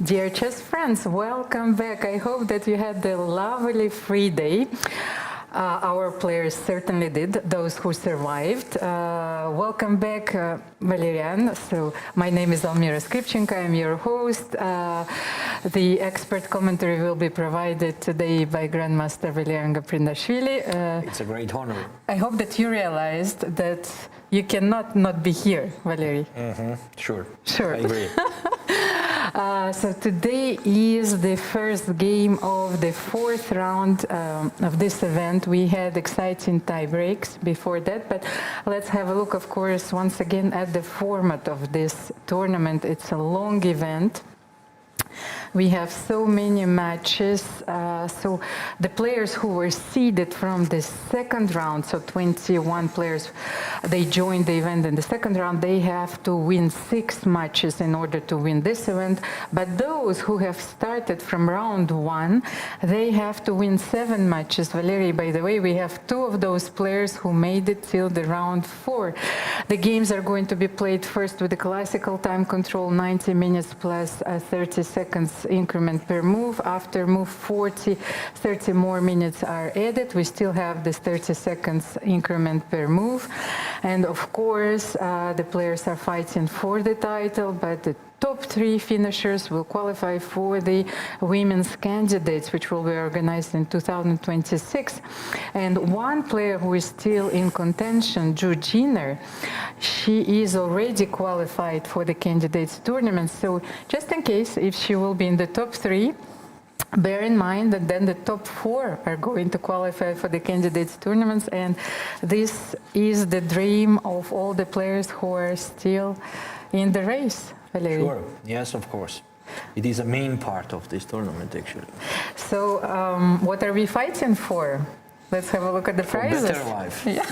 Dear chess friends, welcome back. I hope that you had a lovely free day. Our players certainly did, those who survived. Welcome back, Valerian. So my name is Almira Skripchenko, I'm your host. The expert commentary will be provided today by Grandmaster Valerian Gaprindashvili. It's a great honor. I hope that you realized that you cannot not be here, Valery. Sure. Sure. I agree. So today is the first game of the fourth round of this event. We had exciting tie breaks before that, but let's have a look, of course, once again at the format of this tournament. It's a long event. We have so many matches, so the players who were seeded from the second round, so 21 players, they joined the event in the second round, they have to win 6 matches in order to win this event. But those who have started from round 1, they have to win 7 matches. Valery, by the way, we have 2 of those players who made it till the round 4. The games are going to be played first with the classical time control, 90 minutes plus 30 seconds increment per move. After move 40, 30 more minutes are added. We still have this 30 seconds increment per move. And of course, the players are fighting for the title, but the top 3 finishers will qualify for the women's candidates, which will be organized in 2026. And one player who is still in contention, Ju Jiner, she is already qualified for the candidates tournament. So just in case, if she will be in the top 3, bear in mind that then the top 4 are going to qualify for the candidates tournaments, and this is the dream of all the players who are still in the race. Valery. Sure, yes, of course. It is a main part of this tournament, actually. So, what are we fighting for? Let's have a look at the prizes. For better life. Yeah.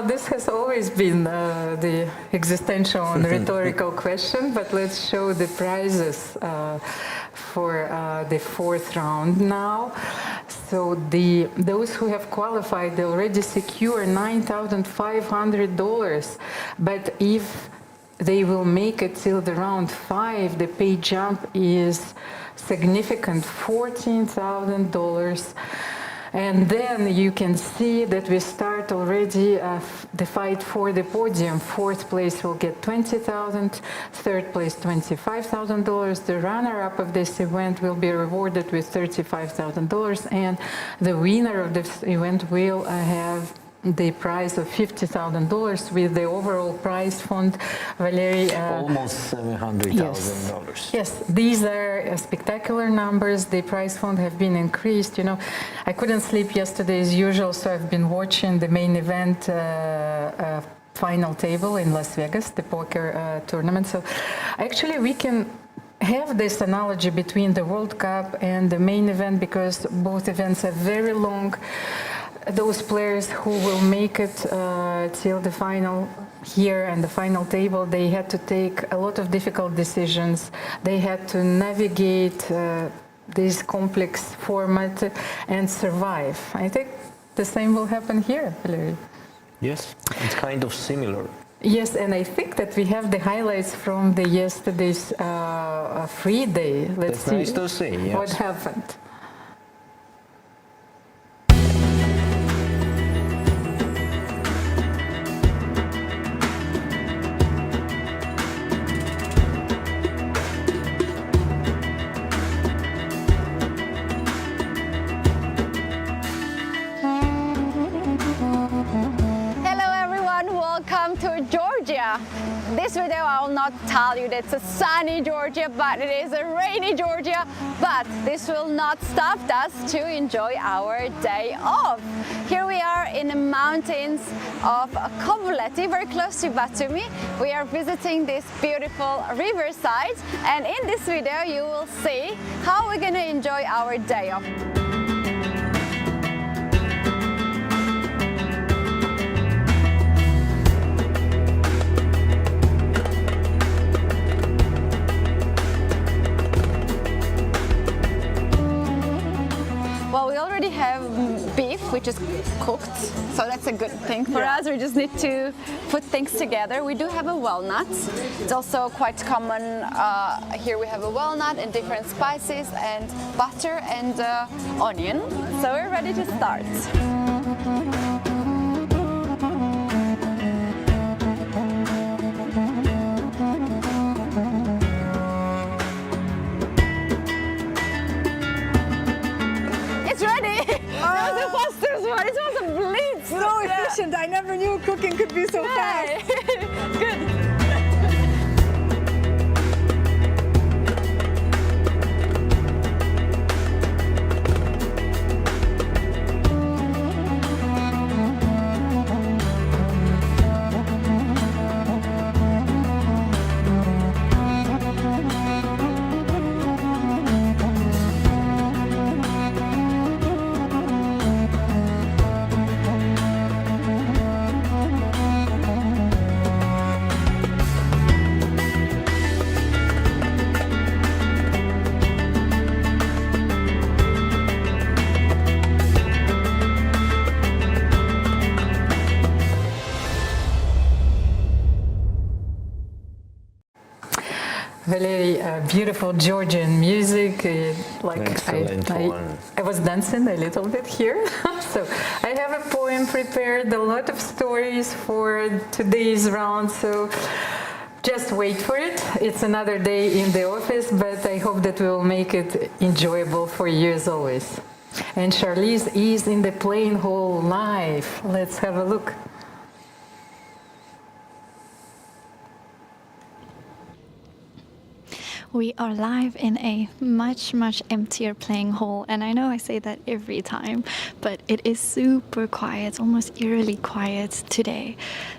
This has always been the existential and rhetorical question, but let's show the prizes for the fourth round now. So those who have qualified, they already secure $9,500. But if they will make it till the round 5, the pay jump is significant, $14,000. And then you can see that we start already the fight for the podium. 4th place will get $20,000, 3rd place $25,000. The runner-up of this event will be rewarded with $35,000, and the winner of this event will have the prize of $50,000 with the overall prize fund, Valery. Almost $700,000. Yes, these are spectacular numbers. The prize fund have been increased. You know, I couldn't sleep yesterday as usual, so I've been watching the main event final table in Las Vegas, the poker tournament. So actually we can have this analogy between the World Cup and the main event, because both events are very long. Those players who will make it till the final here and the final table, they had to take a lot of difficult decisions. They had to navigate this complex format and survive. I think the same will happen here, Valery. Yes, it's kind of similar. Yes, and I think that we have the highlights from the yesterday's free day. Let's see nice to see, yes. What happened. Welcome to Georgia. This video I will not tell you that it's a sunny Georgia, but it is a rainy Georgia. But this will not stop us to enjoy our day off. Here we are in the mountains of coveted, very close to Batumi. We are visiting this beautiful riverside, and in this video you will see how we're going to enjoy our day off. Well, we already have beef, which is cooked, so that's a good thing for us. We just need to put things together. We do have a walnut. It's also quite common. Here we have a walnut and different spices and butter and onion. So we're ready to start. It's ready! That was the fastest one. It was a blitz. So efficient. I never knew cooking could be so fast. Good. Valeri, beautiful Georgian music. Excellent one. I was dancing a little bit here. So I have a poem prepared, a lot of stories for today's round. So just wait for it. It's another day in the office, but I hope that we will make it enjoyable for you as always. And Charlize is in the playing hall live. Let's have a look. We are live in a much emptier playing hall, and I know I say that every time, but it is super quiet, almost eerily quiet today.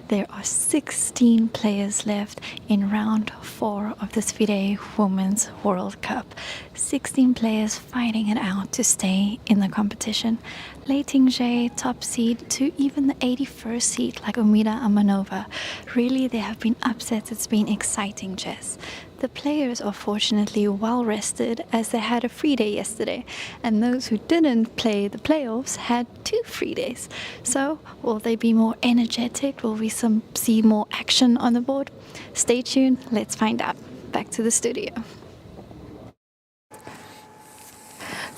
There are 16 players left in round 4 of this FIDE Women's World Cup. 16 players fighting it out to stay in the competition. Lagno, top seed, to even the 81st seed like Omonova. Really, there have been upsets. It's been exciting, Jess. The players are fortunately well rested as they had a free day yesterday, and those who didn't play the playoffs had 2 free days. So will they be more energetic? Will we see more action on the board? Stay tuned, let's find out. Back to the studio.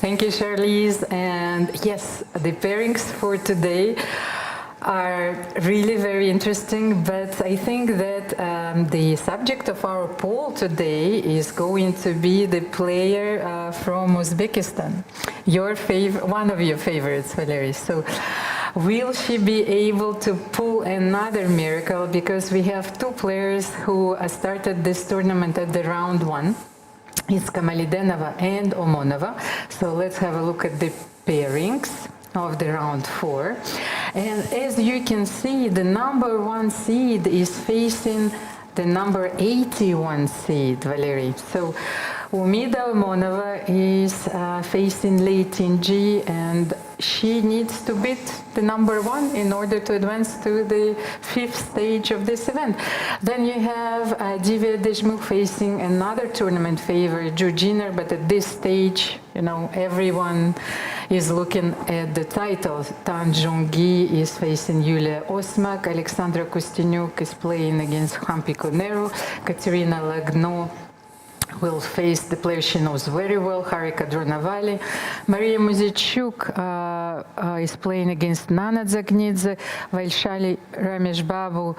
Thank you, Charlize. And yes, the pairings for today are really very interesting, but I think that the subject of our poll today is going to be the player from Uzbekistan, one of your favorites, Valeri. So will she be able to pull another miracle? Because we have 2 players who started this tournament at the round 1. It's Kamalidenova and Omonova. So let's have a look at the pairings of the round 4. And as you can see, the number 1 seed is facing the number 81 seed, Valeri. So Umida Omonova is facing Lagno, and she needs to beat the number 1 in order to advance to the 5th stage of this event. Then you have Deshmukh facing another tournament favorite, Georgina, but at this stage, you know, everyone is looking at the title. Tan Zhongyi is facing Yulia Osmak, Alexandra Kosteniuk is playing against Koneru, Katerina Lagno will face the player she knows very well, Harika Dronavali. Muzychuk is playing against Nana Dzagnidze. Vaishali Rameshbabu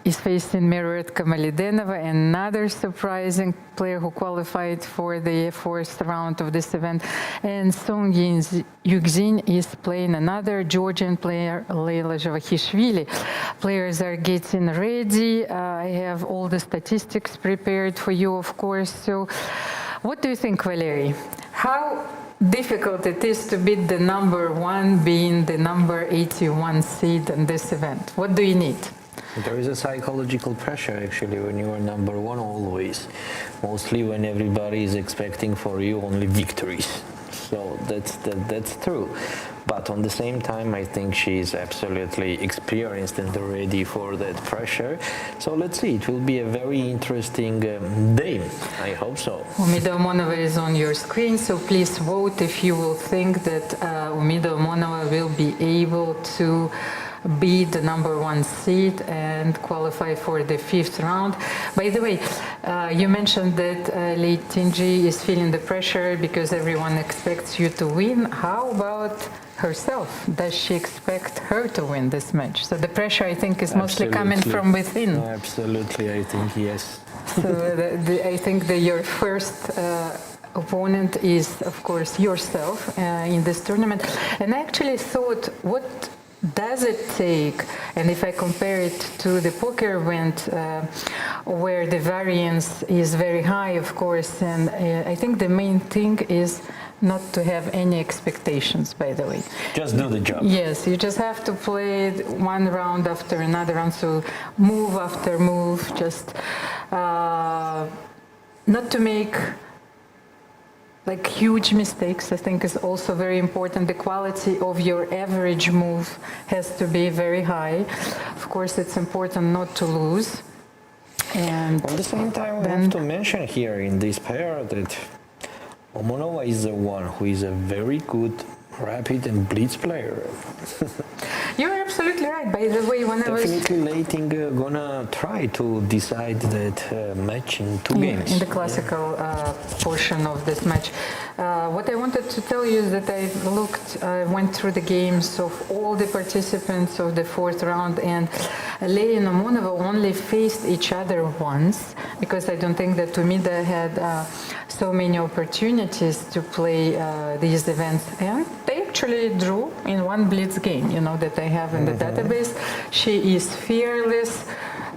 is facing mirrored Kamalidenova, another surprising player who qualified for the 4th round of this event. And Yucin is playing another Georgian player, Javakhishvili. Players are getting ready. I have all the statistics prepared for you, of course. So what do you think, Valeri? How difficult it is to beat the number 1 being the number 81 seed in this event? What do you need? There is a psychological pressure actually when you are number 1 always, mostly when everybody is expecting for you only victories. So that's true. But on the same time, I think she's absolutely experienced and ready for that pressure. So let's see, it will be a very interesting day. I hope so. Umida Omonova is on your screen, so please vote if you will think that Umida Omonova will be able to be the #1 seed and qualify for the 5th round. By the way, you mentioned that Lei Tinji is feeling the pressure because everyone expects you to win. How about herself? Does she expect her to win this match? So the pressure, I think, is mostly coming from within. Absolutely, I think yes. So I think that your first opponent is, of course, yourself in this tournament. And I actually thought, what does it take? And if I compare it to the poker event, where the variance is very high, of course, and I think the main thing is not to have any expectations, by the way. Just do the job. Yes, you just have to play one round after another round, so move after move, just not to make like huge mistakes. I think is also very important. The quality of your average move has to be very high. Of course, it's important not to lose. And at the same time, we have to mention here in this pair that Omonova is the one who is a very good rapid and blitz player. You're absolutely right. By the way, when definitely Lei Tinji gonna try to decide that match in 2 games. In the classical portion of this match. What I wanted to tell you is that I went through the games of all the participants of the 4th round, and Lei and Omonova only faced each other once, because I don't think that Umida had so many opportunities to play these events, and they actually drew in one blitz game, you know, that I have in the database. She is fearless,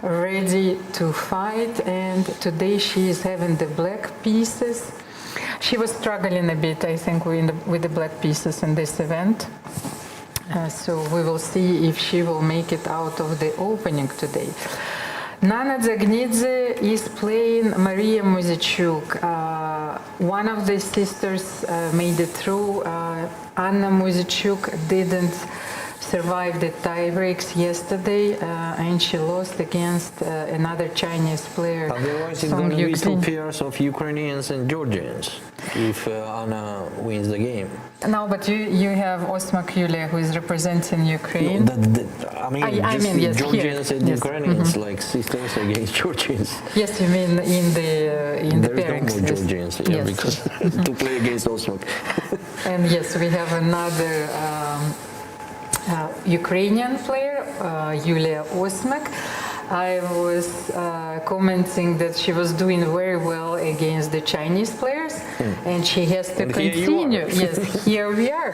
ready to fight, and today she is having the black pieces. She was struggling a bit, I think, with the black pieces in this event. So we will see if she will make it out of the opening today. Nana Dzagnidze is playing Maria Muzychuk. One of the sisters made it through. Anna Muzychuk didn't survive the tiebreaks yesterday, and she lost against another Chinese player. Otherwise, it's going to be 2 pairs of Ukrainians and Georgians if Anna wins the game. No, but you have Osmak Yulia, who is representing Ukraine. No, I mean, yes, Georgians here. and Yes. Ukrainians, like sisters against Georgians. Yes, you mean in the pairings. There's no more Georgians here, because to play against Osmak. And yes, we have another Ukrainian player, Yulia Osmak. I was commenting that she was doing very well against the Chinese players, and she has to continue. Yes, here we are.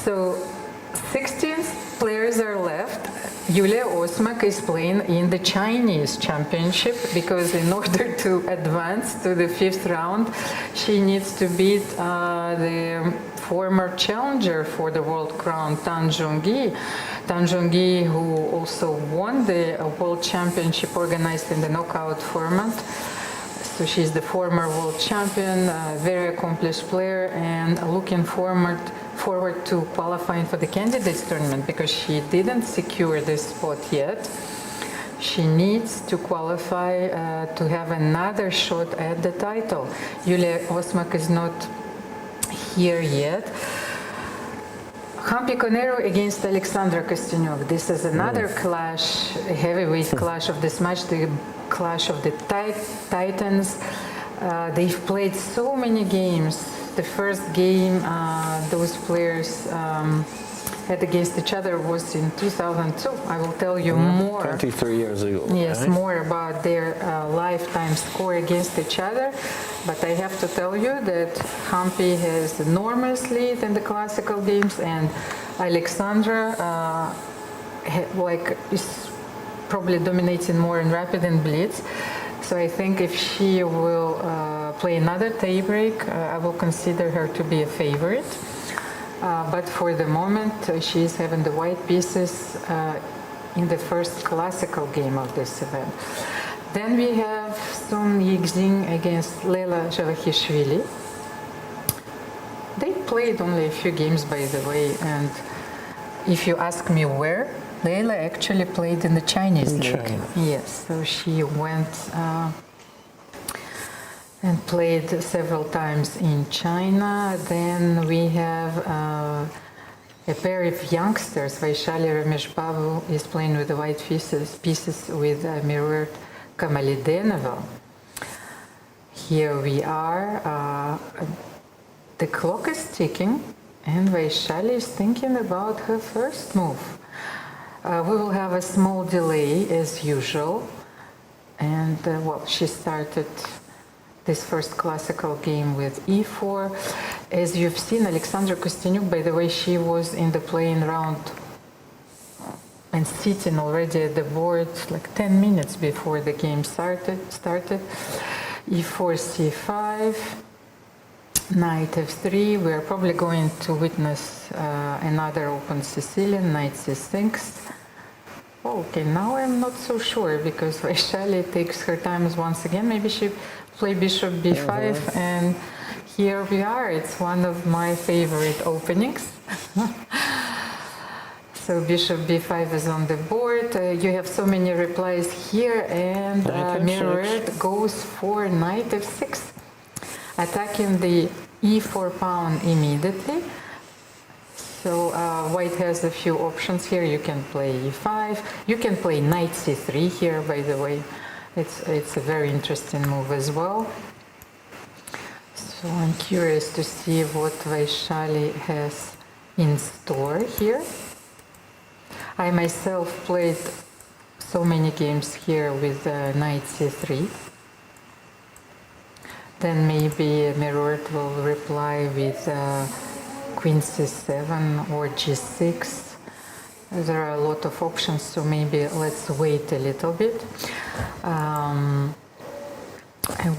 So 16 players are left. Yulia Osmak is playing in the Chinese championship, because in order to advance to the 5th round, she needs to beat the former challenger for the world crown, Tan Zhongyi. Tan Zhongyi, who also won the world championship organized in the knockout format. So she's the former world champion, very accomplished player, and looking forward to qualifying for the candidates tournament, because she didn't secure this spot yet. She needs to qualify to have another shot at the title. Yulia Osmak is not here yet. Koneru against Alexandra Kosteniuk. This is another clash, a heavyweight clash of this match, the clash of the titans. They've played so many games. The first game those players had against each other was in 2002. I will tell you more. 23 years ago. Yes, right? more about their lifetime score against each other. But I have to tell you that Hampi has enormous lead in the classical games, and Alexandra is probably dominating more in rapid and blitz. So I think if she will play another tiebreak, I will consider her to be a favorite. But for the moment, she is having the white pieces in the first classical game of this event. Then we have Sun Yixing against Leila Javakhishvili. They played only a few games, by the way, and if you ask me where, Leila actually played in the Chinese league. China. Yes, so she went and played several times in China. Then we have a pair of youngsters. Vaishali Rameshbabu is playing with the white pieces with mirrored Kamalidenova. Here we are. The clock is ticking, and Vaishali is thinking about her first move. We will have a small delay as usual, and well, she started this first classical game with e4. As you've seen, Alexandra Kosteniuk, by the way, she was in the playing round and sitting already at the board like 10 minutes before the game started. e4, c5, knight f3. We are probably going to witness another open Sicilian, knight c6. Okay, now I'm not so sure because Vaishali takes her time once again. Maybe she play bishop b5, and here we are. It's one of my favorite openings. So bishop b5 is on the board. You have so many replies here, and mirrored goes for knight f6, attacking the e4 pawn immediately. So white has a few options here. You can play e5. You can play knight c3 here, by the way. It's a very interesting move as well. So I'm curious to see what Vaishali has in store here. I myself played so many games here with knight c3. Then maybe Mirror will reply with queen c7 or g6. There are a lot of options, so maybe let's wait a little bit. I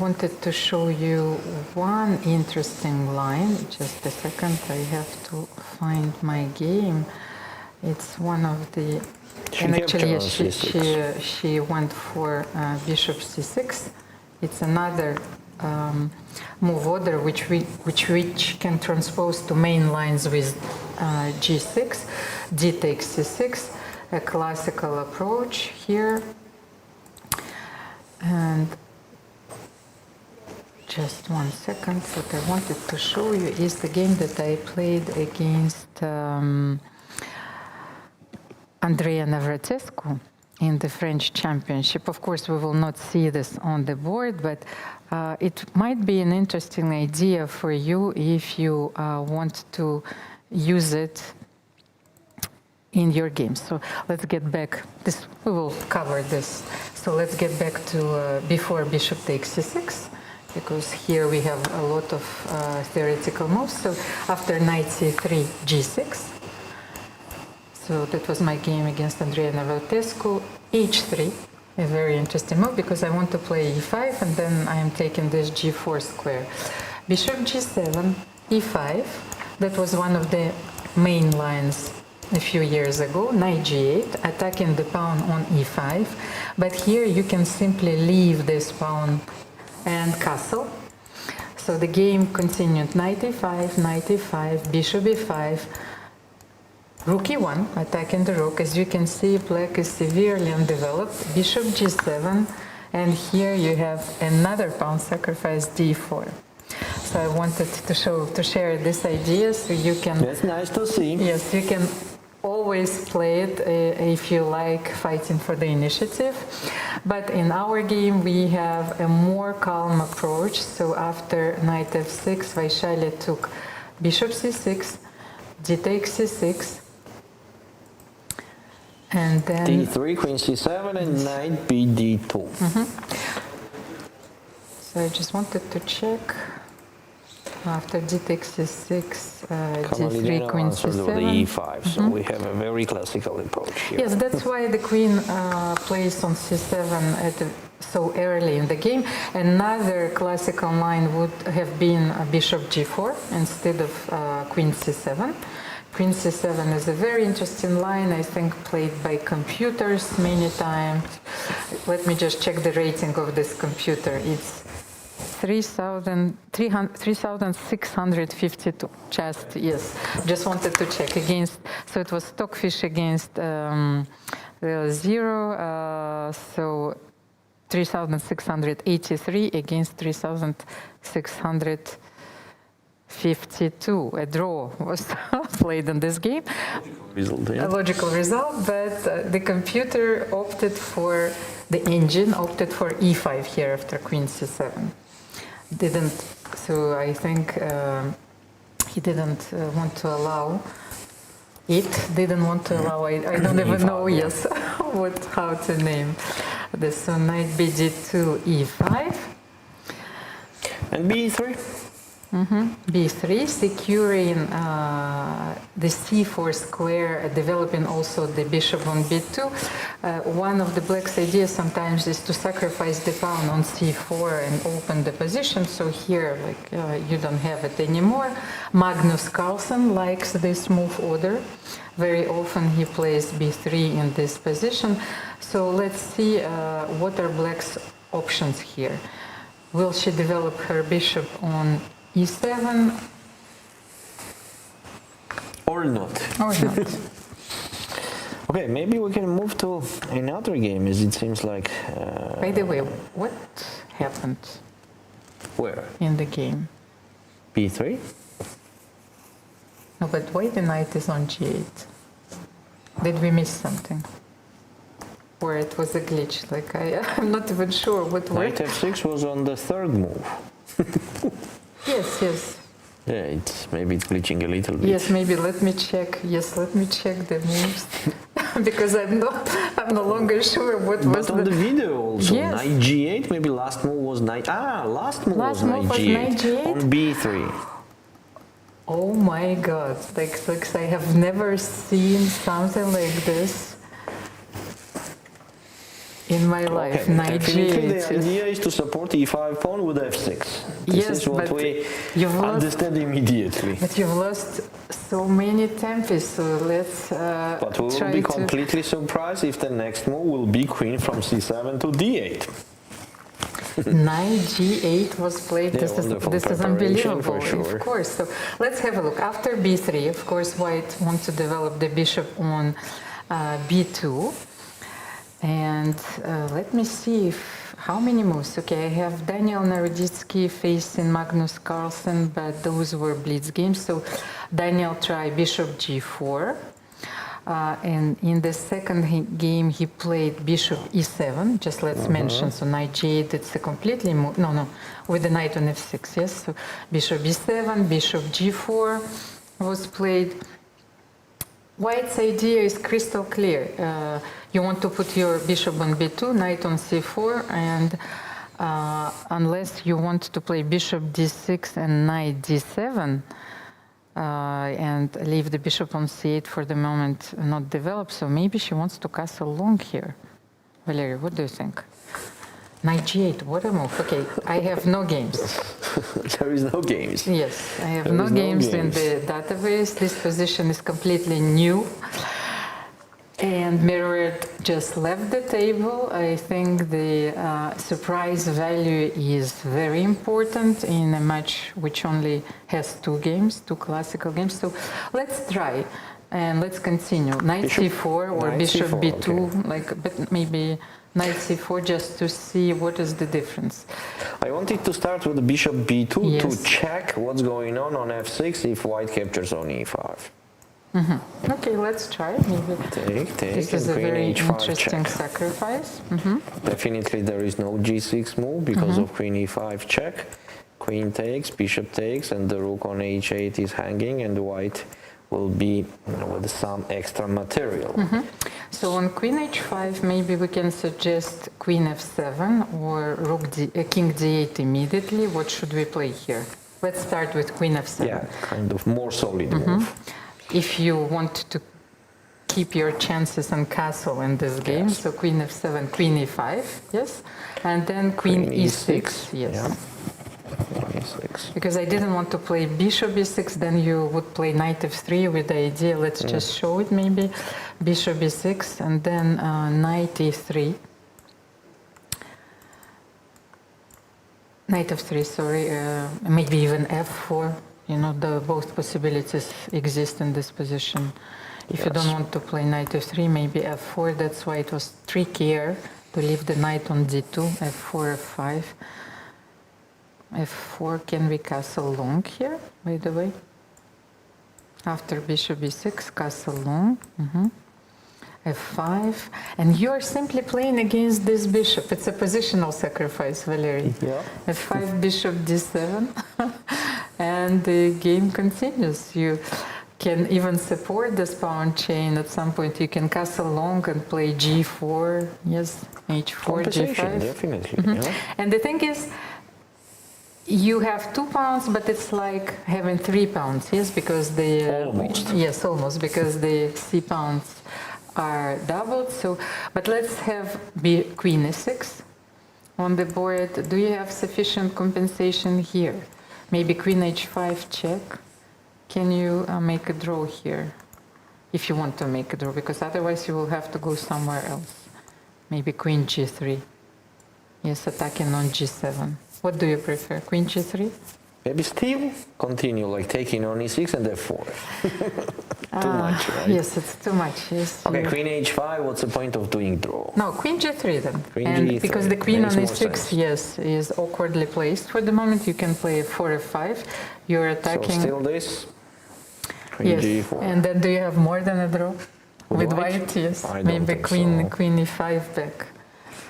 wanted to show you one interesting line. Just a second, I have to find my game. It's one of the... And actually, she went for bishop c6. It's another move order which can transpose to main lines with g6, d takes c6, a classical approach here. And just 1 second, what I wanted to show you is the game that I played against Andrea Navratescu in the French Championship. Of course, we will not see this on the board, but it might be an interesting idea for you if you want to use it in your game. So let's get back. We will cover this. So let's get back to before bishop takes c6, because here we have a lot of theoretical moves. So after knight c3, g6. So that was my game against Andrea Navratescu. h3, a very interesting move because I want to play e5, and then I am taking this g4 square. Bishop g7, e5. That was one of the main lines a few years ago. Knight g8, attacking the pawn on e5. But here you can simply leave this pawn and castle. So the game continued. Knight e5, bishop e5. Rook e1, attacking the rook. As you can see, black is severely undeveloped. Bishop g7, and here you have another pawn sacrifice, d4. So I wanted to share this idea, so you can. That's nice to see. Yes, you can always play it if you like fighting for the initiative. But in our game, we have a more calm approach. So after knight f6, Vaishali took bishop c6, d takes c6. And then d3, queen c7, and knight bd2. So I just wanted to check. After d takes c6, d3, queen c7. The e5, so we have a very classical approach here. Yes, that's why the queen plays on c7 so early in the game. Another classical line would have been bishop g4 instead of queen c7. Queen c7 is a very interesting line, I think played by computers many times. Let me just check the rating of this computer. It's 3,652. Just, yes, just wanted to check against, so it was Stockfish against 0, so 3,683 against 3,652. A draw was played in this game. Result, yeah. A logical result, but the computer opted for, the engine opted for e5 here after queen c7. Didn't, so I think he didn't want to allow, didn't want to allow, I don't even know, yes, how to name this. So knight bd2, e5. And b3? b3, securing the c4 square, developing also the bishop on b2. One of the black's ideas sometimes is to sacrifice the pawn on c4 and open the position. So here, like, you don't have it anymore. Magnus Carlsen likes this move order. Very often he plays b3 in this position. So let's see what are black's options here. Will she develop her bishop on e7 Or not? or not? Okay, maybe we can move to another game, as it seems like... By the way, what happened Where? in the game? b3? No, but why the knight is on g8? Did we miss something? Or it was a glitch? Like I'm not even sure what Knight worked. f6 was on the third move. Yes, yes. Yeah, maybe it's glitching a little bit. Yes, maybe let me check. Yes, let me check the moves. Because I'm no longer sure what was But on the video also, Yes. knight g8, maybe last move was knight... last move Last was move knight was g8, knight g8? on b3. Oh my God! Like I have never seen something like this in my life. Okay, Knight definitely g8. the idea is to support e5 pawn with f6. This Yes, is what but we you've lost- understand immediately. But you've lost so many tempos, so let's But we will try be to... completely surprised if the next move will be queen from c7 to d8. Knight g8 was played. Yeah, This wonderful is preparation unbelievable, for sure. of course. So let's have a look. After b3, of course, white wants to develop the bishop on b2. And let me see how many moves. Okay, I have Daniel Naroditsky facing Magnus Carlsen, but those were blitz games. So Daniel tried bishop g4. And in the second game, he played bishop e7. Just let's mention. So knight g8, it's a completely with the knight on f6. Yes. So bishop e7, bishop g4 was played. White's idea is crystal clear. You want to put your bishop on b2, knight on c4, and unless you want to play bishop d6 and knight d7, and leave the bishop on c8 for the moment not developed, so maybe she wants to castle long here. Valeria, what do you think? Knight g8, what a move. Okay, I have no games. There is no games. Yes, I have There no is no games in games. the database. This position is completely new. And Mirrored just left the table. I think the surprise value is very important in a match which only has two classical games. So let's try and let's continue. Knight c4 or Knight bishop c4, b2, but maybe knight c4 just to see what is the difference. I wanted to start with the bishop b2 Yes. to check what's going on f6 if white captures on e5. Okay, let's try. Maybe Take, this is and a queen very h5 interesting check. sacrifice. Definitely there is no g6 move because of queen e5 check. Queen takes, bishop takes, and the rook on h8 is hanging, and white will be with some extra material. So on queen h5, maybe we can suggest queen f7 or king d8 immediately. What should we play here? Let's start with queen f7. Yeah, kind of more solid move. If you want to keep your chances on castle in this game, Yes. so queen f7, queen e5, yes, and then queen e6, yes. Yeah. E6. Because I didn't want to play bishop e6, then you would play knight f3 with the idea, let's just show it maybe, bishop e6, and then knight e3. Knight of 3, sorry, maybe even f4. You know, both possibilities exist in this position. If you don't want to play knight of 3, maybe f4. That's why it was trickier to leave the knight on d2, f4, f5. f4, can we castle long here, by the way? After bishop b6, castle long. f5, and you're simply playing against this bishop. It's a positional sacrifice, Valery. Yeah. f5, bishop d7, and the game continues. You can even support this pawn chain. At some point you can castle long and play g4, yes, h4, g5. Definitely. Yeah. And the thing is, you have 2 pawns, but it's like having 3 pawns, yes, because the Almost. yes, almost, because the c pawns are doubled. So, but let's have queen e6 on the board. Do you have sufficient compensation here? Maybe queen h5 check. Can you make a draw here, if you want to make a draw? Because otherwise you will have to go somewhere else. Maybe queen g3. Yes, attacking on g7. What do you prefer, queen g3? Maybe still continue, like taking on e6 and f4. Too much, right? Yes, it's too much. Yes. Okay, queen h5, what's the point of doing draw? No, queen g3 then. Queen and g3 because the queen on makes more e6, sense. yes, is awkwardly placed for the moment, you can play f4, f5. You're attacking. So still this? Queen Yes. g4. And then do you have more than a draw? With white? white, yes. I don't Maybe think queen, so. queen e5 back.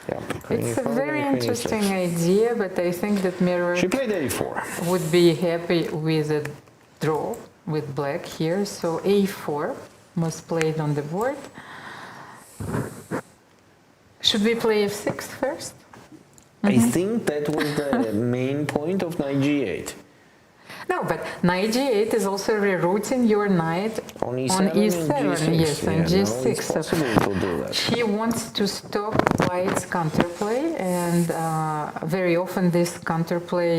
Yeah, queen It's a e5 very and queen interesting e6. idea, but I think that Mirror She played a4. would be happy with a draw with black here. So a4 was played on the board. Should we play f6 first? I think that was the main point of knight g8. No, but knight g8 is also rerouting your knight On e7, on e7, and g6. yes, and Yeah, g6. now it's So possible to do that. she wants to stop white's counterplay, and very often this counterplay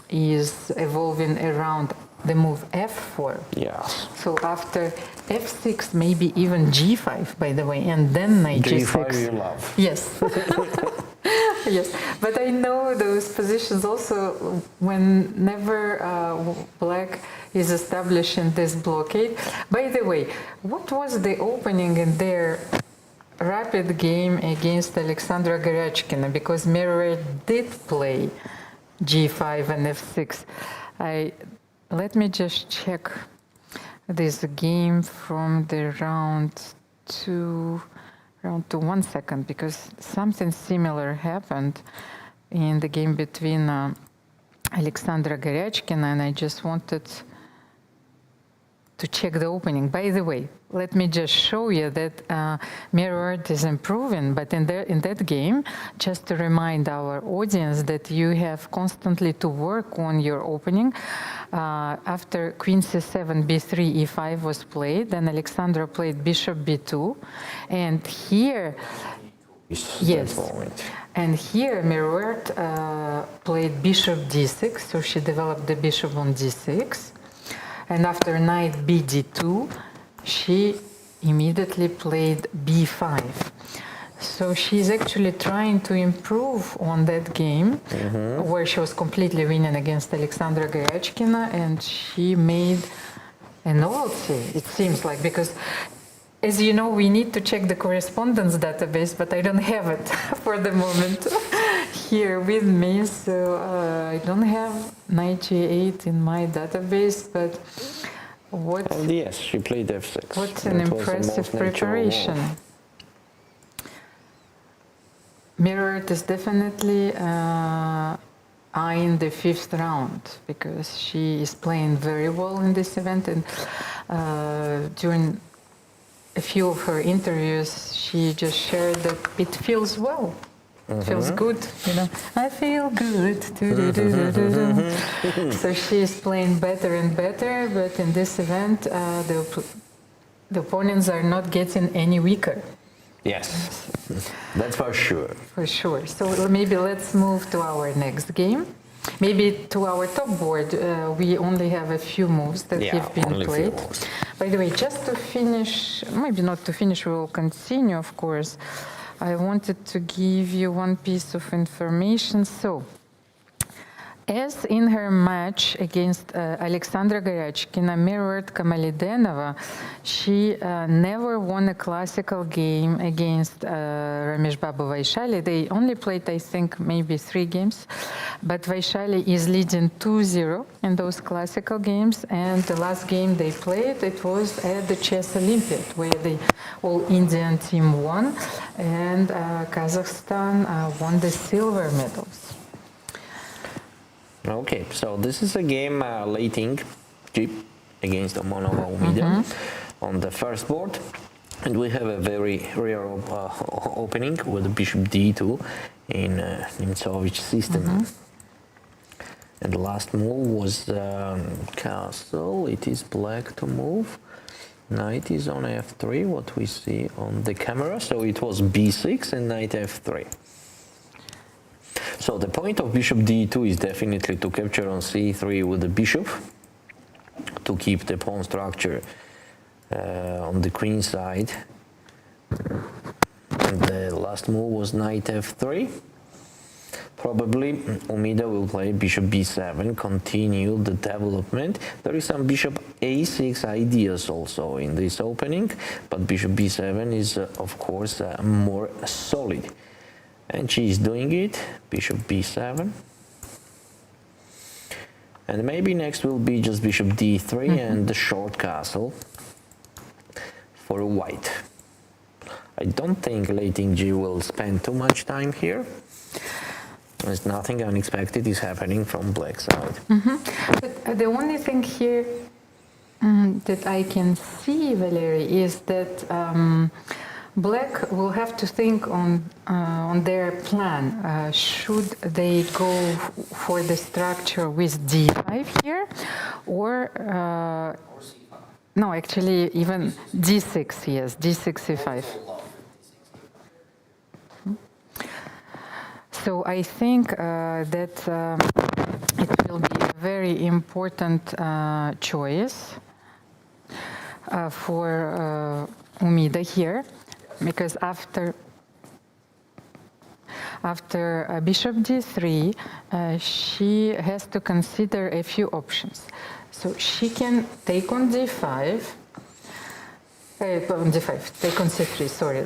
is evolving around the move f4. Yeah. So after f6, maybe even g5, by the way, and then knight g5 g6. you love. Yes. Yes, but I know those positions also whenever black is establishing this blockade. By the way, what was the opening in their rapid game against Alexandra Kosteniuk? Because Mirror did play g5 and f6. Let me just check this game from the round two. 1 second, because something similar happened in the game between Alexandra Kosteniuk, and I just wanted to check the opening. By the way, let me just show you that Mirror is improving, but in that game, just to remind our audience that you have constantly to work on your opening. After queen c7, b3, e5 was played, then Alexandra played bishop b2, and here, yes, and here Mirror played bishop d6, so she developed the bishop on d6. And after knight bd2, she immediately played b5. So she's actually trying to improve on that game, where she was completely winning against Alexandra Kosteniuk, and she made a novelty, it seems like, because as you know, we need to check the correspondence database, but I don't have it for the moment here with me, so I don't have knight g8 in my database, but what? And yes, she played f6. What's an impressive preparation. Mirror is definitely eyeing the 5th round, because she is playing very well in this event, and during a few of her interviews, she just shared that it feels well. It feels good, you know. I feel good. So she is playing better and better, but in this event, the opponents are not getting any weaker. Yes, that's for sure. For sure. So maybe let's move to our next game. Maybe to our top board, we only have a few moves that have been played. By the way, just to finish, maybe not to finish, we will continue, of course. I wanted to give you one piece of information. So As in her match against Alexandra Kosteniuk mirrored Kamalidenova, she never won a classical game against Rameshbabu Vaishali. They only played, I think, maybe 3 games. But Vaishali is leading 2-0 in those classical games. And the last game they played, it was at the Chess Olympiad, where the all-Indian team won. And Kazakhstan won the silver medals. Okay, so this is a game Leiting G against Omonova Umida on the first board, and we have a very rare opening with bishop d2 in Soviet system. And the last move was castle. It is black to move. Knight is on f3, what we see on the camera. So it was b6 and knight f3. So the point of bishop d2 is definitely to capture on c3 with the bishop, to keep the pawn structure on the queen side. And the last move was knight f3. Probably Umida will play bishop b7, continue the development. There is some bishop a6 ideas also in this opening, but bishop b7 is of course more solid. And she is doing it, bishop b7. And maybe next will be just bishop d3 and the short castle for white. I don't think Leiting G will spend too much time here. There's nothing unexpected is happening from black side. But the only thing here that I can see, Valery, is that Black will have to think on their plan. Should they go for the structure with d5 here, or no, actually even d6, yes, d6, c5. So I think that it will be a very important choice for Umida here. Because after bishop d3, she has to consider a few options. So she can take on d5, take on c3, sorry.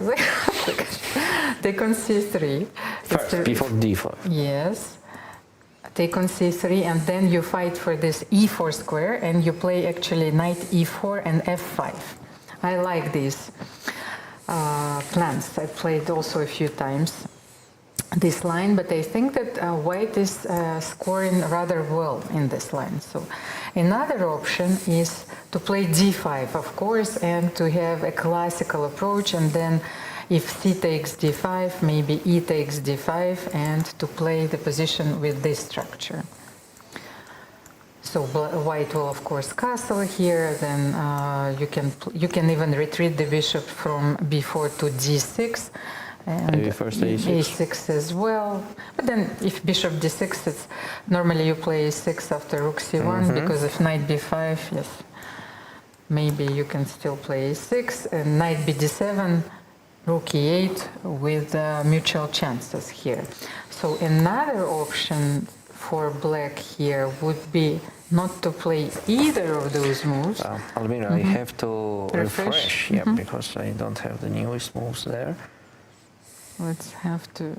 Take on c3. First, before d4. Yes. Take on c3, and then you fight for this e4 square, and you play actually knight e4 and f5. I like these plans. I played also a few times this line, but I think that white is scoring rather well in this line. So another option is to play d5, of course, and to have a classical approach, and then if c takes d5, maybe e takes d5, and to play the position with this structure. So white will of course castle here, then you can even retreat the bishop from b4 to d6, and maybe first a6. a6 as well. But then if bishop d6, it's normally you play a6 after rook c1, because if knight b5, yes, maybe you can still play a6, and knight bd7, rook e8 with mutual chances here. So another option for black here would be not to play either of those moves. Almira, I have to refresh, yeah, because I don't have the newest moves there. Let's have to...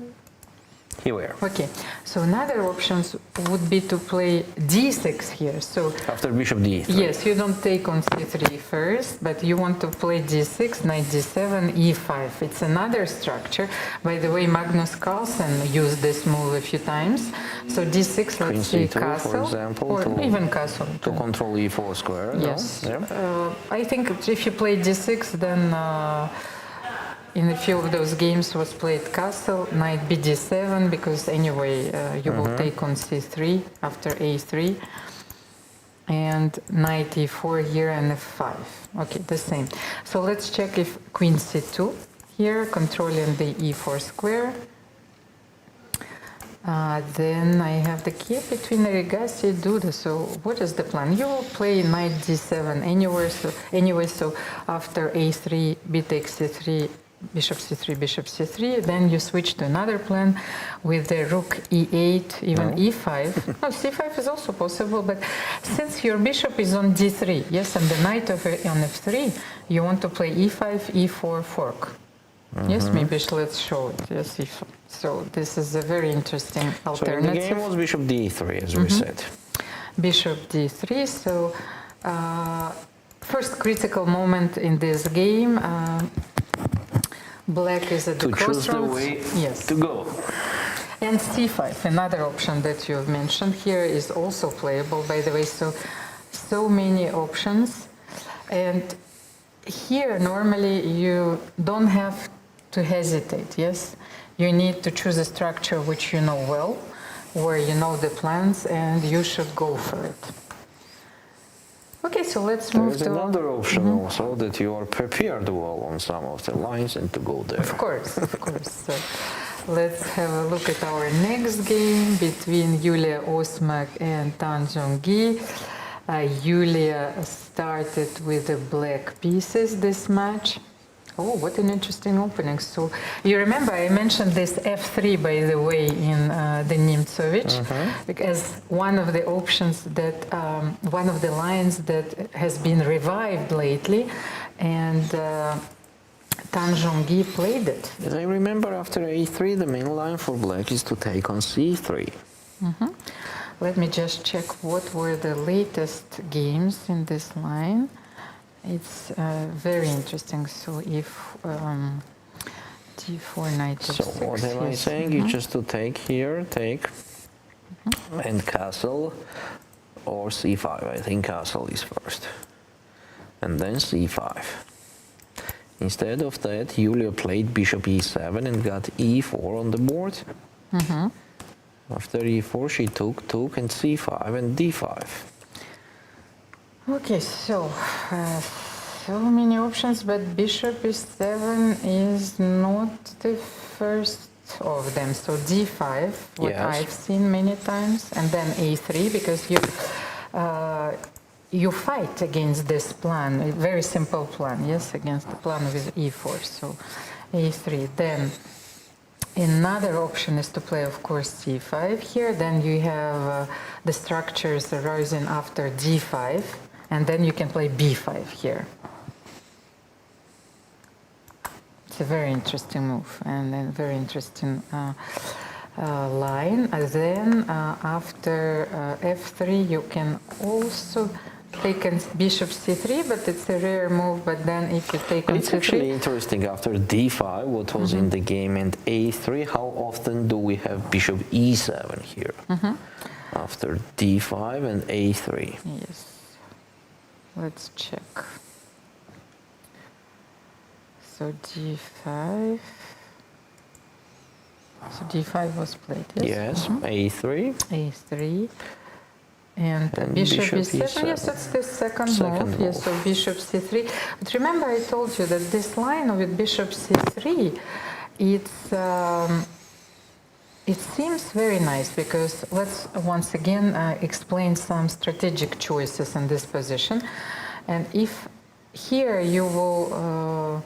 Here we are. Okay, so another options would be to play d6 here. So after bishop d3. yes, you don't take on c3 first, but you want to play d6, knight d7, e5. It's another structure. By the way, Magnus Carlsen used this move a few times. So d6, Queen let's say c2, castle, for example, or even castle. to control e4 square. Yes. No? Yeah. I think if you play d6, then in a few of those games was played castle, knight bd7, because anyway you will take on c3 after a3, and knight e4 here and f5. Okay, the same. So let's check if queen c2 here, controlling the e4 square. Then I have the key between Agassi and Duda. So what is the plan? You will play knight d7 anyway. So after a3, b takes c3, bishop c3, then you switch to another plan with the rook e8, even e5. No, c5 is also possible, but since your bishop is on d3, yes, and the knight on f3, you want to play e5, e4 fork. Yes, maybe let's show it. Yes, so this is a very interesting alternative. So the game was bishop d3, as we said. Bishop d3, so first critical moment in this game. Black is at the crossroads. To choose the way yes. to go. And c5, another option that you've mentioned here, is also playable, by the way. So many options. And here, normally, you don't have to hesitate, yes? You need to choose a structure which you know well, where you know the plans, and you should go for it. Okay, so let's move to... There's another option also, that you are prepared well on some of the lines and to go there. Of course, of course. So let's have a look at our next game between Yulia Osmak and Tan Zhongyi. Yulia started with the black pieces this match. Oh, what an interesting opening. So you remember I mentioned this f3, by the way, in the Nimtsovich, because one of the options that, one of the lines that has been revived lately, and Tan Zhongyi played it. As I remember, after a3, the main line for black is to take on c3. Let me just check what were the latest games in this line. It's very interesting. So if d4, knight f6. So what am I saying? It's just to take here, take, and castle, or c5. I think castle is first. And then c5. Instead of that, Yulia played bishop e7 and got e4 on the board. After e4, she took, and c5 and d5. Okay, so so many options, but bishop e7 is not the first of them. So d5, what I've seen many times, and then a3, because you fight against this plan, a very simple plan, yes, against the plan with e4. So a3, then another option is to play, of course, c5 here. Then you have the structures arising after d5, and then you can play b5 here. It's a very interesting move and a very interesting line. And then after f3, you can also take on bishop c3, but it's a rare move. But then if you take on it's c3... actually interesting, after d5, what was in the game, and a3, how often do we have bishop e7 here? After d5 and a3. Yes. Let's check. So d5. So d5 was played, yes? Yes, a3. a3. And bishop e7. Yes, that's the second move. Yes, so bishop c3. But remember, I told you that this line with bishop c3, it seems very nice, because let's once again explain some strategic choices in this position. And if here you will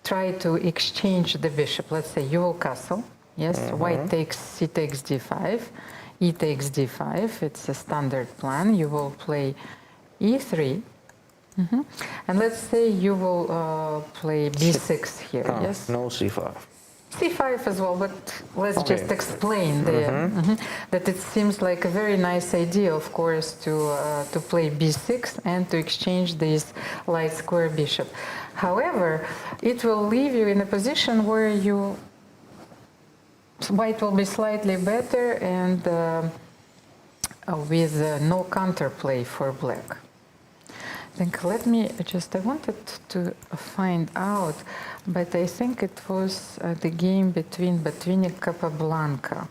try to exchange the bishop, let's say you will castle, yes, white takes, c takes d5, e takes d5, it's a standard plan. You will play e3, and let's say you will play b6 here, yes? No c5. c5 as well, but let's just explain that it seems like a very nice idea, of course, to play b6 and to exchange this light square bishop. However, it will leave you in a position where white will be slightly better and with no counterplay for black. I wanted to find out, but I think it was the game between Batumi and Capablanca,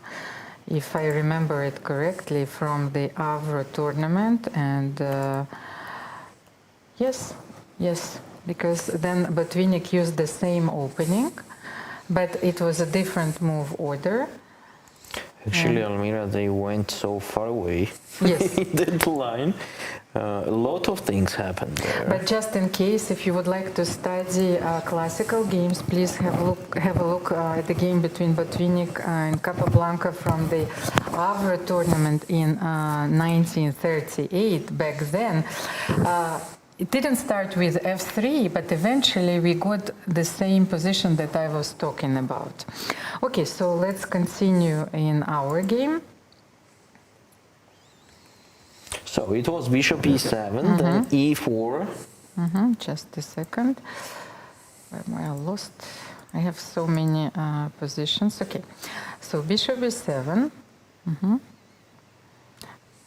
if I remember it correctly, from the Avro tournament. And yes, because then Batumi used the same opening, but it was a different move order. Actually, Almira, they went so far away in that line. A lot of things happened there. But just in case, if you would like to study classical games, please have a look at the game between Botvinnik and Capablanca from the Havre tournament in 1938. Back then, it didn't start with f3, but eventually we got the same position that I was talking about. Okay, so let's continue in our game. So it was bishop e7, then e4. Just a second. I lost. I have so many positions. Okay, so bishop e7,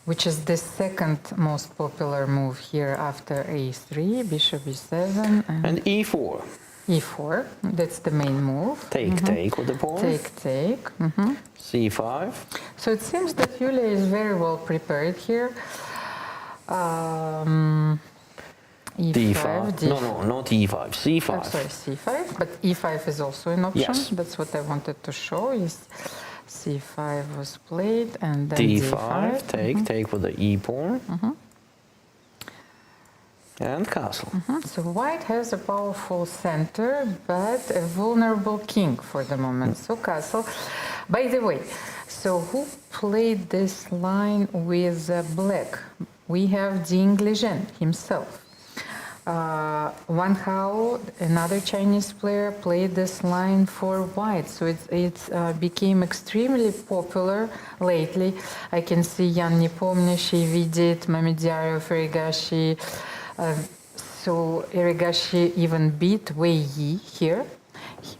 which is the second most popular move here after a3. Bishop e7 And e4. e4. That's the main move. Take with the pawn. Take. c5. So it seems that Yulia is very well prepared here. E5, d5. No, not e5, c5. I'm sorry, c5, but e5 is also an option. Yes. That's what I wanted to show. Is c5 was played and then d5, d5. take with the e pawn. And castle. So white has a powerful center, but a vulnerable king for the moment. So castle. By the way, so who played this line with black? We have Dzagnidze himself. Wang Hao, another Chinese player, played this line for white. So it became extremely popular lately. I can see Yan Nepomнящий, Vidit, Mamedyarev, Erigashi. So Erigashi even beat Wei Yi here.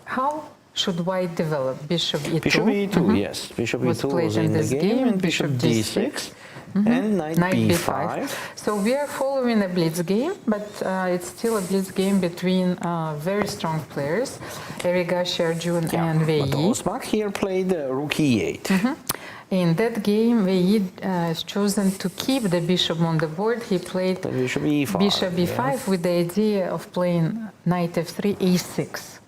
How should white develop? Bishop e2. Bishop e2, yes. Bishop Was e2 played was in in the this game, game, and bishop d6. And knight b5. So we are following a blitz game, but it's still a blitz game between very strong players, Erigashi, Arjun, and Wei But Yi. Osmak here played rook e8. In that game, Wei Yi has chosen to keep the bishop on the board. He played The bishop e5. bishop e5 with the idea of playing knight f3, a6.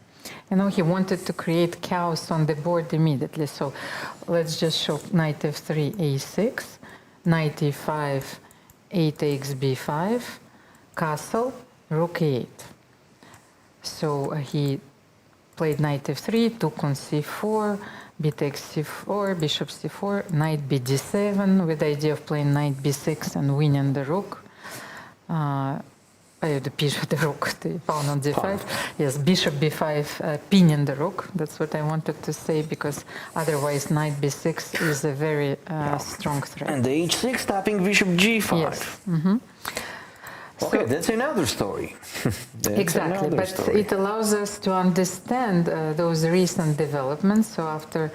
You know, he wanted to create chaos on the board immediately. So let's just show knight f3, a6, knight e5, 8 takes b5, castle, rook e8. So he played knight f3, took on c4, b takes c4, bishop c4, knight b d7 with the idea of playing knight b6 and winning the rook. The rook, the pawn on d5. Yes, bishop b5, pinning the rook. That's what I wanted to say, because otherwise knight b6 is a very strong threat. And h6 tapping bishop g5. Yes. Okay, So- that's another story. That's Exactly, another but story. it allows us to understand those recent developments. So after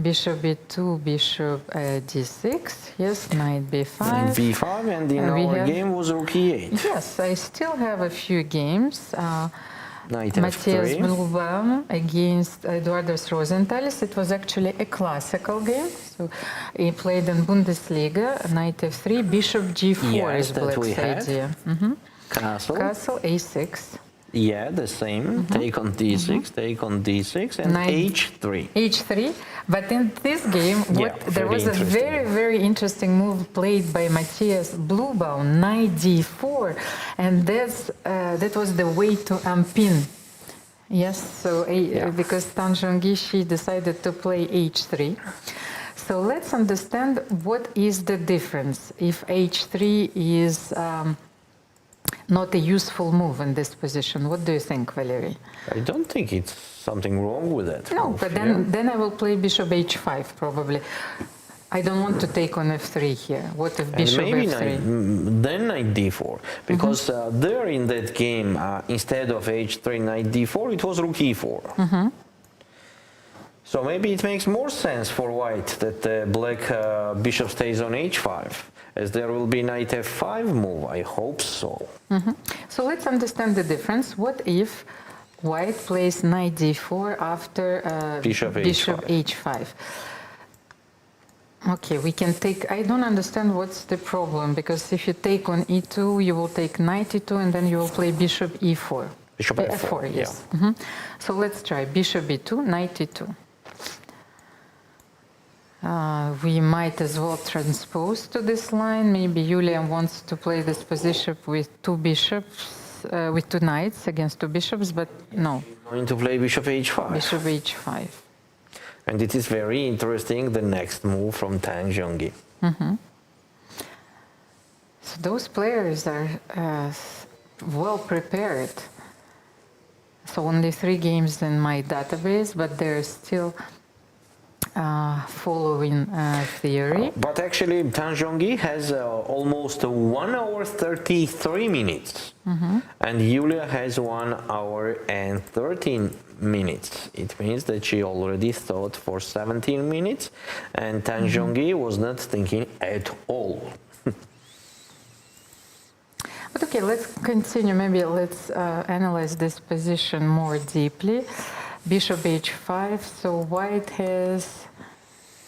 bishop b2, bishop d6, yes, knight b5. And b5, and in And we our have- game was rook e8. Yes, I still have a few games. Knight Matthias f3. Blumbaum against Eduardas Rosenthalis. It was actually a classical game. So he played in Bundesliga, knight f3, bishop g4 Yes, is that we black's had. idea. Castle. Castle a6. Yeah, the same. Take on d6, take on d6, and Knight- h3. h3, but in this game, there very was a interesting. very, very interesting move played by Matthias Blumbaum, knight d4, and that was the way to unpin. Yes, so because Tan Zhongyi decided to play h3. So let's understand what is the difference if h3 is not a useful move in this position. What do you think, Valerie? I don't think it's something wrong with that. No, move, but yeah? then I will play bishop h5 probably. I don't want to take on f3 here. What if And bishop maybe f3? then knight d4, because there in that game, instead of h3, knight d4, it was rook e4. So maybe it makes more sense for white that the black bishop stays on h5, as there will be knight f5 move. I hope so. So let's understand the difference. What if white plays knight d4 after Bishop h5? Okay, we can take. I don't understand what's the problem, because if you take on e2, you will take knight e2, and then you will play bishop e4. Bishop f4, yes. So let's try bishop e2, knight e2. We might as well transpose to this line. Maybe Yulia wants to play this position with two bishops, with two knights against two bishops, but no. Going to play bishop h5. Bishop h5. And it is very interesting, the next move from Tang Zhongyi. So those players are well prepared. So only 3 games in my database, but they're still following theory. But actually, Tang Zhongyi has almost 1 hour 33 minutes. And Yulia has 1 hour and 13 minutes. It means that she already thought for 17 minutes, and Tang Zhongyi was not thinking at all. But okay, let's continue. Maybe let's analyze this position more deeply. Bishop h5, so white has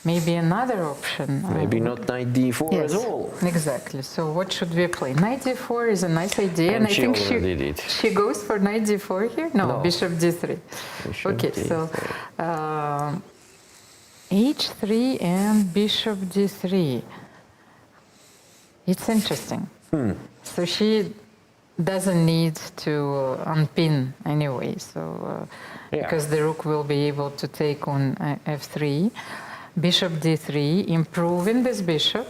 maybe another option. Maybe not knight d4 Yes, at all. exactly. So what should we play? Knight d4 is a nice idea, And I she think already did. she goes for knight d4 here? No, No. bishop d3. Bishop Okay, d4. so h3 and bishop d3. It's interesting. So she doesn't need to unpin anyway, so Yeah. because the rook will be able to take on f3. Bishop d3, improving this bishop.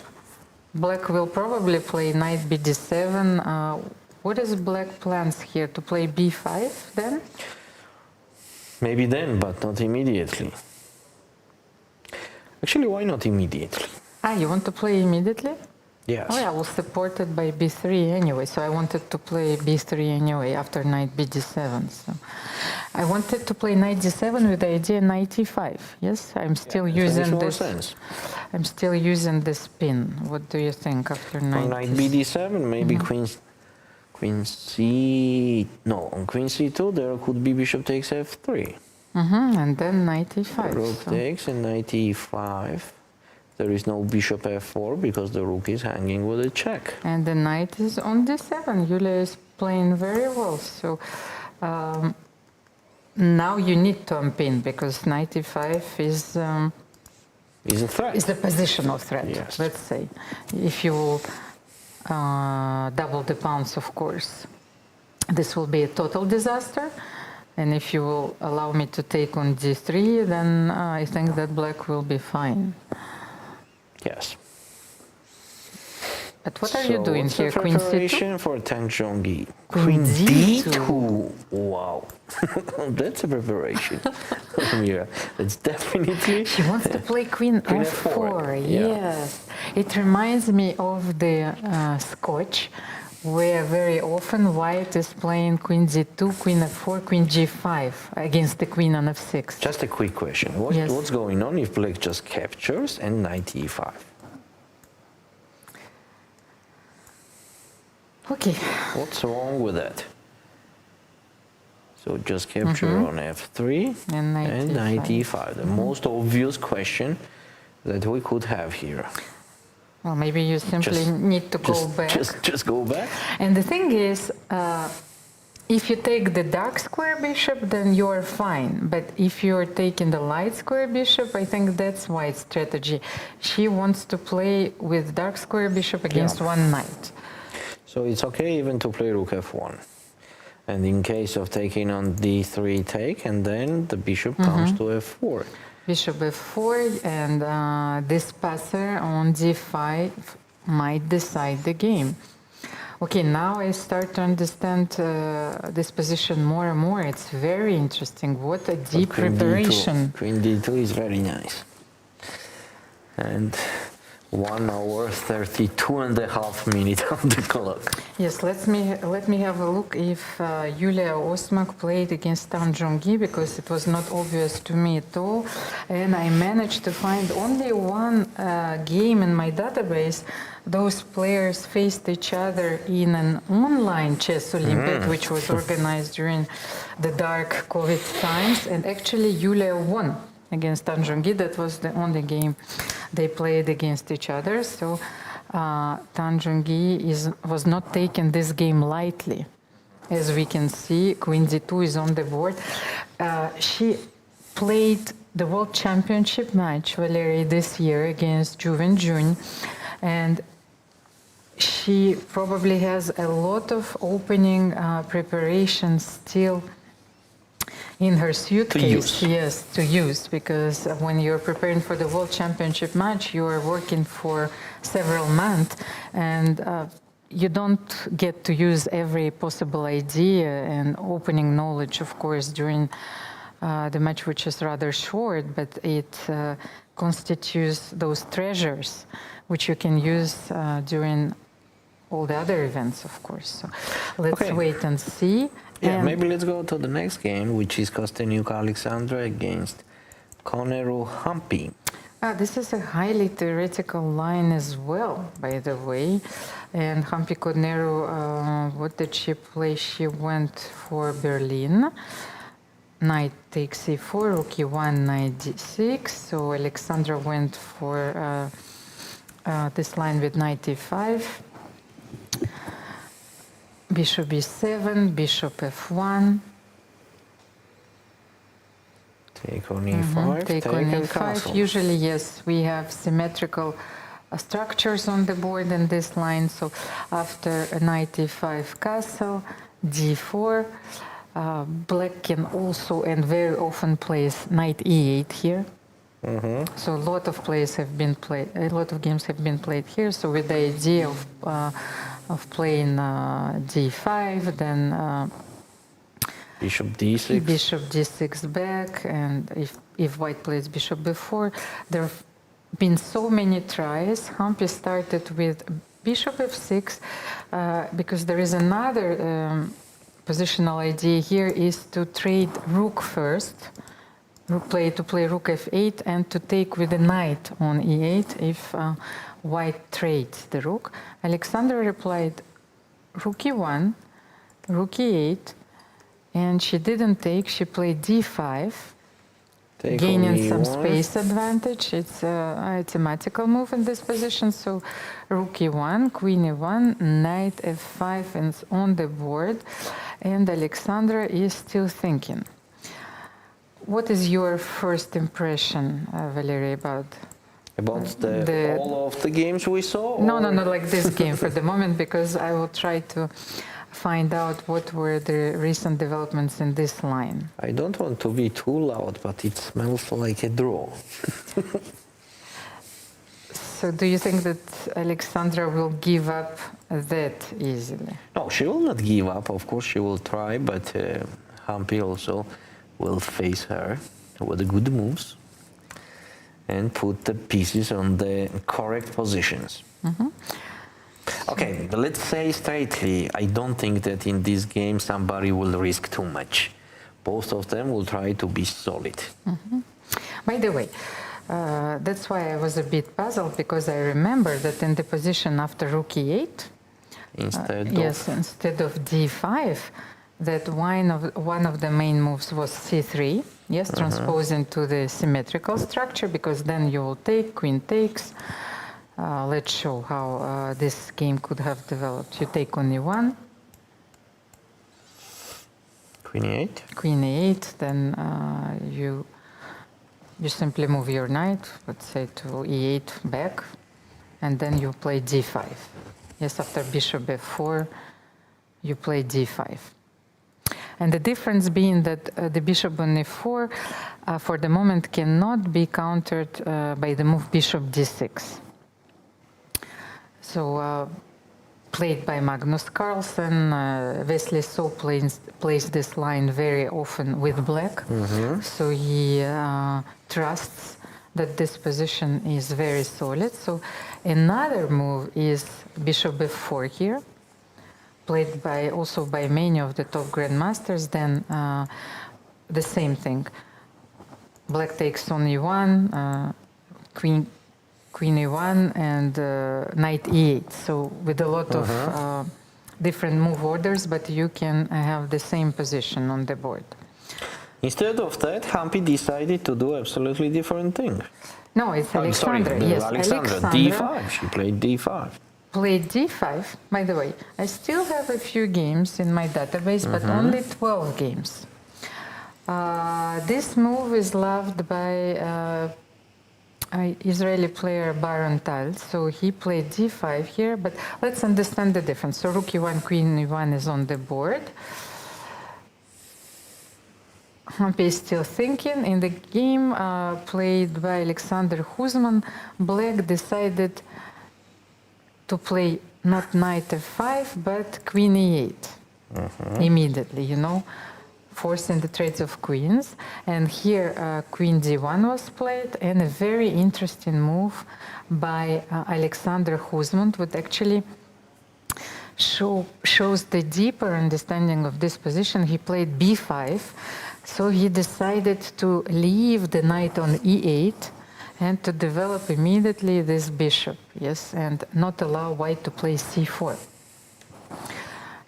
Black will probably play knight bd7. What is black plans here? To play b5 then? Maybe then, but not immediately. Actually, why not immediately? You want to play immediately? Yes. Oh, yeah, I was supported by b3 anyway, so I wanted to play b3 anyway after knight bd7. So I wanted to play knight d7 with the idea knight e5. Yes, I'm still using Makes more this. sense. I'm still using this pin. What do you think after On knight? knight bd7, maybe queen c. No, on queen c2 there could be bishop takes f3. And then knight e5. Rook so- takes and knight e5. There is no bishop f4 because the rook is hanging with a check. And the knight is on d7. Yulia is playing very well. So now you need to unpin because knight e5 is Is a threat. a positional threat. Yes. Let's say, if you double the pawns, of course, this will be a total disaster. And if you will allow me to take on d3, then I think that black will be fine. Yes. But what are you doing what's here? the Queen c2? preparation for Tang Zhongyi? Queen d2. Wow. That's a preparation. Yeah, it's definitely. She wants to play queen Queen f4. f4, yeah. Yes. It reminds me of the Scotch, where very often white is playing queen d2, queen f4, queen g5 against the queen on f6. Just a quick question. Yes. What's going on if black just captures and knight e5? Okay. What's wrong with that? So just capture on f3 And knight e5. The most obvious question that we could have here. Well, maybe you simply need to go back. Just go back. And the thing is, if you take the dark square bishop, then you're fine. But if you're taking the light square bishop, I think that's white's strategy. She wants to play with dark square bishop against one knight. So it's okay even to play rook f1. And in case of taking on d3 take, and then the bishop comes to f4. Bishop f4, and this passer on d5 might decide the game. Okay, now I start to understand this position more and more. It's very interesting. What a deep preparation. Queen d2 is very nice. And 1 hour 32.5 minutes on the clock. Yes, let me have a look if Yulia Osmak played against Tang Zhongyi, because it was not obvious to me at all, and I managed to find only one game in my database. Those players faced each other in an online chess Olympiad, which was organized during the dark COVID times, and actually Yulia won against Tang Zhongyi. That was the only game they played against each other. So Tang Zhongyi was not taking this game lightly. As we can see, queen d2 is on the board. She played the World Championship match, Valeri, this year against Juven Jun, and she probably has a lot of opening preparations still in her suitcase. Yes, to use, because when you're preparing for the World Championship match, you are working for several months, and you don't get to use every possible idea and opening knowledge, of course, during the match, which is rather short, but it constitutes those treasures which you can use during all the other events, of course. So let's wait and see. Yeah, and maybe let's go to the next game, which is Kosteniuk Alexandra against Koneru Hampi. This is a highly theoretical line as well, by the way. And Hampi Koneru, what did she play? She went for Berlin. Knight takes e4, rook e1, knight d6. So Alexandra went for this line with knight e5. Bishop b7, bishop f1. Take on e5, Take on e5. Usually, yes, we have symmetrical structures on the board in this line. So after a knight e5 castle, d4, black can also and very often plays knight e8 here. So a lot of plays have been played. A lot of games have been played here. So with the idea of playing d5, then bishop d6. Bishop d6 back, and if white plays bishop b4, there have been so many tries. Hampi started with bishop f6 because there is another positional idea here is to trade rook first. To play rook f8 and to take with a knight on e8 if white trades the rook. Alexandra replied rook e1, rook e8, and she didn't take. She played d5, gaining some space advantage. It's a thematical move in this position. So rook e1, queen e1, knight f5 is on the board, and Alexandra is still thinking. What is your first impression, Valerie, about all of the games we saw? No, like this game for the moment, because I will try to find out what were the recent developments in this line. I don't want to be too loud, but it smells like a draw. So do you think that Alexandra will give up that easily? No, she will not give up. Of course, she will try, but Hampi also will face her with the good moves and put the pieces on the correct positions. Okay, but let's say straightly, I don't think that in this game somebody will risk too much. Both of them will try to be solid. By the way, that's why I was a bit puzzled, because I remember that in the position after rook e8, instead of d5, that one of the main moves was c3, yes, transposing to the symmetrical structure, because then you will take, queen takes. Let's show how this game could have developed. You take on e1. Queen e8. Queen e8, then you simply move your knight, let's say to e8 back, and then you play d5. Yes, after bishop f4, you play d5. And the difference being that the bishop on e4 for the moment cannot be countered by the move bishop d6. So played by Magnus Carlsen, Wesley So plays this line very often with black. So he trusts that this position is very solid. So another move is bishop f4 here, played also by many of the top grandmasters. Then the same thing. Black takes on e1, queen e1, and knight e8. So with a lot of different move orders, but you can have the same position on the board. Instead of that, Hampi decided to do absolutely different thing. No, it's Alexandra. Yes, Alexandra. D5. She played d5. Played d5. By the way, I still have a few games in my database, but only 12 games. This move is loved by Israeli player Baron Tal, so he played d5 here, but let's understand the difference. So rook e1, queen e1 is on the board. Hampi is still thinking. In the game played by Alexander Kuzman, black decided to play not knight f5, but queen e8 immediately, you know, forcing the trades of queens. And here queen d1 was played, and a very interesting move by Alexander Kuzman would actually shows the deeper understanding of this position. He played b5, so he decided to leave the knight on e8 and to develop immediately this bishop, yes, and not allow white to play c4.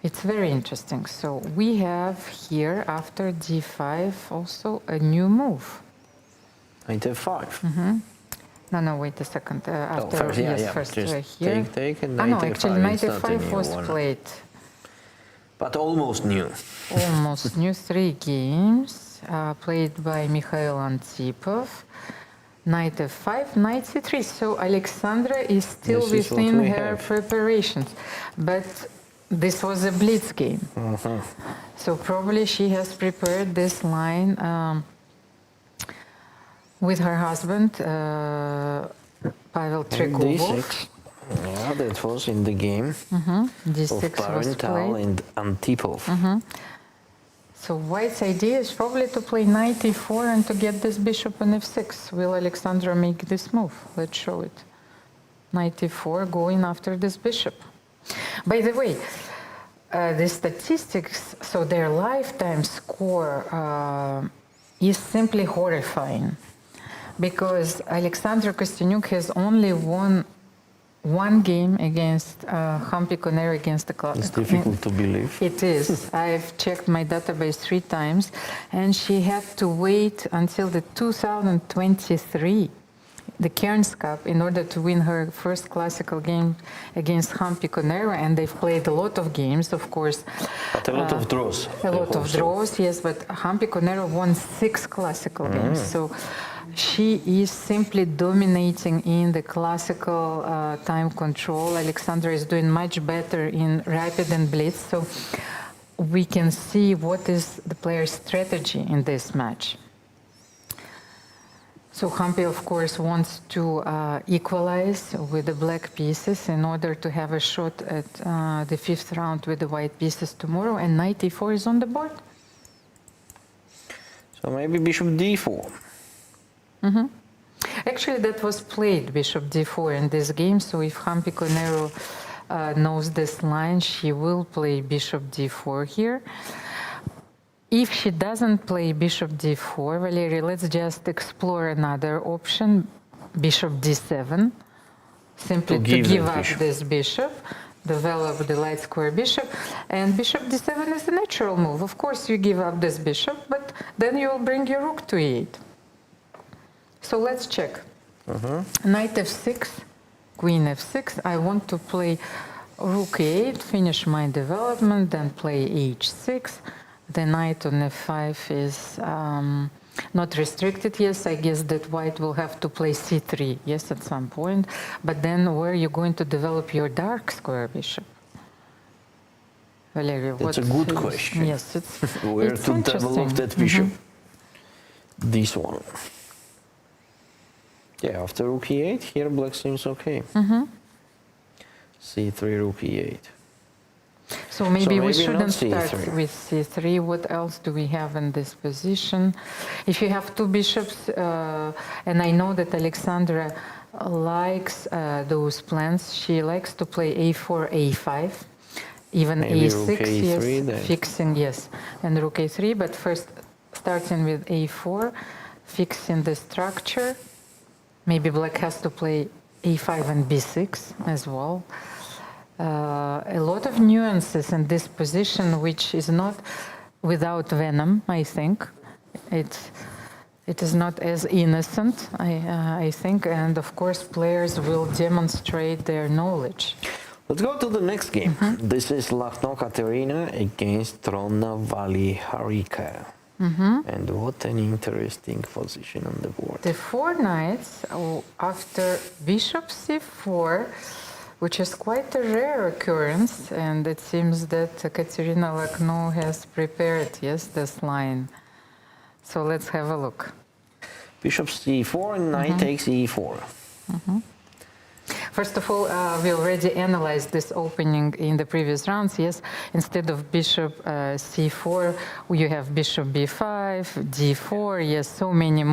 It's very interesting. So we have here, after d5, also a new move. Knight f5. No, wait a second. After, first, first here. Take, and knight f5. Actually, knight it's not a f5 new was one. played. But almost new. Almost new 3 games, played by Mikhail Antipov. Knight f5, knight c3. So Alexandra is still This is what within we her have. preparations. But this was a blitz game. So probably she has prepared this line with her husband, Pavel Trekubov. d6. Yeah, that was in the game D6 of was Parental played. and Antipov. So white's idea is probably to play knight e4 and to get this bishop on f6. Will Alexandra make this move? Let's show it. Knight e4 going after this bishop. By the way, the statistics, so their lifetime score is simply horrifying, because Alexandra Kosteniuk has only won one game against Hampi Koneru against the club. It's difficult to believe. It is. I've checked my database 3 times, and she had to wait until the 2023, the Cairns Cup, in order to win her first classical game against Hampi Koneru, and they've played a lot of games, of course. But a lot of draws. A lot of also. draws, yes, but Hampi Koneru won 6 classical games, so she is simply dominating in the classical time control. Alexandra is doing much better in rapid and blitz, so we can see what is the player's strategy in this match. So Hampi, of course, wants to equalize with the black pieces in order to have a shot at the 5th round with the white pieces tomorrow, and knight e4 is on the board. So maybe bishop d4. Actually, that was played, bishop d4, in this game, so if Hampi Koneru knows this line, she will play bishop d4 here. If she doesn't play bishop d4, Valery, let's just explore another option, bishop d7, simply to give up this bishop, develop the light square bishop, and bishop d7 is the natural move. Of course, you give up this bishop, but then you will bring your rook to e8. So let's check. Knight f6, queen f6. I want to play rook e8, finish my development, then play h6. The knight on f5 is not restricted. Yes, I guess that white will have to play c3, yes, at some point. But then where are you going to develop your dark square bishop? Valery, That's a good question. Yes, it's Where it's to develop that bishop? This one. Yeah, after rook e8, here black seems okay. c3, rook e8. So maybe we maybe shouldn't not start c3. with c3. What else do we have in this position? If you have 2 bishops, and I know that Alexandra likes those plans, she likes to play a4, a5, even Maybe a6, rook a3 yes, then. fixing, yes, and rook a3, but first starting with a4, fixing the structure. Maybe black has to play a5 and b6 as well. A lot of nuances in this position, which is not without venom, I think. It is not as innocent, I think, and of course players will demonstrate their knowledge. Let's go to the next game. This is Lagno Katerina against Dronavali Harika. And what an interesting position on the board. The 4 knights after bishop c4, which is quite a rare occurrence, and it seems that Katerina Lagno has prepared, yes, this line. So let's have a look. Bishop c4 and knight takes e4. First of all, we already analyzed this opening in the previous rounds. Yes, instead of bishop c4, you have bishop b5, d4. Yes, so many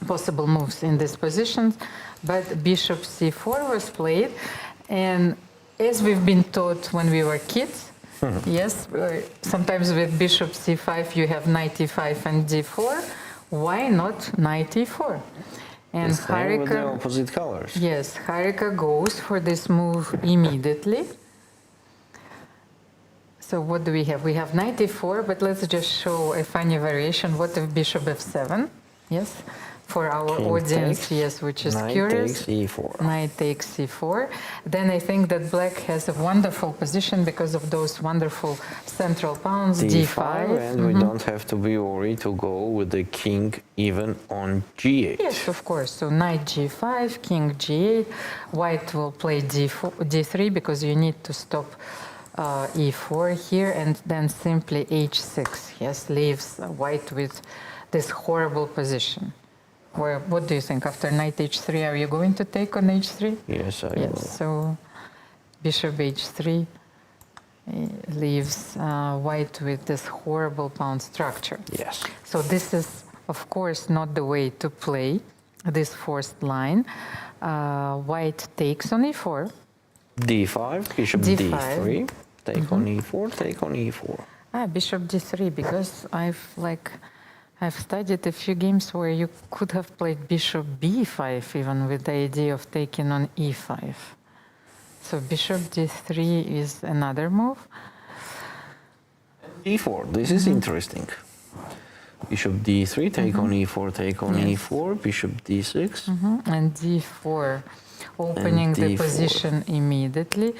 possible moves in these positions. But bishop c4 was played, and as we've been taught when we were kids, yes, sometimes with bishop c5 you have knight e5 and d4. Why not knight e4? And Harika, with the Harika, opposite colors. yes, Harika goes for this move immediately. So what do we have? We have knight e4, but let's just show a funny variation. What if bishop f7? Yes, for our King audience, takes, yes, which is knight curious. takes e4. Knight takes c4. Then I think that black has a wonderful position because of those wonderful central pawns, d5. And we don't have to be worried to go with the king even on g8. Yes, of course. So knight g5, king g8. White will play d3 because you need to stop e4 here, and then simply h6. Yes, leaves white with this horrible position. What do you think? After knight h3, are you going to take on h3? Yes, I will. Yes, so bishop h3 leaves white with this horrible pawn structure. Yes. So this is, of course, not the way to play this forced line. White takes on e4. d5, bishop d5. d3, take on e4, take on e4. Bishop d3, because I've studied a few games where you could have played bishop b5 even with the idea of taking on e5. So bishop d3 is another move. e4, this is interesting. Bishop d3, take on e4, take on e4, bishop d6. And d4, opening the d4. position immediately.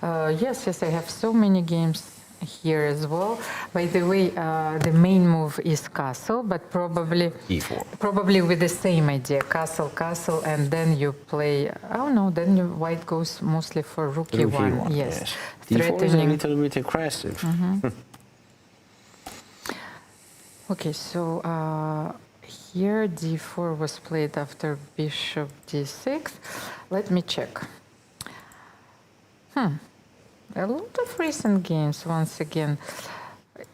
Yes, I have so many games here as well. By the way, the main move is castle, but probably e4. Probably with the same idea, castle, castle, and then you play. Oh no, then white goes mostly for rook e1. Yes, d4 is a little bit aggressive. Okay, so here d4 was played after bishop d6. Let me check. A lot of recent games, once again.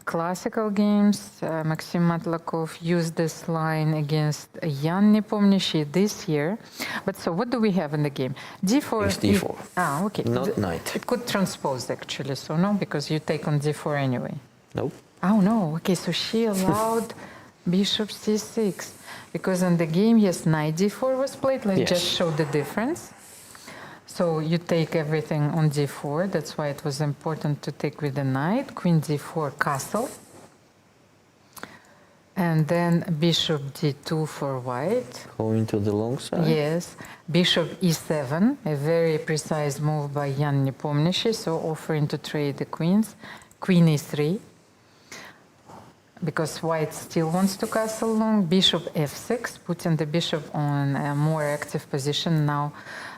Classical games, Maxim Matlakov used this line against Jan Nepomniachtchi this year. But so what do we have in the game? d4. It's d4. Okay. Not knight. It could transpose actually, so no, because you take on d4 anyway. Nope. Oh no, okay, so she allowed bishop c6. Because in the game, yes, knight d4 was played. Let's just show the difference. So you take everything on d4. That's why it was important to take with the knight. Queen d4, castle. And then bishop d2 for white. Going to the long side. Yes. Bishop e7, a very precise move by Jan Nepomniachtchi, so offering to trade the queens. Queen e3, because white still wants to castle long. Bishop f6, putting the bishop on a more active position now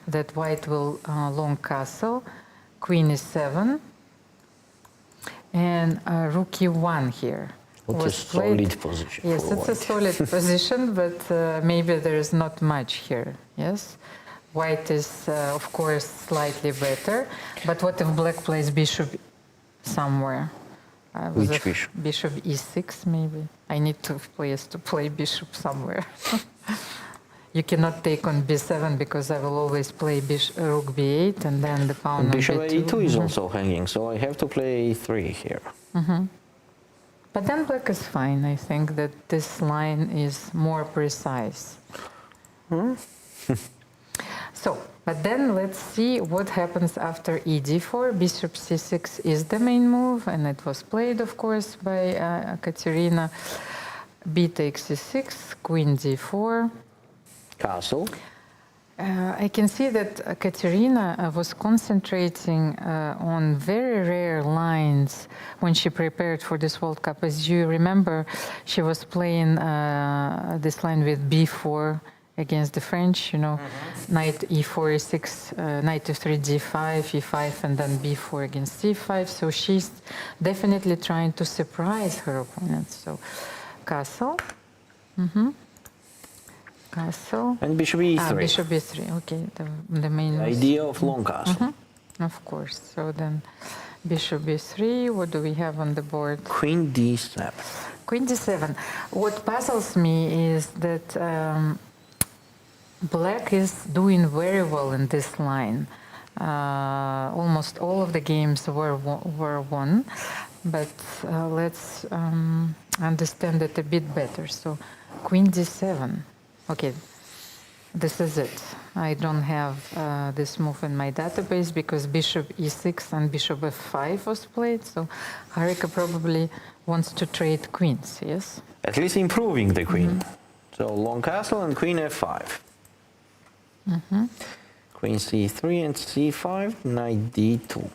that white will long castle. Queen e7, and rook e1 here. What a solid position. Yes, for it's white. a solid position, but maybe there is not much here. Yes, white is of course slightly better. But what if black plays bishop somewhere? Which bishop? Bishop e6 maybe. I need to play bishop somewhere. You cannot take on b7 because I will always play rook b8 and then the pawn on bishop b2. a2 is also hanging, so I have to play a3 here. But then black is fine. I think that this line is more precise. So, but then let's see what happens after e4. Bishop c6 is the main move, and it was played, of course, by Katerina. B takes c6, queen d4. Castle. I can see that Katerina was concentrating on very rare lines when she prepared for this World Cup. As you remember, she was playing this line with b4 against the French, you know, knight e4, e6, knight f3, d5, e5, and then b4 against c5. So she's definitely trying to surprise her opponents. So castle. Castle. And bishop e3. Bishop e3, okay, the main Idea of long castle. Of course. So then bishop b3, what do we have on the board? Queen d7. Queen d7. What puzzles me is that Black is doing very well in this line. Almost all of the games were won, but let's understand it a bit better. So Queen d7. Okay, this is it. I don't have this move in my database because bishop e6 and bishop f5 was played. So Harika probably wants to trade queens, yes? At least improving the queen. So long castle and queen f5. Queen c3 and c5, knight d2.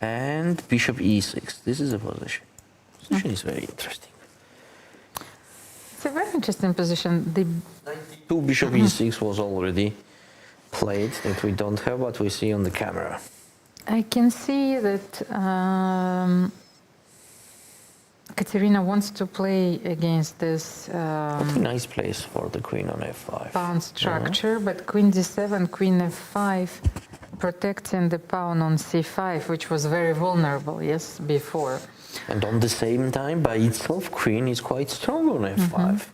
And bishop e6. This is a position. Position is very interesting. It's a very interesting position. The Two bishop e6 was already played that we don't have, but we see on the camera. I can see that Katerina wants to play against this Nice place for the queen on f5. pawn structure, but queen d7, queen f5, protecting the pawn on c5, which was very vulnerable, yes, before. And on the same time, by itself, queen is quite strong on f5.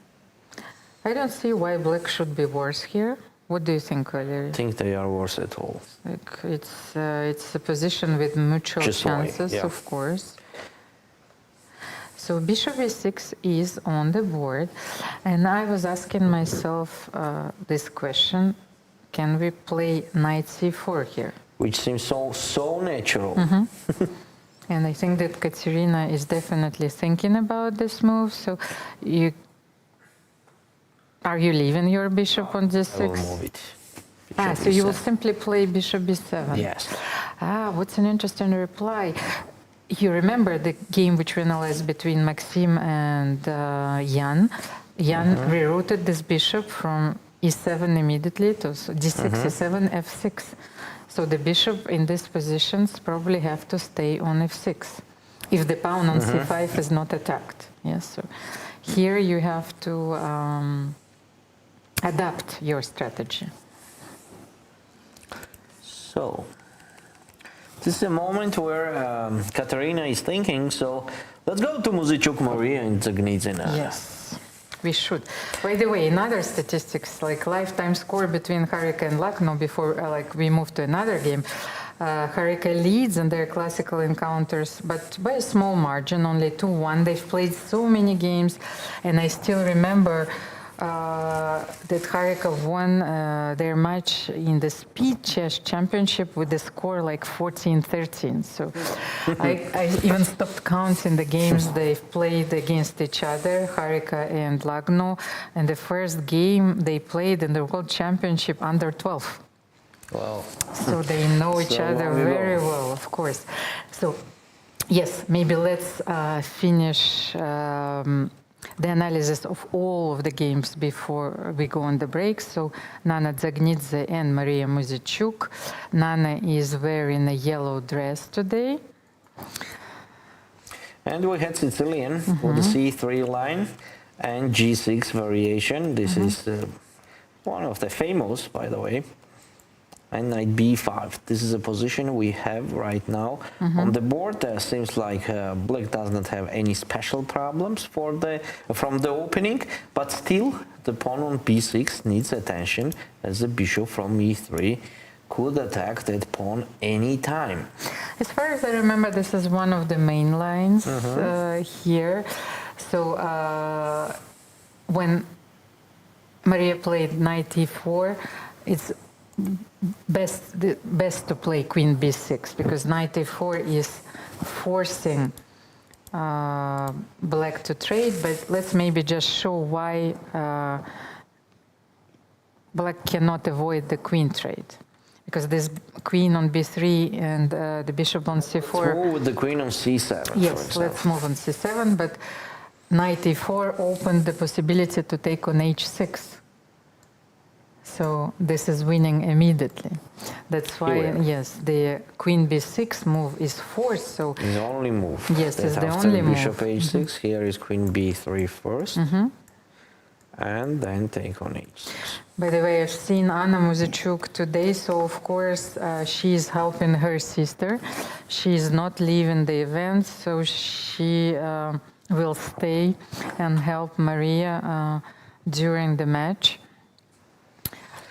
I don't see why black should be worse here. What do you think, Valery? I think they are worse at all. Like it's a position with mutual Just why, chances, yeah. of course. So bishop e6 is on the board, and I was asking myself this question: can we play knight c4 here? Which seems so natural. And I think that Katerina is definitely thinking about this move. So are you leaving your bishop on d6? I will move it. So you will simply play bishop b7. Yes. What's an interesting reply. You remember the game which we analyzed between Maxim and Jan. Jan rerouted this bishop from e7 immediately to d6, e7, f6. So the bishop in these positions probably have to stay on f6 if the pawn on c5 is not attacked. Yes. So here you have to adapt your strategy. So, this is a moment where Katerina is thinking, so let's go to Muzychuk Maria and Dzagnidze. Yes, we should. By the way, another statistics, like lifetime score between Harika and Lagno before we move to another game. Harika leads in their classical encounters, but by a small margin, only 2-1. They've played so many games, and I still remember that Harika won their match in the Speed Chess Championship with a score like 14-13. So I even stopped counting the games they've played against each other, Harika and Lagno. And the first game they played in the World Championship under 12. Wow. So they know each other very well, of course. So yes, maybe let's finish the analysis of all of the games before we go on the break. So Nana Dzagnidze and Maria Muzychuk. Nana is wearing a yellow dress today. And we had Sicilian for the c3 line and g6 variation. This is one of the famous, by the way. And knight b5. This is a position we have right now on the board. Seems like black does not have any special problems from the opening, but still the pawn on b6 needs attention, as the bishop from e3 could attack that pawn any time. As far as I remember, this is one of the main lines here. So when Maria played knight e4, it's best to play queen b6 because knight a4 is forcing black to trade. But let's maybe just show why black cannot avoid the queen trade. Because this queen on b3 and the bishop on c4. Let's move with the queen on c7. Yes, let's move on c7, but knight e4 opened the possibility to take on h6. So this is winning immediately. That's why, yes, the queen b6 move is forced. So the only move. Yes, that it's the after only bishop move. h6, here is queen b3 first, and then take on h6. By the way, I've seen Anna Muzychuk today, so of course she is helping her sister. She is not leaving the event, so she will stay and help Maria during the match.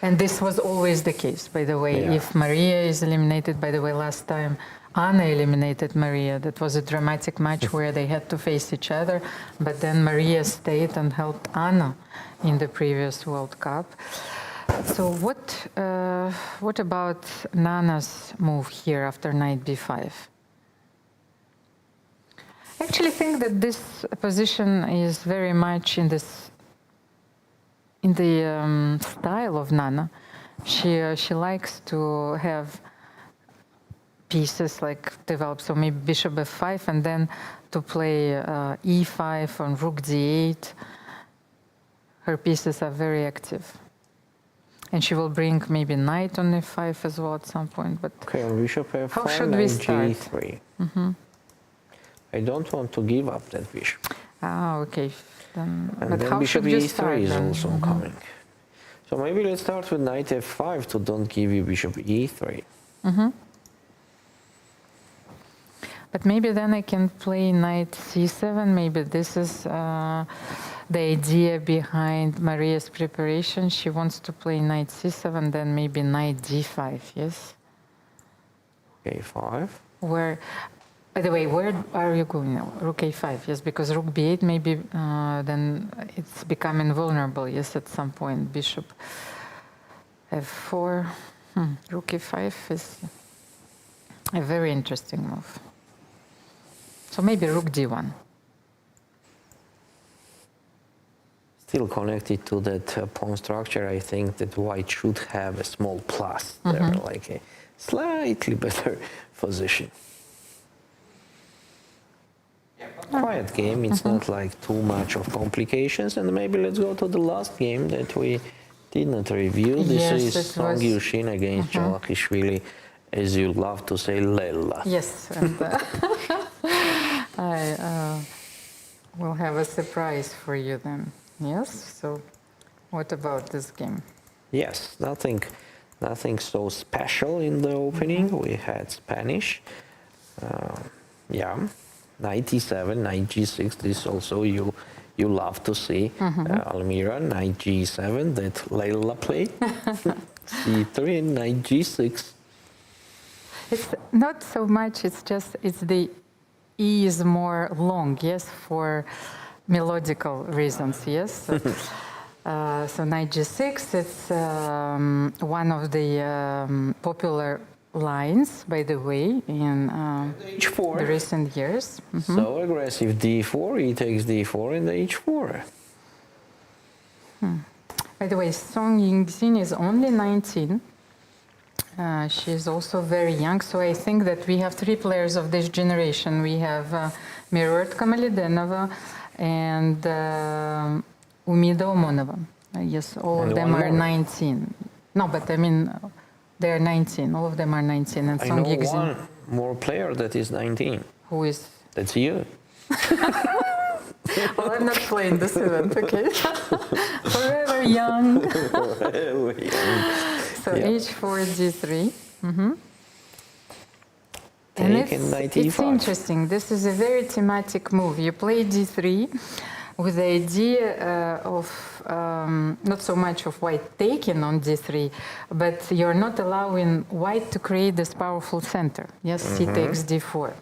And this was always the case, by the way. Yeah. If Maria is eliminated, by the way, last time Anna eliminated Maria. That was a dramatic match where they had to face each other, but then Maria stayed and helped Anna in the previous World Cup. So what about Nana's move here after knight b5? I actually think that this position is very much in the style of Nana. She likes to have pieces like develop, so maybe bishop f5 and then to play e5 on rook d8. Her pieces are very active. And she will bring maybe knight on f5 as well at some point. But okay, on bishop f5, how should we start? g3. I don't want to give up that bishop. Ah, okay. And but then how bishop should you e3 start is then? also coming. So maybe let's start with knight f5 to don't give you bishop e3. But maybe then I can play knight c7. Maybe this is the idea behind Maria's preparation. She wants to play knight c7, then maybe knight d5, yes? a5. Where, by the way, where are you going now? Rook a5, yes, because rook b8 maybe then it's becoming vulnerable, yes, at some point. Bishop f4, rook e5 is a very interesting move. So maybe rook d1. Still connected to that pawn structure, I think that white should have a small plus there, like a slightly better position. Quiet game, it's not like too much of complications, and maybe let's go to the last game that we did not review. This is Song Yucin against Javakhishvili, as you love to say, Lella. Yes, and I will have a surprise for you then. Yes, so what about this game? Yes, nothing so special in the opening. We had Spanish. Yeah, knight e7, knight g6. This also you love to see. Almira, knight g7 that Leila played. c3, knight g6. It's not so much. It's the E is more long. Yes, for melodical reasons. Yes. So knight g6. It's one of the popular lines, by the way, in h4. the recent years. So aggressive d4, he takes d4 and h4. By the way, Song Yucin is only 19. She's also very young, so I think that we have three players of this generation. We have mirrored Kamalidenova and Umida Omonova. Yes, all and of them are more. 19. No, but I mean, they are 19. All of them are 19. And I Song know Yucin, one more player that is 19. who is... That's you. Well, I'm not playing this event, okay? Forever young. So Yeah. h4, g3. And knight it's e5. interesting. This is a very thematic move. You play d3 with the idea of not so much of white taking on d3, but you're not allowing white to create this powerful center. Yes, c takes d4.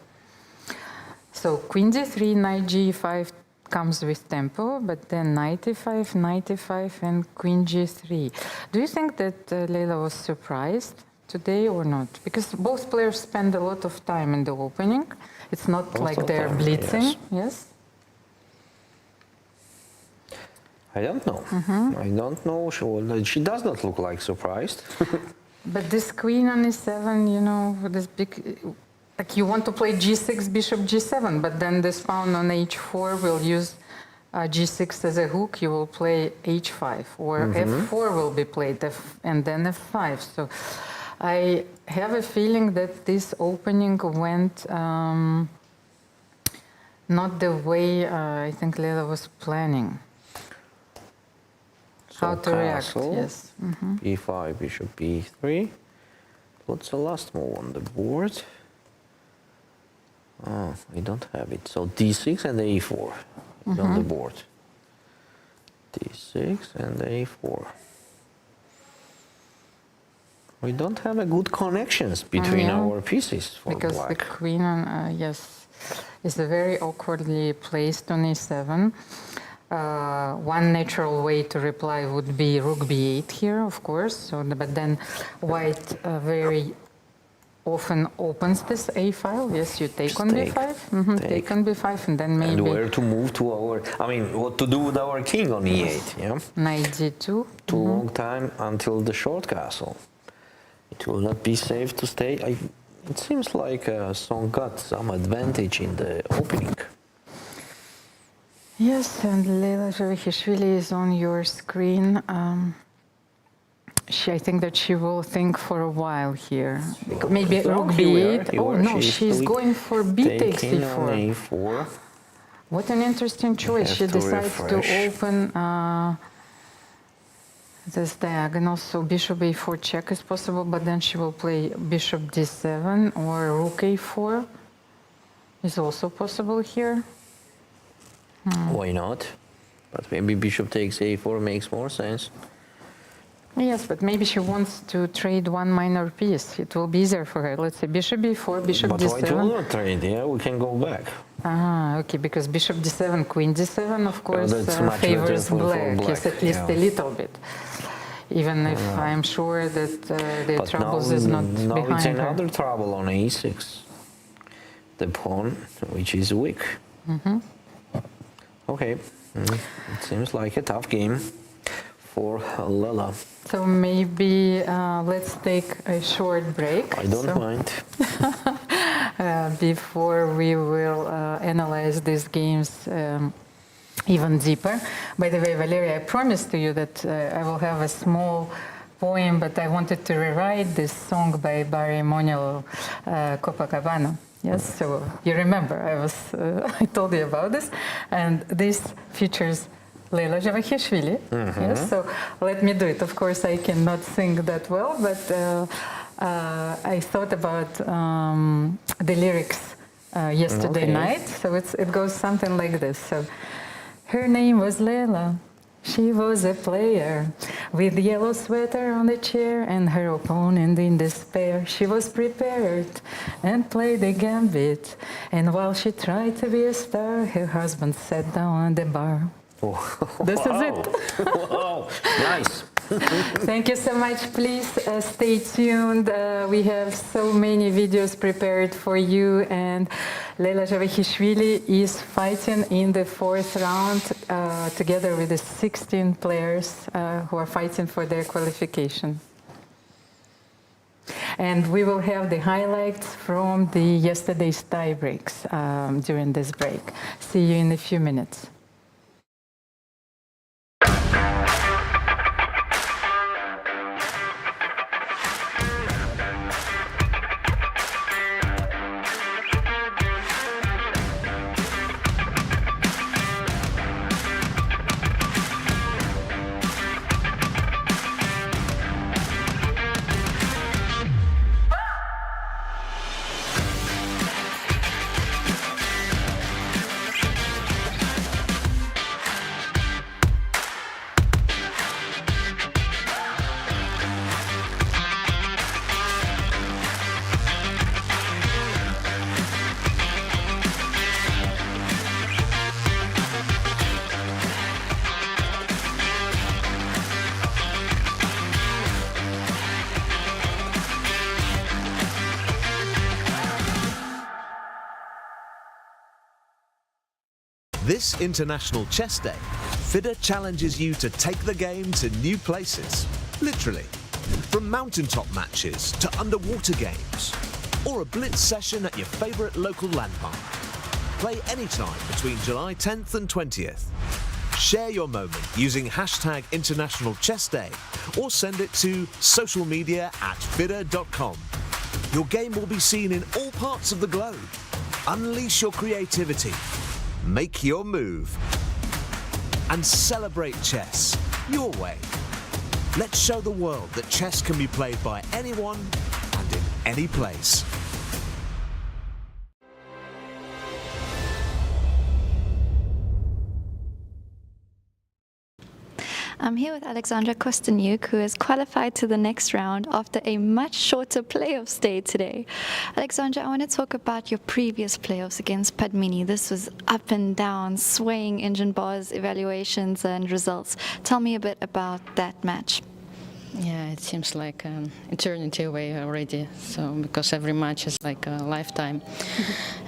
So queen d3, knight g5 comes with tempo, but then knight e5, and queen g3. Do you think that Leila was surprised today or not? Because both players spend a lot of time in the opening. It's not Most like of they're time, blitzing, yes. yes? I don't know. I don't know. She does not look like surprised. But this queen on e7, you know, this big, like you want to play g6, bishop g7, but then this pawn on h4 will use g6 as a hook. You will play h5, or f4 will be played, and then f5. So I have a feeling that this opening went not the way I think Leila was planning. So How to react, castle, yes. b5, bishop b3. What's the last move on the board? Oh, I don't have it. So d6 and a4 is on the board. d6 and a4. We don't have a good connections between Yeah. our pieces for Because black. the queen, yes, is very awkwardly placed on e7. One natural way to reply would be rook b8 here, of course. So, but then white very often opens this a file. Yes, you take Just on take, b5. Take on b5, and then And maybe where to move to our, I mean, what to do with our king on e8, yeah? knight g2. Too long time until the short castle. It will not be safe to stay. It seems like Song got some advantage in the opening. Yes, and Leila Javakhishvili is on your screen. I think that she will think for a while here. Maybe rook b8. Oh no, she's going for b takes d4. e4. What an interesting choice. She decides to open this diagonal, so bishop a4 check is possible, but then she will play bishop d7, or rook a4 is also possible here. Why not? But maybe bishop takes a4 makes more sense. Yes, but maybe she wants to trade one minor piece. It will be easier for her. Let's say bishop b4, bishop But d7. white will not trade, yeah? We can go back. Okay, because bishop d7, queen d7, of course, that's much favors better for black. Yes, at least yeah. a little bit. Even if I'm sure that the But troubles now, is not now behind it's her. another trouble on a6. The pawn, which is weak. Okay, it seems like a tough game for Leila. So maybe let's take a short break. I don't mind. Before we will analyze these games even deeper. By the way, Valeria, I promised to you that I will have a small poem, but I wanted to rewrite this song by Barry Manilow, Copacabana. Yes, so you remember I told you about this, and this features Leila Javakhishvili. Yes, so let me do it. Of course, I cannot sing that well, but I thought about the lyrics yesterday night. So it goes something like this. So, her name was Leila. She was a player with yellow sweater on the chair and her opponent in despair. She was prepared and played the gambit. And while she tried to be a star, her husband sat down on the bar. This is it. Wow, nice. Thank you so much. Please stay tuned. We have so many videos prepared for you. And Leila Javakhishvili is fighting in the fourth round together with the 16 players who are fighting for their qualification. And we will have the highlights from the yesterday's tie breaks during this break. See you in a few minutes. This International Chess Day FIDE challenges you to take the game to new places, literally. From mountaintop matches to underwater games, or a blitz session at your favourite local landmark. Play anytime between July 10th and 20th. Share your moment using hashtag International Chess Day or send it to social media @FIDE.com. Your game will be seen in all parts of the globe. Unleash your creativity. Make your move. And celebrate chess your way. Let's show the world that chess can be played by anyone and in any place. I'm here with Alexandra Kosteniuk, who has qualified to the next round after a much shorter playoffs day today. Alexandra, I want to talk about your previous playoffs against Batumi. This was up and down, swaying engine bars, evaluations and results. Tell me a bit about that match. Yeah, it seems like an eternity away already. So because every match is like a lifetime,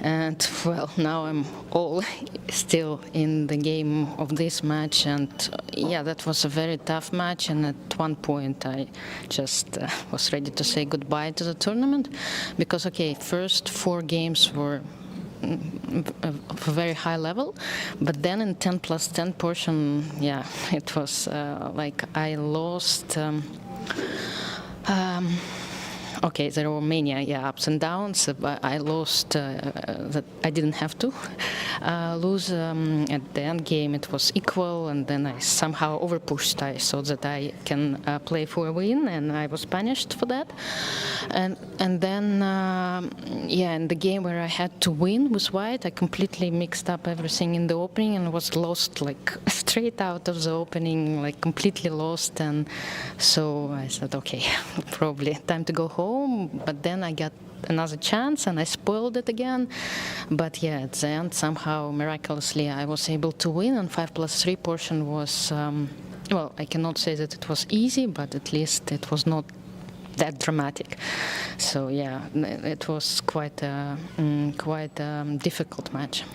and well, now I'm all still in the game of this match, and yeah, that was a very tough match. And at one point, I just was ready to say goodbye to the tournament, because okay, first 4 games were of a very high level, but then in 10+10 portion, yeah, it was like I lost. Okay, there were many ups and downs. I lost that I didn't have to lose. At the end game, it was equal, and then I somehow overpushed. I thought that I can play for a win, and I was punished for that. And then yeah, in the game where I had to win with white, I completely mixed up everything in the opening and was lost like straight out of the opening, like completely lost. And so I said, okay, probably time to go home. But then I got another chance and I spoiled it again. But yeah, at the end, somehow, miraculously, I was able to win, and 5+3 portion was, well, I cannot say that it was easy, but at least it was not that dramatic. So yeah, it was quite a difficult match.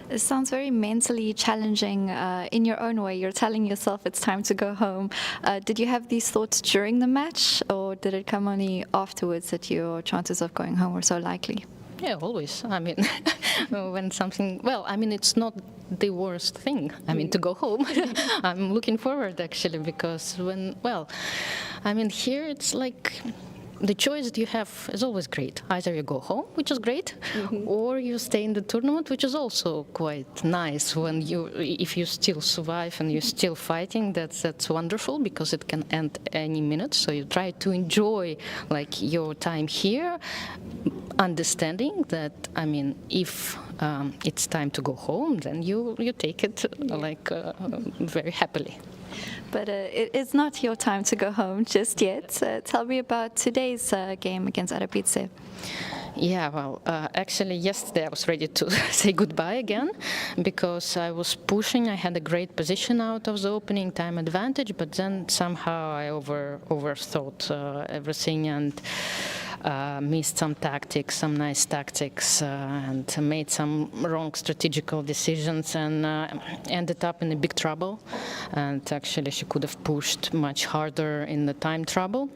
It sounds very mentally challenging in your own way. You're telling yourself it's time to go home. Did you have these thoughts during the match, or did it come only afterwards that your chances of going home were so likely? Yeah, always. I mean, when something, well, I mean, it's not the worst thing, I mean, to go home. I'm looking forward, actually, because when, well, I mean, here it's like, the choice that you have is always great. Either you go home, which is great, or you stay in the tournament, which is also quite nice. When if you still survive and you're still fighting, that's wonderful, because it can end any minute. So you try to enjoy like your time here, understanding that, I mean, if it's time to go home, then you take it like very happily. But it is not your time to go home just yet. Tell me about today's game against Arapidze. Yeah, well, actually yesterday I was ready to say goodbye again, because I was pushing. I had a great position out of the opening, time advantage, but then somehow I overthought everything and missed some tactics, some nice tactics, and made some wrong strategical decisions, and ended up in a big trouble. And actually she could have pushed much harder in the time trouble.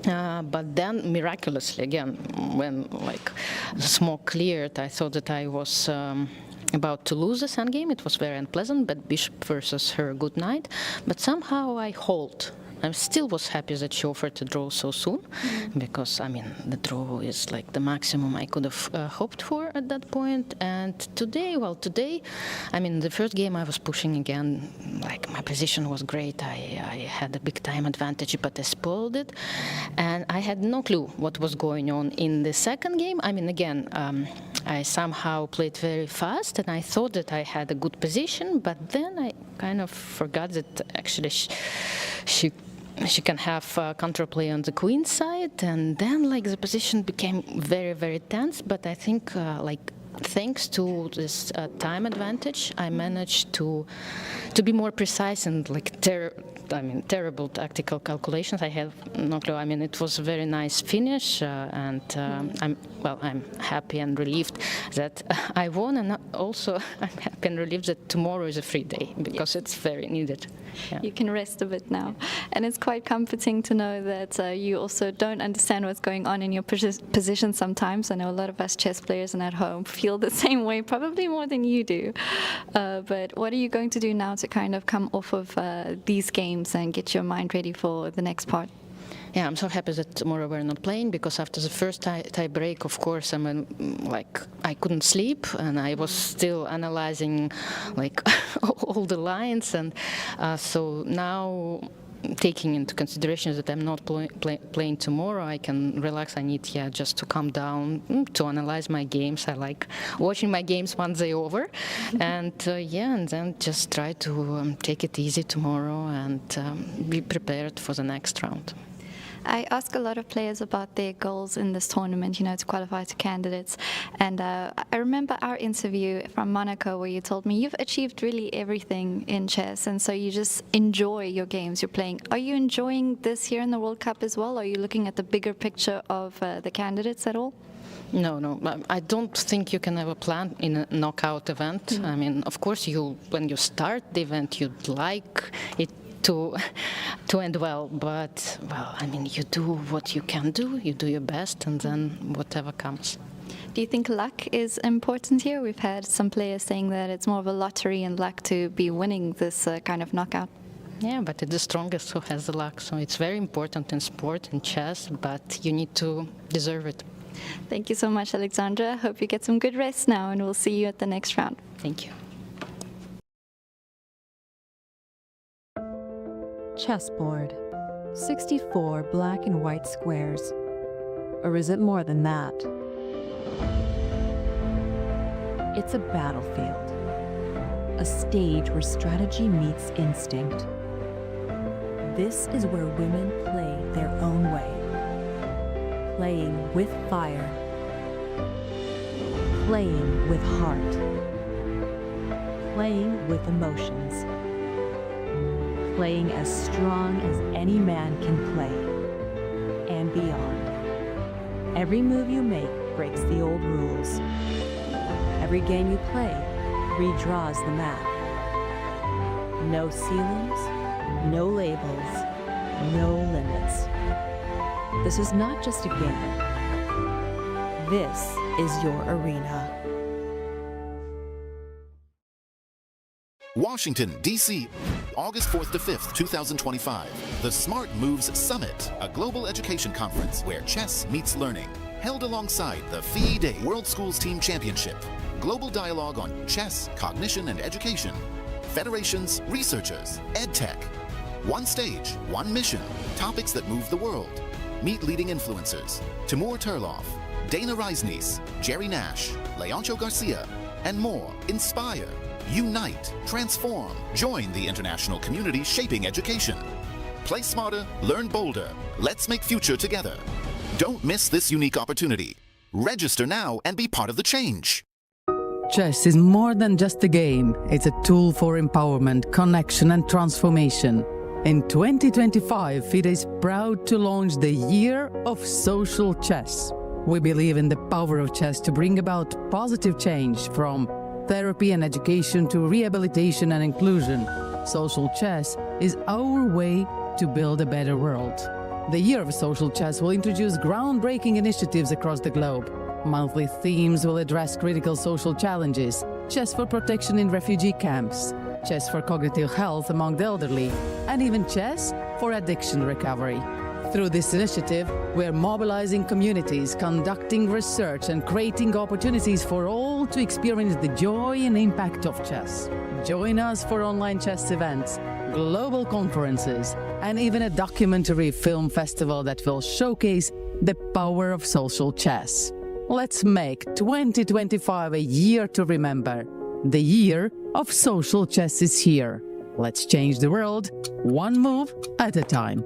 But then, miraculously, again, when like the smoke cleared, I thought that I was about to lose this endgame. It was very unpleasant, but bishop versus her good knight. But somehow I hold. I still was happy that she offered to draw so soon, because, I mean, the draw is like the maximum I could have hoped for at that point. And today, well, today, I mean, the first game I was pushing again, like my position was great. I had a big time advantage, but I spoiled it. And I had no clue what was going on in the second game. I mean, again, I somehow played very fast, and I thought that I had a good position, but then I kind of forgot that actually she can have counterplay on the queen side, and then like the position became very, very tense. But I think like thanks to this time advantage, I managed to be more precise and like terrible tactical calculations. I have no clue. I mean, it was a very nice finish, and I'm happy and relieved that I won, and also I'm happy and relieved that tomorrow is a free day because it's very needed. Yeah. You can rest a bit now. And it's quite comforting to know that you also don't understand what's going on in your position sometimes. I know a lot of us chess players and at home feel the same way, probably more than you do. But what are you going to do now to kind of come off of these games and get your mind ready for the next part? Yeah, I'm so happy that tomorrow we're not playing, because after the first tie break, of course, I couldn't sleep, and I was still analyzing like all the lines, and so now, taking into consideration that I'm not playing tomorrow, I can relax. I need just to calm down to analyze my games. I like watching my games once they're over, and and then just try to take it easy tomorrow and be prepared for the next round. I ask a lot of players about their goals in this tournament, to qualify to candidates. And I remember our interview from Monaco where you told me you've achieved really everything in chess, and so you just enjoy your games you're playing. Are you enjoying this here in the World Cup as well? Are you looking at the bigger picture of the candidates at all? No. I don't think you can have a plan in a knockout event. I mean, of course, when you start the event, you'd like it to end well, but I mean, you do what you can do, you do your best, and then whatever comes. Do you think luck is important here? We've had some players saying that it's more of a lottery and luck to be winning this kind of knockout. Yeah, but it's the strongest who has the luck, so it's very important in sport, in chess, but you need to deserve it. Thank you so much, Alexandra. Hope you get some good rest now, and we'll see you at the next round. Thank you. Chessboard. 64 black and white squares. Or is it more than that? It's a battlefield. A stage where strategy meets instinct. This is where women play their own way. Playing with fire. Playing with heart. Playing with emotions. Playing as strong as any man can play, and beyond. Every move you make breaks the old rules. Every game you play redraws the map. No ceilings, no labels, no limits. This is not just a game. This is your arena. Washington, D.C., August 4th to 5th, 2025. The Smart Moves Summit, a global education conference where chess meets learning. Held alongside the FIDE World Schools Team Championship. Global dialogue on chess, cognition, and education. Federations, researchers, EdTech. One stage, one mission. Topics that move the world. Meet leading influencers. Timur Turlov, Dana Reisnies, Jerry Nash, Leoncio Garcia, and more. Inspire. Unite, transform, join the international community shaping education. Play smarter, learn bolder. Let's make future together. Don't miss this unique opportunity. Register now and be part of the change. Chess is more than just a game. It's a tool for empowerment, connection, and transformation. In 2025, FIDE is proud to launch the Year of Social Chess. We believe in the power of chess to bring about positive change, from therapy and education to rehabilitation and inclusion. Social chess is our way to build a better world. The Year of Social Chess will introduce groundbreaking initiatives across the globe. Monthly themes will address critical social challenges: chess for protection in refugee camps, chess for cognitive health among the elderly, and even chess for addiction recovery. Through this initiative, we are mobilizing communities, conducting research, and creating opportunities for all to experience the joy and impact of chess. Join us for online chess events, global conferences, and even a documentary film festival that will showcase the power of social chess. Let's make 2025 a year to remember. The Year of Social Chess is here. Let's change the world, one move at a time.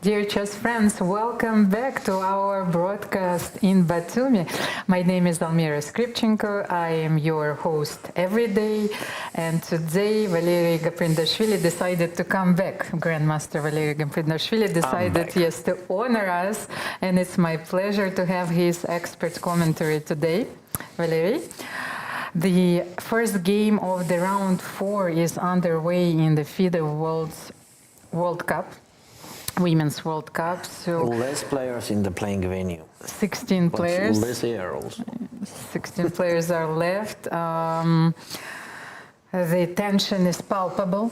Dear chess friends, welcome back to our broadcast in Batumi. My name is Almira Skripchenko. I am your host every day, and today Valeri Gaprindashvili decided to come back. Grandmaster Valeri Gaprindashvili decided, yes, to honor us, and it's my pleasure to have his expert commentary today. Valeri, the first game of the round 4 is underway in the FIDE World Cup. Women's World Cup, so less players in the playing venue. 16 players. Less arrows. 16 players are left. The tension is palpable.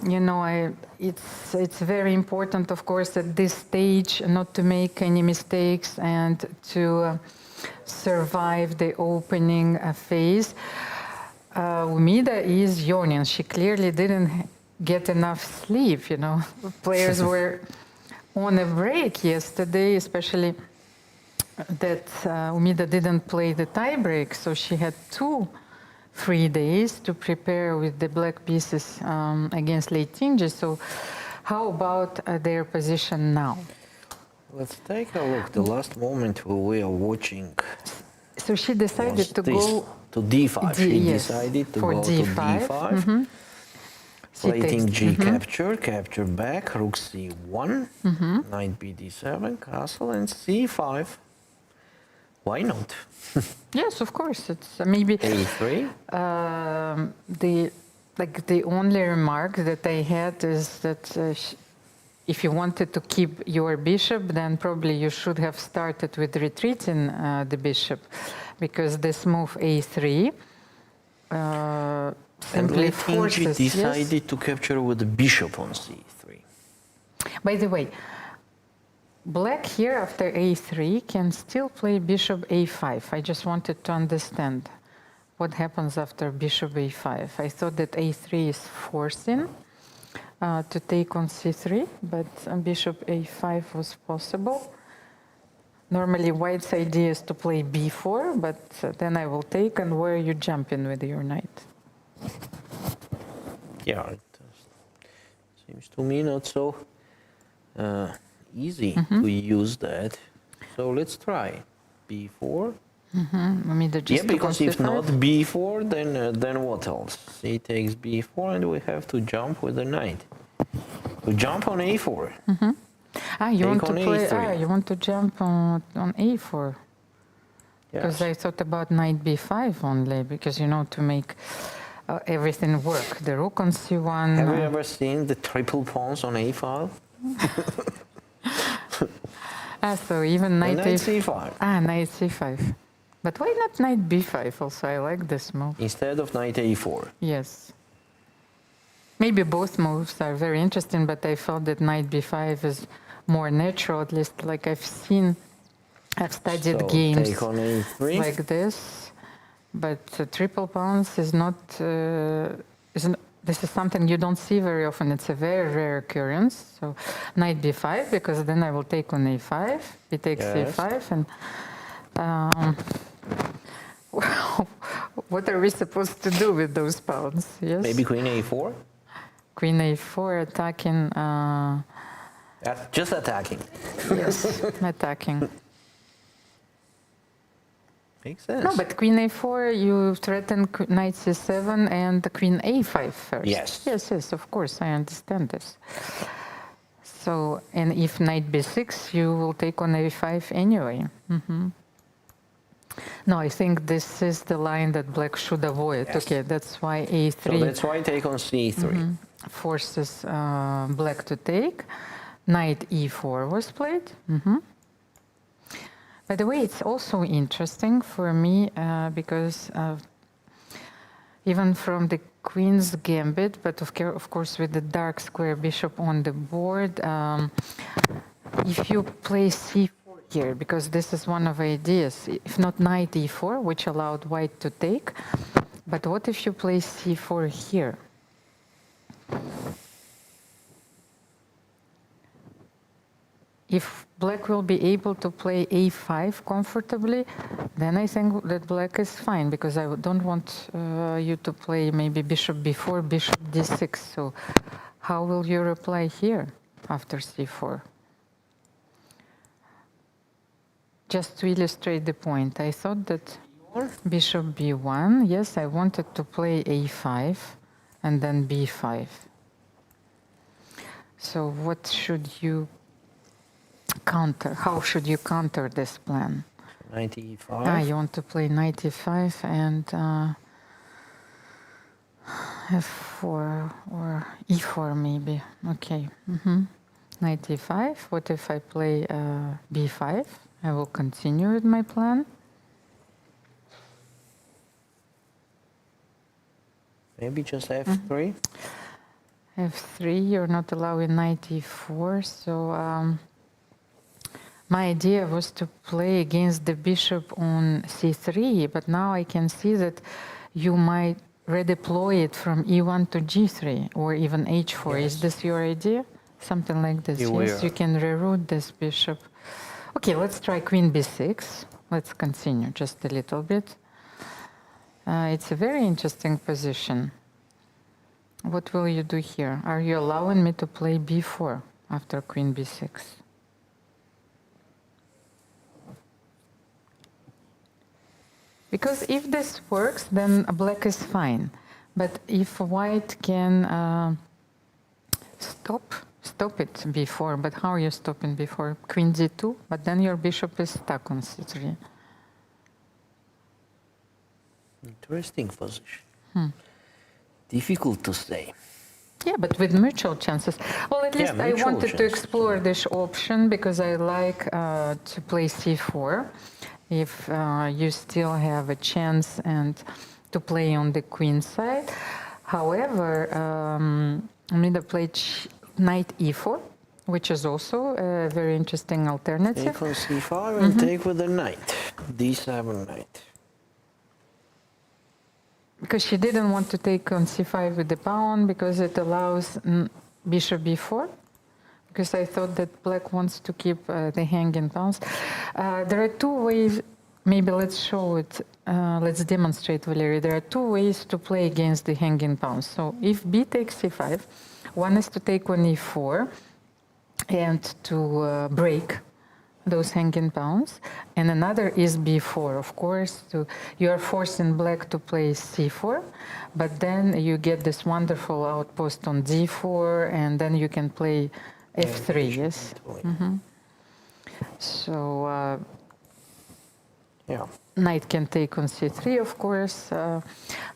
You know, it's very important, of course, at this stage not to make any mistakes and to survive the opening phase. Umida is yawning. She clearly didn't get enough sleep, you know. Players were on a break yesterday, especially that Umida didn't play the tiebreak, so she had 2 free days to prepare with the black pieces against Leitinji. So how about their position now? Let's take a look. The last moment we are watching. So she decided to go to d5. She decided to go d5. to d5. Plating G capture, capture back, rook C1, knight BD7, castle, and C5. Why not? Yes, of course. It's maybe A3. The only remark that I had is that if you wanted to keep your bishop, then probably you should have started with retreating the bishop, because this move A3 simply forces. Decided to capture with the bishop on C3. By the way, black here after A3 can still play bishop A5. I just wanted to understand what happens after bishop A5. I thought that A3 is forcing to take on C3, but bishop A5 was possible. Normally white's idea is to play B4, but then I will take, and where you jump in with your knight. Yeah, it seems to me not so easy to use that. So let's try B4. Yeah, because if not B4, then what else? C takes B4, and we have to jump with the knight. We jump on A4. You want to play? You want to jump on A4? Because I thought about knight B5 only, because you know, to make everything work. The rook on C1. Have you ever seen the triple pawns on A file? So even knight C5. Knight C5. But why not knight B5 also? I like this move. Instead of knight A4. Yes. Maybe both moves are very interesting, but I felt that knight B5 is more natural, at least like I've studied games take on A3. like this. But triple pawns is not, this is something you don't see very often. It's a very rare occurrence. So knight b5, because then I will take on a5. He takes a5, and what are we supposed to do with those pawns? Yes. Maybe queen a4. Queen a4 attacking. Just attacking. Yes, attacking. Makes sense. No, but queen a4, you threaten knight c7 and the queen a5 first. Yes. Yes, of course, I understand this. So, and if knight b6, you will take on a5 anyway. No, I think this is the line that black should avoid. Yes. Okay, that's why a3. So that's why take on c3. Forces black to take. Knight e4 was played. By the way, it's also interesting for me because even from the queen's gambit, but of course with the dark square bishop on the board, if you play c4 here, because this is one of the ideas, if not knight e4, which allowed white to take, but what if you play c4 here? If black will be able to play a5 comfortably, then I think that black is fine, because I don't want you to play maybe bishop b4, bishop d6. So how will you reply here after c4? just to illustrate the point, I thought that bishop b1, yes, I wanted to play a5 and then b5. So what should you counter? How should you counter this plan? Knight e5. You want to play knight e5 and f4 or e4 maybe. Okay. Knight e5. What if I play b5? I will continue with my plan. Maybe just f3. f3, you're not allowing knight e4, so my idea was to play against the bishop on c3, but now I can see that you might redeploy it from e1 to g3 or even h4. Yes. Is this your idea? Something like this. Yes, you can reroute this bishop. Okay, let's try queen b6. Let's continue just a little bit. It's a very interesting position. What will you do here? Are you allowing me to play b4 after queen b6? Because if this works, then black is fine. But if white can stop it b4, but how are you stopping b4? Queen d2, but then your bishop is stuck on c3. Interesting position. Difficult to say. Yeah, but with mutual chances. Well, at least I wanted to chances, explore this option because I like to play c4 if you still have a chance and to play on the queen side. However, Amrita played knight e4, which is also a very interesting alternative. Take on c5 and take with the knight. d7 knight. Because she didn't want to take on c5 with the pawn because it allows bishop b4. Because I thought that black wants to keep the hanging pawns. There are two ways, maybe let's show it, let's demonstrate, Valerie. There are two ways to play against the hanging pawns. So if b takes c5, one is to take on e4 and to break those hanging pawns, and another is b4. Of course, you are forcing black to play c4, but then you get this wonderful outpost on d4, and then you can play f3, yes? So, knight can take on c3, of course,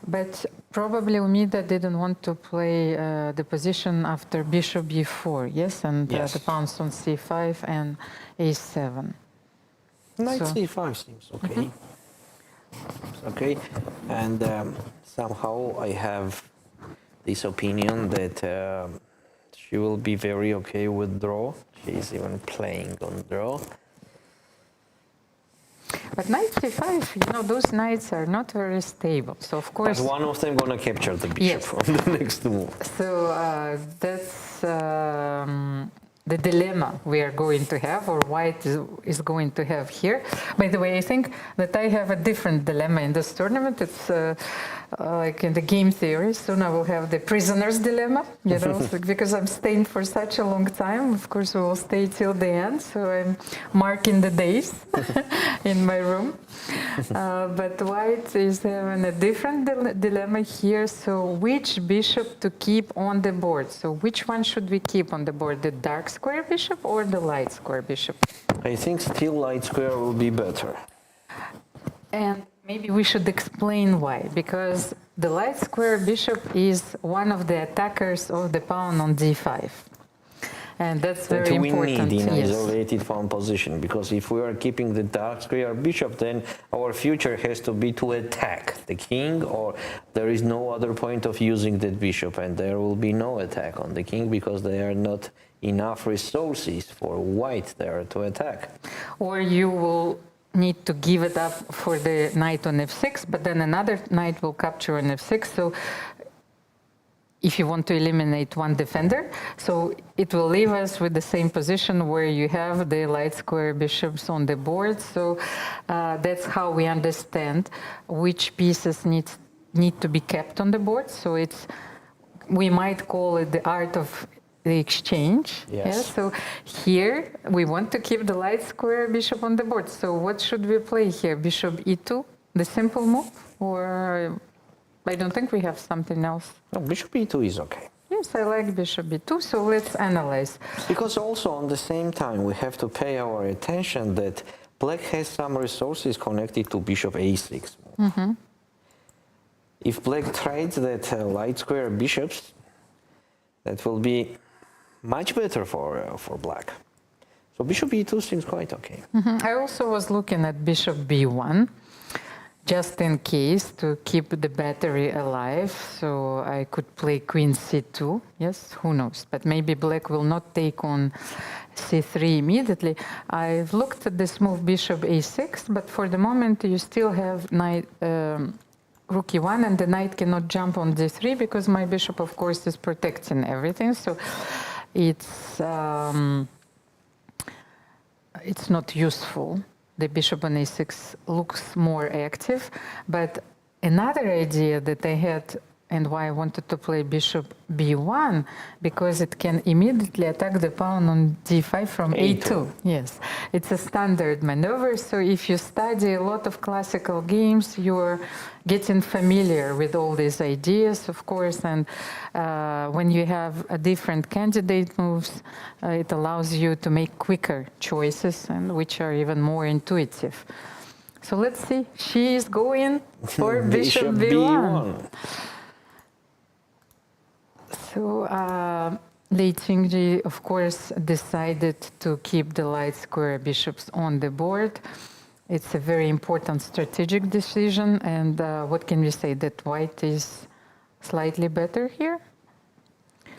but probably Umida didn't want to play the position after bishop b4, yes? And the pawns on c5 and a7. Knight c5 seems okay. It's okay, and somehow I have this opinion that she will be very okay with draw. She's even playing on draw. But knight c5, you know, those knights are not very stable. So of course, but one of them gonna capture the bishop on the next move. So that's the dilemma we are going to have, or white is going to have here. By the way, I think that I have a different dilemma in this tournament. It's like in the game theory. Soon I will have the prisoner's dilemma, you know, because I'm staying for such a long time. Of course, we will stay till the end, so I'm marking the days in my room. But white is having a different dilemma here. So which bishop to keep on the board? So which one should we keep on the board? The dark square bishop or the light square bishop? I think still light square will be better. And maybe we should explain why. Because the light square bishop is one of the attackers of the pawn on d5. And that's very important. We need in isolated pawn position, because if we are keeping the dark square bishop, then our future has to be to attack the king, or there is no other point of using that bishop, and there will be no attack on the king because there are not enough resources for white there to attack. Or you will need to give it up for the knight on f6, but then another knight will capture on f6. So if you want to eliminate one defender, so it will leave us with the same position where you have the light square bishops on the board. So that's how we understand which pieces need to be kept on the board. So we might call it the art of the exchange. Yes. So here we want to keep the light square bishop on the board. So what should we play here? Bishop e2, the simple move, or I don't think we have something else. No, bishop e2 is okay. Yes, I like bishop e2. So let's analyze. Because also on the same time we have to pay our attention that black has some resources connected to bishop a6 move. If black trades that light square bishops, that will be much better for black. So bishop e2 seems quite okay. I also was looking at bishop b1, just in case to keep the battery alive. So I could play queen c2. Yes, who knows? But maybe black will not take on c3 immediately. I've looked at this move bishop a6, but for the moment you still have knight rook e1, and the knight cannot jump on d3 because my bishop, of course, is protecting everything. So it's not useful. The bishop on a6 looks more active. But another idea that I had, and why I wanted to play bishop b1, because it can immediately attack the pawn on d5 from a2. Yes, it's a standard maneuver. So if you study a lot of classical games, you're getting familiar with all these ideas, of course. And when you have a different candidate moves, it allows you to make quicker choices, and which are even more intuitive. So let's see. She is going for bishop b1. So Lei Qingji, of course, decided to keep the light square bishops on the board. It's a very important strategic decision. And what can we say? That white is slightly better here?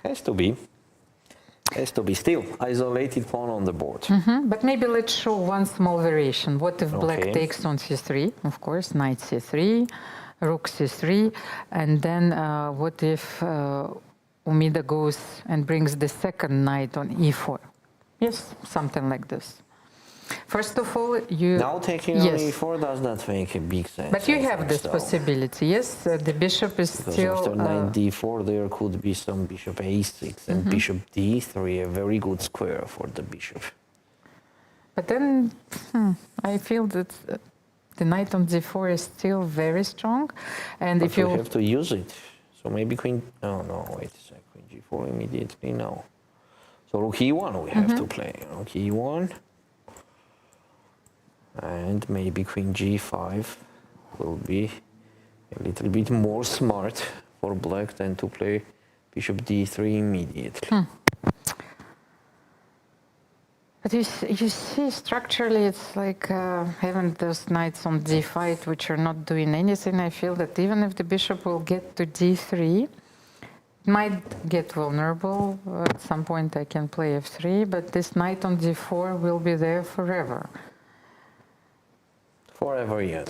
Has to be. Has to be. Still, isolated pawn on the board. But maybe let's show one small variation. What if black takes on c3? Of course, knight c3, rook c3. And then what if Umida goes and brings the second knight on e4? Yes, something like this. First of all, you... Now taking on e4 does not make a big sense. But you have this possibility, yes? The bishop is because still... after knight d4, there could be some bishop a6 and bishop d3, a very good square for the bishop. But then I feel that the knight on d4 is still very strong. And but if you have to use it. So maybe queen... Oh, no, wait a second. Queen g4 immediately, no. So rook e1 we have to play. Rook e1. And maybe queen g5 will be a little bit more smart for black than to play bishop d3 immediately. But you see, structurally, it's like having those knights on d5, which are not doing anything. I feel that even if the bishop will get to d3, it might get vulnerable. At some point, I can play f3, but this knight on d4 will be there forever. Forever young.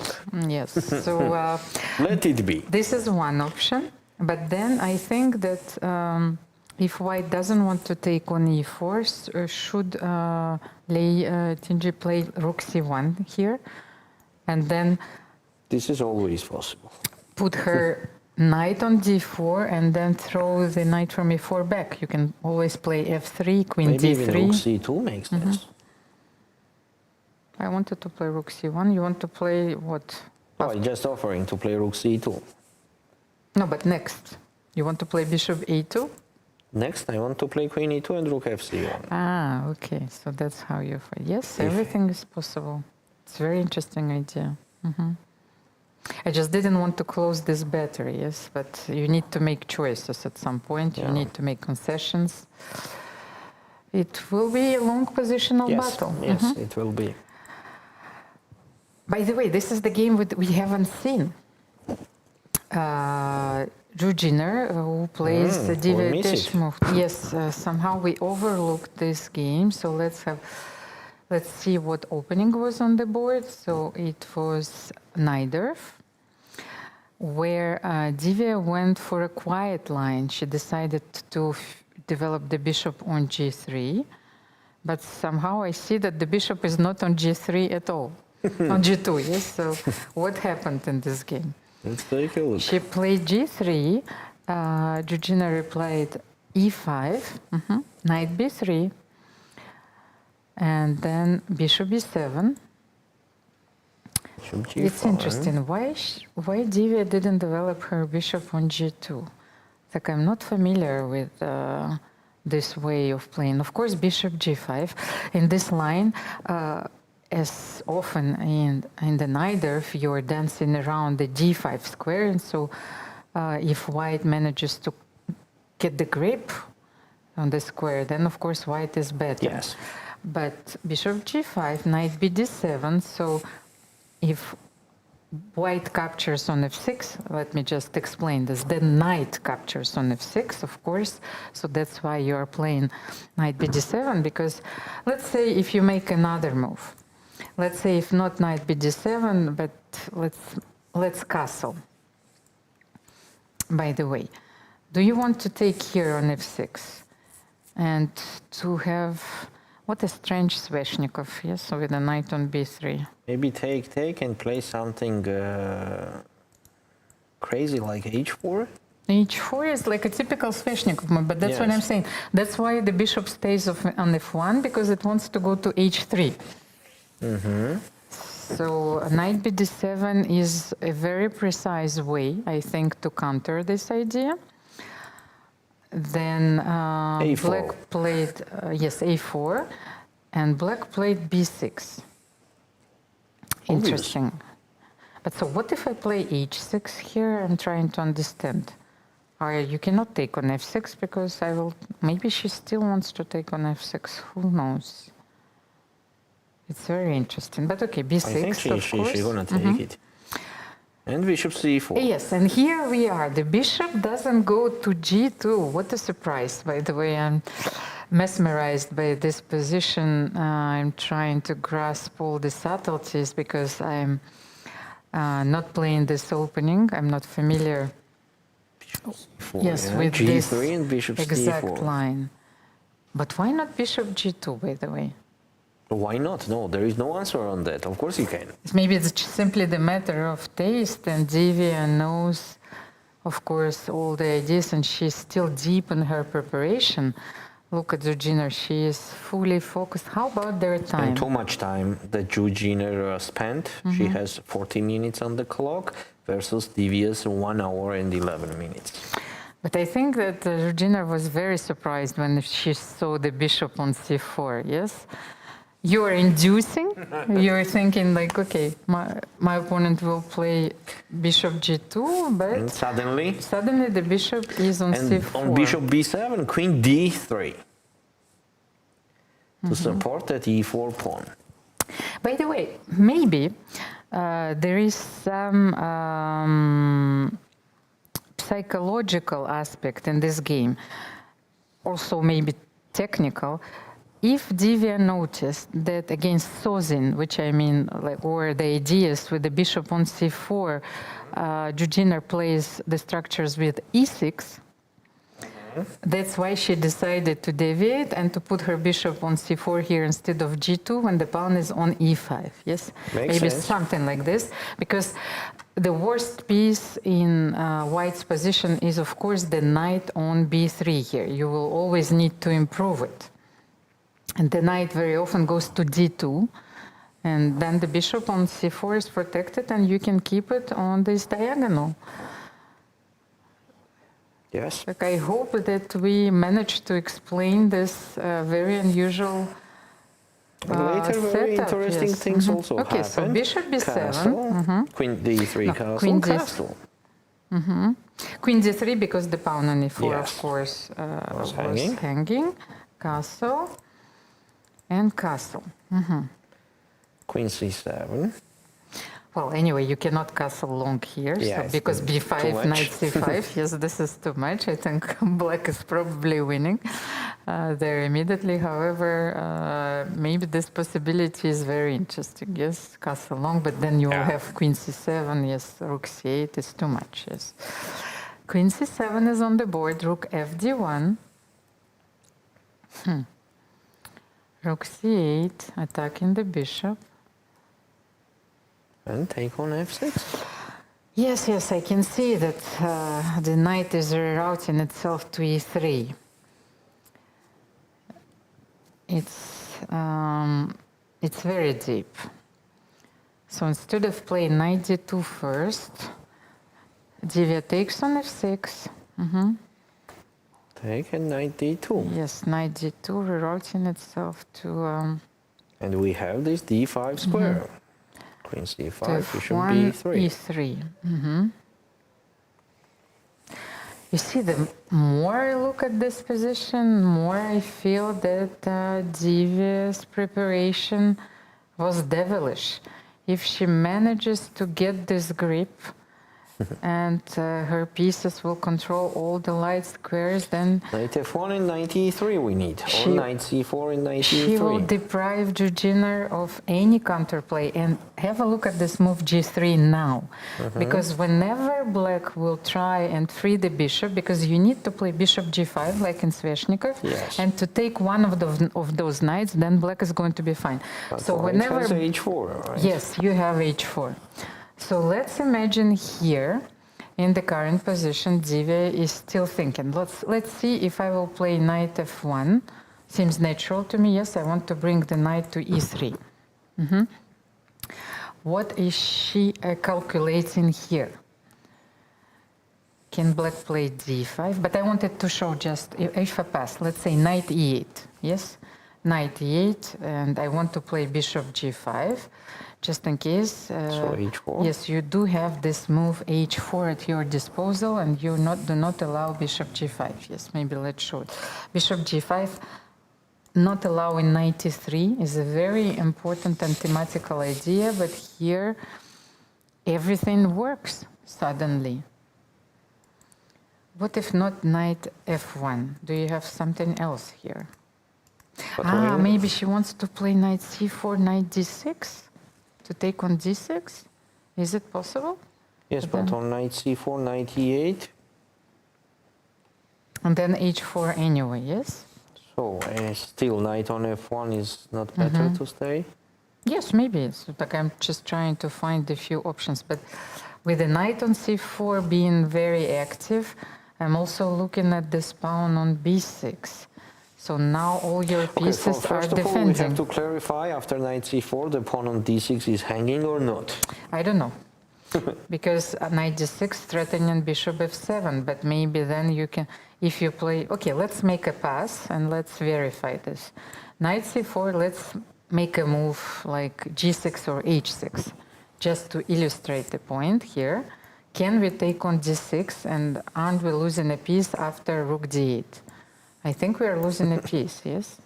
Yes. So let it be. This is one option. But then I think that if white doesn't want to take on e4, should Lei Qingji play rook c1 here, and then this is always possible. Put her knight on d4 and then throw the knight from e4 back. You can always play f3, queen maybe d3. Even rook c2 makes sense. I wanted to play rook c1. You want to play what? Oh, I'm just offering to play rook c2. No, but next. You want to play bishop a2? Next, I want to play queen e2 and rook fc1. Ah, okay. So that's how you fight. Yes, everything is possible. It's a very interesting idea. I just didn't want to close this battery, yes, but you need to make choices at some point. You need to make concessions. It will be a long positional battle. Yes, it will be. By the way, this is the game we haven't seen. Rujiner, who plays Deshmukh. Yes, somehow we overlooked this game. So let's see what opening was on the board. So it was neither, where Divya went for a quiet line. She decided to develop the bishop on g3, but somehow I see that the bishop is not on g3 at all, on g2. Yes. So what happened in this game? Let's take a look. She played g3. Georgina replied e5, knight b3, and then bishop b7. Bishop G5. It's interesting. Why Divya didn't develop her bishop on g2? Like, I'm not familiar with this way of playing. Of course, bishop g5. In this line, as often in the Najdorf, you're dancing around the d5 square, and so if white manages to get the grip on the square, then of course white is better. Yes. But bishop g5, knight bd7, so if white captures on f6, let me just explain this, then knight captures on f6, of course, so that's why you are playing knight bd7, because let's say if you make another move, let's say if not knight bd7, but let's castle. By the way, do you want to take here on f6 and to have, what a strange Sveshnikov, yes, with a knight on b3. Maybe take and play something crazy like h4? h4 is like a typical Sveshnikov move, but that's what I'm saying. That's why the bishop stays on f1, because it wants to go to h3. So knight bd7 is a very precise way, I think, to counter this idea. Then A4. black played, a4, and black played b6. Interesting. But so what if I play h6 here? I'm trying to understand. You cannot take on f6 because maybe she still wants to take on f6, who knows? It's very interesting, but okay, b6, I think she's gonna take it. And bishop c4. Yes, and here we are. The bishop doesn't go to g2. What a surprise, by the way. I'm mesmerized by this position. I'm trying to grasp all the subtleties because I'm not playing this opening. I'm not familiar with G3 this and bishop exact c4. line. But why not bishop g2, by the way? Why not? No, there is no answer on that. Of course you can. Maybe it's simply the matter of taste, and Divya knows, of course, all the ideas, and she's still deep in her preparation. Look at Georgina, she is fully focused. How about their time? And too much time that Georgina spent. She has 40 minutes on the clock versus Divya's 1 hour and 11 minutes. But I think that Georgina was very surprised when she saw the bishop on c4, yes? You are inducing, you're thinking like, okay, my opponent will play bishop g2, but and suddenly the bishop is on c4. On bishop b7, queen d3 to support that e4 pawn. By the way, maybe there is some psychological aspect in this game, also maybe technical. If Divya noticed that against Sozin, which I mean, or the ideas with the bishop on c4, Georgina plays the structures with e6, that's why she decided to deviate and to put her bishop on c4 here instead of g2 when the pawn is on e5, yes? Makes Maybe sense. something like this, because the worst piece in white's position is, of course, the knight on b3 here. You will always need to improve it. And the knight very often goes to d2, and then the bishop on c4 is protected, and you can keep it on this diagonal. Yes. Like, I hope that we managed to explain this very unusual Later, very setup, interesting yes. things also Okay, happened. so bishop b7, Castle, queen d3 No, castle, queen d- castle. queen d3 because the pawn on e4, Yes. of course, was hanging. hanging, castle, and castle. Queen c7. Well, anyway, you cannot castle long here, Yeah, so it's because too b5, much. knight c5, yes, this is too much. I think black is probably winning there immediately. However, maybe this possibility is very interesting, yes, castle long, but then you will have queen c7, yes, rook c8 is too much, yes. Queen c7 is on the board, rook fd1. Rook c8, attacking the bishop. And take on f6. Yes, I can see that the knight is rerouting itself to e3. it's very deep. So instead of playing knight d2 first, Divya takes on f6. Take and knight d2. Yes, knight d2 rerouting itself to And we have this d5 square. Queen c5, bishop f1, b3. e3. You see, the more I look at this position, more I feel that Divya's preparation was devilish. If she manages to get this grip and her pieces will control all the light squares, then Knight f1 and knight e3 we need, or knight c4 and knight she will e3. deprive Georgina of any counterplay. And have a look at this move g3 now, because whenever black will try and free the bishop, because you need to play bishop g5 like in Sveshnikov, Yes. and to take one of those knights, then black is going to be fine. But So white whenever has h4, right? yes, you have h4. So let's imagine here, in the current position, Divya is still thinking. Let's see if I will play knight f1. Seems natural to me. Yes, I want to bring the knight to e3. What is she calculating here? Can black play d5? But I wanted to show just if I pass. Let's say knight e8. Yes, knight e8, and I want to play bishop g5. Just in case. So h4? Yes, you do have this move h4 at your disposal, and you do not allow bishop g5. Yes, maybe let's show it. Bishop g5, not allowing knight e3 is a very important and thematical idea, but here everything works suddenly. What if not knight f1? Do you have something else here? But Maybe she wants to play knight c4, knight d6? To take on d6? Is it possible? Yes, but on knight c4, knight e8. And then h4 anyway, yes? So still knight on f1 is not better to stay? Yes, maybe. It's like I'm just trying to find a few options. But with the knight on c4 being very active, I'm also looking at this pawn on b6. So now all your pieces are first of all, we defending. have to clarify after knight c4, the pawn on d6 is hanging or not? I don't know. Because knight d6 threatening bishop f7, but maybe then you can, if you play, okay, let's make a pass and let's verify this. Knight c4, let's make a move like g6 or h6, just to illustrate the point here. Can we take on d6 and aren't we losing a piece after rook d8? I think we are losing a piece, yes?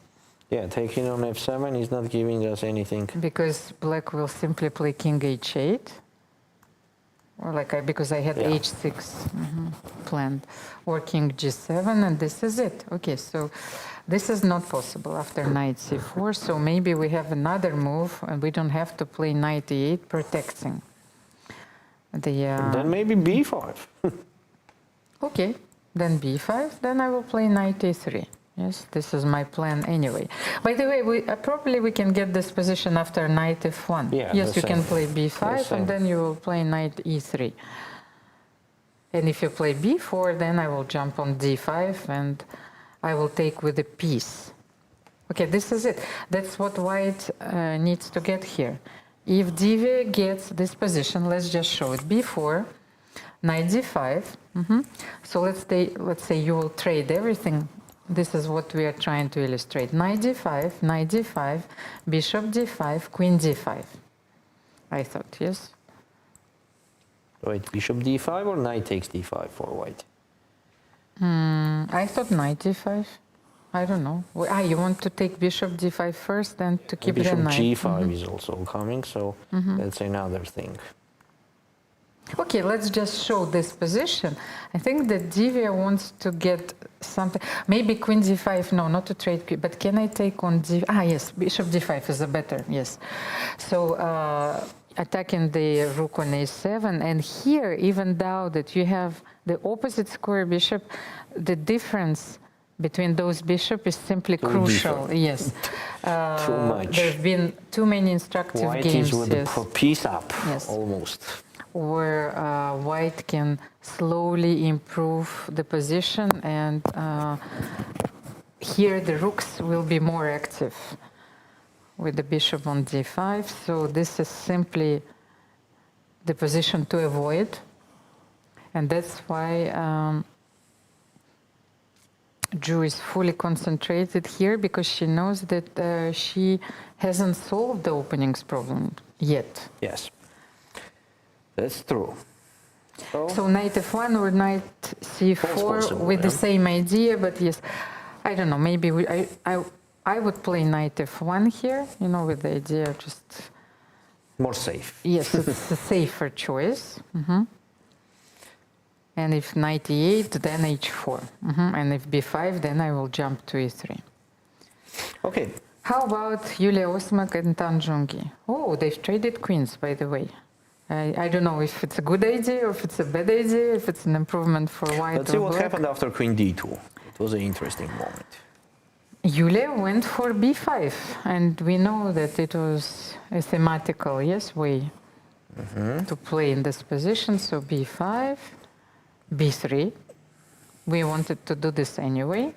Yeah, taking on f7 is not giving us anything. Because black will simply play king h8. Or like because I had h6 planned. Or king g7, and this is it. Okay, so this is not possible after knight c4. So maybe we have another move, and we don't have to play knight e8, protecting. Then maybe b5. Okay. Then b5, then I will play knight a3. Yes, this is my plan anyway. By the way, probably we can get this position after knight f1. Yeah, yes, you same. can play b5, and then you will play knight e3. And if you play b4, then I will jump on d5, and I will take with a piece. Okay, this is it. That's what white needs to get here. If Divya gets this position, let's just show it. b4, knight d5. So let's say you will trade everything. This is what we are trying to illustrate. Knight d5, bishop d5, queen d5. I thought, yes? Wait, bishop d5 or knight takes d5 for white? I thought knight d5. I don't know. You want to take bishop d5 first, then to keep the knight. Bishop g5 is also coming, so that's another thing. Okay, let's just show this position. I think that Divya wants to get something. Maybe queen d5, no, not to trade, but can I take on d? Yes, bishop d5 is a better, yes. So attacking the rook on a7, and here, even though that you have the opposite square bishop, the difference between those bishops is simply crucial. Different. Yes. Too much. There have been too many instructive White games. is with the piece up, Yes. almost. Where white can slowly improve the position, and here the rooks will be more active with the bishop on d5. So this is simply the position to avoid. And that's why Ju is fully concentrated here, because she knows that she hasn't solved the openings problem yet. Yes, that's true. So knight f1 or knight c4 with the same idea, but yes, I don't know, maybe I would play knight f1 here, you know, with the idea of just... More safe. Yes, it's a safer choice. And if knight e8, then h4. And if b5, then I will jump to e3. Okay. How about Yulia Osmak and Tan Zhongyi? Oh, they've traded queens, by the way. I don't know if it's a good idea or if it's a bad idea, if it's an improvement for white. Let's see what happened after queen d2. It was an interesting moment. Yulia went for b5, and we know that it was a thematical, yes, way to play in this position. So b5, b3. We wanted to do this anyway.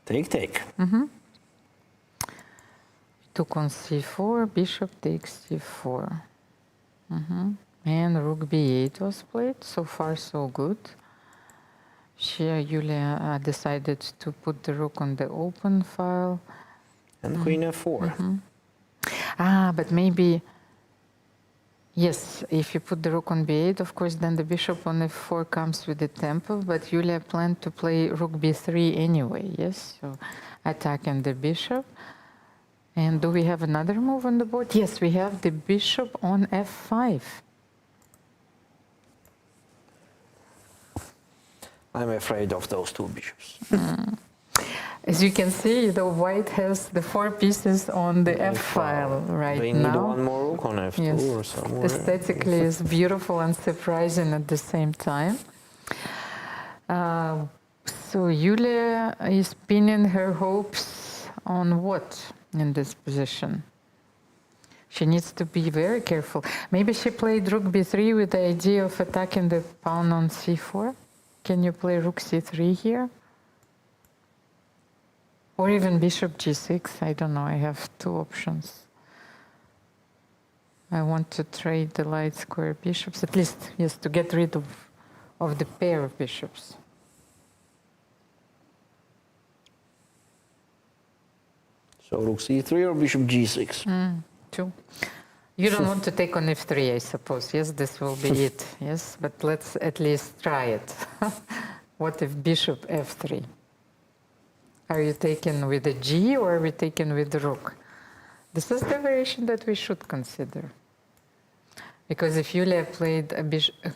Take, take. Took on c4, bishop takes c4. And rook b8 was played. So far, so good. Yulia decided to put the rook on the open file. And queen f4. But maybe, yes, if you put the rook on b8, of course, then the bishop on f4 comes with the tempo. But Yulia planned to play rook b3 anyway, yes? So attacking the bishop. And do we have another move on the board? Yes, we have the bishop on f5. I'm afraid of those two bishops. As you can see, the white has the 4 pieces on the f file right they now. They need one more rook on f2 or somewhere. Aesthetically, it's beautiful and surprising at the same time. So Yulia is pinning her hopes on what in this position? She needs to be very careful. Maybe she played rook b3 with the idea of attacking the pawn on c4. Can you play rook c3 here? Or even bishop g6, I don't know, I have 2 options. I want to trade the light square bishops, at least, yes, to get rid of the pair of bishops. So rook c3 or bishop g6? 2. You don't want to take on f3, I suppose. Yes, this will be it. Yes, but let's at least try it. What if bishop f3? Are you taking with a g or are we taking with the rook? This is the variation that we should consider. Because if Yulia played a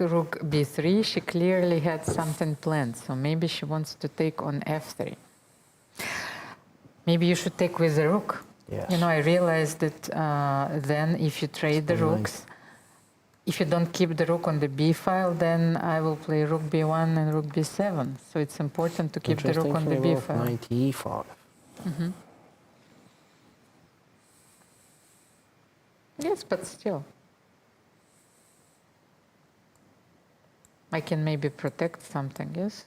rook b3, she clearly had something planned. So maybe she wants to take on f3. Maybe you should take with the rook. Yes. You know, I realized that then if you trade the rooks, if you don't keep the rook on the b file, then I will play rook b1 and rook b7. So it's important to keep the rook on the b file. Knight e5. Yes, but still. I can maybe protect something, yes?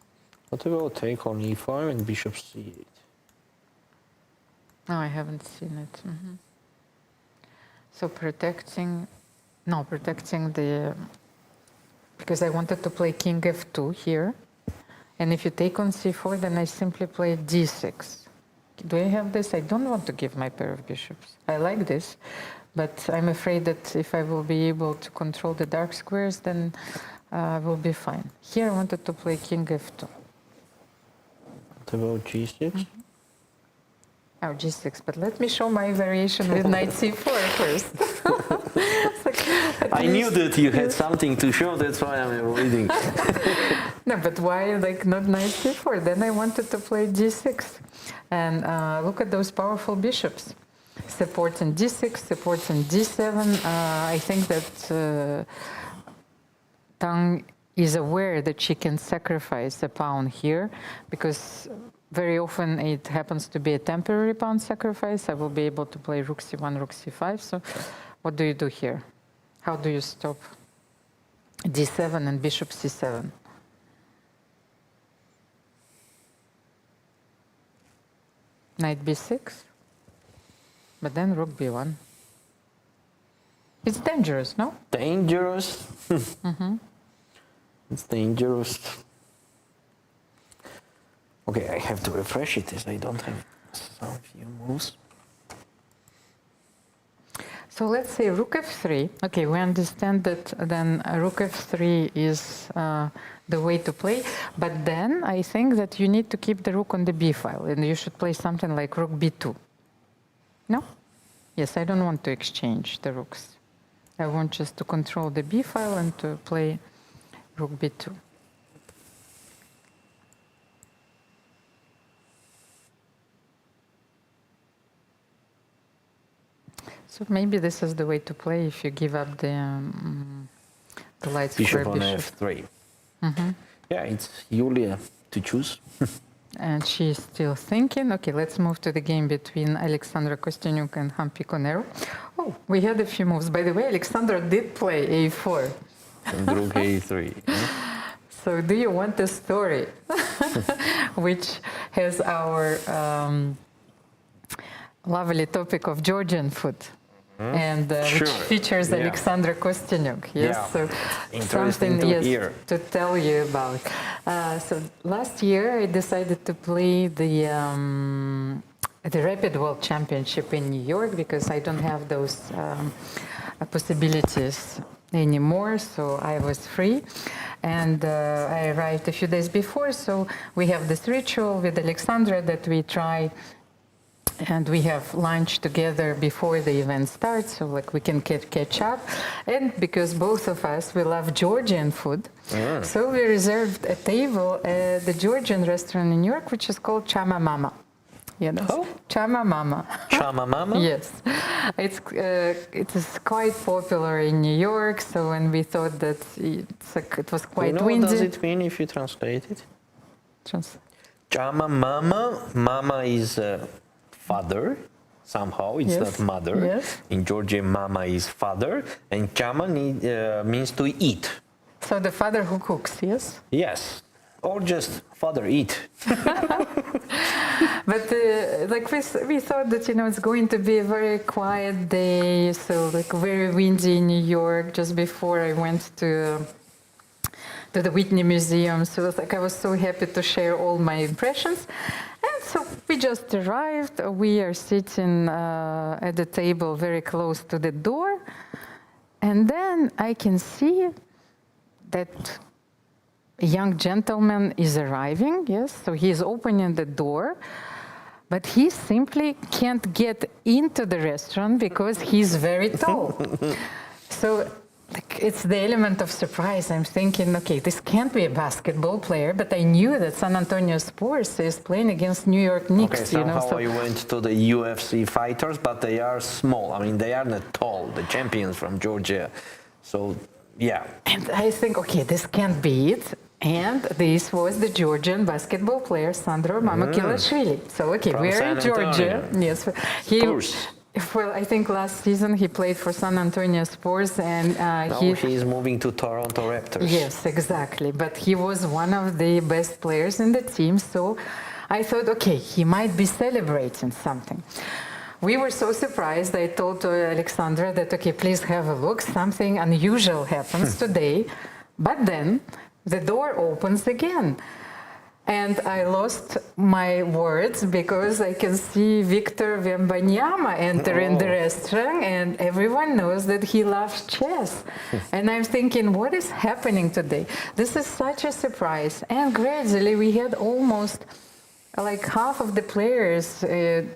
What about take on e5 and bishop c8? No, I haven't seen it. So protecting the, because I wanted to play king f2 here. And if you take on c4, then I simply play d6. Do I have this? I don't want to give my pair of bishops. I like this, but I'm afraid that if I will be able to control the dark squares, then I will be fine. Here I wanted to play king f2. What about g6? Oh, g6, but let me show my variation with knight c4 first. I knew that you had something to show, that's why I'm reading. No, but why like not knight c4? Then I wanted to play g6. And look at those powerful bishops. Supporting d6, supporting d7. I think that Tang is aware that she can sacrifice a pawn here, because very often it happens to be a temporary pawn sacrifice. I will be able to play rook c1, rook c5. So what do you do here? How do you stop d7 and bishop c7? Knight b6. But then rook b1. It's dangerous, no? Dangerous. It's dangerous. Okay, I have to refresh it as I don't have some few moves. So let's say rook f3. Okay, we understand that then rook f3 is the way to play. But then I think that you need to keep the rook on the b file, and you should play something like rook b2. No? Yes, I don't want to exchange the rooks. I want just to control the b file and to play rook b2. So maybe this is the way to play if you give up the light square Bishop on bishop. f3. Yeah, it's Julia to choose. And she's still thinking. Okay, let's move to the game between Alexandra Kosteniuk and Koneru. Oh, we had a few moves. By the way, Alexandra did play a4. And rook a3. So do you want the story, which has our lovely topic of Georgian food? And which features Alexandra Kosteniuk. Yes, Yeah. so Interesting something to hear. to tell you about. So last year I decided to play the Rapid World Championship in New York because I don't have those possibilities anymore. So I was free, and I arrived a few days before. So we have this ritual with Alexandra that we try. And we have lunch together before the event starts, so like we can catch up. And because both of us, we love Georgian food, so we reserved a table at the Georgian restaurant in New York, which is called Chama Mama. You know, Chama Mama. Chama Mama? Yes, it is quite popular in New York. So when we thought that it was quite windy. What does it mean if you translate it? Chama Mama. Mama is father, somehow, it's not mother. Yes. In Georgian, mama is father, and chama means to eat. So the father who cooks, yes? Yes, or just father eat. But like we thought that, you know, it's going to be a very quiet day, so like very windy in New York just before I went to the Whitney Museum. So like I was so happy to share all my impressions. And so we just arrived. We are sitting at the table very close to the door. And then I can see that a young gentleman is arriving, yes, so he is opening the door, but he simply can't get into the restaurant because he's very tall. So like, it's the element of surprise. I'm thinking, okay, this can't be a basketball player, but I knew that San Antonio Spurs is playing against New York Knicks. Okay, somehow you know, so I went to the UFC fighters, but they are small. I mean, they are not tall, the champions from Georgia. So, yeah. And I think, okay, this can't be it. And this was the Georgian basketball player, Sandro Mamakilashvili. So, okay, From we're in San Georgia. Antonio. Yes. Spurs. Well, I think last season he played for San Antonio Spurs, and Now he is moving to Toronto Raptors. Yes, exactly. But he was one of the best players in the team, so I thought, okay, he might be celebrating something. We were so surprised. I told Alexandra that, okay, please have a look. Something unusual happens today. But then the door opens again. And I lost my words because I can see Victor Wembanyama enter in the restaurant, and everyone knows that he loves chess. And I'm thinking, what is happening today? This is such a surprise. And gradually we had almost like half of the players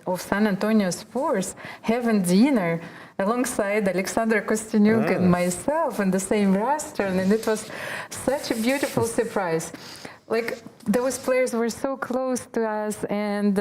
of San Antonio Spurs having dinner alongside Alexandra Kosteniuk and myself in the same restaurant. And it was such a beautiful surprise. Like, those players were so close to us, and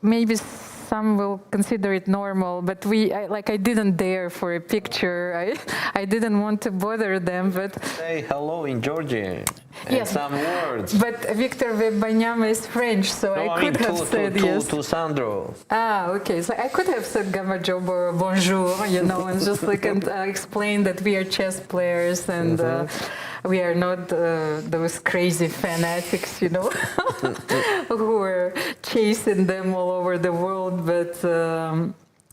maybe some will consider it normal, but I didn't dare for a picture. I didn't want to bother them, but say hello in Georgian. and Yes. some words. But Victor Wembanyama is French, so No, I I could mean have said yes. to Sandro. Okay. So I could have said Gamajob or Bonjour, and just explain that we are chess players and we are not those crazy fanatics, who are chasing them all over the world. But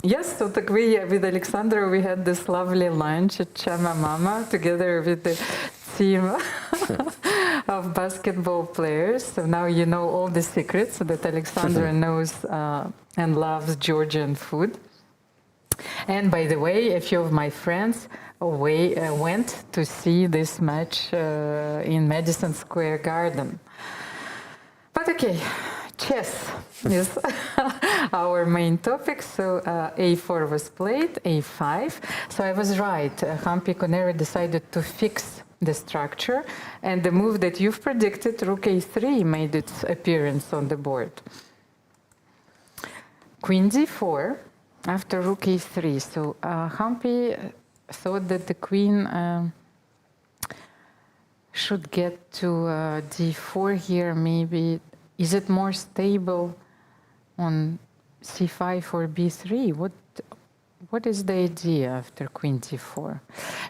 yes, so with Alexandra, we had this lovely lunch at Chama Mama together with the team of basketball players. So now you know all the secrets that Alexandra knows and loves Georgian food. And by the way, a few of my friends went to see this match in Madison Square Garden. But okay, chess is our main topic. So a4 was played, a5. So I was right. Hampi Koneru decided to fix the structure, and the move that you've predicted, rook a3, made its appearance on the board. Queen d4 after rook a3. So Hampi thought that the queen should get to d4 here, maybe. Is it more stable on c5 or b3? What is the idea after queen d4?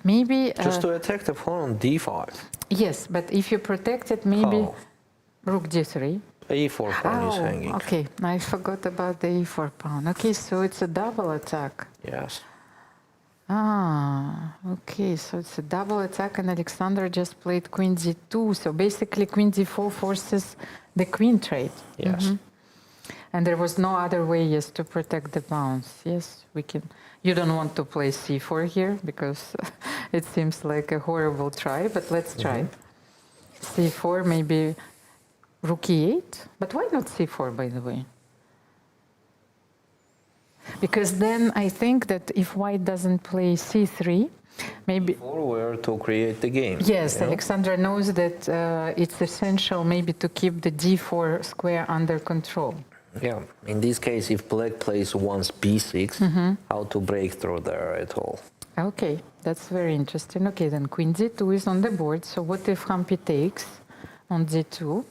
Maybe Just to attack the pawn on d5. Yes, but if you protect it, maybe rook d3. a4 pawn is hanging. Okay, I forgot about the a4 pawn. Okay, so it's a double attack. Yes. Okay, so it's a double attack, and Alexandra just played queen d2. So basically, queen d4 forces the queen trade. Yes. And there was no other way, yes, to protect the pawns. Yes, we can. You don't want to play c4 here because it seems like a horrible try, but let's try. c4, maybe rook e8. But why not c4, by the way? Because then I think that if white doesn't play c3, maybe Forward to create the game. yes, Alexandra knows that it's essential maybe to keep the d4 square under control. Yeah. In this case, if black plays once b6, how to break through there at all? Okay, that's very interesting. Okay, then queen d2 is on the board. So what if Hampi takes on d2?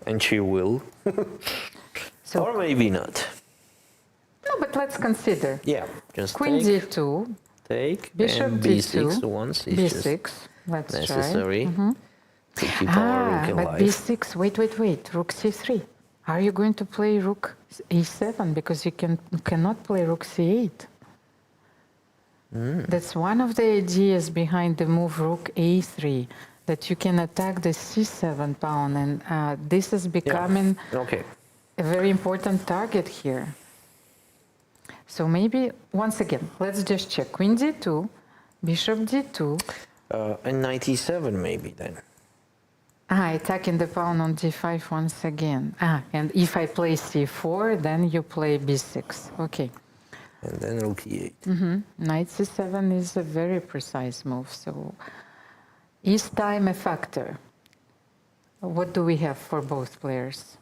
And she will. So Or maybe not. no, but let's consider. Yeah. Just Queen take, d2, take, bishop and b6 d2, once is b6. just Let's necessary try. to keep our rook But alive. b6, wait, rook c3. Are you going to play rook a7? Because you cannot play rook c8. That's one of the ideas behind the move rook a3, that you can attack the c7 pawn, and this is becoming Okay. a very important target here. So maybe, once again, let's just check. Queen d2, bishop d2. And knight e7 maybe then. Attacking the pawn on d5 once again. And if I play c4, then you play b6. Okay. And then rook e8. Knight c7 is a very precise move. So, is time a factor? What do we have for both players?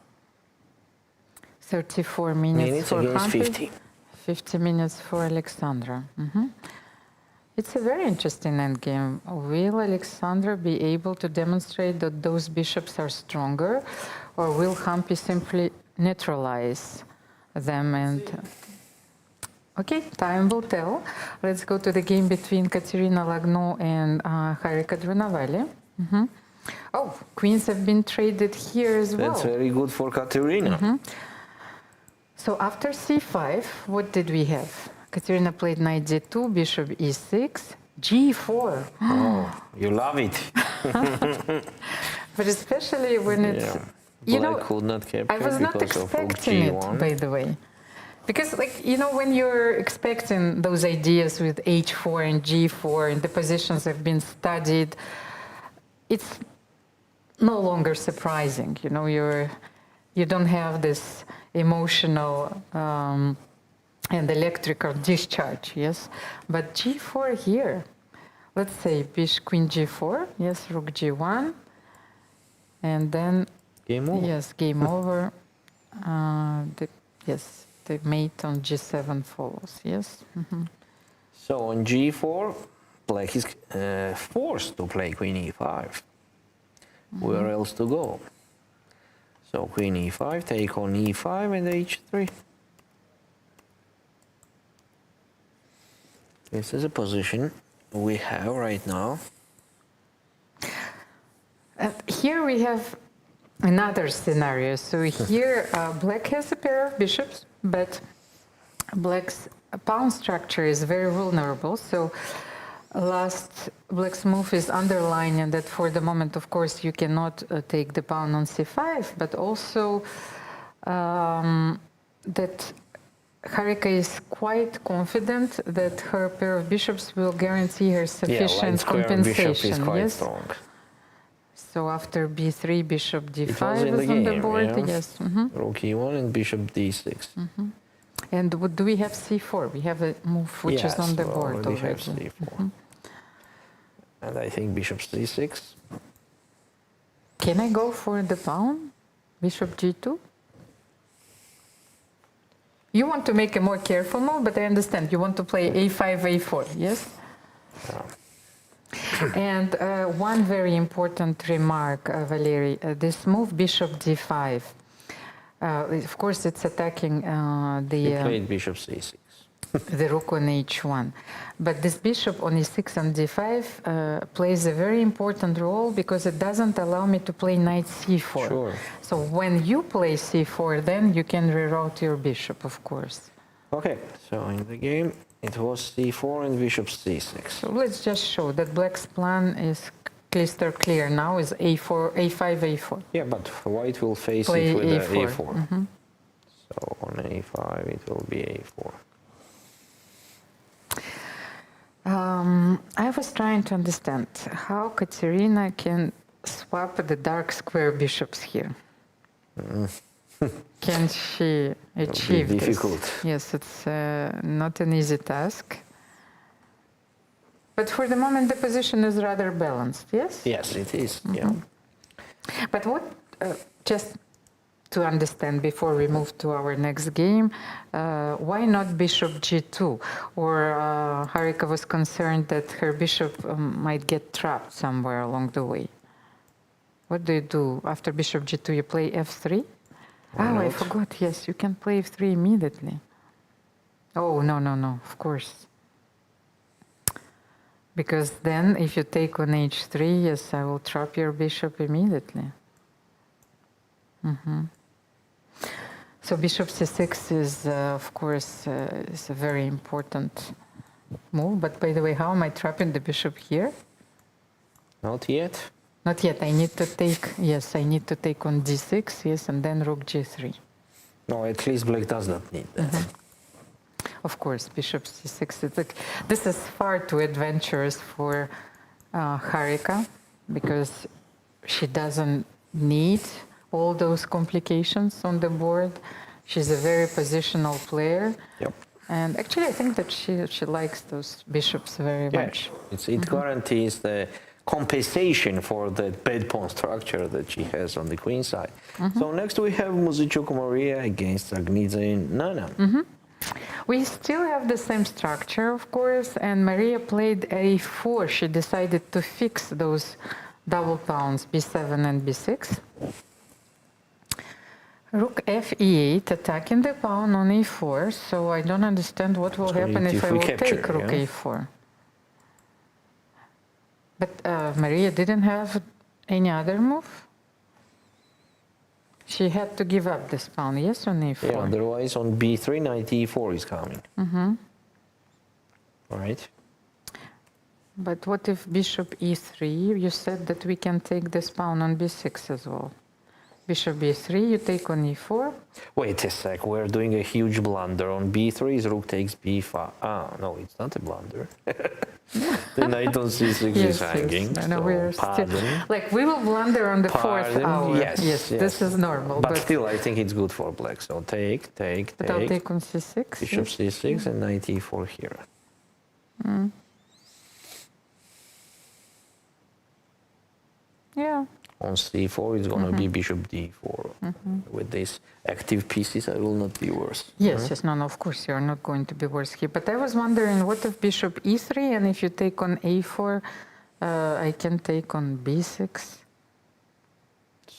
34 minutes Minutes for against Hampi, 50. 50 minutes for Alexandra. It's a very interesting endgame. Will Alexandra be able to demonstrate that those bishops are stronger, or will Hampi simply neutralize them? And okay, time will tell. Let's go to the game between Katerina Lagno and Harika Dronavali. Oh, queens have been traded here as well. That's very good for Katerina. So after c5, what did we have? Katerina played knight d2, bishop e6, g4. Oh, you love it. But especially when it's, Black could not capture I was not because of rook expecting it, g1. by the way. Because, when you're expecting those ideas with h4 and g4 and the positions have been studied, it's no longer surprising. You don't have this emotional and electrical discharge, yes? But g4 here, let's say queen g4, yes, rook g1, and then Game over. yes, game over. The mate on g7 follows, yes? So on g4, black is forced to play queen e5. where else to go? So queen e5, take on e5 and h3. This is a position we have right now. Here we have another scenario. So here black has a pair of bishops, but black's pawn structure is very vulnerable. So black's move is underlining that for the moment, of course, you cannot take the pawn on c5, but also that Harika is quite confident that her pair of bishops will guarantee her sufficient compensation. Bishop is quite strong. So after b3, bishop d5 in is the on game, the board. yeah? Yes. Rook e1 and bishop d6. And what do we have c4? We have a move which is on the board we have already. c4. And I think bishop c6. Can I go for the pawn? Bishop g2? You want to make a more careful move, but I understand. You want to play a5, a4, yes? Yeah. And one very important remark, Valery, this move, bishop d5, of course it's attacking He played bishop c6. the rook on h1. But this bishop on e6 and d5 plays a very important role because it doesn't allow me to play knight c4. Sure. So when you play c4, then you can reroute your bishop, of course. Okay, so in the game it was c4 and bishop c6. So let's just show that black's plan is crystal clear now, is a4, a5, a4. Yeah, but white will face Play it with a4. a4. So on a5 it will be a4. I was trying to understand how Katerina can swap the dark square bishops here. Can she achieve this? Difficult. Yes, it's not an easy task. But for the moment, the position is rather balanced, yes? Yes, it is, yeah. But what, just to understand before we move to our next game, why not bishop g2? Or Harika was concerned that her bishop might get trapped somewhere along the way. What do you do? After bishop g2, you play f3? Oh, I forgot. Yes, you can play f3 immediately. Oh, no, no, no, of course. Because then if you take on h3, yes, I will trap your bishop immediately. So bishop c6 is, of course, is a very important move. But by the way, how am I trapping the bishop here? Not yet. Not yet. I need to take, yes, I need to take on d6, yes, and then rook g3. No, at least black does not need that. Of course, bishop c6. It's like, this is far too adventurous for Harika because she doesn't need all those complications on the board. She's a very positional player. Yep. And actually, I think that she likes those bishops very much. It guarantees the compensation for the bad pawn structure that she has on the queen side. So next we have Muzychuk Maria against Dzagnidze Nana. We still have the same structure, of course, and Maria played a4. She decided to fix those double pawns, b7 and b6. Rook f e8, attacking the pawn on e4, so I don't understand what will happen if I will take rook a4. But Maria didn't have any other move? She had to give up this pawn, yes, on e4? Yeah, otherwise on b3, knight e4 is coming. Right? But what if bishop e3? You said that we can take this pawn on b6 as well. Bishop b3, you take on e4. Wait a sec, we're doing a huge blunder. On b3, rook takes b5. Ah, no, it's not a blunder. The knight on c6 is hanging. Yes. No, so we're still, like, we will blunder on the fourth hour. Yes, this is normal. But still, I think it's good for black. So take. But I'll take on c6. Bishop c6 and knight e4 here. Yeah. On c4, it's going to be bishop d4. With these active pieces, I will not be worse. Yes, no, of course, you're not going to be worse here. But I was wondering, what if bishop e3, and if you take on a4, I can take on b6?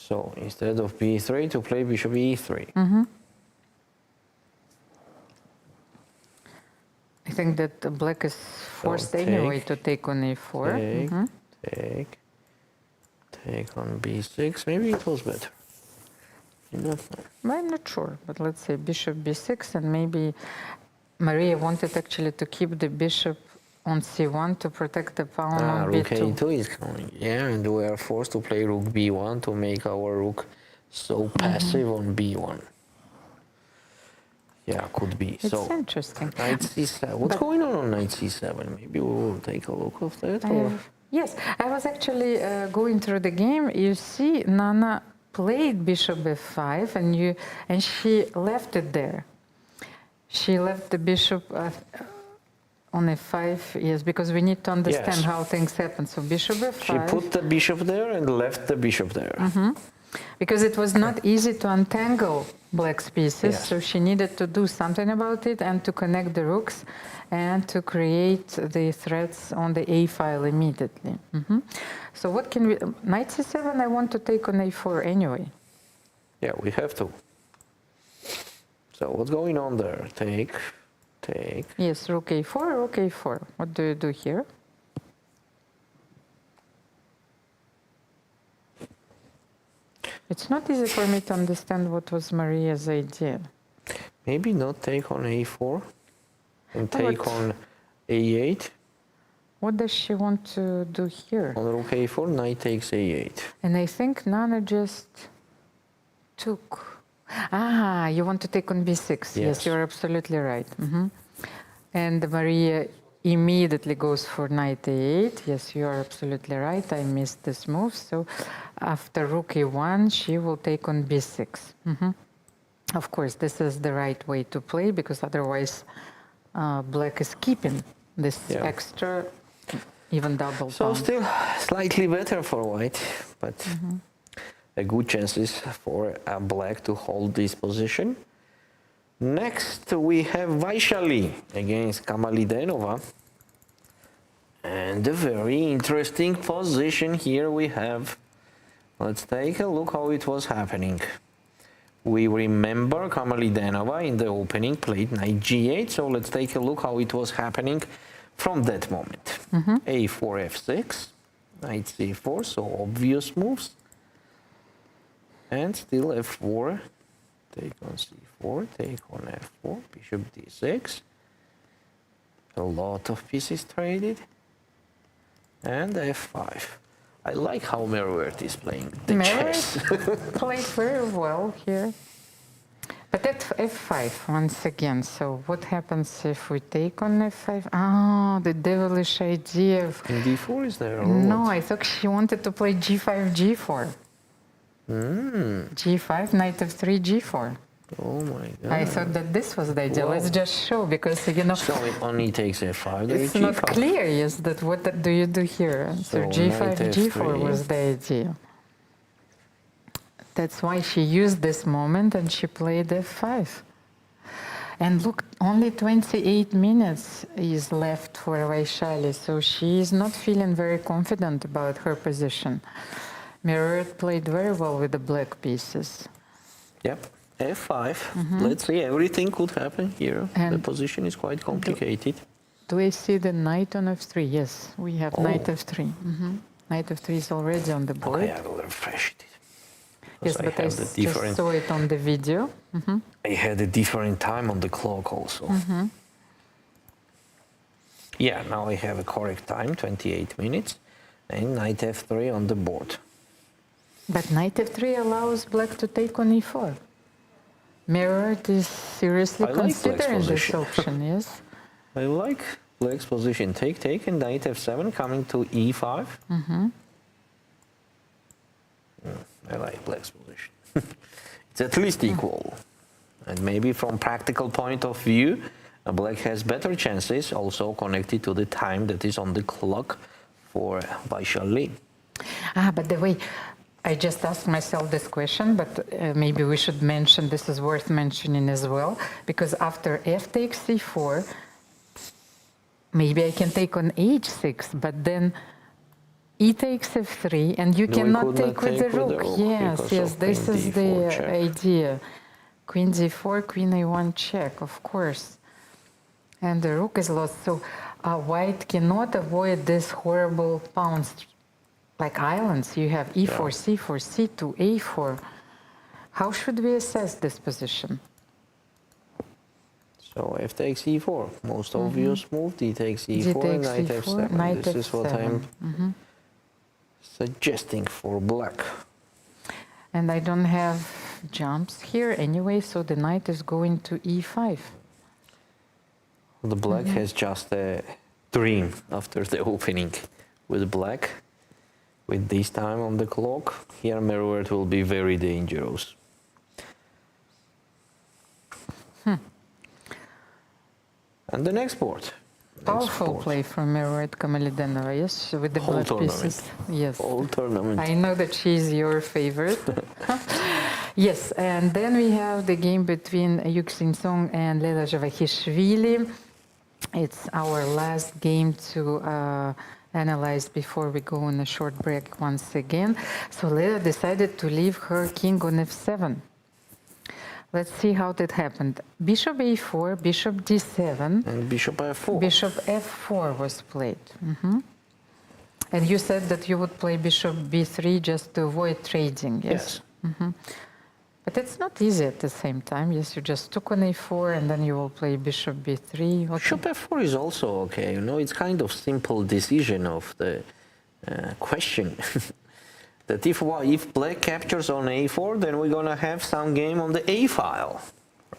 So instead of b3 to play bishop e3. I think that the black is forced anyway to take on a4. Take on b6. Maybe it was better. I'm not sure, but let's say bishop b6, and maybe Maria wanted actually to keep the bishop on c1 to protect the pawn on rook b2. a2 is coming. Yeah, and we are forced to play rook b1 to make our rook so passive on b1. Yeah, could be. It's so interesting. Knight c7. What's going on knight c7? Maybe we will take a look of that. Or? Yes, I was actually going through the game. You see, Nana played bishop f5, and she left it there. She left the bishop on f5, yes, because we need to understand how things happen. So bishop f5. She put the bishop there and left the bishop there. Because it was not easy to untangle black's pieces, so she needed to do something about it and to connect the rooks and to create the threats on the a file immediately. So what can we... Knight c7, I want to take on a4 anyway. Yeah, we have to. So what's going on there? Take. Yes, rook a4, rook a4. What do you do here? It's not easy for me to understand what was Maria's idea. Maybe not take on a4 and take on a8. What does she want to do here? On rook a4, knight takes a8. And I think Nana just took... you want to take on b6. Yes, you're absolutely right. And Maria immediately goes for knight a8. Yes, you are absolutely right. I missed this move. So after rook a1, she will take on b6. Of course, this is the right way to play, because otherwise black is keeping this extra, even double pawn. So still slightly better for white, but a good chances for black to hold this position. Next, we have Vaishali against Kamalidenova. And a very interesting position here we have. Let's take a look how it was happening. We remember Kamalidenova in the opening played knight g8, so let's take a look how it was happening from that moment. a4, f6, knight c4, so obvious moves. And still f4, take on c4, take on f4, bishop d6. A lot of pieces traded. And f5. I like how Merwert is playing the chess. Played very well here. But at f5 once again. So what happens if we take on f5? The devilish idea of... And d4 is there? No, I thought she wanted to play g5, g4. G5, knight f3, g4. Oh my God. I thought that this was the idea. Let's just show, because, you know... So it only takes f5, it's not clear, yes, that what do you do here? So g5, g4 was the idea. That's why she used this moment and she played f5. And look, only 28 minutes is left for Vaishali, so she is not feeling very confident about her position. Merwert played very well with the black pieces. Yep, f5. Let's see, everything could happen here. And the position is quite complicated. Do I see the knight on f3? Yes, we have knight f3. Knight f3 is already on the board. Okay, I will refresh it. Yes, but I just saw it on the video. I had a different time on the clock also. Yeah, now I have a correct time, 28 minutes, and knight f3 on the board. But knight f3 allows black to take on e4. Merwert is seriously considering this option, yes? I like black's position. Take, and knight f7 coming to e5. I like black's position. It's at least equal. And maybe from practical point of view, black has better chances, also connected to the time that is on the clock for Vaishali. But the way, I just asked myself this question, but maybe we should mention, this is worth mentioning as well, because after f takes c4, maybe I can take on h6, but then e takes f3, and you We cannot could take not with the take with the rook. rook Yes, because yes, of this queen is d4 the check. idea. Queen d4, queen a1 check, of course. And the rook is lost. So white cannot avoid this horrible pawns, like islands. You have e4, c4, c2, a4. How should we assess this position? So f takes e4, most obvious move. D takes e4 and takes knight e4, f7. knight This is what I'm f7. suggesting for black. And I don't have jumps here anyway, so the knight is going to e5. The black has just a dream after the opening with black. With this time on the clock, here Merwert will be very dangerous. And the next board. Powerful play from Merwert Kamalidenova, yes, with the Whole black pieces. Yes. Whole tournament. I know that she's your favorite. Yes, and then we have the game between Yucin Song and Javakhishvili. It's our last game to analyze before we go on a short break once again. So Lela decided to leave her king on f7. Let's see how that happened. Bishop a4, bishop d7. And bishop f4. Bishop f4 was played. And you said that you would play bishop b3 just to avoid trading, yes? But it's not easy at the same time. Yes, you just took on a4 and then you will play bishop b3. Okay. Bishop f4 is also okay. You know, it's kind of simple decision of the question. That if black captures on a4, then we're gonna have some game on the a file,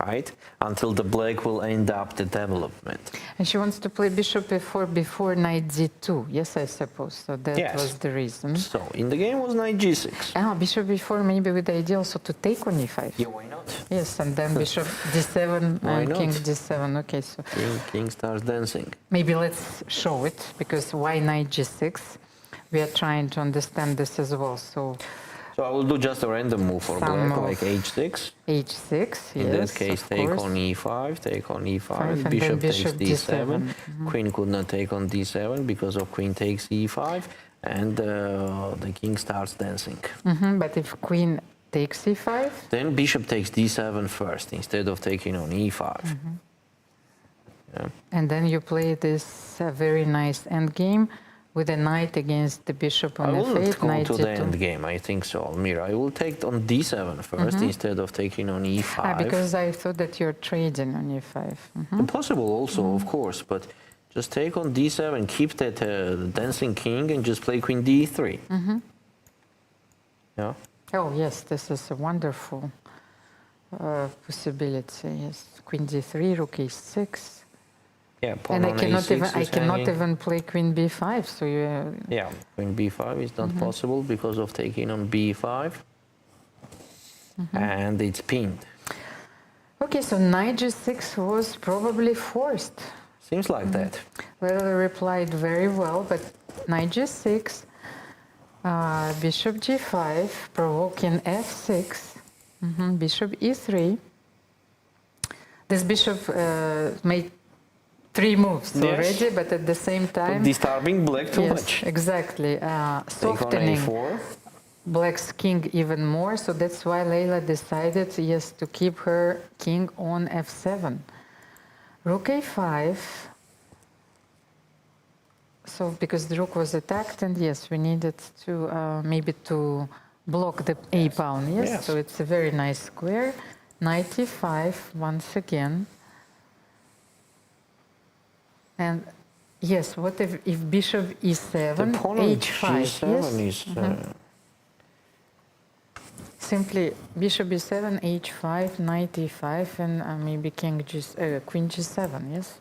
right? Until the black will end up the development. And she wants to play bishop f4 before knight d2. Yes, I suppose. So that was the reason. So in the game was knight g6. Ah, bishop b4 maybe with the idea also to take on e5. Yeah, why not? Yes, and then bishop d7 Why and not? king d7. Okay, so King starts dancing. maybe let's show it, because why knight g6? We are trying to understand this as well. So I will do just a random move for Some black, move. like h6. h6, In yes, that case, of take course. on e5, take on e5, and then bishop takes bishop d7. d7. Queen could not take on d7 because of queen takes e5, and the king starts dancing. But if queen takes e5, Then bishop takes d7 first instead of taking on e5. Yeah. and then you play this very nice endgame with a knight against the bishop I on will f8, go knight to the g2. end game, I think so, Almira. I will take on d7 first instead of taking on e5. Because I thought that you're trading on e5. Possible also, of course, but just take on d7, keep that dancing king, and just play queen d3. Yeah. Oh yes, this is a wonderful possibility. Yes, queen d3, rook e6. Yeah, pawn And I on cannot a6 even is hanging. play queen b5. So you Yeah, queen b5 is not possible because of taking on b5, and it's pinned. okay? So knight g6 was probably forced. Seems like that. Lela replied very well, but knight g6, bishop g5, provoking f6, bishop e3. This bishop made 3 moves already, but at the same time, Disturbing black too yes, much. exactly, Take on softening a4. black's king even more. So that's why Lela decided, yes, to keep her king on f7. Rook a5. So because the rook was attacked, and yes, we needed to maybe to block the a pawn. Yes, so it's a very nice square. Knight e5 once again. And yes, what if bishop e7, The pawn on h5? g7 Yes. is... Simply bishop e7, h5, knight e5, and maybe queen g7. Yes,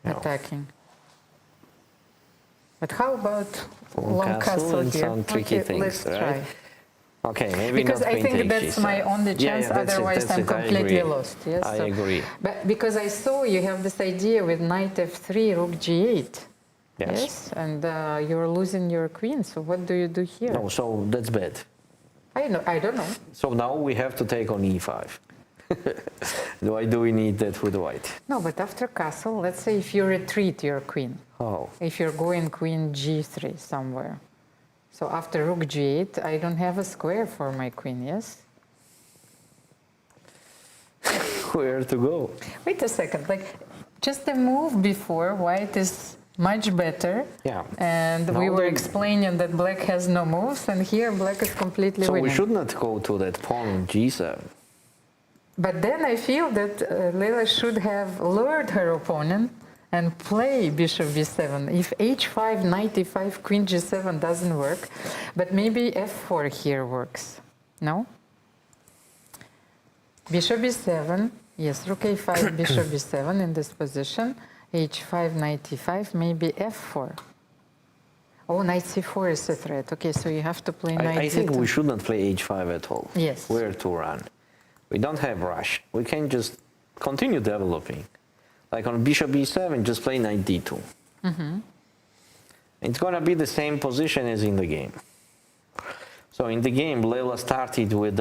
attacking. But how about long castle and here? some tricky things, let's right? try. Okay, maybe Because not I queen think takes that's g7. my only chance. that's it, Otherwise, that's I'm it, I completely agree. lost. Yes, I agree. But because I saw you have this idea with knight f3, rook g8. Yes, and you're losing your queen. So what do you do here? No, so that's bad. I don't know. So now we have to take on e5. Why do we need that with white? No, but after castle, let's say if you retreat your queen, Oh, if you're going queen g3 somewhere. So after rook g8, I don't have a square for my queen, yes? where to go? Wait a second, like just the move before, white is much better. Yeah. And Now we were they- explaining that black has no moves, and here black is completely So winning. we should not go to that pawn on g7. But then I feel that Leila should have lured her opponent and play bishop b7. If h5, knight e5, queen g7 doesn't work, but maybe f4 here works. No? Bishop b7, yes, rook a5, bishop b7 in this position, h5, knight e5, maybe f4. Oh, knight c4 is a threat. Okay, so you have to play knight I think d2. we should not play h5 at all. Yes. Where to run? We don't have rush. We can just continue developing. Like on bishop b7, just play knight d2. It's gonna be the same position as in the game. So in the game, Leila started with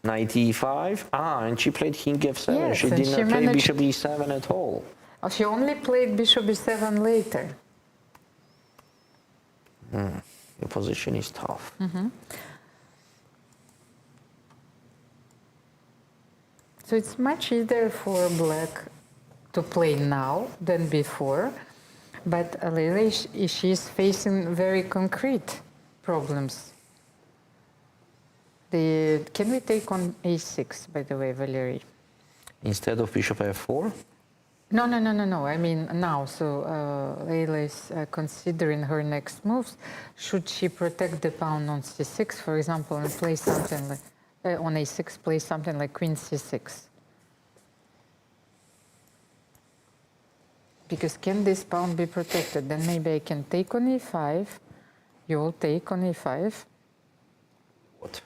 knight e5. And she played king f7. Yes, she and did she not play managed- bishop e7 at all. Oh, she only played bishop b7 later. The position is tough. So it's much easier for black to play now than before, but Leila, she's facing very concrete problems. Can we take on a6, by the way, Valerie? Instead of bishop f4, No. I mean now. So Leila is considering her next moves. Should she protect the pawn on c6, for example, and play something like on a6, play something like queen c6? Because can this pawn be protected? Then maybe I can take on e5. You will take on e5. what?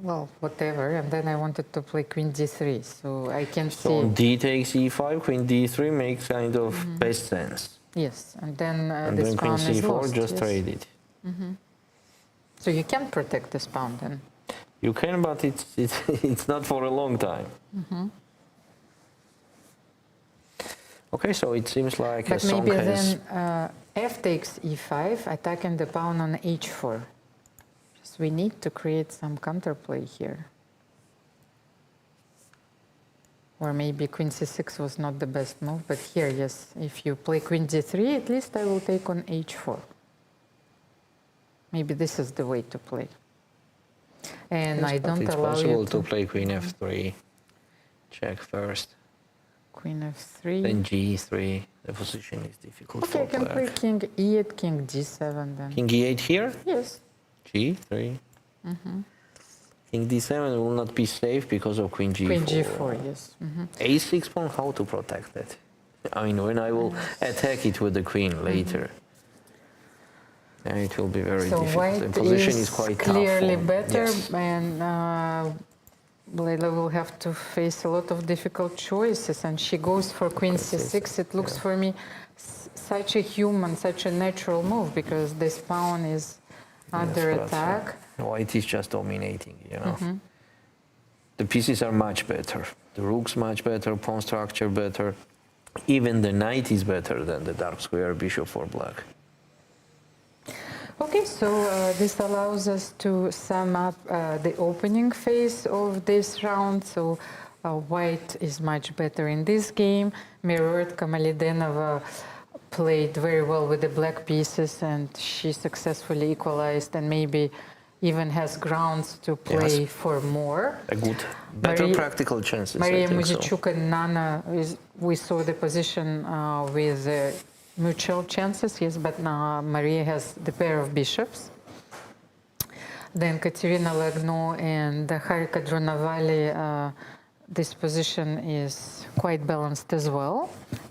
Well, whatever. And then I wanted to play queen d3, so I can So see. d takes e5, queen d3 makes kind of best sense. Yes, and then And this then queen pawn is c4, lost. just yes. trade it. So you can protect this pawn then. You can, but it's not for a long time. Okay, so it seems like But Song maybe has... then f takes e5, attacking the pawn on h4. Just we need to create some counterplay here. Or maybe queen c6 was not the best move, but here, yes, if you play queen d3, at least I will take on h4. Maybe this is the way to play. And I don't it's allow possible you to play queen f3, check first, queen f3. then g3. The position is difficult Okay, I for can play black. king e8, king d7 then. King e8 here, Yes. g3. King d7 will not be safe because of queen g4. Queen g4, yes. a6 pawn, how to protect that? I mean, when I will attack it with the queen later, then it will be very So difficult. white The position is is quite clearly tough. better, Yes. and Leila will have to face a lot of difficult choices, and she goes for queen c6. It looks for me such a human, such a natural move, because this pawn is under Yes, attack. White is just dominating, you know. The pieces are much better. The rook's much better, pawn structure better. Even the knight is better than the dark square bishop for black. Okay, so this allows us to sum up the opening phase of this round. So white is much better in this game. Mirrored, Kamalidenova played very well with the black pieces, and she successfully equalized and maybe even has grounds to play for more. A good, better practical chances, Maria I think so. Muzychuk and Nana, we saw the position with mutual chances, yes, but now Maria has the pair of bishops. Then Katerina Lagno and Harika Dronavali, this position is quite balanced as well.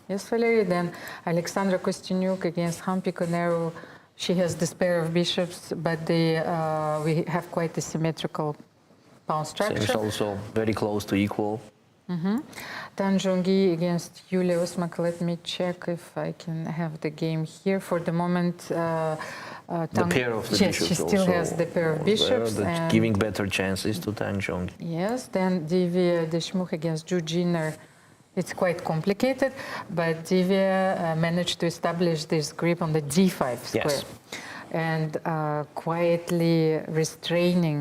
Yes, Valerie. Then Alexandra Kosteniuk against Koneru. She has this pair of bishops, but we have quite a symmetrical pawn structure. Seems also very close to equal. Tanjongi against Yulia Osmak. Let me check if I can have the game here. For the moment, The pair of the yes, bishops she still also has the pair of was bishops. there, and giving better chances to Tanjongi. yes, then Divya Deshmukh against Jujiner. It's quite complicated, but Divya managed to establish this grip on the d5 square. Yes. And quietly restraining,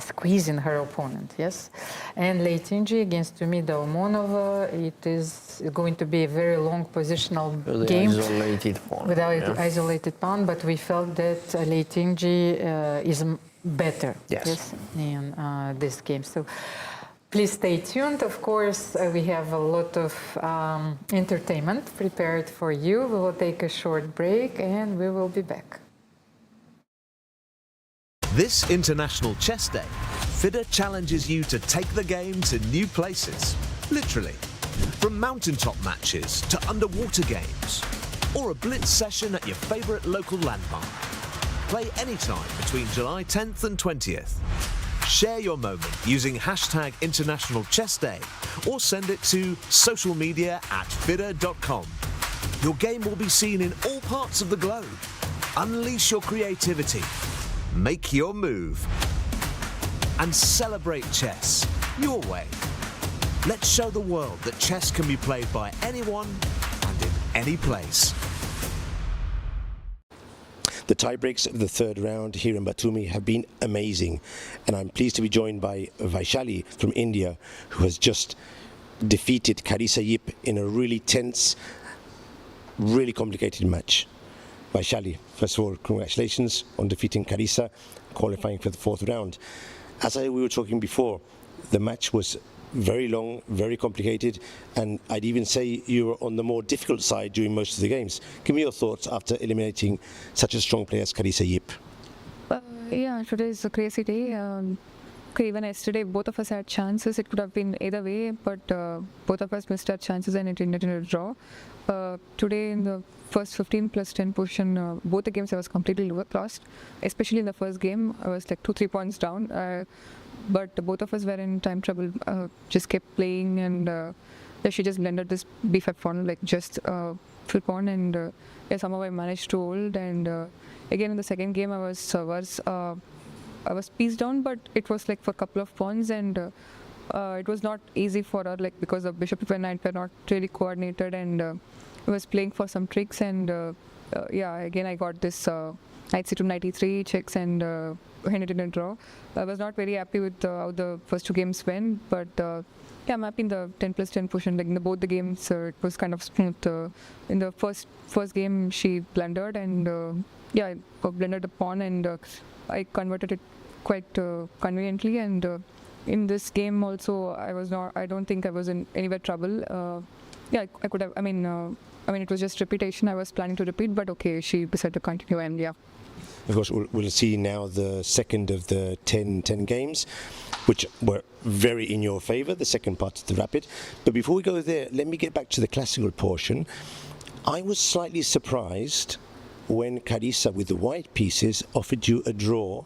squeezing her opponent, yes? And Leitinji against Tumida Omonova, it is going to be a very long positional With game. isolated pawn. Without isolated pawn, but we felt that Leitinji is better Yes. in this game. So please stay tuned. Of course, we have a lot of entertainment prepared for you. We will take a short break and we will be back. This International Chess Day, FIDE challenges you to take the game to new places, literally. From mountaintop matches to underwater games, or a blitz session at your favourite local landmark. Play anytime between July 10th and 20th. Share your moment using hashtag International Chess Day or send it to social media at FIDE.com. Your game will be seen in all parts of the globe. Unleash your creativity. Make your move. And celebrate chess your way. Let's show the world that chess can be played by anyone and in any place. The tiebreaks of the third round here in Batumi have been amazing, and I'm pleased to be joined by Vaishali from India, who has just defeated Carissa Yip in a really tense, really complicated match. Vaishali, first of all, congratulations on defeating Carissa, qualifying for the fourth round. As we were talking before, the match was very long, very complicated, and I'd even say you were on the more difficult side during most of the games. Give me your thoughts after eliminating such a strong player as Carissa Yip. Yeah, today is a crazy day. Okay, even yesterday, both of us had chances. It could have been either way, but both of us missed our chances and it ended in a draw. Today, in the first 15 plus 10 position, both the games I was completely lost. Especially in the first game, I was like 2-3 points down. But both of us were in time trouble. Just kept playing, and she just blended this b5 pawn, like just full pawn, and somehow I managed to hold. And again in the second game, I was pieced down, but it was like for a couple of pawns, and it was not easy for her, like because the bishop and knight were not really coordinated, and I was playing for some tricks, and again I got this knight c2, knight e3 checks, and ended in a draw. I was not very happy with how the first two games went, but I'm happy in the 10 plus 10 position. Like in both the games, it was kind of smooth. In the first game, she blundered, and I blundered the pawn, and I converted it quite conveniently. And in this game also, I don't think I was in anywhere trouble. I could have. I mean, it was just repetition. I was planning to repeat, but okay, she decided to continue, and yeah. Of course, we'll see now the second of the 10 games, which were very in your favour, the second part of the rapid. But before we go there, let me get back to the classical portion. I was slightly surprised when Carissa, with the white pieces, offered you a draw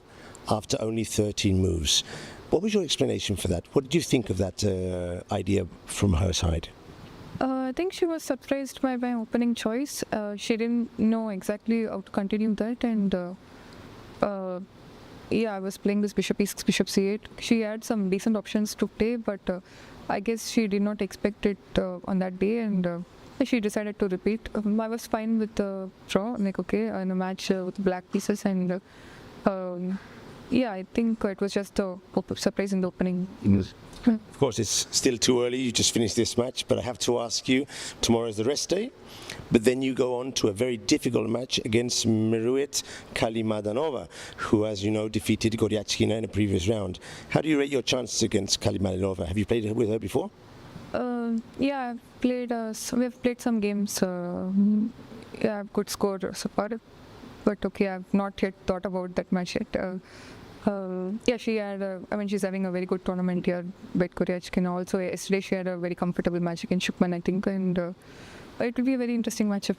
after only 13 moves. What was your explanation for that? What did you think of that idea from her side? I think she was surprised by my opening choice. She didn't know exactly how to continue that, and I was playing this bishop e6, bishop c8. She had some decent options to play, but I guess she did not expect it on that day, and she decided to repeat. I was fine with the draw, like okay, in a match with black pieces, and I think it was just a surprise in the opening. Of course, it's still too early. You just finished this match, but I have to ask you, tomorrow is the rest day, but then you go on to a very difficult match against Miruet Kamalidenova, who, as you know, defeated Goryachkina in a previous round. How do you rate your chances against Kamalidenova? Have you played with her before? I've played. We have played some games. I've good score so far, but okay, I've not yet thought about that match yet. She had. She's having a very good tournament here with Goryachkina. Also, yesterday she had a very comfortable match against Shukman, I think, and it will be a very interesting matchup.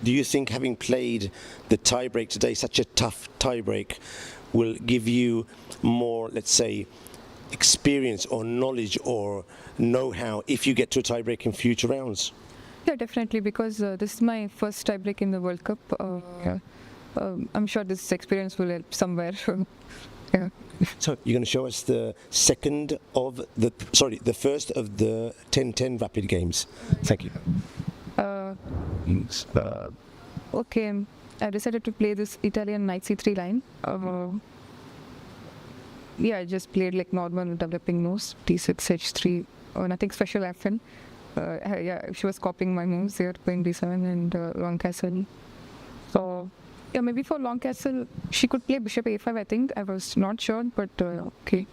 Do you think having played the tiebreak today, such a tough tiebreak, will give you more, let's say, experience or knowledge or know-how if you get to a tiebreak in future rounds? Yeah, definitely, because this is my first tiebreak in the World Cup. I'm sure this experience will help somewhere. Yeah. So you're going to show us the first of the 10-10 rapid games. Thank you. Okay, I decided to play this Italian knight c3 line. Yeah, I just played like normal developing moves, d6, h3, nothing special happened. Yeah, she was copying my moves here, queen d7 and long castle. So, yeah, maybe for long castle, she could play bishop a5, I think. I was not sure, but okay.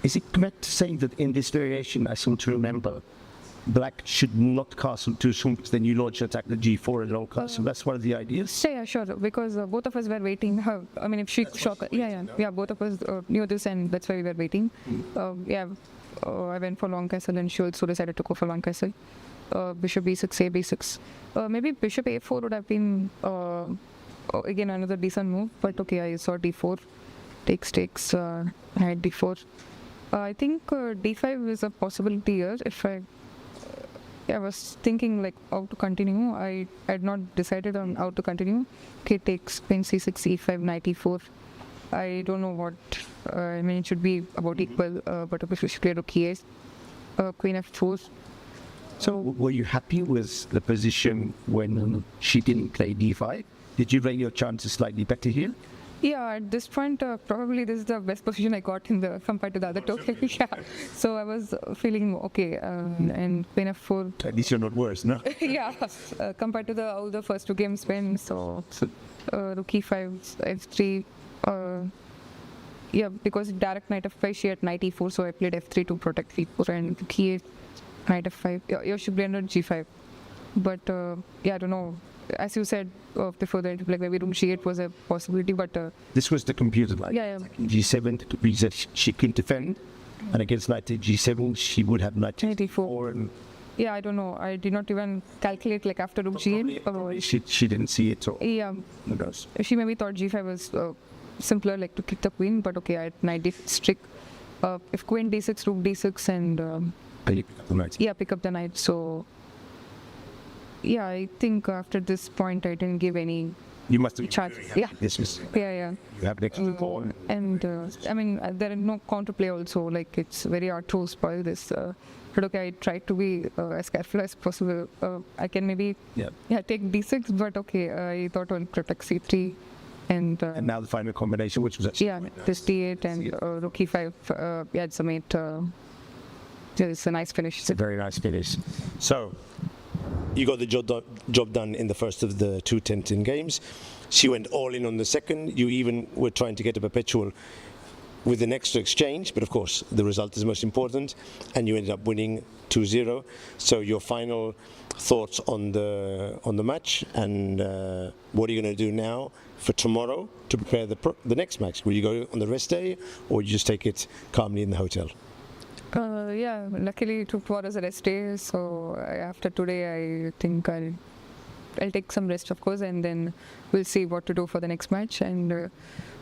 Is it correct to say that in this variation, I seem to remember, black should not castle too soon, because then you launch an attack the g4 and long castle. That's one of the ideas? Yeah, sure, because both of us were waiting. I mean, if she shock, yeah, both of us knew this, and that's why we were waiting. I went for long castle, and she also decided to go for long castle. Bishop b6, a b6. Maybe bishop a4 would have been again another decent move, but okay, I saw d4, takes, knight d4. I think d5 is a possibility here. If I was thinking like how to continue. I had not decided on how to continue. Okay, takes queen c6, e5, knight e4. I don't know what. I mean, it should be about equal, but if she played rook e8, queen f4. So, were you happy with the position when she didn't play d5? Did you rate your chances slightly better here? Yeah, at this point, probably this is the best position I got in the compared to the other two. Yeah, so I was feeling okay, and queen f4. At least you're not worse, no? Yeah, compared to all the first two games when rook e5, f3. Yeah, because direct knight f5, she had knight e4, so I played f3 to protect e4, and rook e8, knight f5. Yeah, she played on g5, but yeah, I don't know. As you said before that, like maybe rook g8 was a possibility, but this was the computer line. Yeah. g7 she couldn't defend, and against knight g7 she would have knight e4. And yeah, I don't know. I did not even calculate like after rook g8. She didn't see it. So yeah, she maybe thought g5 was simpler, like to kick the queen, but okay, I had knight d6. If queen d6, rook d6, and you pick up the knight. Yeah, pick up the knight. So yeah, I think after this point I didn't give any. You must have chance. Yeah. This was. Yeah. You have an extra ball. And I mean, there is no counterplay also. Like it's very hard to spoil this. But okay, I tried to be as careful as possible. I can maybe take d6, but okay, I thought I'll protect c3. And now the final combination, which was actually this d8 and rook e5. Yeah, it's a mate. It's a nice finish. It's a very nice finish. So you got the job done in the first of the two 10-10 games. She went all in on the second. You even were trying to get a perpetual with an extra exchange, but of course the result is most important, and you ended up winning 2-0. So your final thoughts on the match, and what are you going to do now for tomorrow to prepare the next match? Will you go on the rest day, or you just take it calmly in the hotel? Yeah, luckily tomorrow is a rest day, so after today I think I'll take some rest, of course, and then we'll see what to do for the next match. And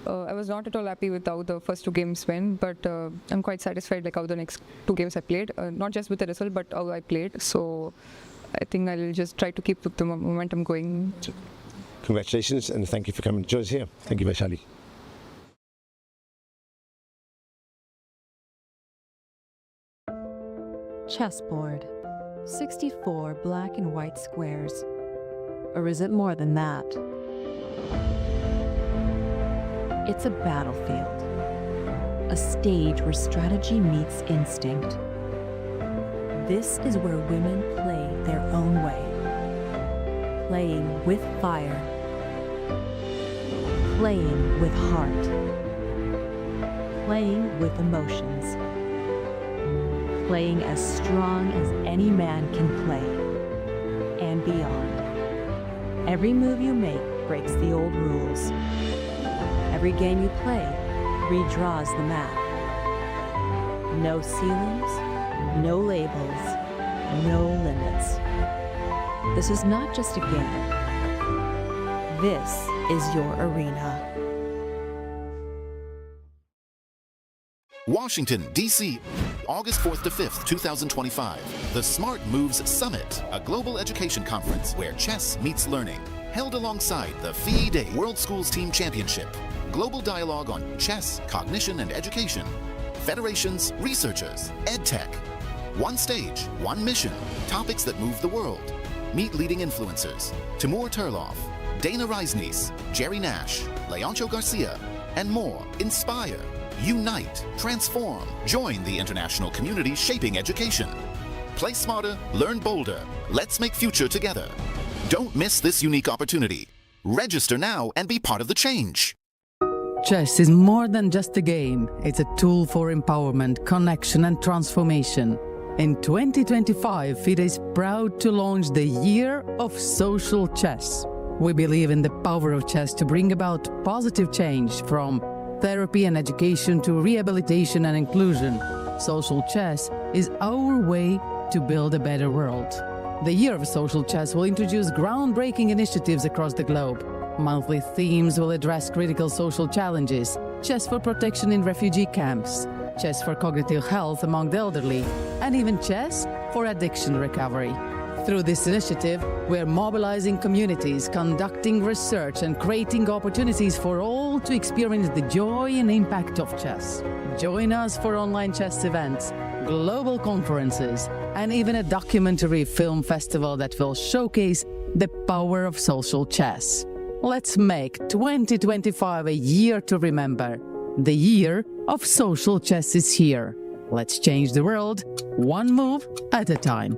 I was not at all happy with how the first two games went, but I'm quite satisfied like how the next two games I played, not just with the result but how I played. So I think I'll just try to keep the momentum going. Congratulations, and thank you for coming to join us here. Thank you, Vaishali. Chessboard. 64 black and white squares. Or is it more than that? It's a battlefield. A stage where strategy meets instinct. This is where women play their own way. Playing with fire. Playing with heart. Playing with emotions. Playing as strong as any man can play, and beyond. Every move you make breaks the old rules. Every game you play redraws the map. No ceilings, no labels, no limits. This is not just a game. This is your arena. Washington, D.C., August 4th to 5th, 2025. The Smart Moves Summit, a global education conference where chess meets learning. Held alongside the FIDE World Schools Team Championship. Global dialogue on chess, cognition, and education. Federations, researchers, EdTech. One stage, one mission. Topics that move the world. Meet leading influencers. Timur Turlov, Dana Reisnies, Jerry Nash, Leoncho Garcia, and more. Inspire. Unite, transform, join the international community shaping education. Play smarter, learn bolder. Let's make future together. Don't miss this unique opportunity. Register now and be part of the change. Chess is more than just a game. It's a tool for empowerment, connection, and transformation. In 2025, FIDE is proud to launch the Year of Social Chess. We believe in the power of chess to bring about positive change from therapy and education to rehabilitation and inclusion. Social chess is our way to build a better world. The Year of Social Chess will introduce groundbreaking initiatives across the globe. Monthly themes will address critical social challenges: chess for protection in refugee camps, chess for cognitive health among the elderly, and even chess for addiction recovery. Through this initiative, we are mobilizing communities, conducting research, and creating opportunities for all to experience the joy and impact of chess. Join us for online chess events, global conferences, and even a documentary film festival that will showcase the power of social chess. Let's make 2025 a year to remember. The Year of Social Chess is here. Let's change the world, one move at a time.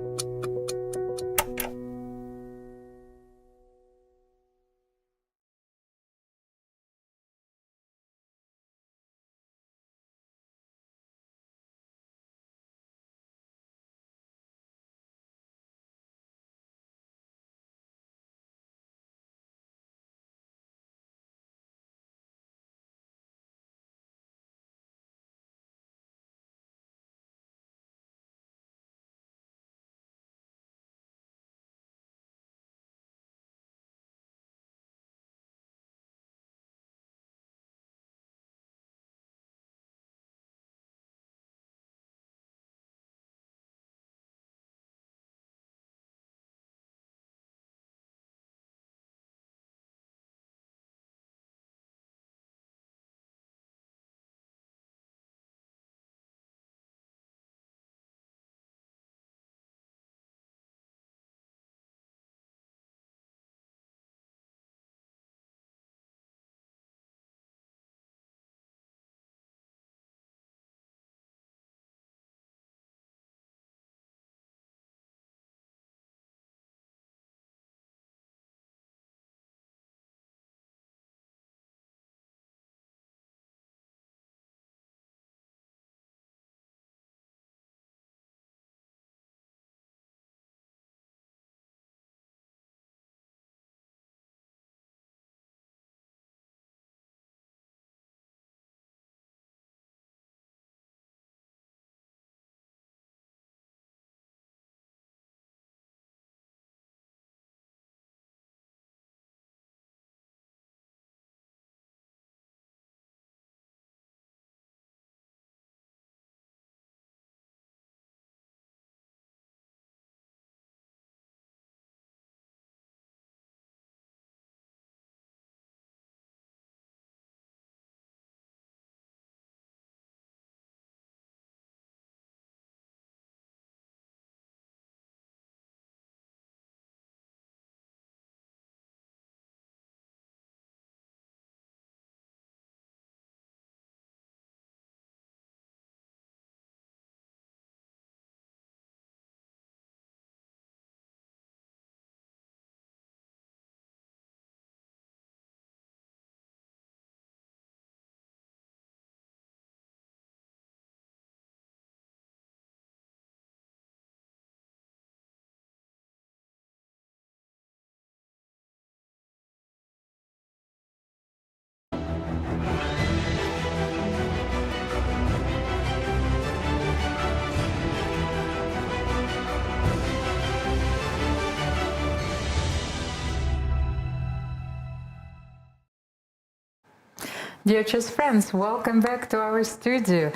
Dear chess friends, welcome back to our studio.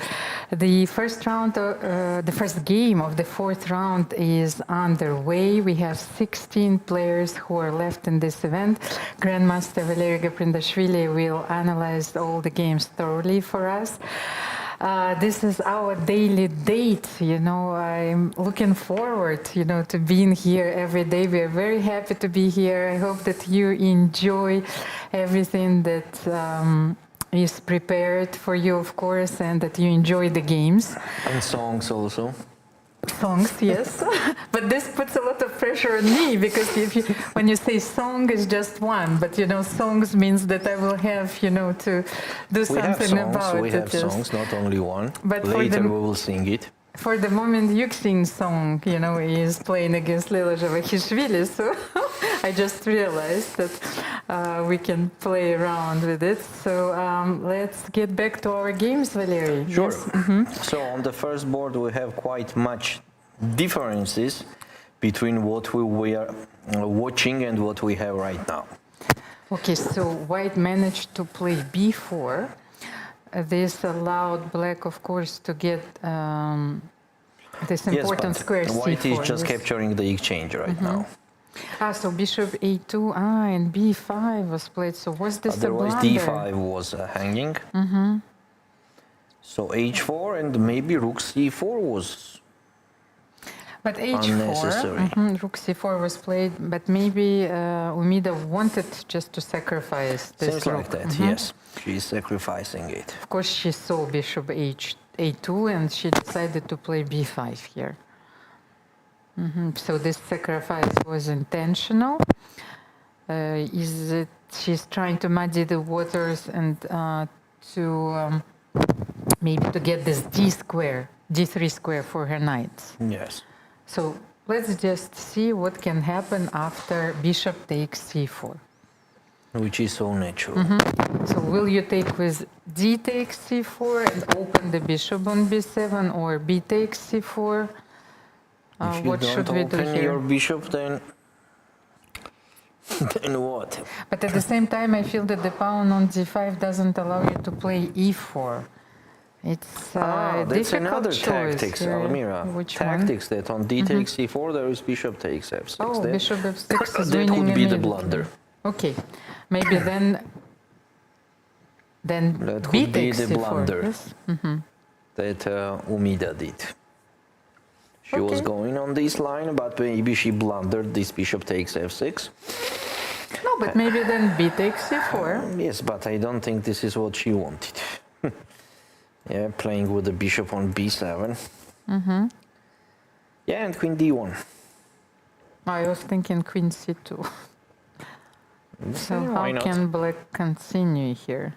The first round, the first game of the fourth round is underway. We have 16 players who are left in this event. Grandmaster Valery Gaprindashvili will analyze all the games thoroughly for us. This is our daily date, you know. I'm looking forward, you know, to being here every day. We are very happy to be here. I hope that you enjoy everything that is prepared for you, of course, and that you enjoy the games. And songs also. Songs, yes. But this puts a lot of pressure on me, because when you say song, it's just one. But, you know, songs means that I will have, you know, to do something about it. We have songs, not only one. But later we will sing it. For the moment, Yucin Song, you know, is playing against Lila Javakhishvili, so I just realized that we can play around with it. So let's get back to our games, Valery. Sure. Yes? So on the first board, we have quite much differences between what we were watching and what we have right now. Okay, so White managed to play b4. This allowed Black, of course, to get this important square c4. White is just capturing the exchange right now. So bishop a2, and b5 was played. So was this Otherwise, a blunder? d5 was hanging. So h4 and maybe rook c4 was but h4, unnecessary. rook c4 was played, but maybe Umida wanted just to sacrifice this Seems rook. like that, yes. She's sacrificing it. Of course, she saw bishop a2, and she decided to play b5 here. So this sacrifice was intentional. Is it she's trying to muddy the waters and to maybe to get this d3 square for her knights? Yes. So let's just see what can happen after bishop takes c4. Which is so natural. So will you take with d takes c4 and open the bishop on b7, or b takes c4? If you what don't should we do open here? your bishop, then what? But at the same time, I feel that the pawn on d5 doesn't allow you to play e4. It's a that's difficult another choice tactics, here. Almira. Which Tactics that on d takes c4 there is bishop takes f6. one? Oh, that, bishop f6 is that winning could be the immediately. blunder. Okay, maybe then That b could be takes the c4. blunder Yes? that Umida did. She was Okay. going on this line, but maybe she blundered this bishop takes f6. No, but maybe then b takes c4. Yes, but I don't think this is what she wanted. Yeah, playing with the bishop on b7. Yeah, and queen d1. I was thinking queen c2. So why how not? can Black continue here?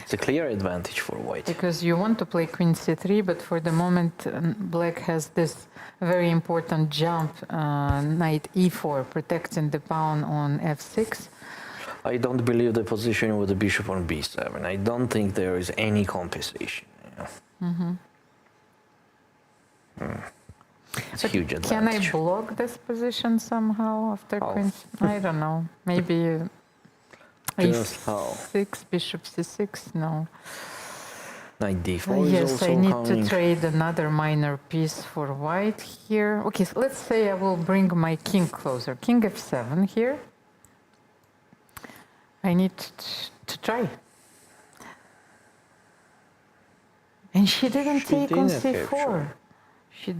It's a clear advantage for White. Because you want to play queen c3, but for the moment Black has this very important jump, knight e4, protecting the pawn on f6. I don't believe the position with the bishop on b7. I don't think there is any compensation. It's a huge advantage. Can I block this position somehow after How? queen? I don't know. Maybe Just how? a6, bishop c6. No. Knight d4 is Yes, also I need coming. to trade another minor piece for White here. Okay, so let's say I will bring my king closer. King f7 here. I need to try. And she didn't take on didn't c4. capture.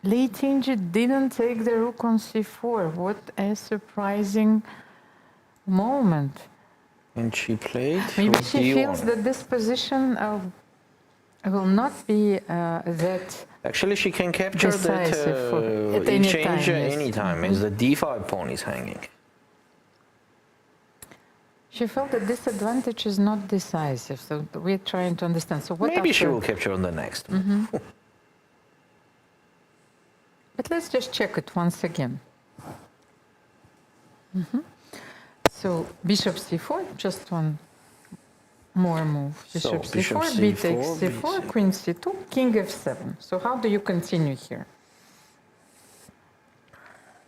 Lei Tingi didn't take the rook on c4. What a surprising moment. And she played Maybe rook she d1. feels that this position will not be that Actually, she can capture that decisive at any exchange time, yes. anytime, as the d5 pawn is hanging. she felt that this advantage is not decisive. So we're trying to understand. So what Maybe she after? will capture on the next one. But let's just check it once again. So bishop c4, just one more move. Bishop So, bishop c4, b takes c4, c4, queen c2, king f7. So how do you continue here?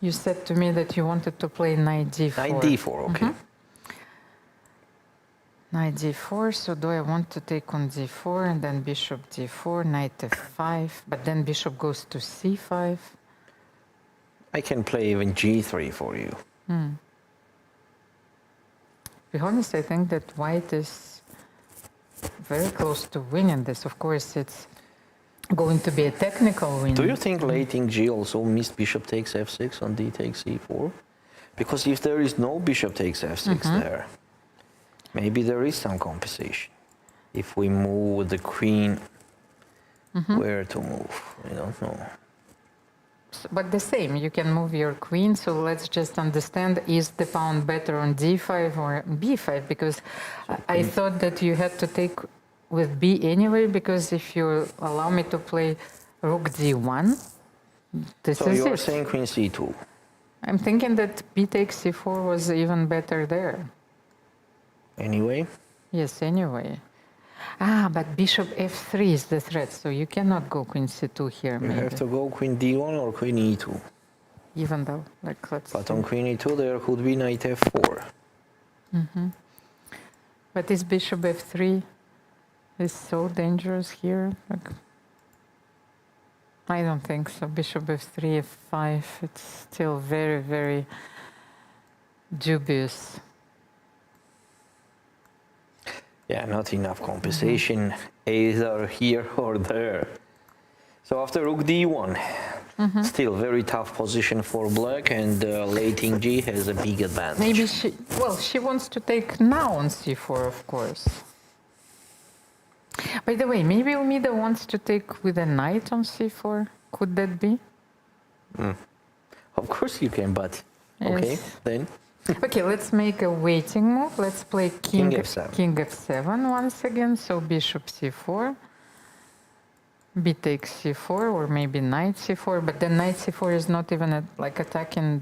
You said to me that you wanted to play knight d4. Knight d4, okay. Knight d4, so do I want to take on d4 and then bishop d4, knight f5, but then bishop goes to c5? I can play even g3 for you. To be honest, I think that white is very close to winning this. Of course, it's going to be a technical win. Do you think late in g also missed bishop takes f6 on d takes e4? Because if there is no bishop takes f6 there, maybe there is some compensation. If we move with the queen, where to move? I don't know. But the same, you can move your queen, so let's just understand, is the pawn better on d5 or b5? Because I thought that you had to take with b anyway, because if you allow me to play rook d1, this So is you are it. saying queen c2. I'm thinking that b takes c4 was even better there. Anyway, Yes, anyway. Ah, but bishop f3 is the threat, so you cannot go queen c2 here, you maybe. have to go queen d1 or queen e2. Even though, like, let's But see. on queen e2 there could be knight f4. But this bishop f3 is so dangerous here. Like, I don't think so. Bishop f3, f5, it's still very, very dubious. Yeah, not enough compensation either here or there. So after rook d1, still very tough position for black, and late in g has a big advantage. Maybe she wants to take now on c4, of course. By the way, maybe Umida wants to take with a knight on c4. Could that be? Of course you can, but okay, Yes. then. Okay, let's make a waiting move. Let's play King f7. King f7 once again. So bishop c4, b takes c4, or maybe knight c4. But then knight c4 is not even like attacking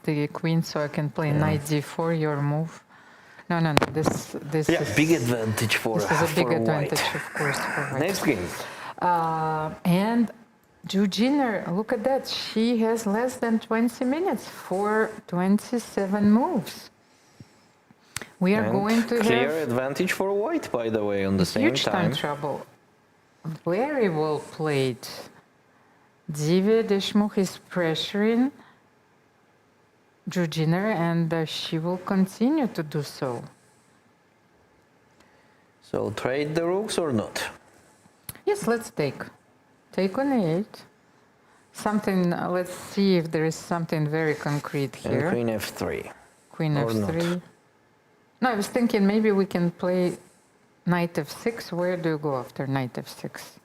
the queen, so I can play knight d4. Your move. No. This Yeah, is big advantage for this is a big for advantage, white. of course, for white. Next game. And Jujiner, look at that. She has less than 20 minutes for 27 moves. We are And going to clear have advantage for white, by the way, on the same huge time. trouble. Very well played. Deshmukh is pressuring Jujiner, and she will continue to do so. So trade the rooks or not? Yes, let's take. Take on 8. Something, let's see if there is something very concrete And here. queen f3. Queen or f3. not. No, I was thinking maybe we can play knight f6. Where do you go after knight f6?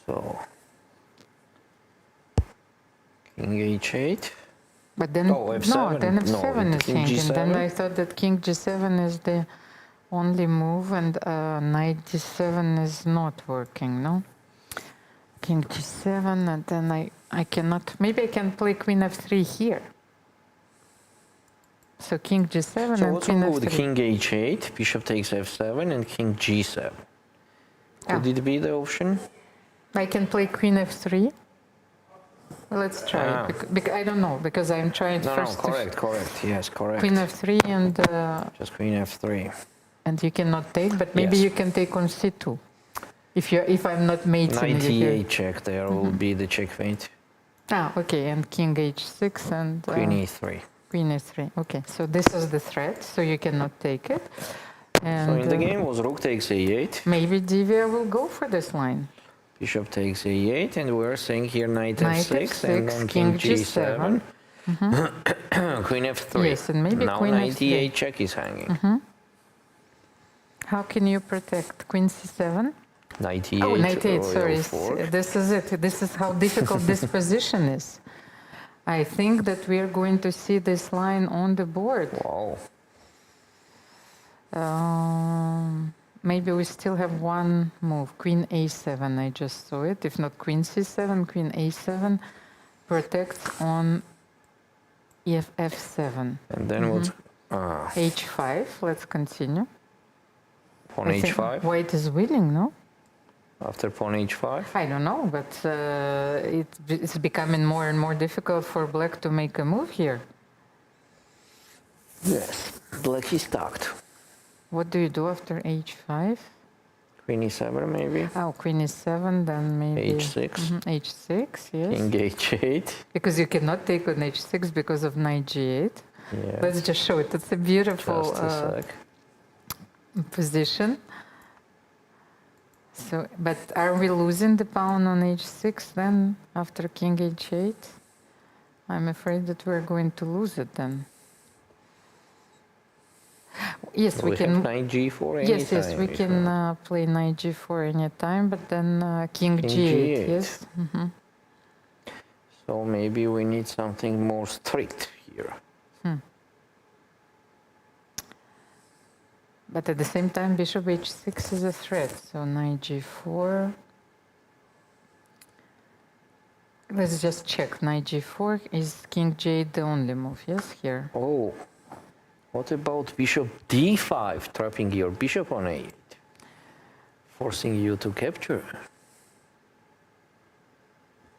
So king h8. But then, Oh, f7. no, then f7 No, is king hanging. Then g7. I thought that king g7 is the only move, and knight d7 is not working, no? King g7, and then I cannot, maybe I can play queen f3 here. So king g7 So and what's queen wrong with f3. king h8, bishop takes f7, and king g7? Could it be the option? I can play queen f3. Let's try it. I don't know, because I'm trying No, first correct. Yes, correct. queen f3 and Just queen f3. and you cannot take, but maybe Yes. you can take on c2. If I'm not mating Knight you here. e8 check, there will be the checkmate. Ah, okay, and king h6 and Queen e3. queen e3. Okay, so this is the threat, so you cannot take it. And So in the game was rook takes a8, maybe Divya will go for this line. bishop takes a8, and we're saying here knight Knight f6, f6, and then king king g7, queen f3. Yes, and maybe now queen knight f3. e8 check is hanging. How can you protect queen c7? Knight e8, Oh, knight 8, royal sorry. fork. This is it. This is how difficult this position is. I think that we are going to see this line on the board. Wow. Maybe we still have one move. Queen a7, I just saw it. If not queen c7, queen a7 protects on f7. And then what's h5, let's continue. pawn I think h5? White is winning, no? After pawn h5? I don't know, but it's becoming more and more difficult for black to make a move here. Yes, black is tucked. What do you do after h5? Queen e7 maybe. Oh, queen e7, then maybe H6. H6, yes. King h8. Because you cannot take on h6 because of knight g8. Yeah. Let's just show it. It's a beautiful Just a sec. position. So, but are we losing the pawn on h6 then after king h8? I'm afraid that we're going to lose it then. Yes, we can. Have knight g4 anytime. Yes, we can play knight g4 anytime, but then king g8. Yes. So maybe we need something more strict here. But at the same time, bishop h6 is a threat. So knight g4. Let's just check. Knight g4 is king g8 the only move? Yes, here. Oh, what about bishop d5, trapping your bishop on a8, forcing you to capture?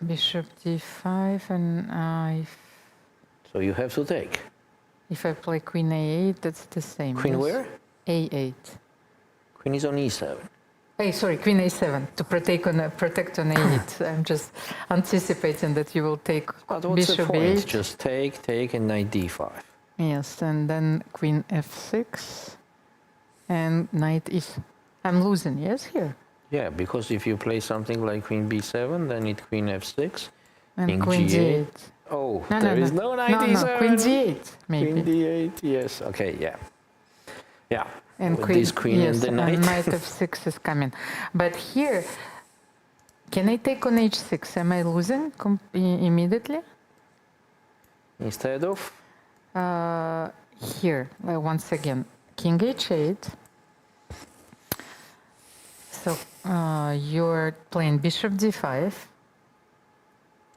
Bishop d5 and So you have to take. if I play queen a8, that's the same. Queen yes? where? a8. Queen is on e7. Hey, sorry, queen a7 to protect on a8. I'm just anticipating that you will take But what's bishop the point? a8. Just take, and knight d5. Yes, and then queen f6 and knight is. I'm losing, yes, here. Yeah, because if you play something like queen b7, then it queen f6, And king queen g8. d8. Oh, No, there no, is no knight no, e7. no, queen d8, maybe. Queen d8, yes. Okay, yeah. Yeah. And with queen, this queen yes, and the knight. and knight f6 is coming. But here, can I take on h6? Am I losing immediately? Instead of? Here, once again, king h8. So you're playing bishop d5.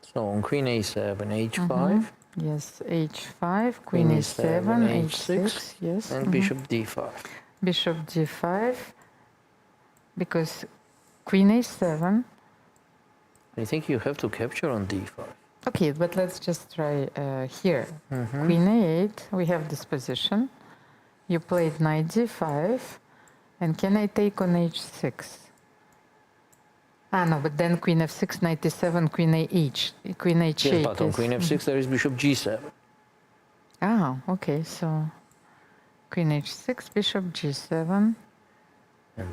So on queen a7, h5. Yes, h5, queen e7, h6, yes. And bishop d5. Bishop d5, because queen a7. I think you have to capture on d5. Okay, but let's just try here. Queen a8, we have this position. You played knight d5, and can I take on h6? Ah, no, but then queen f6, knight e7, queen a8. Queen h8. Yes, but on queen f6 there is bishop g7. Ah, okay, so queen h6, bishop g7.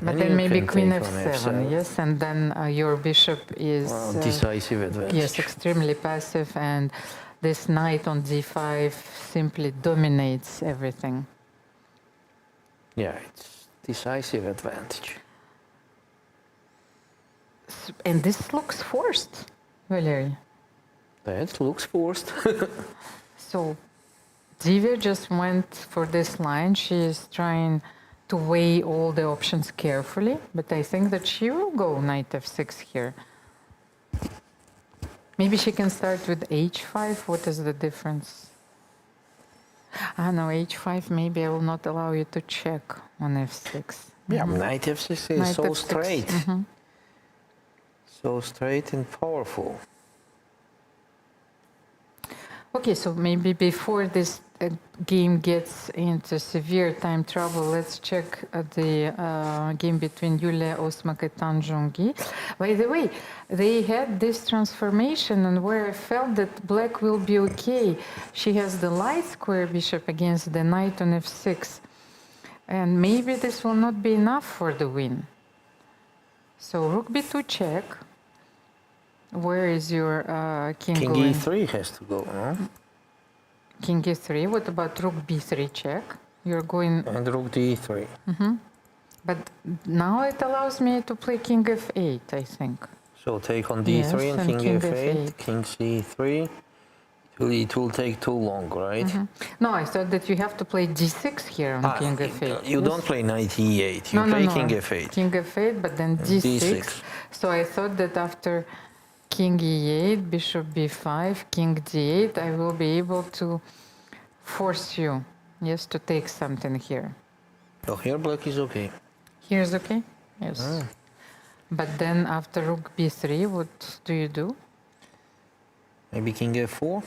But then you maybe can queen take on f7, yes, and then your bishop is decisive advantage. yes, extremely passive, and this knight on d5 simply dominates everything. Yeah, it's decisive advantage. And this looks forced, Valery. That looks forced. So Divya just went for this line. She is trying to weigh all the options carefully, but I think that she will go knight f6 here. Maybe she can start with h5. What is the difference? Ah, no, h5, maybe I will not allow you to check on f6. Yeah, knight f6 is Knight so f6. straight. So straight and powerful. Okay, so maybe before this game gets into severe time trouble, let's check the game between Yulia Osmak and Tan Zhongyi. By the way, they had this transformation, and where I felt that black will be okay. She has the light square bishop against the knight on f6, and maybe this will not be enough for the win. So rook b2 check. Where is your king going? e3 has to go, no? King e3. What about rook b3 check? You're going... And rook d3. But now it allows me to play king f8, I think. So take on d3 Yes, and and king king f8, f8. king c3. It will take too long, right? No, I thought that you have to play d6 here on king f8. You don't play knight e8, you play king f8. King f8, but then d6. d6. So I thought that after king e8, bishop b5, king d8, I will be able to force you, yes, to take something here. So here black is okay. Here's okay? Yes. But then after rook b3, what do you do? Maybe king f4?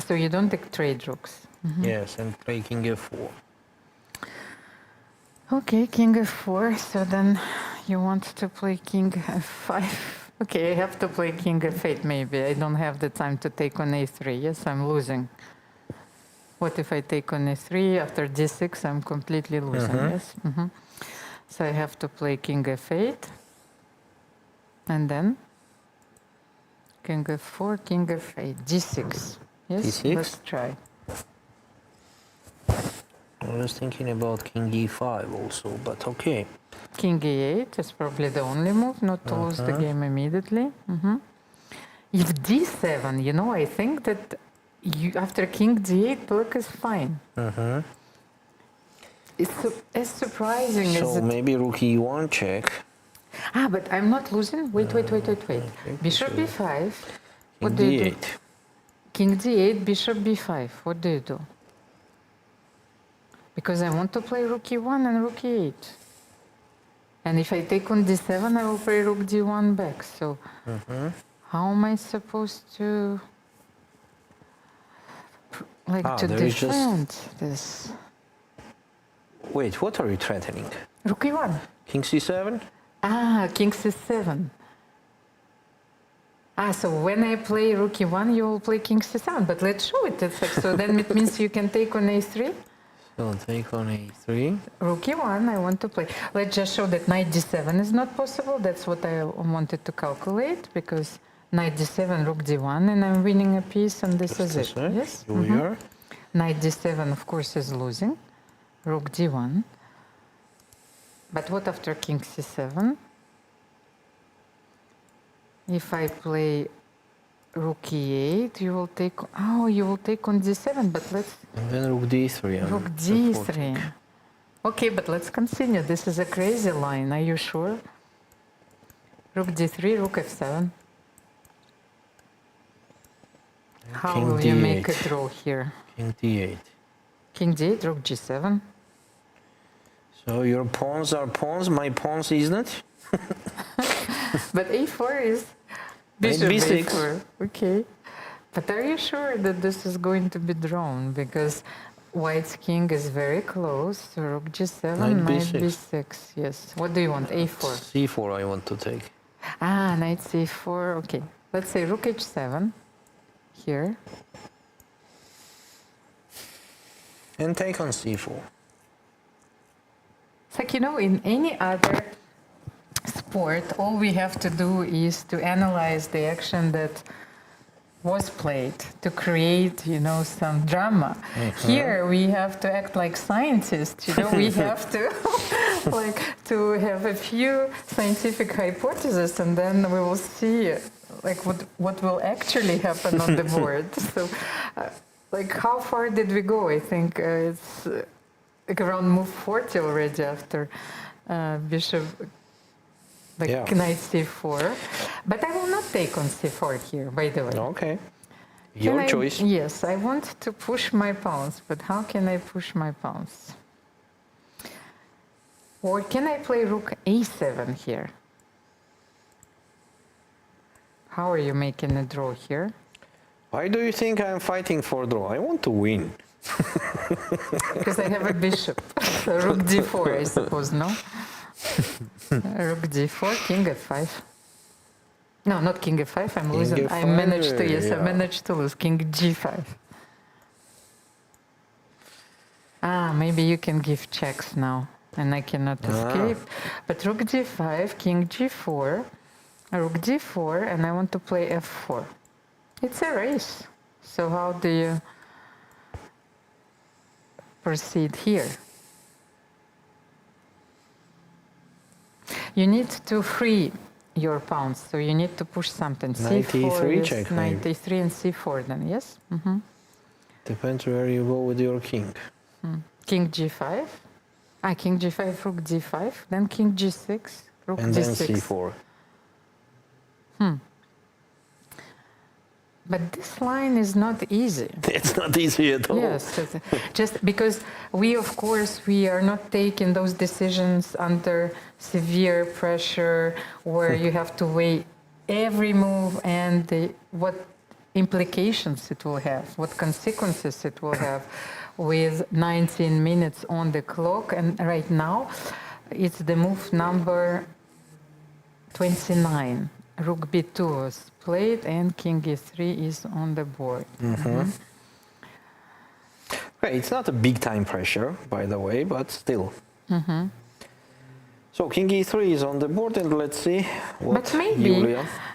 So you don't take trade rooks. Yes, and play king f4. Okay, king f4. So then you want to play king f5. Okay, I have to play king f8 maybe. I don't have the time to take on a3. Yes, I'm losing. What if I take on a3 after d6? I'm completely losing. Yes. So I have to play king f8. And then king f4, king f8, d6. Yes, d6? let's try. I was thinking about king e5 also, but okay. King e8 is probably the only move, not to lose the game immediately. If d7, you know, I think that after king d8, black is fine. It's as surprising as So it... maybe rook e1 check. But I'm not losing. Wait. Bishop b5. What do you do? King d8, bishop b5. What do you do? Because I want to play rook e1 and rook e8. And if I take on d7, I will play rook d1 back. So how am I supposed to to defend this? Wait, what are you threatening? Rook e1. King c7? King c7. So when I play rook e1, you will play king c7. But let's show it. So then it means you can take on a3. So take on a3. Rook e1, I want to play. Let's just show that knight d7 is not possible. That's what I wanted to calculate, because knight d7, rook d1, and I'm winning a piece, and this is it. Yes. Knight d7, of course, is losing. Rook d1. But what after king c7? If I play rook e8, you will take. You will take on d7. But let's. And then rook d3. Rook d3. Okay, but let's continue. This is a crazy line. Are you sure? Rook d3, rook f7. How will you make a draw here? King d8. King d8, rook g7. So your pawns are pawns, my pawns isn't? But a4 is bishop b6. a4. Okay. But are you sure that this is going to be drawn? Because white's king is very close. So rook g7, knight b6. Yes. What do you want? a4? c4 I want to take. Knight c4. Okay. Let's say rook h7 here. And take on c4. It's like, in any other sport, all we have to do is to analyze the action that was played to create, some drama. Here we have to act like scientists. We have to, to have a few scientific hypotheses, and then we will see, what will actually happen on the board. So, how far did we go? I think it's around move 40 already after bishop. Knight c4, but I will not take on c4 here, by the way. Okay, your choice. Yes, I want to push my pawns, but how can I push my pawns? Or can I play rook a7 here? How are you making a draw here? Why do you think I'm fighting for draw? I want to win. Because I have a bishop. So rook d4, I suppose, no? Rook d4, king f5. No, not king f5. I'm losing. I managed to. Yes, I managed to lose. King g5. Maybe you can give checks now, and I cannot escape. But rook d5, king g4, rook d4, and I want to play f4. It's a race. So how do you proceed here? You need to free your pawns, so you need to push something. Knight e3 check, knight e3 and c4 then, yes? Depends where you go with your king. King g5. King g5, rook d5, then king g6, rook and d6. then c4. But this line is not easy. It's not easy at all. Yes, just because we are not taking those decisions under severe pressure where you have to weigh every move and what implications it will have, what consequences it will have with 19 minutes on the clock. And right now, it's the move number 29. Rook b2 was played and king e3 is on the board. Okay, it's not a big time pressure, by the way, but still. So king e3 is on the board, and let's see what But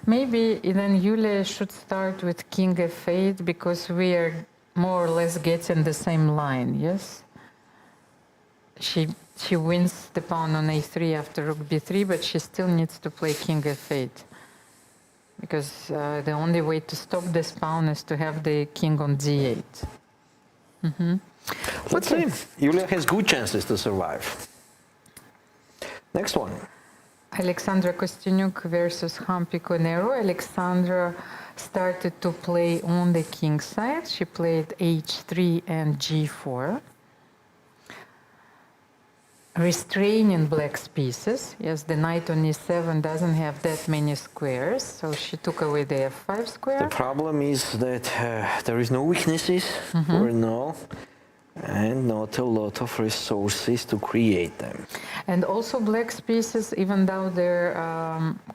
maybe then Yulia should start with king f8 because we are more or less getting the same line, yes? She wins the pawn on a3 after rook b3, but she still needs to play king f8 because the only way to stop this pawn is to have the king on d8. Let's see. Yulia has good chances to survive. Next one. Alexandra Kosteniuk versus Koneru. Alexandra started to play on the king side. She played h3 and g4. Restraining black's pieces. Yes, the knight on e7 doesn't have that many squares, so she took away the f5 square. The problem is that there is no weaknesses for now, and not a lot of resources to create them. And also black's pieces, even though they're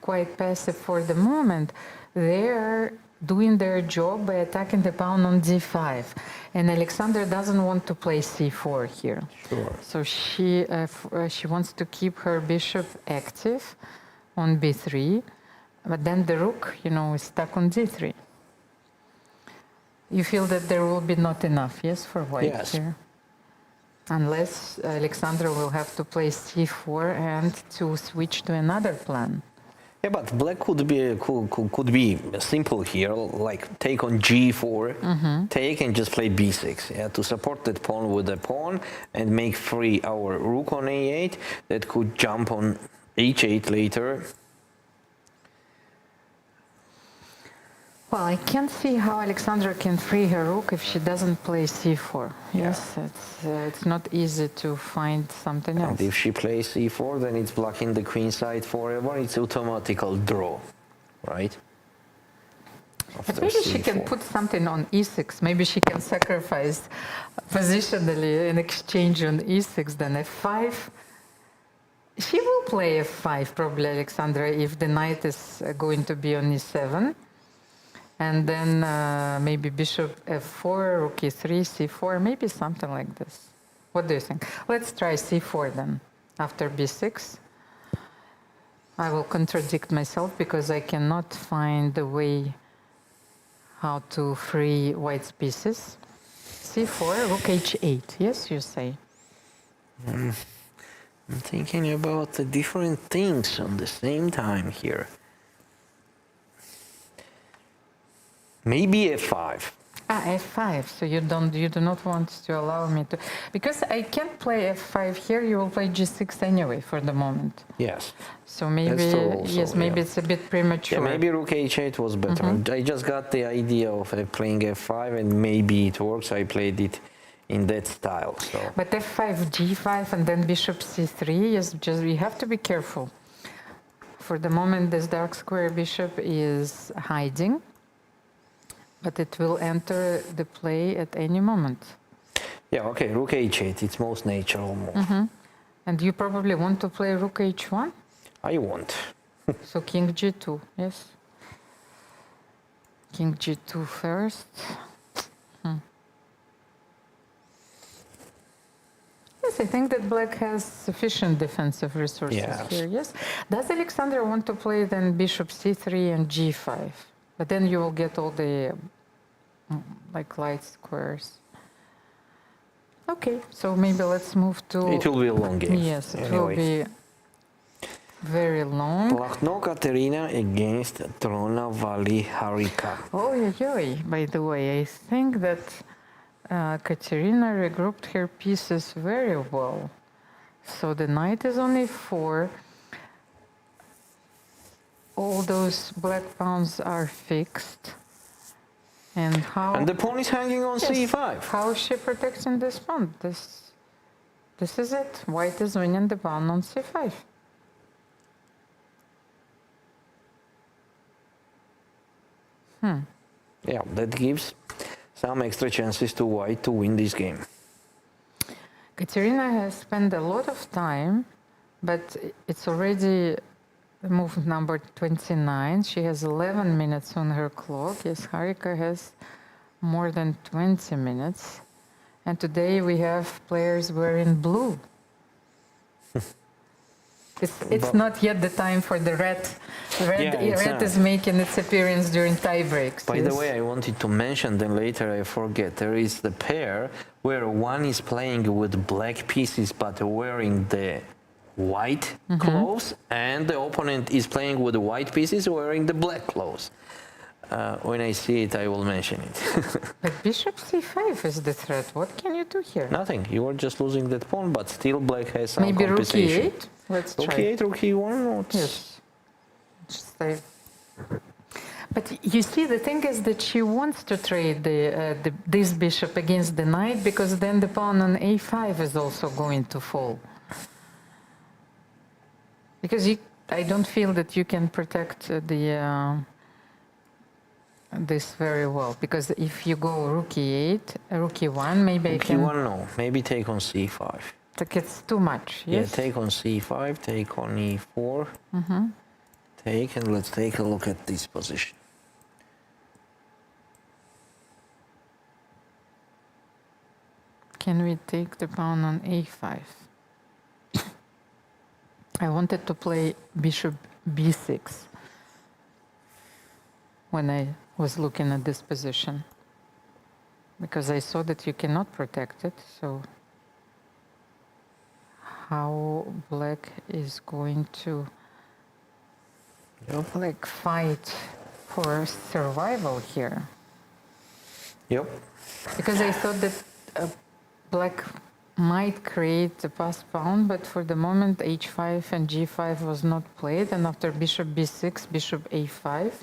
quite passive for the moment, they're doing their job by attacking the pawn on d5. And Alexandra doesn't want to play c4 here. Sure. So she wants to keep her bishop active on b3, but then the rook, is stuck on d3. You feel that there will be not enough, yes, for white here? Unless Alexandra will have to play c4 and to switch to another plan. Yeah, but black could be simple here, like take on g4, take and just play b6, yeah, to support that pawn with a pawn and make free our rook on a8 that could jump on h8 later. Well, I can't see how Alexandra can free her rook if she doesn't play c4. Yes, it's not easy to find something else. And if she plays c4, then it's blocking the queen side forever. It's automatical draw, right? But maybe she can put something on e6. Maybe she can sacrifice positionally in exchange on e6, then f5. She will play f5, probably, Alexandra, if the knight is going to be on e7. And then maybe bishop f4, rook e3, c4, maybe something like this. What do you think? Let's try c4 then, after b6. I will contradict myself because I cannot find a way how to free white's pieces. c4, rook h8, yes, you say? I'm thinking about the different things at the same time here. Maybe f5. F5. So you do not want to allow me to, because I can't play f5 here. You will play g6 anyway for the moment. Yes. So maybe maybe it's a bit premature. Yeah, maybe rook h8 was better. I just got the idea of playing f5, and maybe it works. I played it in that style. So. But f5, g5, and then bishop c3 is just, we have to be careful. For the moment, this dark square bishop is hiding. But it will enter the play at any moment. Yeah, okay, rook h8, it's most natural move. And you probably want to play rook h1? I want. So king g2, yes? King g2 first. Yes, I think that black has sufficient defensive resources here, yes? Does Alexandra want to play then bishop c3 and g5? But then you will get all the light squares. Okay, so maybe let's move to... It will be a long game. Yes, it will be very long. Lagno Katerina against Dronavali Harika. Oh, yeah. By the way, I think that Katerina regrouped her pieces very well. So the knight is on e4. All those black pawns are fixed. And how? And the pawn is hanging on c5. How is she protecting this pawn? This is it. White is winning the pawn on c5. Yeah, that gives some extra chances to white to win this game. Katerina has spent a lot of time, but it's already move number 29. She has 11 minutes on her clock. Yes, Harika has more than 20 minutes. And today we have players wearing blue. It's not yet the time for the red. Red is making its appearance during tie breaks. By the way, I wanted to mention, then later I forget, there is the pair where one is playing with black pieces but wearing the white clothes, and the opponent is playing with the white pieces wearing the black clothes. When I see it, I will mention it. But bishop c5 is the threat. What can you do here? Nothing. You are just losing that pawn, but still black has some Maybe rook compensation. e8? Let's Rook try. e8, rook e1? Yes. Just stay. But you see, the thing is that she wants to trade this bishop against the knight, because then the pawn on a5 is also going to fall. Because I don't feel that you can protect this very well. Because if you go rook e8, rook e1, maybe I can... Rook e1, no. Maybe take on c5. Like it's too much, yes? Yeah, take on c5, take on e4. Take, and let's take a look at this position. Can we take the pawn on a5? I wanted to play bishop b6 when I was looking at this position, because I saw that you cannot protect it. So how black is going to like fight for survival here? Yep. Because I thought that black might create a passed pawn, but for the moment h5 and g5 was not played, and after bishop b6, bishop a5.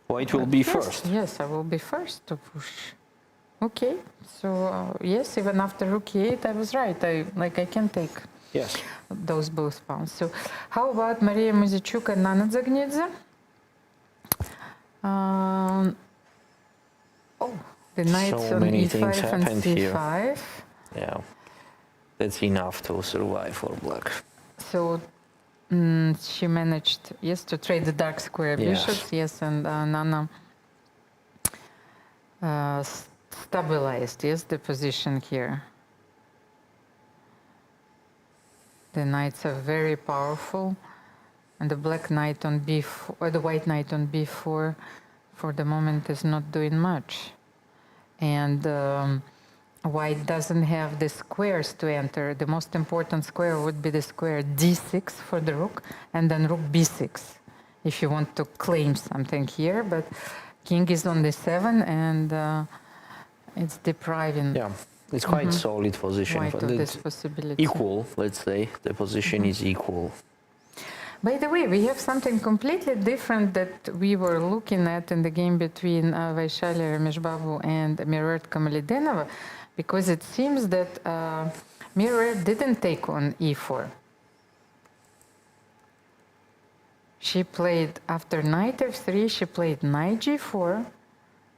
White will be yes, first. Yes, I will be first to push. Okay, so yes, even after rook e8, I was right. I can take those both pawns. So how about Maria Muzychuk and Nana Dzagnidze? The knights So on many e5 things and happened c5. here. Yeah, that's enough to survive for black. So she managed, yes, to trade the dark square bishops, yes, and Nana stabilized, yes, the position here. The knights are very powerful, and the black knight on b4, or the white knight on b4, for the moment is not doing much. And white doesn't have the squares to enter. The most important square would be the square d6 for the rook, and then rook b6, if you want to claim something here. But king is on d7, and it's depriving. Yeah, it's quite solid position. White of this possibility. Equal, let's say. The position is equal. By the way, we have something completely different that we were looking at in the game between Vaishali Rameshbabu and Miruet Kamalidenova, because it seems that Miruet didn't take on e4. She played, after knight f3, she played knight g4,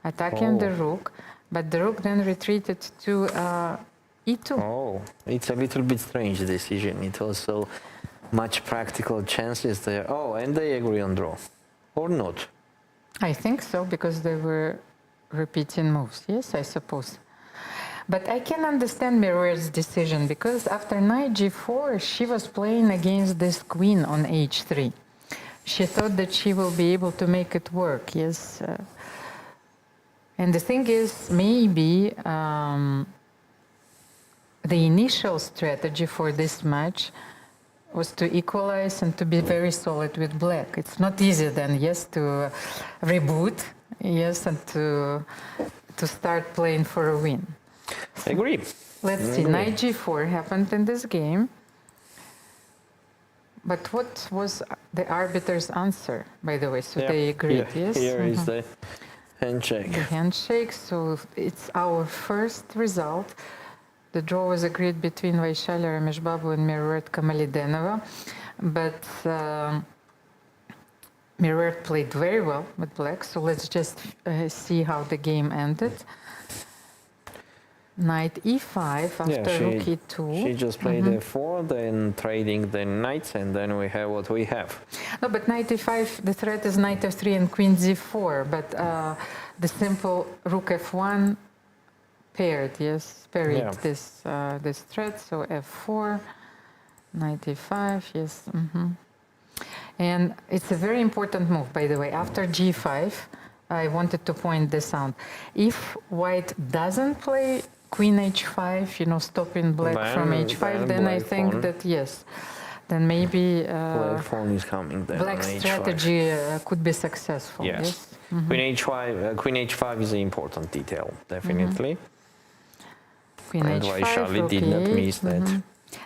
attacking the rook, but the rook then retreated to e2. Oh, it's a little bit strange decision. It also much practical chances there. Oh, and they agree on draw, or not? I think so, because they were repeating moves. Yes, I suppose. But I can understand Miruet's decision, because after knight g4, she was playing against this queen on h3. She thought that she will be able to make it work, yes. And the thing is, maybe the initial strategy for this match was to equalize and to be very solid with black. It's not easy then, yes, to reboot, yes, and to start playing for a win. I agree. Let's see, knight g4 happened in this game. But what was the arbiter's answer, by the way? So they agreed, yes? Here is the handshake. The handshake, so it's our first result. The draw was agreed between Vaishali Rameshbabu and Miruet Kamalidenova, but Mirror played very well with black, so let's just see how the game ended. Knight e5 after rook e2. She just played f4, then trading the knights, and then we have what we have. No, but knight e5, the threat is knight f3 and queen z4, but the simple rook f1 paired, yes, parried this this threat, so f4, knight e5, yes. And it's a very important move, by the way. After g5, I wanted to point this out. If white doesn't play queen h5, you know, stopping black from h5, then I think that, yes, then maybe black pawn is coming down. Black strategy could be successful. Yes. Queen h5 is an important detail, definitely. Queen and h5, Vaishali rook did not e8. miss that.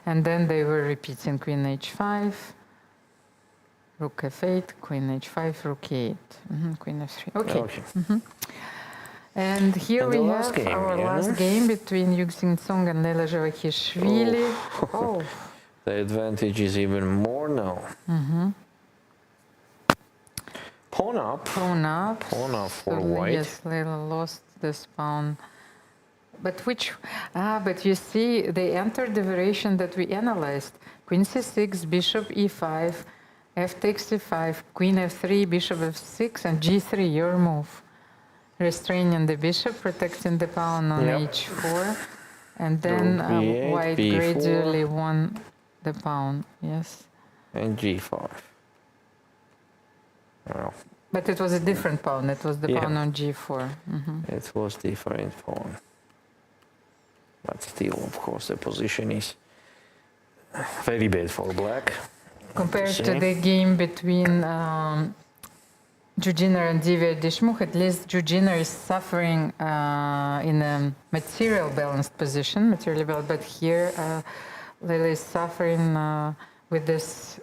And then they were repeating queen h5, rook f8, queen h5, rook e8, queen f3. Okay. And here we have our last game between Yucin Song and Javakhishvili. Oh. The advantage is even more now. Pawn up. Pawn up. Pawn up for So, white. yes, Leila lost this pawn. But which, but you see, they entered the variation that we analyzed. Queen c6, bishop e5, f takes c5, queen f3, bishop f6, and g3, your move. Restraining the bishop, protecting the pawn on h4, and then white b4. gradually won the pawn, yes. And g5. Well, but it was a different pawn, it was the pawn on g4. It was different pawn. But still, of course, the position is very bad for black. Compared to the game between Jujiner and Divya Deshmukh, at least Jujiner is suffering in a material balanced position, but here Leila is suffering with this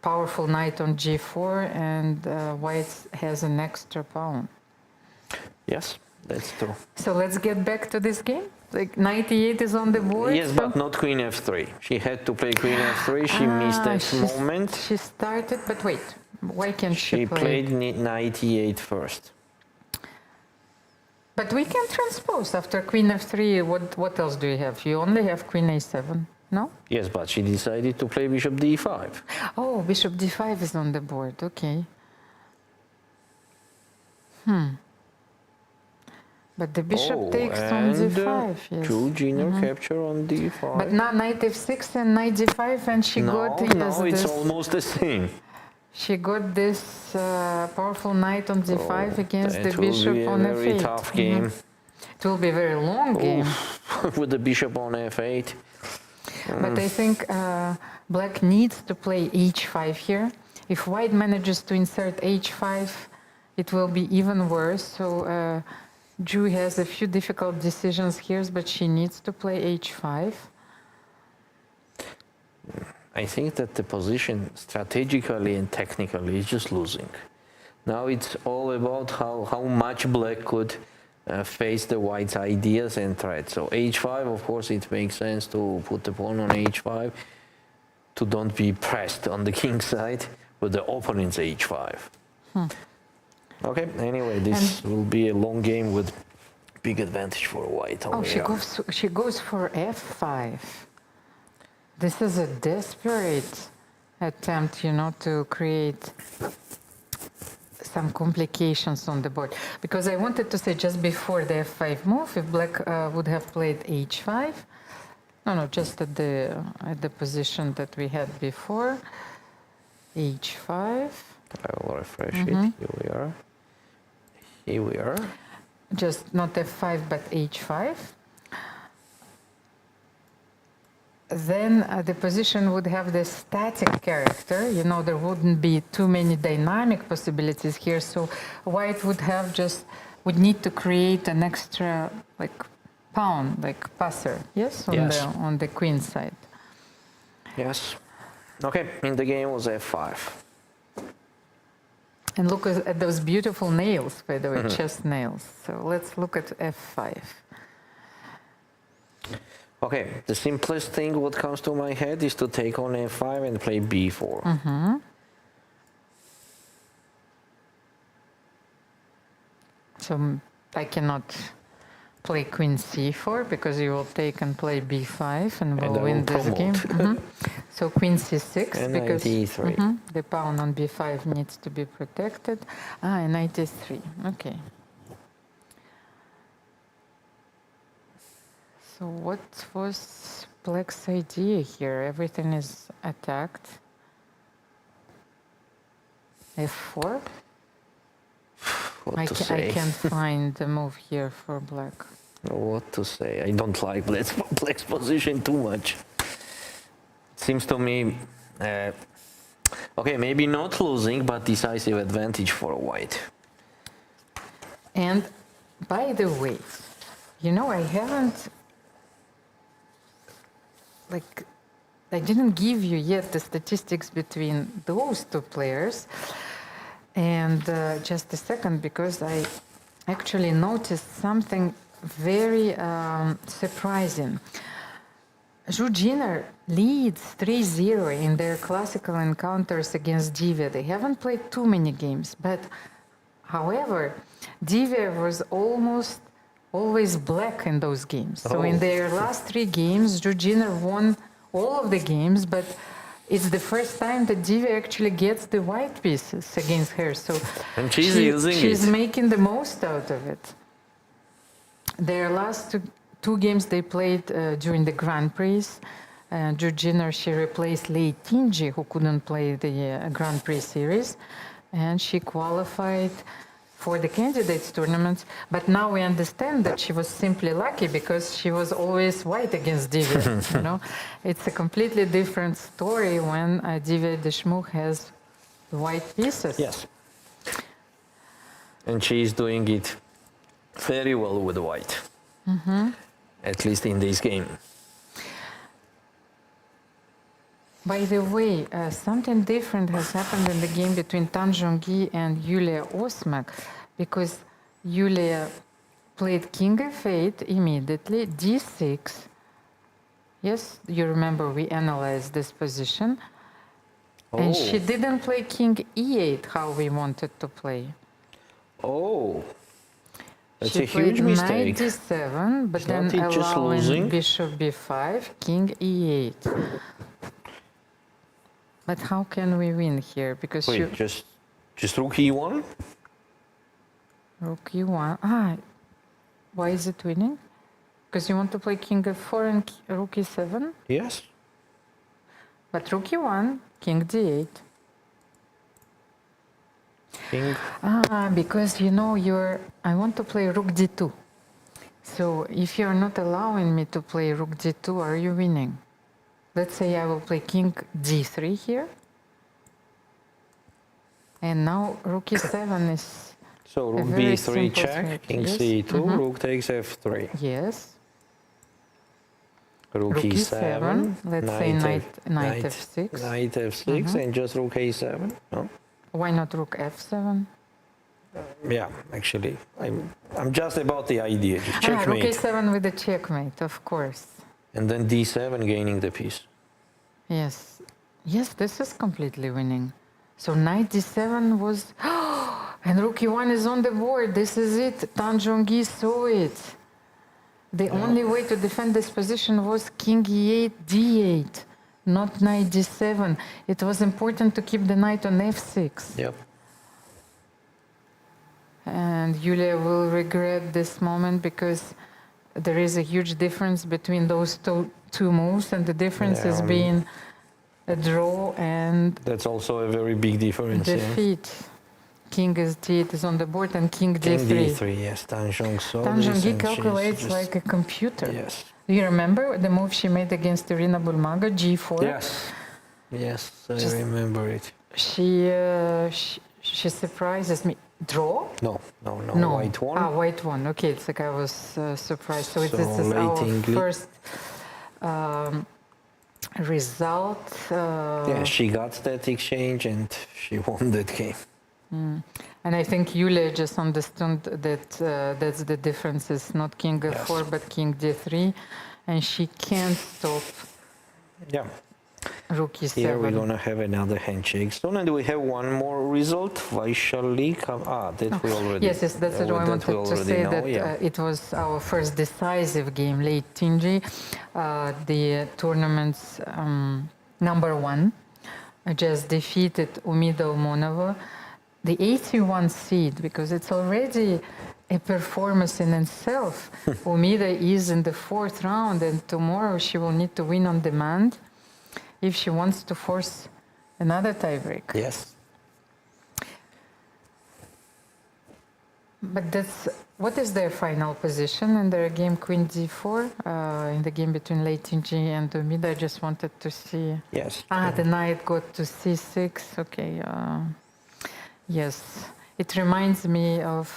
powerful knight on g4, and white has an extra pawn. Yes, that's true. So let's get back to this game. Like knight e8 is on the board. Yes, but not queen f3. She had to play queen f3. She missed that moment. She started, but wait. Why can't she play? She played knight e8 first. But we can transpose after queen f3. What else do you have? You only have queen a7, no? Yes, but she decided to play bishop d5. Oh, bishop d5 is on the board. Okay. But the bishop takes on d5. Yes. Jujiner capture on d5. But now knight f6 and knight d5, and she got it's almost the same. She got this powerful knight on d5 against the bishop on f8. It will be a very tough game. It will be a very long game. With the bishop on f8. But I think black needs to play h5 here. If white manages to insert h5, it will be even worse. So Ju has a few difficult decisions here, but she needs to play h5. I think that the position strategically and technically is just losing. Now it's all about how much black could face the white's ideas and threats. So h5, of course, it makes sense to put the pawn on h5 to don't be pressed on the king side with the opponent's h5. Okay, anyway, this will be a long game with big advantage for white. Oh, she goes for f5. This is a desperate attempt, you know, to create some complications on the board. Because I wanted to say just before the f5 move, if black would have played h5, no, just at the position that we had before, h5. I will refresh it. Here we are. Here we are. Just not f5, but h5. Then the position would have the static character. You know, there wouldn't be too many dynamic possibilities here. So white would need to create an extra pawn, passer, yes, on the queen side. Yes. Okay, in the game was f5. And look at those beautiful nails, by the way, chest nails. So let's look at f5. Okay, the simplest thing what comes to my head is to take on f5 and play b4. So I cannot play queen c4 because you will take and play b5 and we'll win this game. So queen c6 And because e3. the pawn on b5 needs to be protected. And knight e3. Okay. So what was Black's idea here? Everything is attacked. f4? What to say? I can't find the move here for Black. What to say? I don't like Black's position too much. Seems to me, okay, maybe not losing, but decisive advantage for White. And by the way, you know, I haven't, like, I didn't give you yet the statistics between those two players. And just a second, because I actually noticed something very surprising. Zhu Jiner leads 3-0 in their classical encounters against Divya. They haven't played too many games, but however, Divya was almost always black in those games. So in their last 3 games, Zhu Jiner won all of the games, but it's the first time that Divya actually gets the white pieces against her. So and she's making the most out of it. Their last two games they played during the Grand Prix. Zhu Jiner, she replaced Lei Tinji, who couldn't play the Grand Prix series, and she qualified for the candidates tournaments. But now we understand that she was simply lucky because she was always white against Divya. You know, it's a completely different story when Divya Deshmukh has white pieces. Yes, and she's doing it very well with white, at least in this game. By the way, something different has happened in the game between Tan Zhongyi and Yulia Osmak, because Yulia played king f8 immediately, d6. Yes, you remember we analyzed this position. And she didn't play king e8 how we wanted to play. Oh, that's she a huge mistake. Knight d7, but then allowing bishop b5, king e8. But how can we win here? Because wait, just rook e1? Rook e1. Why is it winning? Because you want to play king f4 and rook e7? Yes. But rook e1, king d8. King. Because you know I want to play rook d2. So if you're not allowing me to play rook d2, are you winning? Let's say I will play king d3 here. And now rook e7 is so rook b3 check, king c2, rook takes f3. Yes. Rook e7, let's say knight f6. Knight f6 and just rook a7. No? Why not rook f7? Yeah, actually, I'm just about the idea. Just checkmate. Rook a7 with the checkmate, of course. And then d7 gaining the piece. Yes. Yes, this is completely winning. So knight d7 was... and rook e1 is on the board. This is it. Tan Zhongyi saw it. The only way to defend this position was king e8, d8, not knight d7. It was important to keep the knight on f6. Yep. And Yulia will regret this moment because there is a huge difference between those two moves, and the difference is being a draw and that's also a very big difference. Defeat. Yeah. King is d8 is on the board and king d3. King d3, yes. Tan Zhongyi calculates like a computer. Yes. Do you remember the move she made against Irina Bulmaga, g4? Yes. Yes, I remember it. She surprises me. Draw? No. White one. White one. Okay, it's like I was surprised. So this is our first result. Yeah, she got that exchange and she won that game. And I think Yulia just understood that that's the difference. It's not king f4 but king d3, and she can't stop. Yeah. Rook E7. Here we're gonna have another handshake stone, and we have one more result. Vaishali, that we already. Yes, that's what I wanted to say. That it was our first decisive game, late Tingy, the tournament's #1. Just defeated Umida Omonova, the 81 seed, because it's already a performance in itself. Umida is in the 4th round, and tomorrow she will need to win on demand if she wants to force another tiebreak. Yes. But what is their final position in their game, Queen D4, in the game between Lei Tingy and Umida? I just wanted to see. Yes. The knight got to C6. Okay. Yes. It reminds me of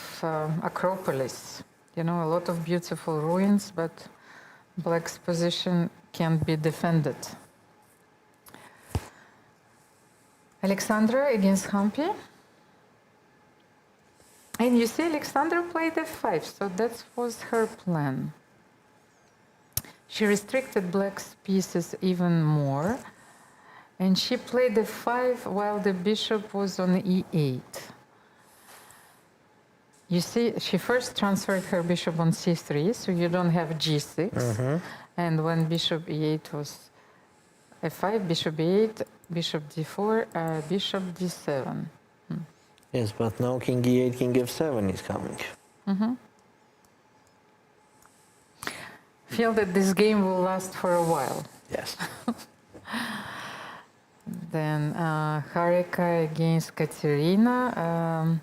Acropolis. You know, a lot of beautiful ruins, but Black's position can't be defended. Alexandra against Hampi. And you see, Alexandra played F5, so that was her plan. She restricted Black's pieces even more, and she played F5 while the bishop was on E8. You see, she first transferred her bishop on C3, so you don't have G6. And when bishop E8 was F5, bishop E8, bishop D4, bishop D7. Yes, but now King E8, King F7 is coming. Feel that this game will last for a while. Yes. Then Harika against Katerina.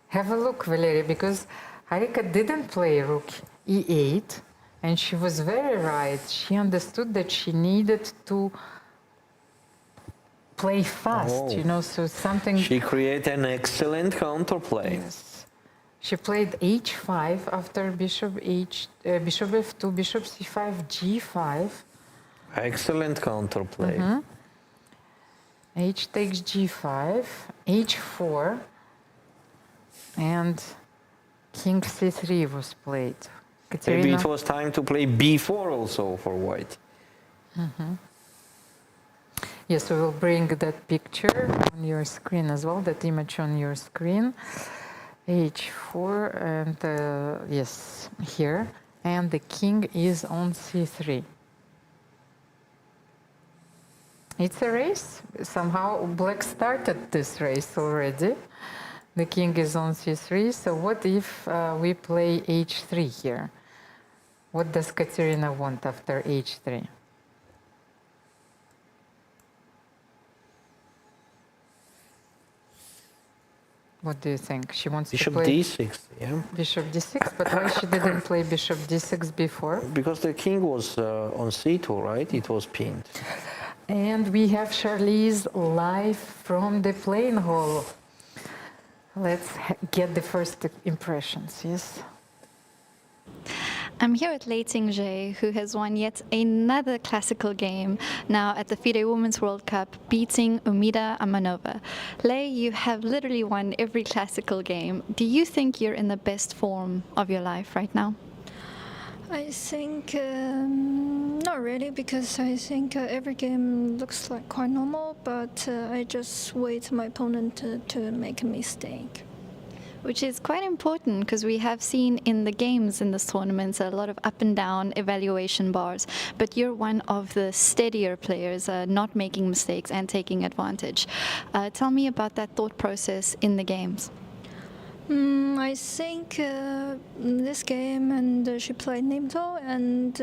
Have a look, Valery, because Harika didn't play Rook E8, and she was very right. She understood that she needed to play fast, you know, so something... She created an excellent counterplay. Yes. She played H5 after bishop F2, bishop C5, G5. Excellent counterplay. H takes G5, H4, and King C3 was played. Katerina... Maybe it was time to play B4 also for white. Yes, we will bring that picture on your screen as well, that image on your screen. H4 and yes, here. And the king is on C3. It's a race. Somehow Black started this race already. The king is on C3. So what if we play H3 here? What does Katerina want after H3? What do you think? She wants Bishop to play D6, yeah. Bishop D6, but why she didn't play Bishop D6 before? Because the king was on C2, right? It was pinned. And we have Charlize live from the playing hall. Let's get the first impressions, yes? I'm here with Lei Tingy, who has won yet another classical game now at the FIDE Women's World Cup, beating Umida Omonova. Lei, you have literally won every classical game. Do you think you're in the best form of your life right now? I think not really, because I think every game looks like quite normal, but I just wait my opponent to make a mistake. Which is quite important, because we have seen in the games in this tournament a lot of up and down evaluation bars, but you're one of the steadier players, not making mistakes and taking advantage. Tell me about that thought process in the games. I think this game, and she played Nimto, and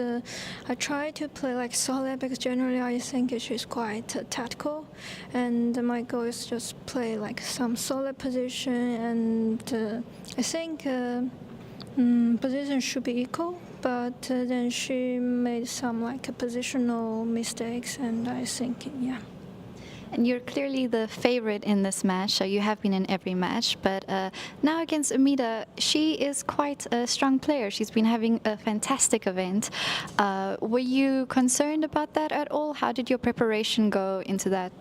I try to play like solid, because generally I think she's quite tactical, and my goal is just play like some solid position, and I think position should be equal, but then she made some like positional mistakes, and I think, yeah. And you're clearly the favorite in this match, so you have been in every match, but now against Umida, she is quite a strong player. She's been having a fantastic event. Were you concerned about that at all? How did your preparation go into that?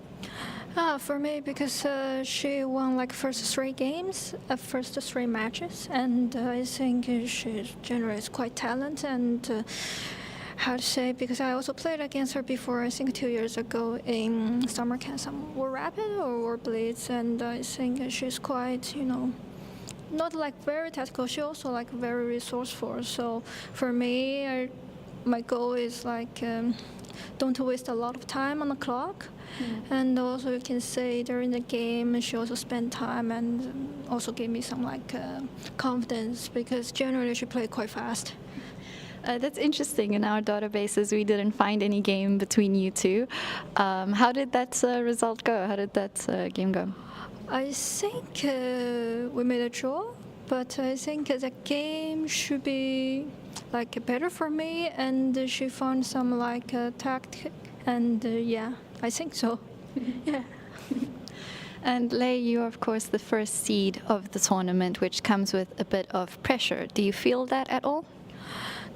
For me, because she won like first 3 games, first 3 matches, and I think she generally is quite talented, and how to say, because I also played against her before, I think 2 years ago in summer camp, some War Rapid or War Blitz, and I think she's quite, not like very tactical, she also like very resourceful. So for me, my goal is like, don't waste a lot of time on the clock. And also you can say during the game, she also spent time and also gave me some like confidence, because generally she played quite fast. That's interesting. In our databases, we didn't find any game between you two. How did that result go? How did that game go? I think we made a draw, but I think the game should be like better for me, and she found some like tactic, and yeah, I think so. Yeah. And Lei, you're of course the first seed of the tournament, which comes with a bit of pressure. Do you feel that at all?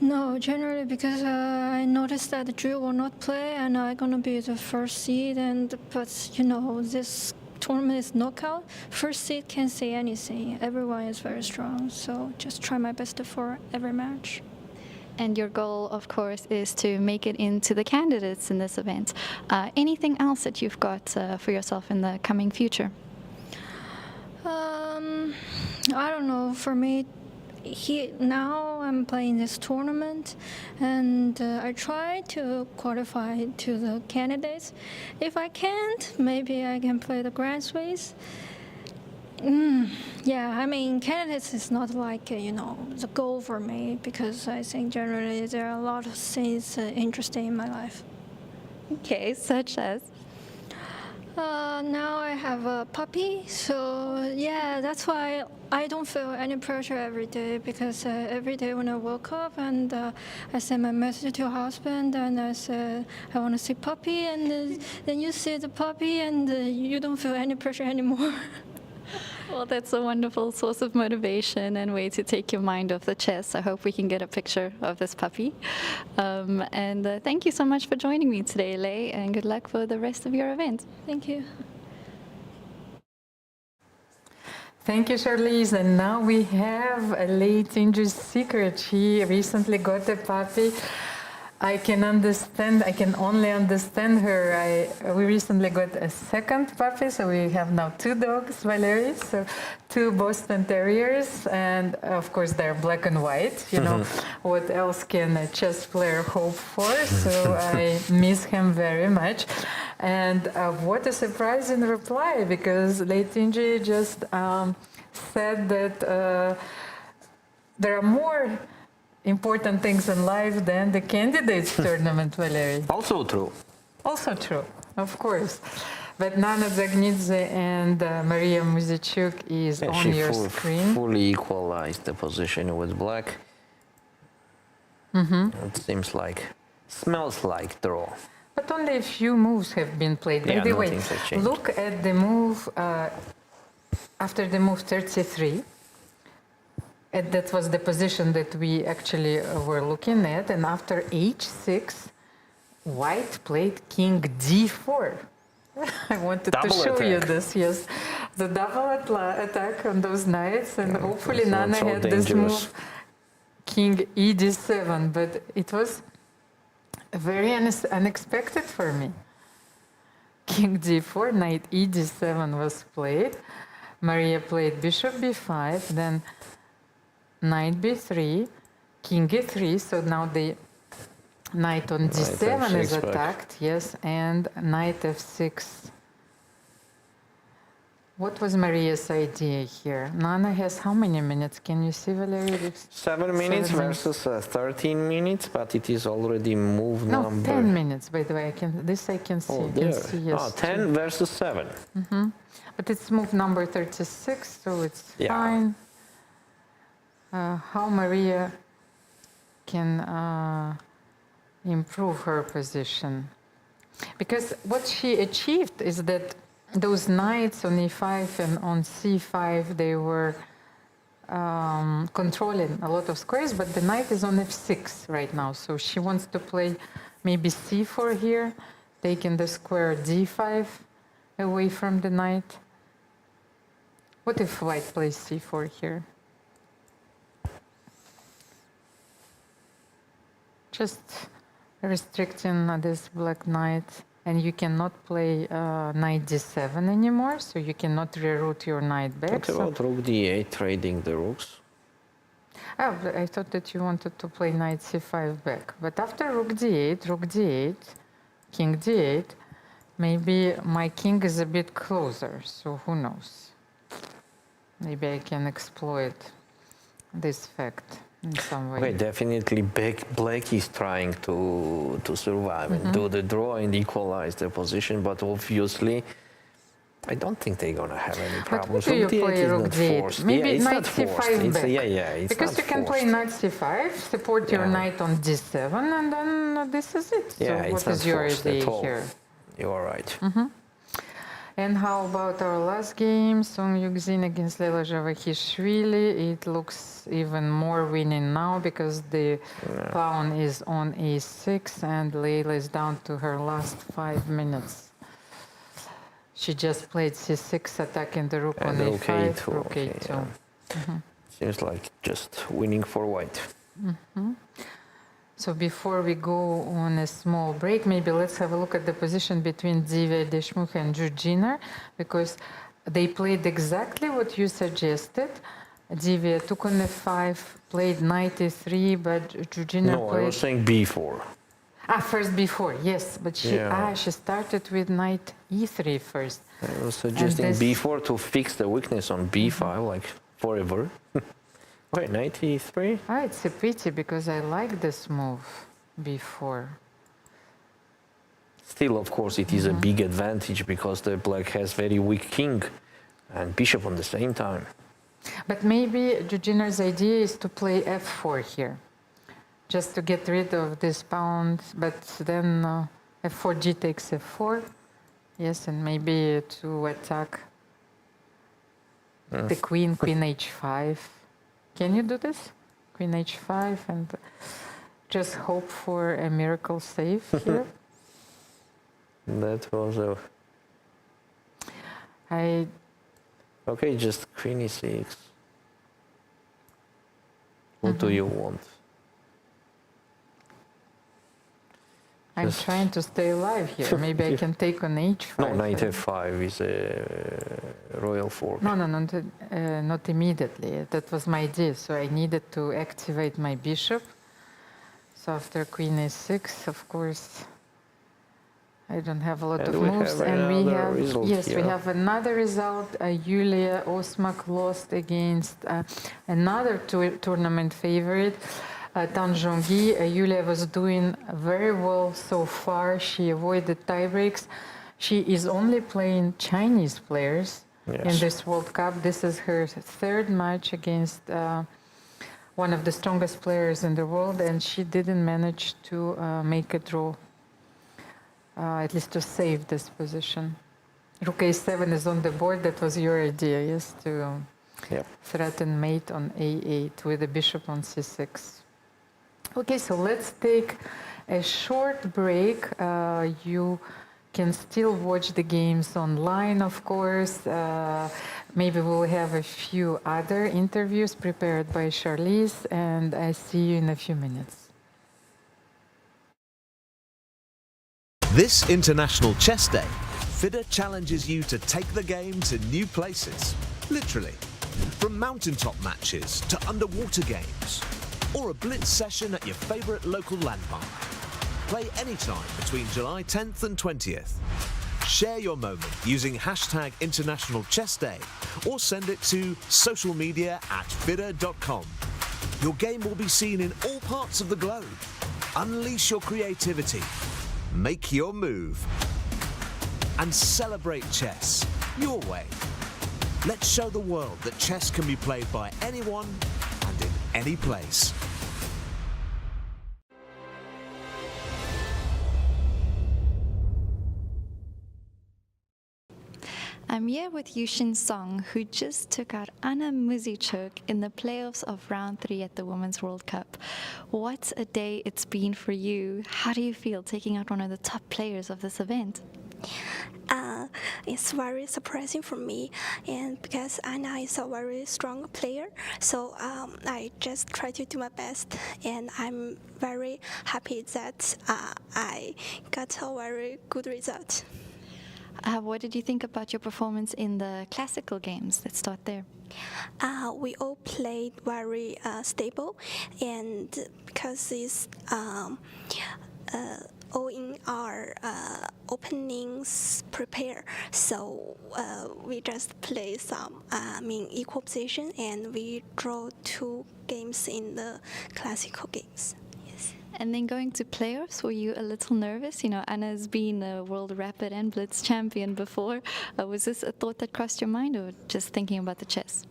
No, generally, because I noticed that Drew will not play, and I'm gonna be the first seed. But this tournament is knockout. First seed can't say anything. Everyone is very strong, so just try my best for every match. And your goal, of course, is to make it into the candidates in this event. Anything else that you've got for yourself in the coming future? I don't know. For me, now I'm playing this tournament, and I try to qualify to the candidates. If I can't, maybe I can play the Grand Swiss. Yeah, I mean, candidates is not like, the goal for me, because I think generally there are a lot of things interesting in my life. Okay, such as? Now I have a puppy, so yeah, that's why I don't feel any pressure every day, because every day when I woke up and I send my message to husband and I said I want to see puppy, and then you see the puppy and you don't feel any pressure anymore. Well, that's a wonderful source of motivation and way to take your mind off the chess. I hope we can get a picture of this puppy. And thank you so much for joining me today, Lei, and good luck for the rest of your event. Thank you. Thank you, Charlize. And now we have Lei Tinju's secret. She recently got a puppy. I can only understand her. We recently got a second puppy, so we have now 2 dogs, Valerie, so 2 Boston Terriers, and of course they're black and white. What else can a chess player hope for? So I miss him very much. And what a surprising reply, because Lei Tinju just said that there are more important things in life than the candidates tournament, Valerie. Also true. Also true, of course. But Nana Dzagnidze and Maria Muzychuk is on your screen. She fully equalized the position with black. It smells like draw. But only a few moves have been played. By the way, look at the move after the move 33. And that was the position that we actually were looking at. And after h6, white played king d4. I wanted to show you this, yes. The double attack on those knights. And hopefully Nana had this move, king e d7. But it was very unexpected for me. King d4, knight e d7 was played. Maria played bishop b5, then knight b3, king e3, so now the knight on d7 is attacked, yes, and knight f6. What was Maria's idea here? Nana has how many minutes? Can you see, Valerie? 7 minutes versus 13 minutes, but it is already move number... 10 minutes, by the way. I can see. Oh, I can see, yes. 10 versus 7. But it's move number 36, so it's fine. How Maria can improve her position. Because what she achieved is that those knights on e5 and on c5, they were controlling a lot of squares, but the knight is on f6 right now. So she wants to play maybe c4 here, taking the square d5 away from the knight. What if white plays c4 here? Just restricting this black knight, and you cannot play knight d7 anymore, so you cannot reroute your knight back. What about rook d8, trading the rooks? Oh, I thought that you wanted to play knight c5 back. But after rook d8, king d8, maybe my king is a bit closer, so who knows? Maybe I can exploit this fact in some way. Okay, definitely black is trying to survive and do the draw and equalize the position, but obviously I don't think they're gonna have any problems. But do you play rook d8? Maybe knight c5 back. It's because you can play knight c5, support your knight on d7, and then this is it. Yeah, so what is your idea here? You are right. And how about our last game, Song Yuxin against Leila Javakhishvili? It looks even more winning now because the pawn is on a6 and Leila is down to her last 5 minutes. She just played c6, attacking the rook on a5, rook a2. Yeah. Seems like just winning for white. So before we go on a small break, maybe let's have a look at the position between Divya Deshmukh and Jujiner, because they played exactly what you suggested. Divya took on f5, played knight e3, but Jujiner played... No, I was saying b4. First b4, yes, but she she started with knight e3 first. I was suggesting b4 to fix the weakness on b5, like forever. Wait, knight e3? It's a pity because I like this move before. Still, of course, it is a big advantage because the black has very weak king and bishop on the same time. But maybe Jujiner's idea is to play f4 here, just to get rid of this pawn, but then f4, g takes f4, yes, and maybe to attack the queen, queen h5. Can you do this? Queen h5 and just hope for a miracle save here? That was a... Okay, just queen e6. What do you want? I'm trying to stay alive here. Maybe I can take on h5. No, knight f5 is a royal fork. No, not immediately. That was my idea. So I needed to activate my bishop. So after queen a6, of course, I don't have a lot of moves. And we have, we have another result. Yulia Osmak lost against another tournament favorite. Tan Zhongyi. Yulia was doing very well so far. She avoided tiebreaks. She is only playing Chinese players in this World Cup. This is her third match against one of the strongest players in the world, and she didn't manage to make a draw, at least to save this position. Rook a7 is on the board. That was your idea, yes, to threaten mate on a8 with the bishop on c6. Okay, so let's take a short break. You can still watch the games online, of course. Maybe we'll have a few other interviews prepared by Charlize, and I see you in a few minutes. This International Chess Day, FIDE challenges you to take the game to new places, literally. From mountaintop matches to underwater games, or a blitz session at your favourite local landmark. Play anytime between July 10th and 20th. Share your moment using hashtag International Chess Day or send it to social media at FIDE.com. Your game will be seen in all parts of the globe. Unleash your creativity, make your move, and celebrate chess your way. Let's show the world that chess can be played by anyone and in any place. I'm here with Yucin Song, who just took out Anna Muzychuk in the playoffs of round 3 at the Women's World Cup. What a day it's been for you. How do you feel taking out one of the top players of this event? it's very surprising for me, and because Anna is a very strong player, so I just try to do my best, and I'm very happy that I got a very good result. What did you think about your performance in the classical games? Let's start there. We all played very stable, and because it's all in our openings prepare, so we just play some equal position, and we draw 2 games in the classical games. And then going to playoffs, were you a little nervous? You know, Anna's been a World Rapid and Blitz champion before. Was this a thought that crossed your mind, or just thinking about the chess?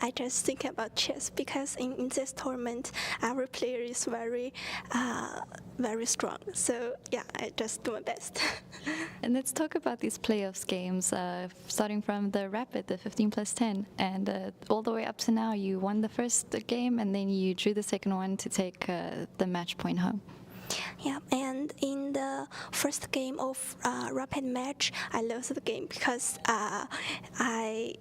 I just think about chess because in this tournament, every player is very, very strong. So yeah, I just do my best. And let's talk about these playoffs games, starting from the Rapid, the 15+10, and all the way up to now. You won the first game, and then you drew the second one to take the match point home. Yeah, and in the first game of Rapid match, I lost the game because I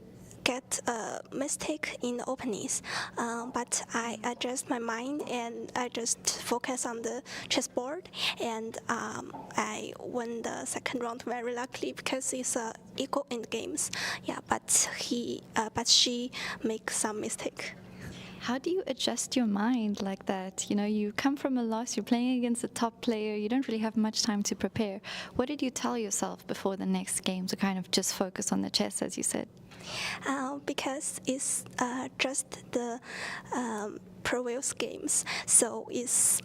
get a mistake in the openings, but I adjust my mind and I just focus on the chessboard, and I won the second round very luckily because it's equal in games. Yeah, but she makes some mistake. How do you adjust your mind like that? You know, you come from a loss, you're playing against a top player, you don't really have much time to prepare. What did you tell yourself before the next game to kind of just focus on the chess, as you said? Because it's just the previous games, so it's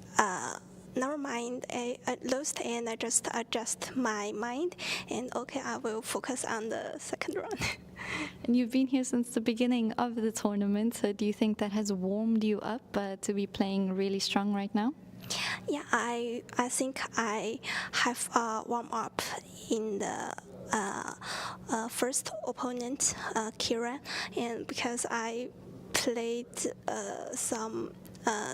never mind, I lost, and I just adjust my mind, and okay, I will focus on the second round. And you've been here since the beginning of the tournament, so do you think that has warmed you up to be playing really strong right now? Yeah, I think I have warm up in the first opponent, Kira, and because I played some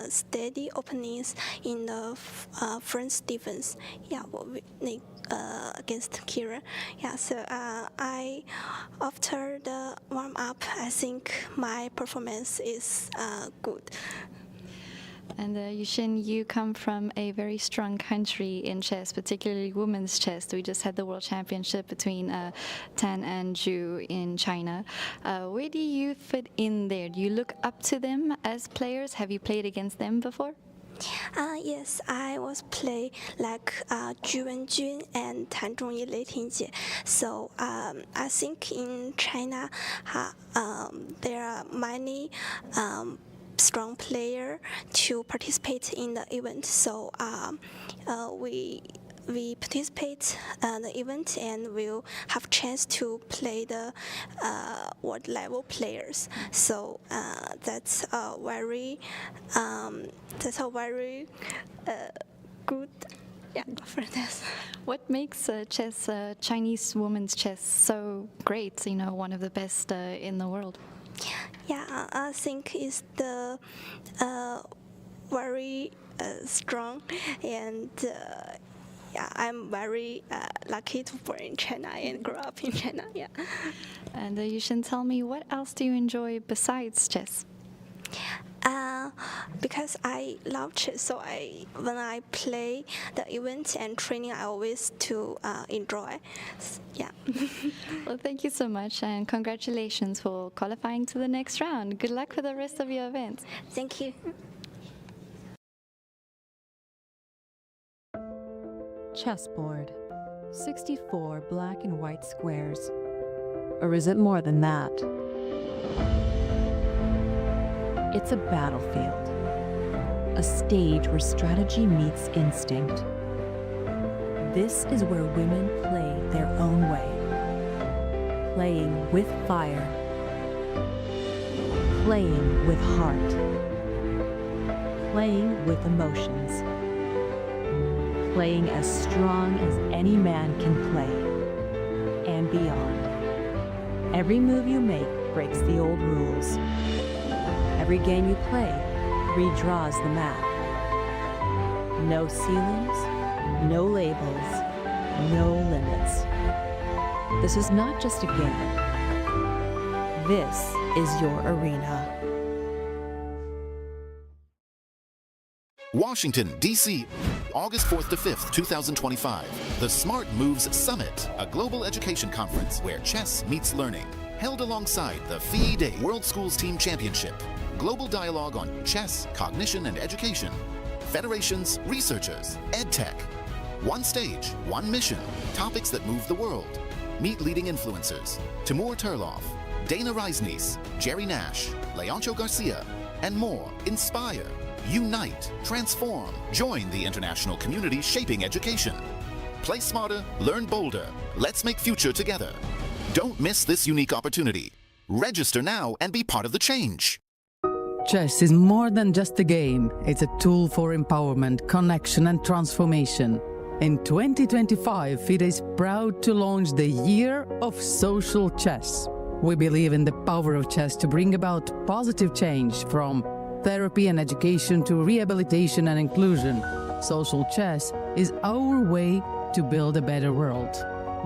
steady openings in the French defense. Yeah, against Kira. Yeah, so after the warm up, I think my performance is good. And Yucin, you come from a very strong country in chess, particularly women's chess. We just had the World Championship between Tan and Zhu in China. Where do you fit in there? Do you look up to them as players? Have you played against them before? Yes, I was play like Zhu Wenjun and Tan Zhongyi, Lei Tingjie. So I think in China there are many strong player to participate in the event. So we participate the event and will have chance to play the world level players. So that's a very good. Yeah, for this. What makes chess, Chinese women's chess, so great? You know, one of the best in the world. Yeah, I think it's the very strong, and yeah, I'm very lucky to born in China and grow up in China. Yeah. And you should tell me, what else do you enjoy besides chess? Because I love chess, so when I play the events and training, I always to enjoy. Yeah. Well, thank you so much, and congratulations for qualifying to the next round. Good luck for the rest of your events. Thank you. Chessboard. 64 black and white squares. Or is it more than that? It's a battlefield. A stage where strategy meets instinct. This is where women play their own way. Playing with fire. Playing with heart. Playing with emotions. Playing as strong as any man can play. And beyond. Every move you make breaks the old rules. Every game you play redraws the map. No ceilings, no labels, no limits. This is not just a game. This is your arena. Washington, D.C., August 4th to 5th, 2025. The Smart Moves Summit, a global education conference where chess meets learning. Held alongside the FIDE World Schools Team Championship. Global dialogue on chess, cognition, and education. Federations, researchers, EdTech. One stage, one mission. Topics that move the world. Meet leading influencers. Timur Turlov, Dana Reisnies, Jerry Nash, Leoncho Garcia, and more. Inspire, unite, transform. Join the international community shaping education. Play smarter, learn bolder. Let's make future together. Don't miss this unique opportunity. Register now and be part of the change. Chess is more than just a game. It's a tool for empowerment, connection, and transformation. In 2025, FIDE is proud to launch the Year of Social Chess. We believe in the power of chess to bring about positive change, from therapy and education to rehabilitation and inclusion. Social chess is our way to build a better world.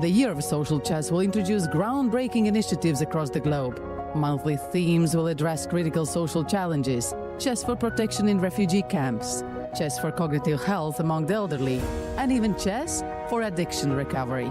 The Year of Social Chess will introduce groundbreaking initiatives across the globe. Monthly themes will address critical social challenges: chess for protection in refugee camps, chess for cognitive health among the elderly, and even chess for addiction recovery.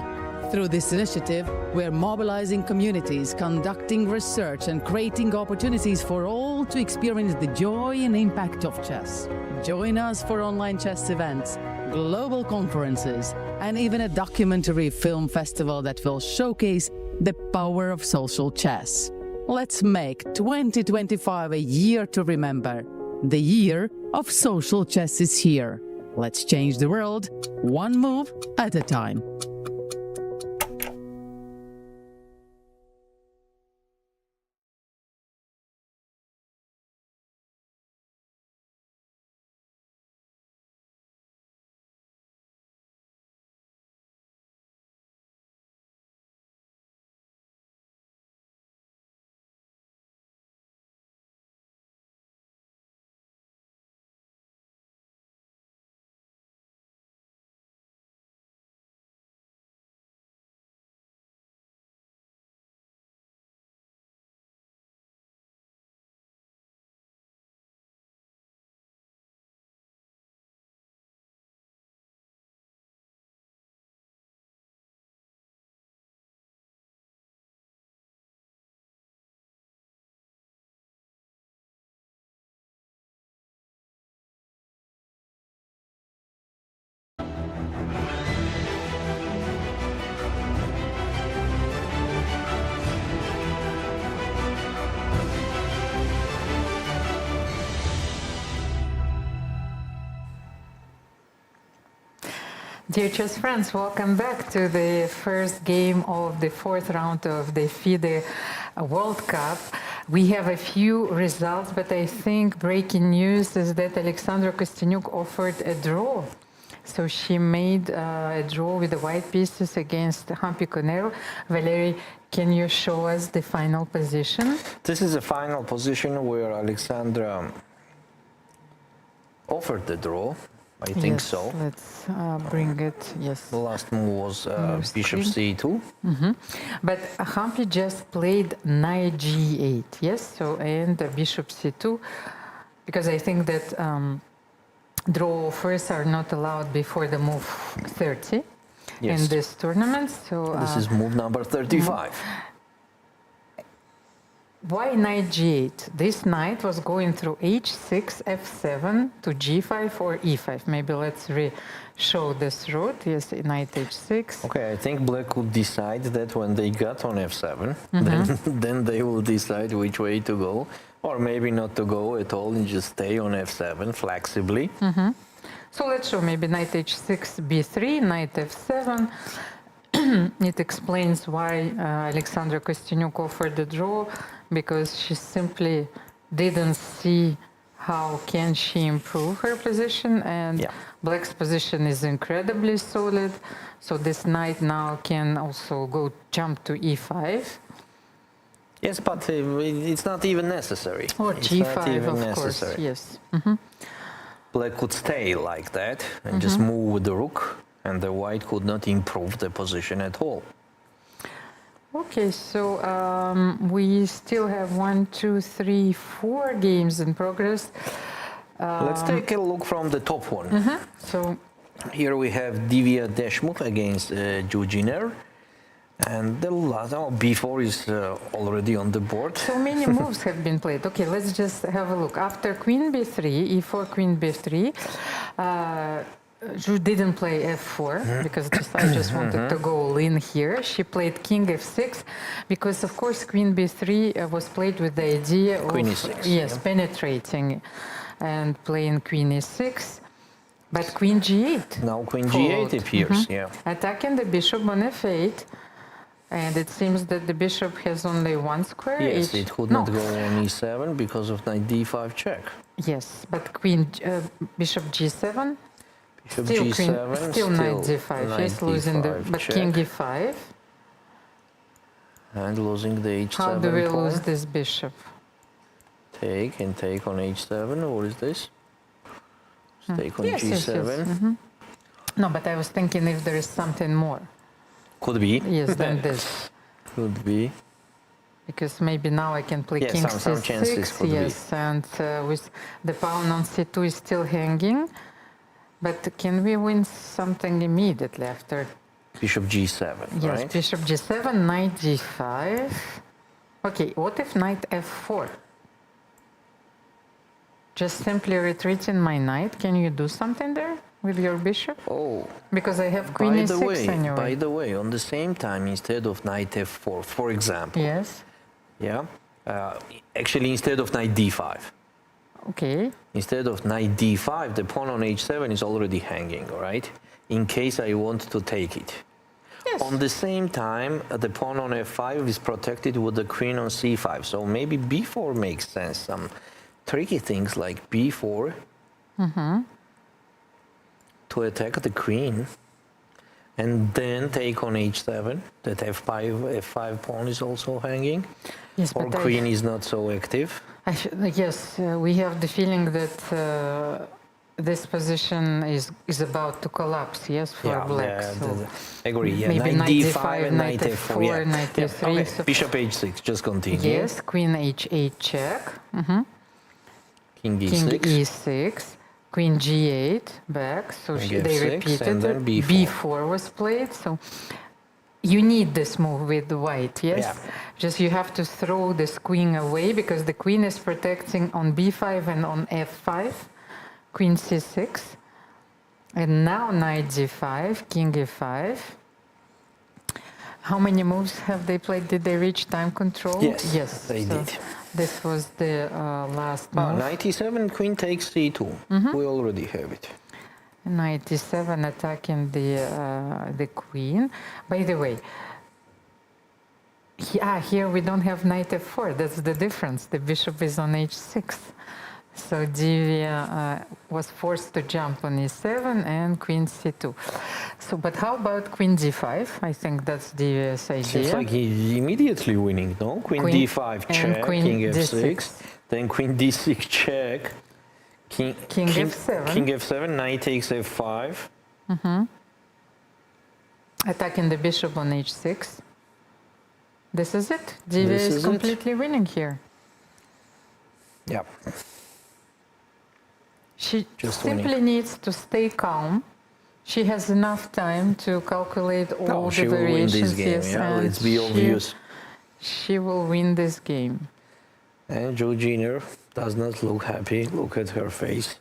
Through this initiative, we are mobilizing communities, conducting research, and creating opportunities for all to experience the joy and impact of chess. Join us for online chess events, global conferences, and even a documentary film festival that will showcase the power of social chess. Let's make 2025 a year to remember. The Year of Social Chess is here. Let's change the world, one move at a time. Dear chess friends, welcome back to the first game of the fourth round of the FIDE World Cup. We have a few results, but I think breaking news is that Alexandra Kosteniuk offered a draw. So she made a draw with the white pieces against Koneru. Valery, can you show us the final position? This is the final position where Alexandra offered the draw. I think yes, so. Let's bring it. Yes. The last move was bishop c2. But Hampi just played knight g8. Yes. So and bishop c2, because I think that draw offers are not allowed before the move 30 in this tournament. So this is move number 35. Why knight g8? This knight was going through h6, f7 to g5 or e5. Maybe let's show this route. Yes, knight h6. Okay, I think black could decide that when they got on f7, then they will decide which way to go, or maybe not to go at all and just stay on f7 flexibly. So let's show maybe knight h6, b3, knight f7. It explains why Alexandra Kosteniuk offered the draw, because she simply didn't see how can she improve her position, and black's position is incredibly solid. So this knight now can also jump to e5. Yes, but it's not even necessary. Or it's g5, not even of necessary. course, yes. Black could stay like that and just move with the rook, and the white could not improve the position at all. Okay, so we still have 1, 2, 3, 4 games in progress. Let's take a look from the top one. So Here we have Divya Deshmukh against Jujiner. And the last, B4 is already on the board. so many moves have been played. Okay, let's just have a look. After Queen B3, E4, Queen B3, Ju didn't play F4 because I just wanted to go all in here. She played King F6 because, of course, Queen B3 was played with the idea of Queen E6, yes, penetrating and playing Queen E6. But Queen G8. Now Queen followed. G8 appears, yeah. Attacking the bishop on F8. And it seems that the bishop has only one square. Yes, it could not go on E7 because of knight D5 check. Yes, but Queen Bishop G7. Bishop Still, G7, still knight D5. knight Yes, losing the D5 but check. King E5. And losing the H7 How do we pawn. lose this bishop? Take and take on H7. What is this? Take on Yes, G7. yes, yes. No, but I was thinking if there is something more. Could be. Yes, than this. Could be. Because maybe now I can play Yes, King some chances C6. could be. Yes, and with the pawn on C2 is still hanging. But can we win something immediately after? Bishop G7, Yes, right? Bishop G7, Knight G5. Okay, what if Knight F4? Just simply retreating my knight. Can you do something there with your bishop? Oh. Because I have Queen E6 anyway. By the way, on the same time, instead of Knight F4, for example. Yes. Yeah. Actually, instead of Knight D5. Okay. Instead of Knight D5, the pawn on H7 is already hanging, all right? In case I want to take it. Yes. On the same time, the pawn on F5 is protected with the queen on C5. So maybe B4 makes sense. Some tricky things like B4 to attack the queen. And then take on H7. That F5 pawn is also hanging. Yes, or but queen is not so active. Yes, we have the feeling that this position is about to collapse, yes, for black. So I agree. Yeah, maybe knight D5 and knight F4. Yeah. knight Yeah. F3. Okay. So Bishop H6, just continue. yes, Queen H8 check. King E6. King E6. Queen G8 back. So King they F6, repeated and then it. B4. B4 was played. So you need this move with the white, yes? Yeah. Just you have to throw this queen away because the queen is protecting on B5 and on F5. Queen C6. And now Knight G5, King E5. How many moves have they played? Did they reach time control? Yes, they did. This was the last move. Knight E7, queen takes C2. We already have it. Knight E7 attacking the queen. By the way, here we don't have Knight F4. That's the difference. The bishop is on H6. So Divya was forced to jump on E7 and Queen C2. So, but how about Queen D5? I think that's Divya's idea. Seems like he's immediately winning, no? Queen D5 check, Queen King F6, D6. then Queen D6 check, King F7. King F7, Knight takes F5. Attacking the bishop on H6. This is it. Divya is completely winning here. Yeah. She Just simply winning. needs to stay calm. She has enough time to calculate all the she will win variations. this game, Yes, yeah, and let's be obvious. She will win this game. And Jujiner does not look happy. Look at her face.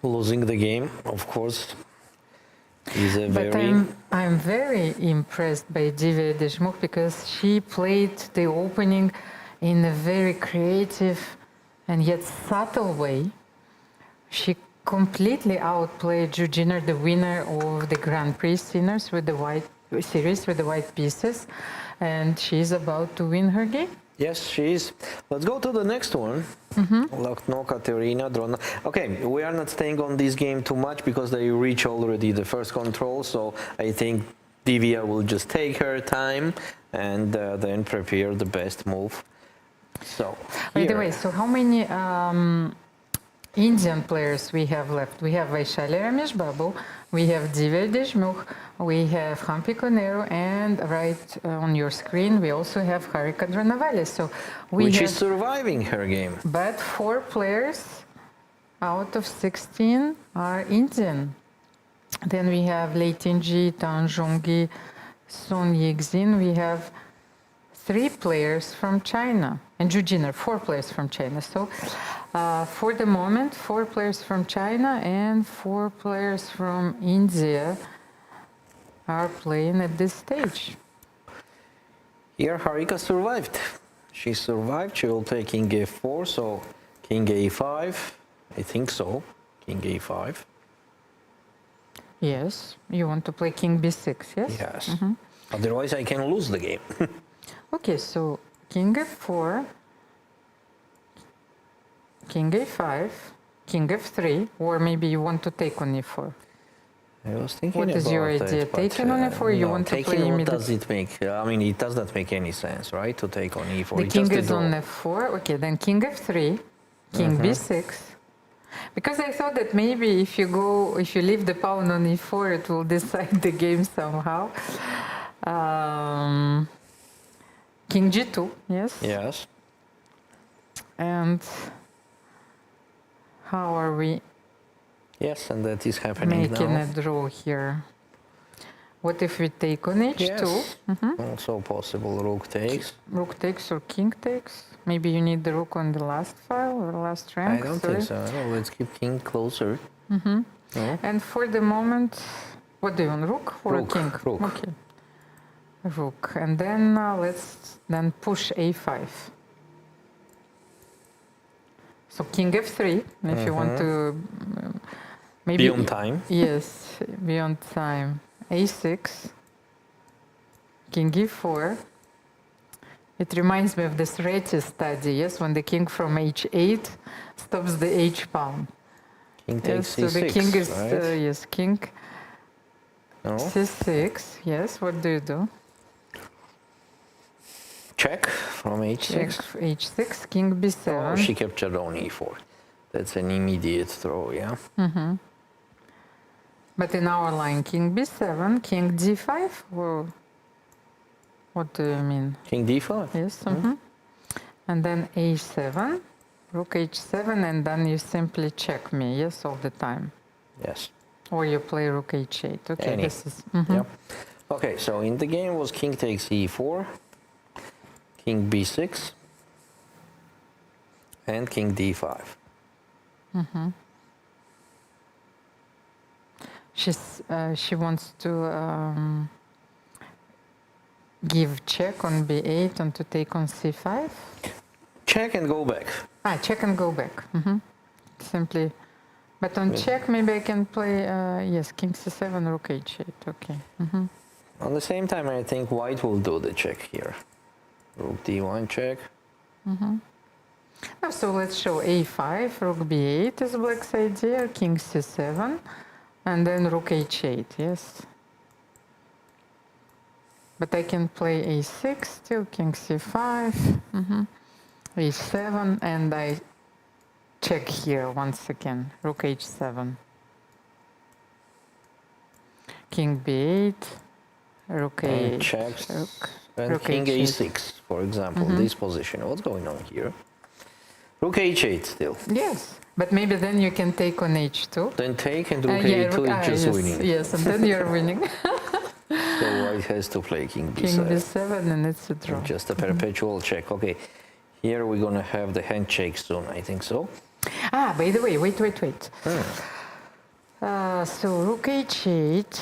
Losing the game, of course, is a But very... I'm very impressed by Divya Deshmukh because she played the opening in a very creative and yet subtle way. She completely outplayed Jujiner, the winner of the Grand Prix series with the white pieces, and she's about to win her game. Yes, she is. Let's go to the next one. Lagno, Katerina, Drona. Okay, we are not staying on this game too much because they reach already the first control, so I think Divya will just take her time and then prepare the best move. So, By the way, so how many Indian players we have left. We have Vaishali Rameshbabu, we have Deshmukh, we have Koneru, and right on your screen we also have Harika Dronavali. So which is surviving her game. But 4 players out of 16 are Indian. Then we have Lei Tinji, Tan Zhongyi, Sun Yixin. We have 3 players from China, and Jujiner, 4 players from China. So for the moment, 4 players from China and 4 players from India are playing at this stage. Here Harika survived. She survived. She will take King A4, so King A5. I think so. King A5. Yes, you want to play King B6, yes? Yes. Otherwise, I can lose the game. Okay, so King F4, King A5, King F3, or maybe you want to take on E4. I was thinking What is your about idea? it, but, Taking on E4, you no, want to taking, play what immediately? does it make? I mean, it does not make any sense, right? To take on E4. The It's king just a is draw. on F4. Okay, then King F3, King B6. Because I thought that maybe if you leave the pawn on E4, it will decide the game somehow. King G2, yes. Yes. And how are we Yes, and that is happening making now. a draw here? What if we take on H2? Yes. Also possible. Rook takes. Rook takes or king takes? Maybe you need the rook on the last file or last rank? I don't think so. No, let's keep king closer. No? And for the moment, what do you want, rook or Rook, king? rook. Okay. Rook. And then let's then push a5. So king f3, if you want to maybe Be on time. Yes, be on time. a6, king e4. It reminds me of this Reti study, yes, when the king from h8 stops the h pawn. King Yes, takes so c6, the king is, right? yes, king No? c6, yes, what do you do? Check from h6. Check h6, king b7. Oh, she captured on e4. That's an immediate throw, yeah? But in our line, king b7, king d5, or what do you mean? King d5. Yes, and then a7, rook h7, and then you simply check me, yes, all the time. Yes. Or you play rook h8. Okay, Any. this is. Yep. Okay, so in the game was king takes e4, king b6, and king d5. She wants to give check on b8 and to take on c5. Check and go back. Check and go back. Simply. But on check, maybe I can play, yes, king c7, rook h8. Okay. On the same time, I think white will do the check here. Rook d1 check. So let's show a5, rook b8 is black's idea, king c7, and then rook h8, yes. But I can play a6 still, king c5, a7, and I check here once again, rook h7. King b8, rook And a8, checks. And rook king h8. a6, for example, this position. What's going on here? Rook h8 still. Yes, but maybe then you can take on h2. Then take and rook Yeah, a2 is just yes, winning. yes, and then you're winning. So white has to play king b7. King b7 and it's a draw. Just a perpetual check. Okay, here we're gonna have the handshake soon, I think so. By the way, wait. So rook h8,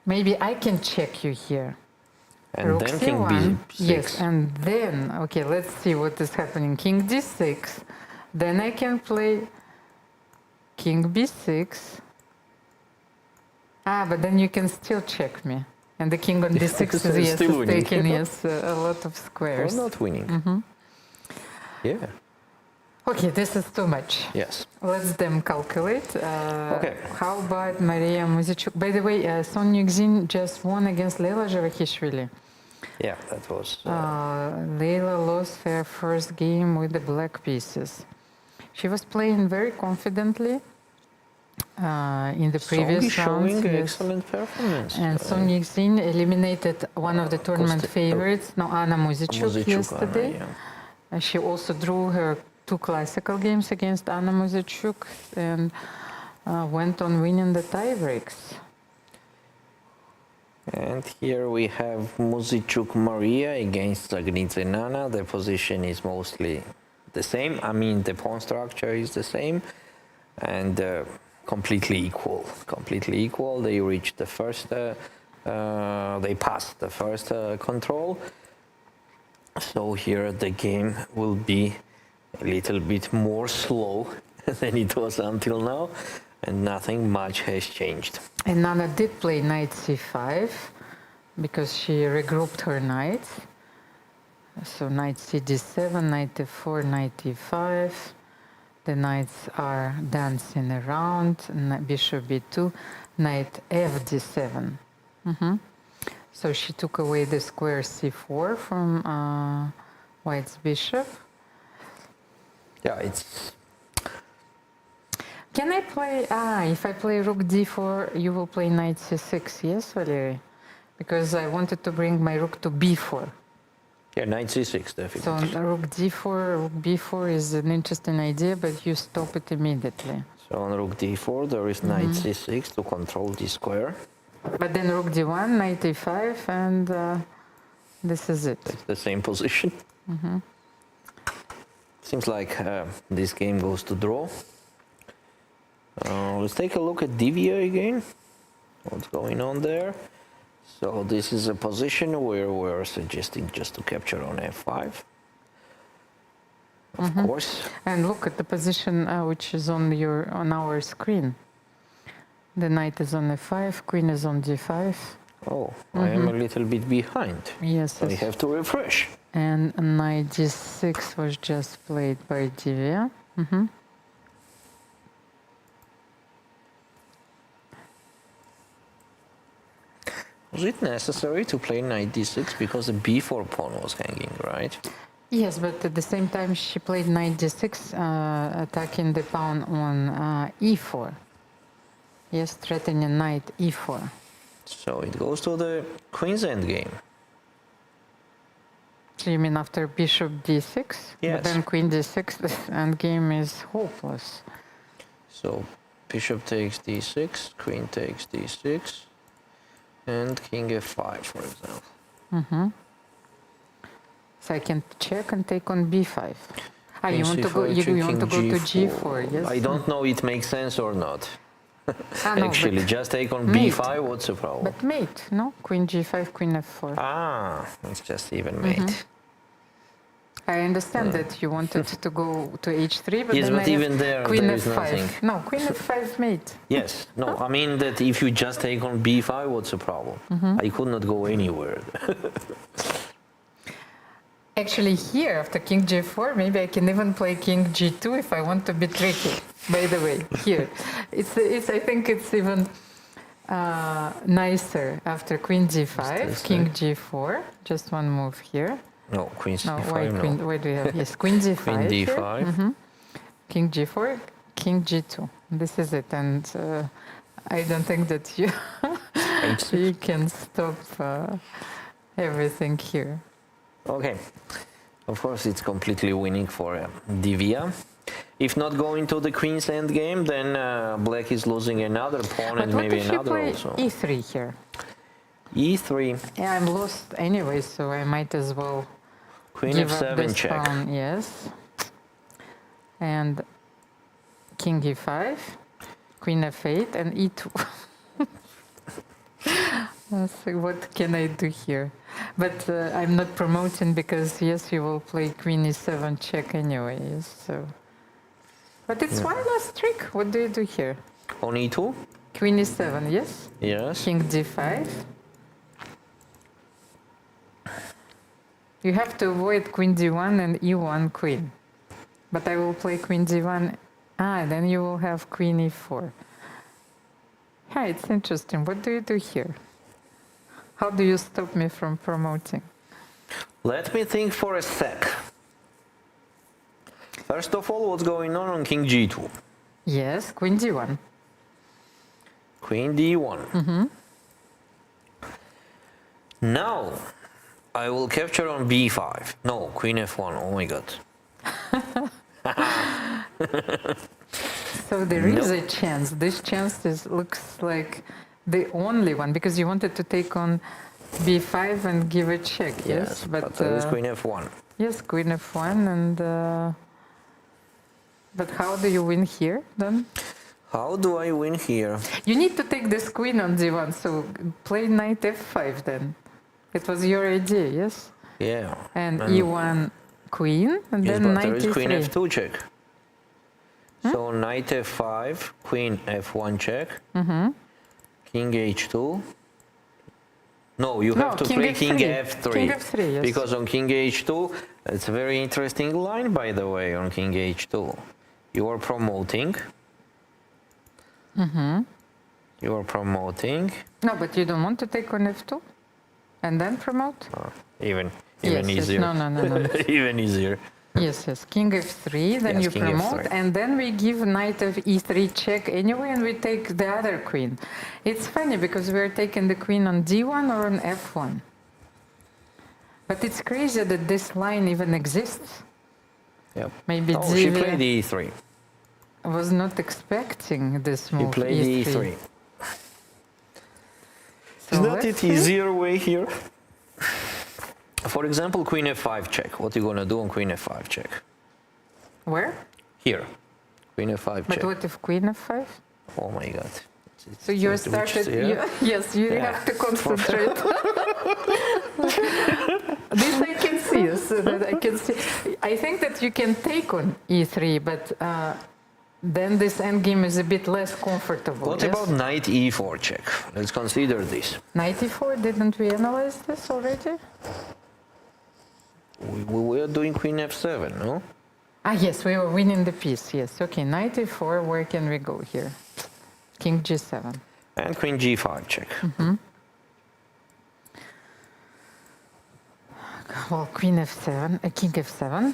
maybe I can check you here. And Rook then king c1, b6. yes, and then, okay, let's see what is happening. King d6, then I can play king b6. But then you can still check me. And the king on d6 is, yes, Still is winning. taking, yes, a lot of Or squares. not winning. Yeah, Okay, this is too much. yes. Let's then calculate. Okay. How about Maria Muzychuk? By the way, Son Yuxin just won against Leila Javakhishvili. Yeah, that was... Leila lost her first game with the black pieces. She was playing very confidently in the Song previous is showing rounds. Yes. excellent performance. And Song Yucin eliminated one of the tournament favorites, Anna Muzychuk, Muzychuk, yesterday. Anna, And she also drew her 2 classical games against Anna Muzychuk and went on winning the tiebreaks. And here we have Muzychuk Maria against Dzagnidze Nana. The position is mostly the same. I mean, the pawn structure is the same and completely equal. Completely equal. They reached the first, they passed the first control. So here the game will be a little bit more slow than it was until now. And nothing much has changed. And Nana did play knight c5 because she regrouped her knights. So knight c d7, knight d4, knight e5. The knights are dancing around. Bishop b2, knight f d7. So she took away the square c4 from White's bishop. Yeah, it's... Can I play, if I play rook d4, you will play knight c6, yes, Valery? Because I wanted to bring my rook to b4. Yeah, knight c6, definitely. So rook d4, rook b4 is an interesting idea, but you stop it immediately. So on rook d4, there is knight c6 to control the square. But then rook d1, knight e5, and this is it. It's the same position. Seems like this game goes to draw. Let's take a look at Divya again. What's going on there? So this is a position where we're suggesting just to capture on f5. Of course. And look at the position which is on our screen. The knight is on f5, queen is on d5. Oh, I am a little bit behind. Yes. I have to refresh. And knight d6 was just played by Divya. Was it necessary to play knight d6 because the b4 pawn was hanging, right? Yes, but at the same time she played knight d6, attacking the pawn on e4. Yes, threatening knight e4. So it goes to the queen's endgame. So you mean after bishop d6? Yes. But then queen d6, the endgame is hopeless. So bishop takes d6, queen takes d6, and king f5, for example. So I can check and take on b5. You want to c5, go? You want to go to G4. g4? Yes. I don't know it makes sense or not. No, Actually, just take on mate. b5. What's the problem? But mate, no? Queen g5, queen f4. It's just even mate. I understand that you wanted to go to h3, but Yes, then but I even have there, queen there is f5. nothing. No, queen f5 mate. Yes. No, I mean that if you just take on b5, what's the problem? I could not go anywhere. Actually, here after king g4, maybe I can even play king g2 if I want to be tricky. By the way, here, it's. I think it's even nicer after queen g5, king g4. Just one move here. No, queen c5. Why queen? Why do you have? Yes, queen g5. Queen d5. King g4, king g2. This is it, and I don't think that you you can stop everything here. Okay. Of course, it's completely winning for Divya. If not going to the queen's endgame, then black is losing another pawn and maybe another also. What if you play e3 here? E3. Yeah, I'm lost anyway, so I might as well Queen give f7 up this check. pawn, yes. And king e5, queen f8, and e2. Let's see, what can I do here? But I'm not promoting because, yes, you will play queen e7 check anyway, yes, so. But it's one last trick. What do you do here? On e2? Queen e7, yes? Yes. King d5. You have to avoid queen d1 and e1 queen. But I will play queen d1. Then you will have queen e4. Yeah, it's interesting. What do you do here? How do you stop me from promoting? Let me think for a sec. First of all, what's going on king g2? Yes, queen d1. Queen d1. Now, I will capture on b5. No, queen f1. Oh my god. So there is a chance. This chance looks like the only one, because you wanted to take on b5 and give a check, yes? But there is queen f1. Yes, queen f1, and but how do you win here then? How do I win here? You need to take this queen on d1, so play knight f5 then. It was your idea, yes? Yeah. And e1 queen, and yes, then but knight there is e3. queen f2 check. So knight f5, queen f1 check, king h2. No, you have to play king f3. King f3, yes. Because on king h2, it's a very interesting line, by the way, on king h2. You are promoting. You are promoting. No, but you don't want to take on f2 and then promote? Even Yes, easier. yes. No. Even easier. Yes. King f3, then Yes, you king promote, f3. and then we give knight of e3 check anyway, and we take the other queen. It's funny because we're taking the queen on d1 or on f1. But it's crazy that this line even exists. Yep. Maybe Oh, she Dzivia played e3. was not expecting this move. She played e3. So Is that let's it see. easier way here? For example, queen f5 check. What are you gonna do on queen f5 check? Where? Here. Queen f5 But check. what if queen f5? Oh my god. So you Which- started. yeah. Yes, you Yeah. have to concentrate. This I can see. Yes, that I can see. I think that you can take on e3, but then this endgame is a bit less comfortable. What yes? about knight e4 check? Let's consider this. Knight e4? Didn't we analyze this already? We were doing queen f7, no? Ah, yes, we were winning the piece. Yes. Okay, knight e4. Where can we go here? King g7. And queen g5 check. Well, queen f7, king f7.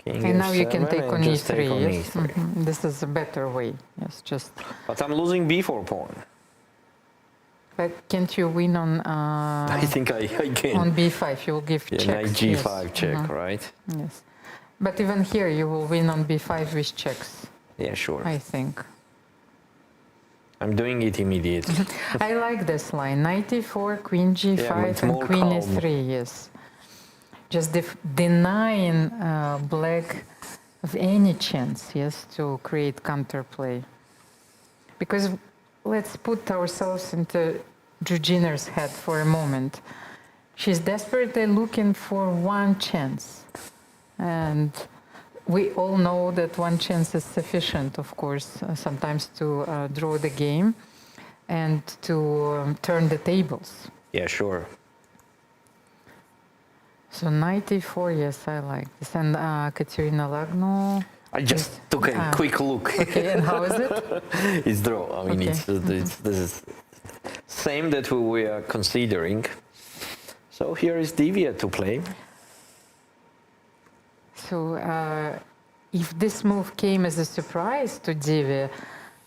King And now you can f7 take and on just e3, take on yes. e3. This is a better way, yes, just... But I'm losing b4 pawn. But can't you win on... I think I can. On b5, you will give Yeah, checks. knight g5 yes. check, right? Yes. But even here, you will win on b5 with checks, Yeah, sure. I think. I'm doing it immediately. I like this line, knight e4, queen g5, Yeah, it's and more queen calm. e3, yes. Just denying black of any chance, yes, to create counterplay. Because let's put ourselves into Jujiner's head for a moment. She's desperately looking for one chance. And we all know that one chance is sufficient, of course, sometimes to draw the game and to turn the tables. Yeah, sure. So knight e4, yes, I like this. And Katerina Lagno. I just took a quick look. Okay, and how is it? It's draw. I mean, Okay. this is same that we are considering. So here is Divya to play. So if this move came as a surprise to Divya,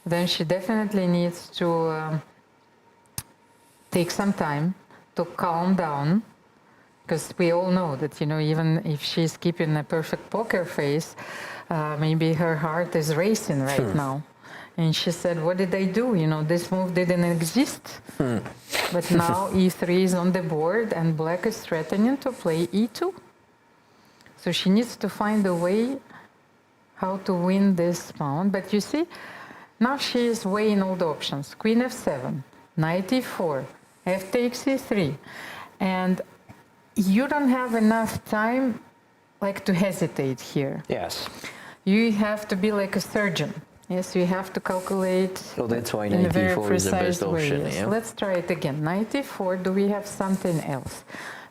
then she definitely needs to take some time to calm down, because we all know that, you know, even if she's keeping a perfect poker face, maybe her heart is racing right now. And she said, what did I do? You know, this move didn't exist. But now e3 is on the board and black is threatening to play e2. So she needs to find a way how to win this pawn. But you see, now she is weighing all the options. Queen f7, knight e4, f takes e3. And you don't have enough time like to hesitate here. Yes. You have to be like a surgeon. Yes, you have to calculate So that's why in a knight very e4 is the precise best way. option. Yes. Yeah? Let's try it again. Knight e4, do we have something else?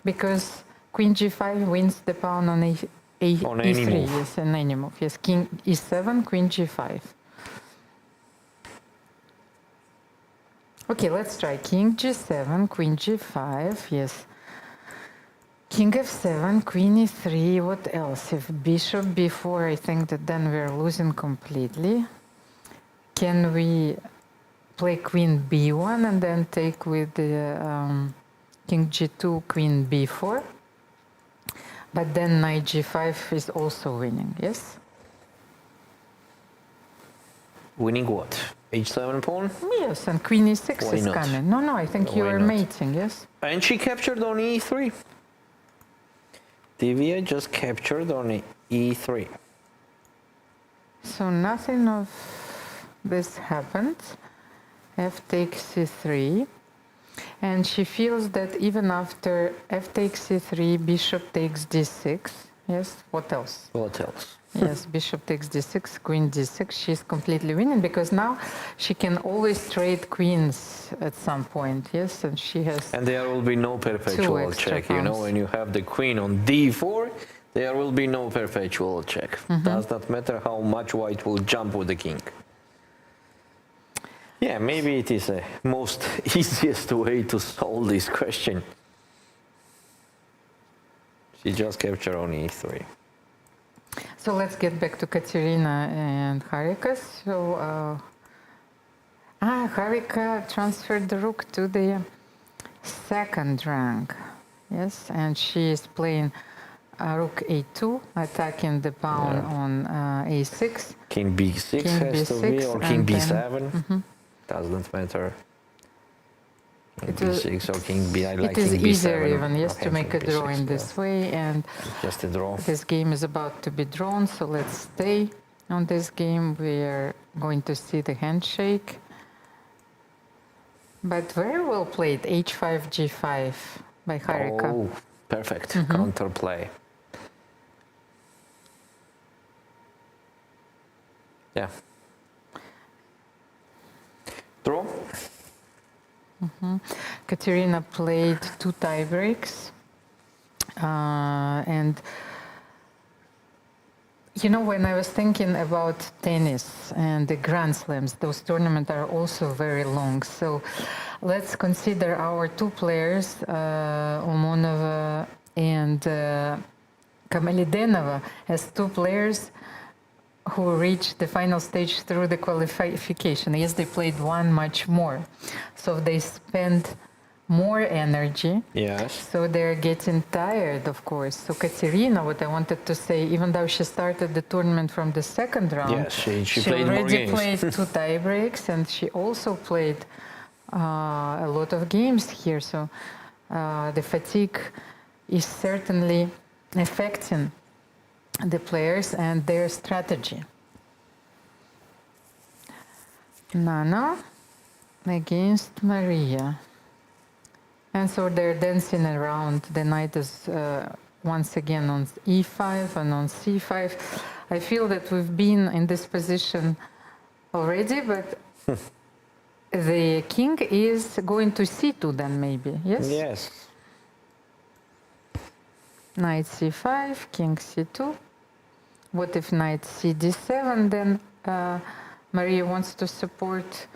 Because queen g5 wins the pawn on On any e3, move. yes, on any move. Yes, king e7, queen g5. Okay, let's try king g7, queen g5, yes. King f7, queen e3, what else? If bishop b4, I think that then we're losing completely. Can we play queen b1 and then take with the king g2, queen b4? But then knight g5 is also winning, yes? Winning what? h7 pawn? Yes, and queen e6 Why is not? coming. No, I think you Why are not? mating, yes? And she captured on e3. Divya just captured on e3. So nothing of this happened. F takes c3. And she feels that even after f takes c3, bishop takes d6. Yes, what else? What else? Yes, bishop takes d6, queen d6. She's completely winning because now she can always trade queens at some point. Yes, and she has. And there will be no perpetual extra check. You know, pawns. when you have the queen on d4, there will be no perpetual check. Does not matter how much white will jump with the king. Yeah, maybe it is the most easiest way to solve this question. She just captured on e3. So let's get back to Katerina and Harika. So Harika transferred the rook to the second rank. Yes, and she is playing rook a2, attacking the pawn on a6. King b6 King has to b6 be, or king and then- b7. Doesn't matter. King It is- b6 or king b. I like It is king b7. easier even, yes, Okay, to make a king draw b6, in this way. And Just a draw. this game is about to be drawn, so let's stay on this game. We are going to see the handshake. But very well played, h5, g5 by Harika. Oh, perfect. Counterplay. Yeah. Draw. Katerina played 2 tie breaks. And you know, when I was thinking about tennis and the Grand Slams, those tournaments are also very long. So let's consider our 2 players, Omonova and Kamalidenova, as 2 players who reached the final stage through the qualification. Yes, they played one much more. So they spent more energy. Yes. So they're getting tired, of course. So Katerina, what I wanted to say, even though she started the tournament from the second round, Yes, she played more already games. played 2 tie breaks, and she also played a lot of games here. So the fatigue is certainly affecting the players and their strategy. Nana against Maria. And so they're dancing around. The knight is once again on e5 and on c5. I feel that we've been in this position already, but the king is going to c2 then maybe, yes? Yes. Knight c5, king c2. What if knight c d7? Then Maria wants to support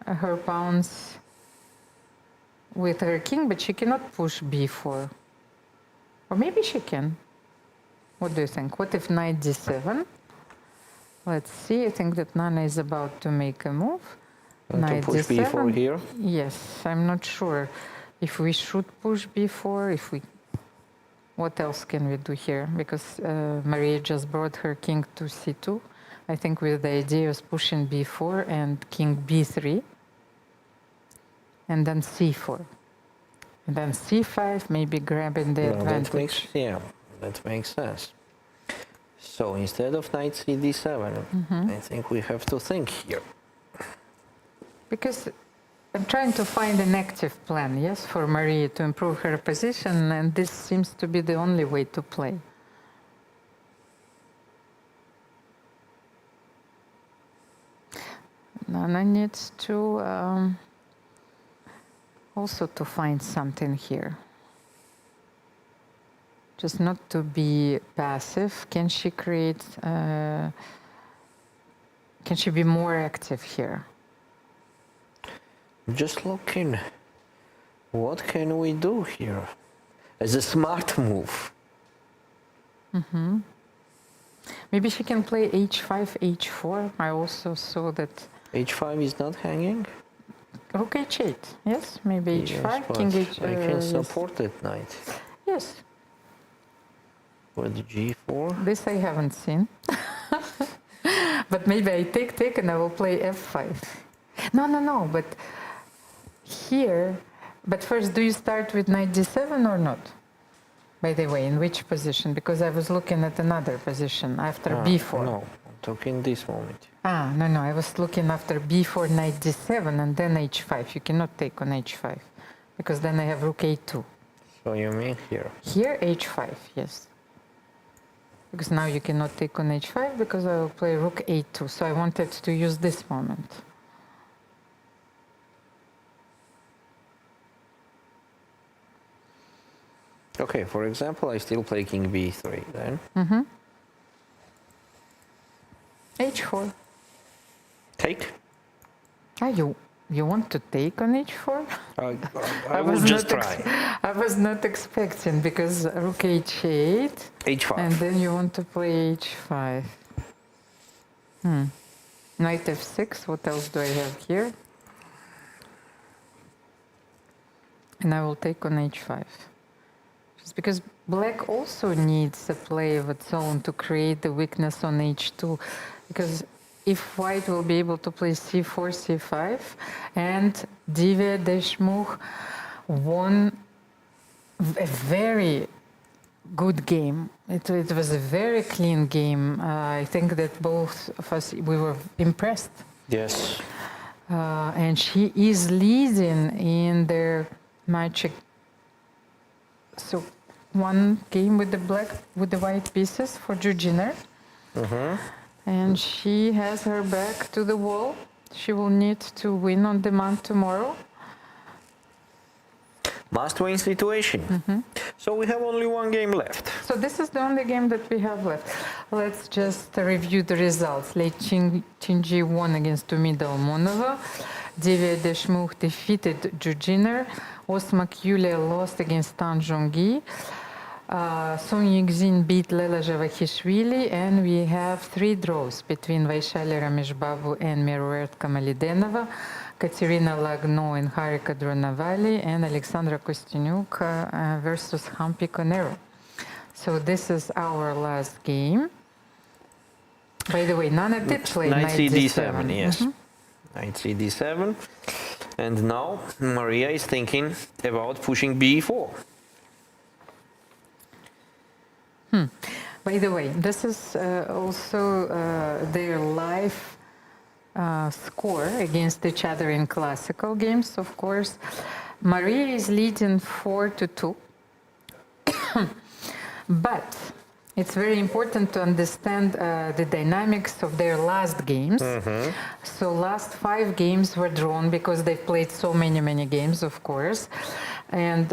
her pawns with her king, but she cannot push b4. Or maybe she can. What do you think? What if knight d7? Let's see. I think that Nana is about to make a move. To push b4 here? Yes, I'm not sure if we should push b4, if we... What else can we do here? Because Maria just brought her king to c2. I think with the idea of pushing b4 and king b3. And then c4. And then c5, maybe grabbing the advantage. That makes sense. So instead of knight c d7, I think we have to think here. Because I'm trying to find an active plan, yes, for Maria to improve her position, and this seems to be the only way to play. Nana needs to also to find something here. Just not to be passive. Can she create, can she be more active here? Just looking, what can we do here? as a smart move. Maybe she can play h5, h4. I also saw that h5 is not hanging? rook h8. Yes, maybe h5, Yes, but king h. I can Yes. support that knight. Yes, With g4. this I haven't seen. But maybe I take and I will play f5. No, but here, but first, do you start with knight d7 or not? By the way, in which position? Because I was looking at another position after b4. No, I'm talking this moment. No, I was looking after b4, knight d7, and then h5. You cannot take on h5, because then I have rook a2. So you mean here? Here, h5, yes. Because now you cannot take on h5, because I will play rook a2. So I wanted to use this moment. Okay, for example, I still play king b3 then. h4. Take? You want to take on h4? I will just try. I was not expecting, because rook h8. h5. And then you want to play h5. Knight f6. What else do I have here? And I will take on h5. Just because black also needs a play of its own to create the weakness on h2. Because if white will be able to play c4, c5, and Deshmukh won a very good game. It was a very clean game. I think that both of us, we were impressed. Yes. And she is leading in their match. So one game with the white pieces for Jujiner. And she has her back to the wall. She will need to win on demand tomorrow. Must-win situation. So we have only one game left. So this is the only game that we have left. Let's just review the results. Lei Qingji won against Tumida Omonova. Deshmukh defeated Jujiner. Osmak Yulia lost against Tan Zhongyi. Song Yuxin beat Lela Javakhishvili, and we have 3 draws between Vaishali Rameshbabu and Miruert Kamalidenova, Katerina Lagno and Harika Dronavali, and Alexandra Kosteniuk versus Koneru. So this is our last game. By the way, Nana did play Knight knight d7, yes. Knight d7. And now Maria is thinking about pushing b4. By the way, this is also their live score against each other in classical games, of course. Maria is leading 4-2. But it's very important to understand the dynamics of their last games. So last 5 games were drawn because they've played so many games, of course. And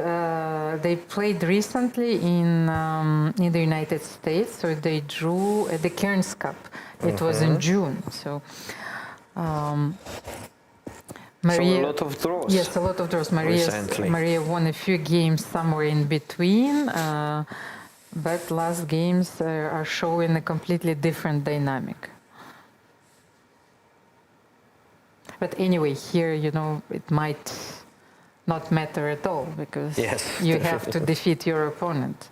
they played recently in the United States, so they drew at the Cairns Cup. It was in June. So Maria, so a lot of draws. Yes, a lot of draws. Maria won a few games somewhere in between, but last games are showing a completely different dynamic. But anyway, here, it might not matter at all, because you have to defeat your opponent.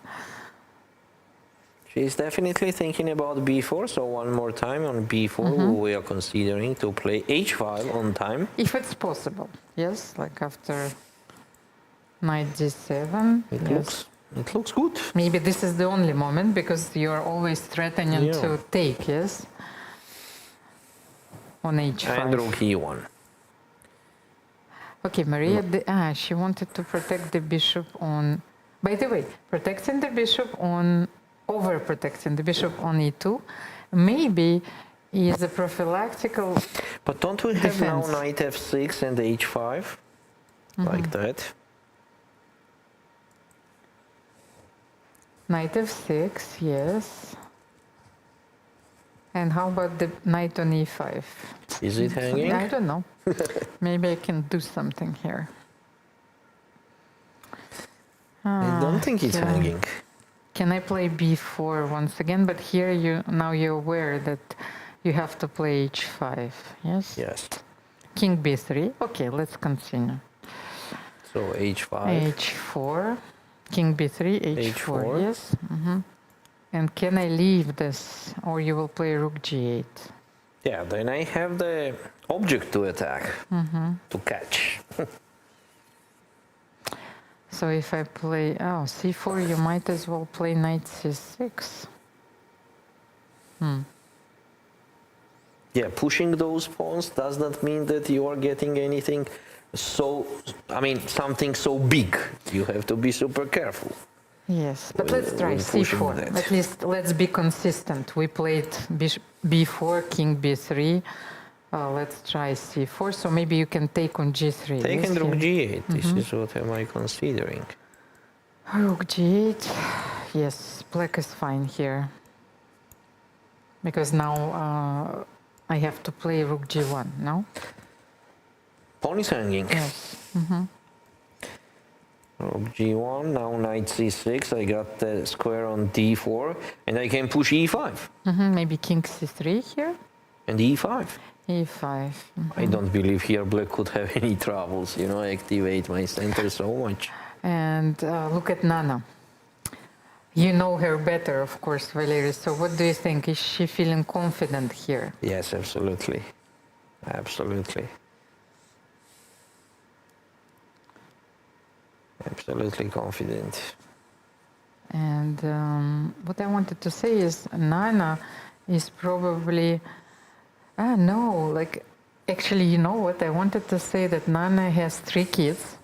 She's definitely thinking about b4, so one more time on b4 we are considering to play h5 on time. If it's possible, yes, like after knight d7. It looks good. Maybe this is the only moment, because you are always threatening to take, yes? On h5. And rook e1. Okay, Maria, she wanted to protect the bishop on... By the way, protecting the bishop on... Overprotecting the bishop on e2 maybe is a prophylactical But don't we have now knight f6 and h5? Like that? Knight f6, yes. And how about the knight on e5? Is it hanging? I don't know. Maybe I can do something here. I don't think it's hanging. Can I play b4 once again? But here you're aware that you have to play h5. Yes. Yes. King b3. Okay, let's continue. So h5. h4. King b3. h4. Yes. And can I leave this, or you will play rook g8? Yeah. Then I have the object to attack, to catch. So if I play c4, you might as well play knight c6. Yeah, pushing those pawns does not mean that you are getting anything something so big. You have to be super careful. Yes, but let's try c4. At least let's be consistent. We played b4, king b3. Let's try c4. So maybe you can take on g3. Take on rook g8. This is what am I considering. Rook g8. Yes, black is fine here. Because now I have to play rook g1, no? Pawn is hanging. Yes. Rook g1, now knight c6. I got the square on d4, and I can push e5. Maybe king c3 here? And e5. e5. I don't believe here black could have any troubles. You know, I activate my center so much. And look at Nana. You know her better, of course, Valery. So what do you think? Is she feeling confident here? Yes, absolutely. Absolutely. Absolutely confident. And what I wanted to say is Nana is probably... actually, you know what? I wanted to say that Nana has 3 kids.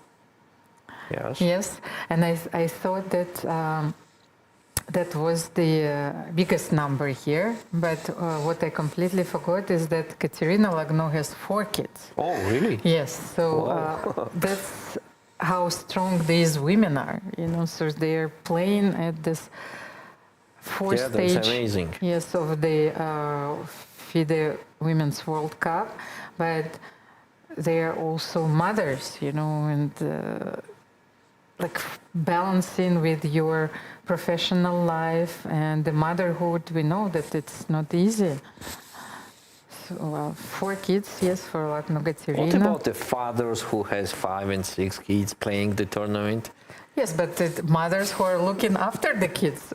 Yes. Yes, and I thought that that was the biggest number here. But what I completely forgot is that Katerina Lagno has 4 kids. Oh, really? Yes, so that's how strong these women are, you know, so they're playing at this fourth stage, that's amazing. Yes, of the FIDE Women's World Cup, but they are also mothers, you know, and like balancing with your professional life and the motherhood, we know that it's not easy. So, 4 kids, yes, for Lagno Katerina. What about the fathers who has 5 and 6 kids playing the tournament? Yes, but the mothers who are looking after the kids,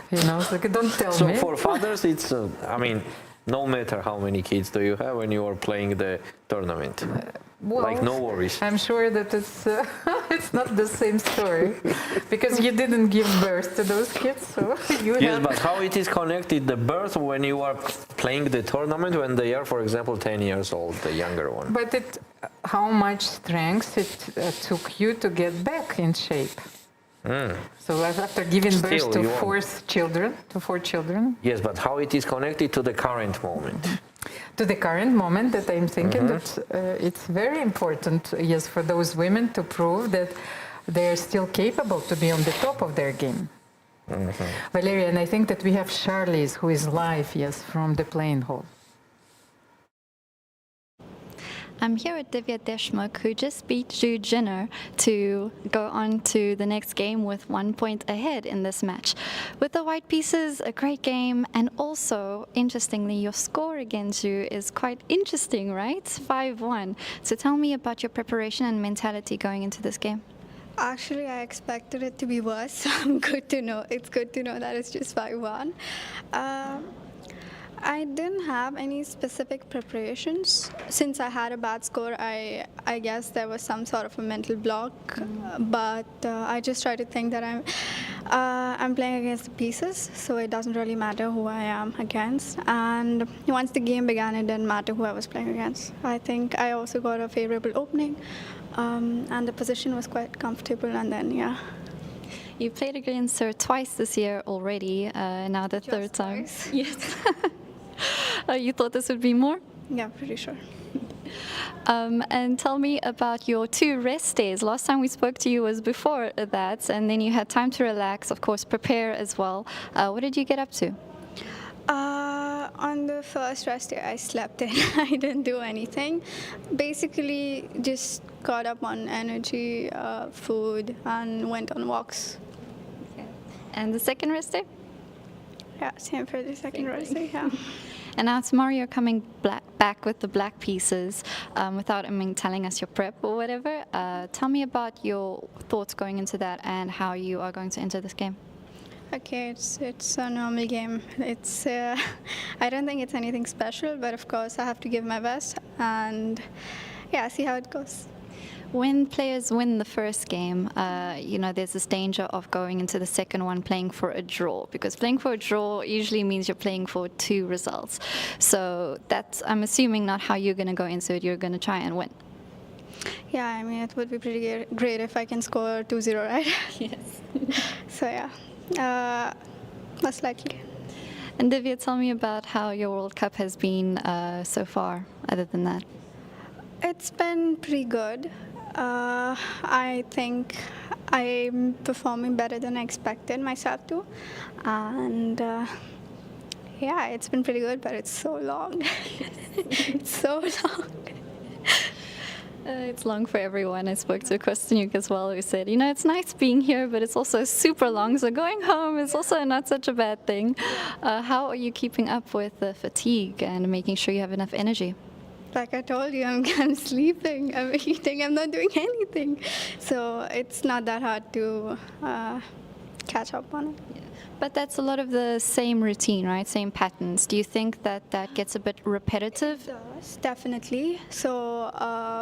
you know, so don't tell me. So for fathers, it's, no matter how many kids do you have when you are playing the tournament. Well, like, no worries. I'm sure that it's not the same story, because you didn't give birth to those kids, so you Yes, but how it is connected, the birth when you are playing the tournament when they are, for example, 10 years old, the younger one. But how much strength it took you to get back in shape? So after giving birth to 4 children. Yes, but how it is connected to the current moment? To the current moment that I'm thinking that it's very important, yes, for those women to prove that they're still capable to be on the top of their game. Valeria, and I think that we have Charlize, who is live, yes, from the playing hall. I'm here with Deshmukh, who just beat Zhu Jinner to go on to the next game with 1 point ahead in this match. With the white pieces, a great game, and also, interestingly, your score against Zhu is quite interesting, right? 5-1. So tell me about your preparation and mentality going into this game. Actually, I expected it to be worse, so I'm good to know. It's good to know that it's just 5-1. I didn't have any specific preparations. Since I had a bad score, I guess there was some sort of a mental block. But I just try to think that I'm playing against the pieces, so it doesn't really matter who I am against. And once the game began, it didn't matter who I was playing against. I think I also got a favorable opening, and the position was quite comfortable. And then, yeah. You played against her twice this year already. Now the third time. Yes. You thought this would be more? Yeah, pretty sure. And tell me about your 2 rest days. Last time we spoke to you was before that, and then you had time to relax, of course, prepare as well. What did you get up to? On the first rest day, I slept in. I didn't do anything. Basically, just got up on energy, food, and went on walks. And the second rest day? Yeah, same for the second rest day, yeah. And now tomorrow you're coming back with the black pieces without telling us your prep or whatever. Tell me about your thoughts going into that and how you are going to enter this game. Okay, it's a normal game. It's I don't think it's anything special, but of course I have to give my best and yeah, see how it goes. When players win the first game, there's this danger of going into the second one playing for a draw, because playing for a draw usually means you're playing for 2 results. So that's, I'm assuming, not how you're going to go into it. You're going to try and win. Yeah, I mean, it would be pretty great if I can score 2-0, right? Yes. So yeah, most likely. And Divya, tell me about how your World Cup has been so far, other than that. It's been pretty good. I think I'm performing better than I expected myself to. And yeah, it's been pretty good, but it's so long. It's so long. It's long for everyone. I spoke to Kosteniuk as well, who said, it's nice being here, but it's also super long, so going home is also not such a bad thing. How are you keeping up with the fatigue and making sure you have enough energy? Like I told you, I'm sleeping, I'm eating, I'm not doing anything. So it's not that hard to catch up on it. Yeah. But that's a lot of the same routine, right? Same patterns. Do you think that that gets a bit repetitive? It does, definitely. So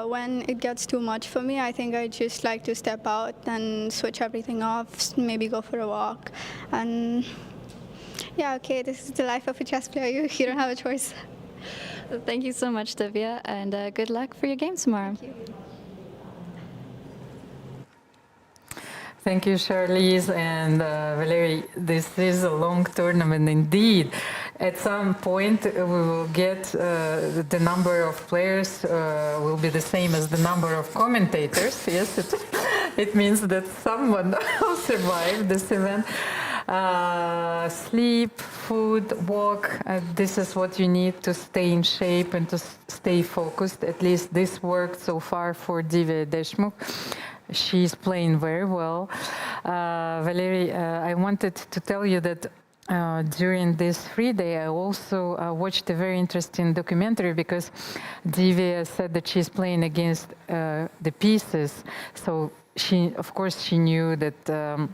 when it gets too much for me, I think I just like to step out and switch everything off, maybe go for a walk. And yeah, okay, this is the life of a chess player. You don't have a choice. Thank you so much, Divya, and good luck for your game tomorrow. Thank you. Thank you, Charlize and Valerie. This is a long tournament indeed. At some point, we will get the number of players will be the same as the number of commentators. Yes, it means that someone will survive this event. Sleep, food, walk, this is what you need to stay in shape and to stay focused. At least this worked so far for Divya Deshmukh. She's playing very well. Valerie, I wanted to tell you that during this free day, I also watched a very interesting documentary, because Divya said that she's playing against the pieces. So of course, she knew that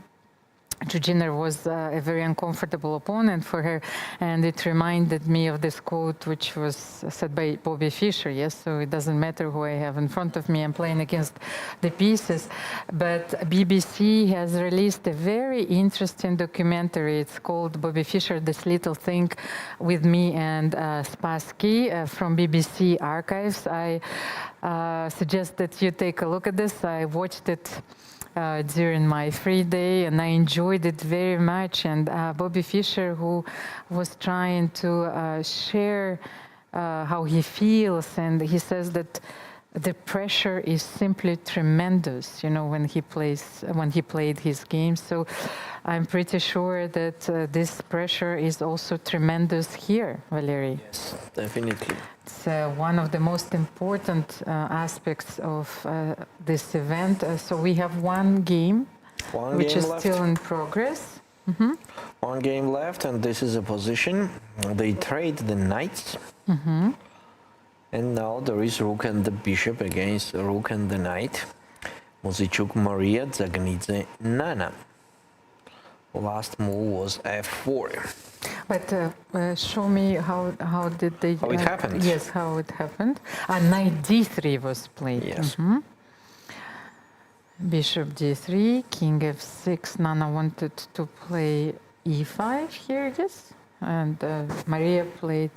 Jujinar was a very uncomfortable opponent for her, and it reminded me of this quote which was said by Bobby Fischer, yes, so it doesn't matter who I have in front of me, I'm playing against the pieces. But BBC has released a very interesting documentary. It's called Bobby Fischer, This Little Thing with Me and Spassky from BBC Archives. I suggest that you take a look at this. I watched it during my free day, and I enjoyed it very much. And Bobby Fischer, who was trying to share how he feels, and he says that the pressure is simply tremendous, when he played his game. So I'm pretty sure that this pressure is also tremendous here, Valerie. Yes, definitely. It's one of the most important aspects of this event. So we have one game, which is still in progress. Mm-hmm. One game left, and this is a position. They trade the knights. Mm-hmm. And now there is rook and the bishop against rook and the knight. Muzychuk, Maria, Dzagnidze, Nana. Last move was f4. But show me how did they... How it happened. Yes, how it happened. Knight d3 was played. Yes. Mm-hmm. Bishop d3, king f6. Nana wanted to play e5 here, yes. And Maria played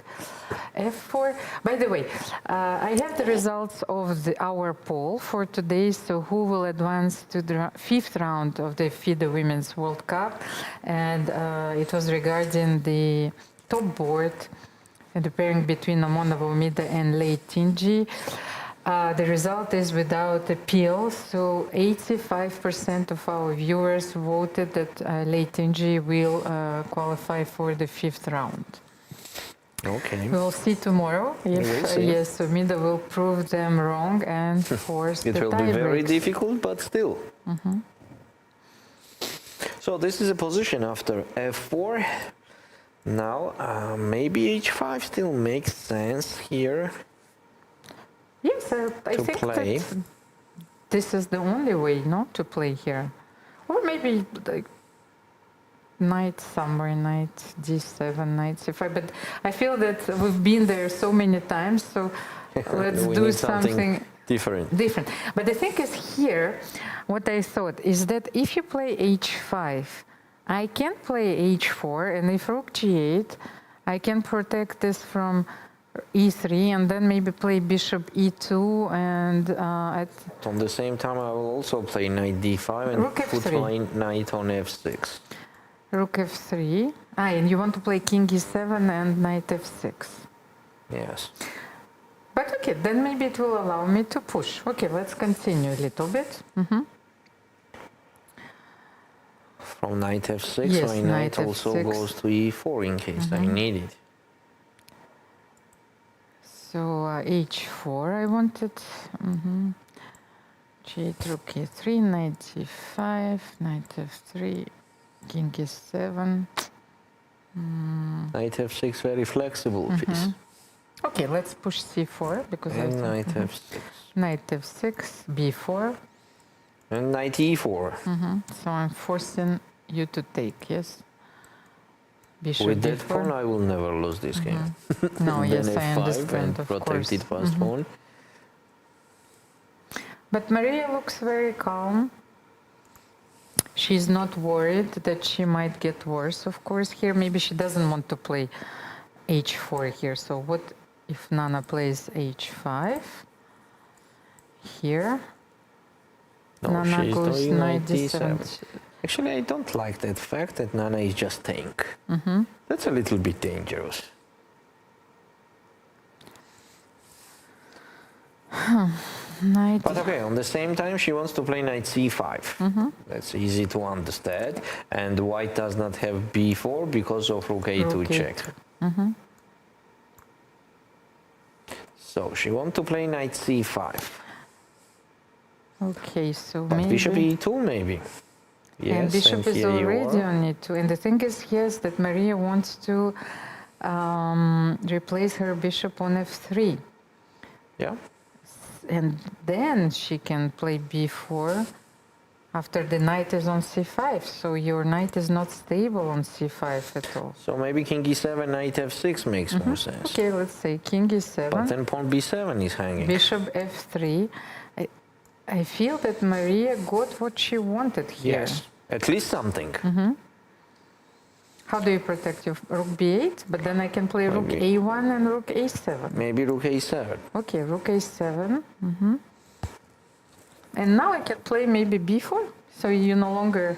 f4. By the way, I have the results of our poll for today. So who will advance to the 5th round of the FIDE Women's World Cup? And it was regarding the top board and the pairing between Omonova, Mida and Leitinji. The result is without appeal, so 85% of our viewers voted that Leitinji will qualify for the 5th round. Okay. We'll see tomorrow if will see. yes, Sumida will prove them wrong and force It the will be very tiebreaks. difficult, but still. So this is a position after f4. Now maybe h5 still makes sense here. Yes, I To think play. that this is the only way not to play here. Or maybe like knight somewhere, knight d7, knight c5. But I feel that we've been there so many times, so let's We do need something different. But the thing is here, what I thought is that if you play h5, I can play h4, and if rook g8, I can protect this from e3, and then maybe play bishop e2, and On the same time, I will also play knight d5 and Rook put f3. my knight on f6. rook f3. And you want to play king e7 and knight f6. Yes. But okay, then maybe it will allow me to push. Okay, let's continue a little bit. From knight f6, Yes, my knight knight also f6. goes to e4 in case I need it. So h4 I wanted. G8, rook e3, knight g5, knight f3, king e7. Knight f6, very flexible piece. Okay, let's push c4 because I And think, knight f6. knight f6, b4. And knight e4. So I'm forcing you to take, yes? Bishop With that b4. pawn, I will never lose this game. No, Then yes, I f5 understand, and of protected course. fast pawn. But Maria looks very calm. She's not worried that she might get worse, of course, here. Maybe she doesn't want to play h4 here. So what if Nana plays h5? Here. No, Nana she's goes doing knight knight d7. d7. Actually, I don't like that fact that Nana is just staying. That's a little bit dangerous. Knight. But okay, on the same time, she wants to play knight c5. That's easy to understand. And white does not have b4 because of rook a2 Rook check. a2. So she wants to play knight c5. Okay, so But maybe. bishop e2 maybe. Yes, And bishop is here you already are. on e2. And the thing is, yes, that Maria wants to replace her bishop on f3. Yeah. And then she can play b4 after the knight is on c5. So your knight is not stable on c5 at all. So maybe king e7, knight f6 makes more sense. Okay, let's say king e7. But then pawn b7 is hanging. Bishop f3. I feel that Maria got what she wanted here. Yes, at least something. How do you protect your rook b8? But then I can play rook Maybe. a1 and rook a7. Maybe rook a7. Okay, rook a7. And now I can play maybe b4. So you no longer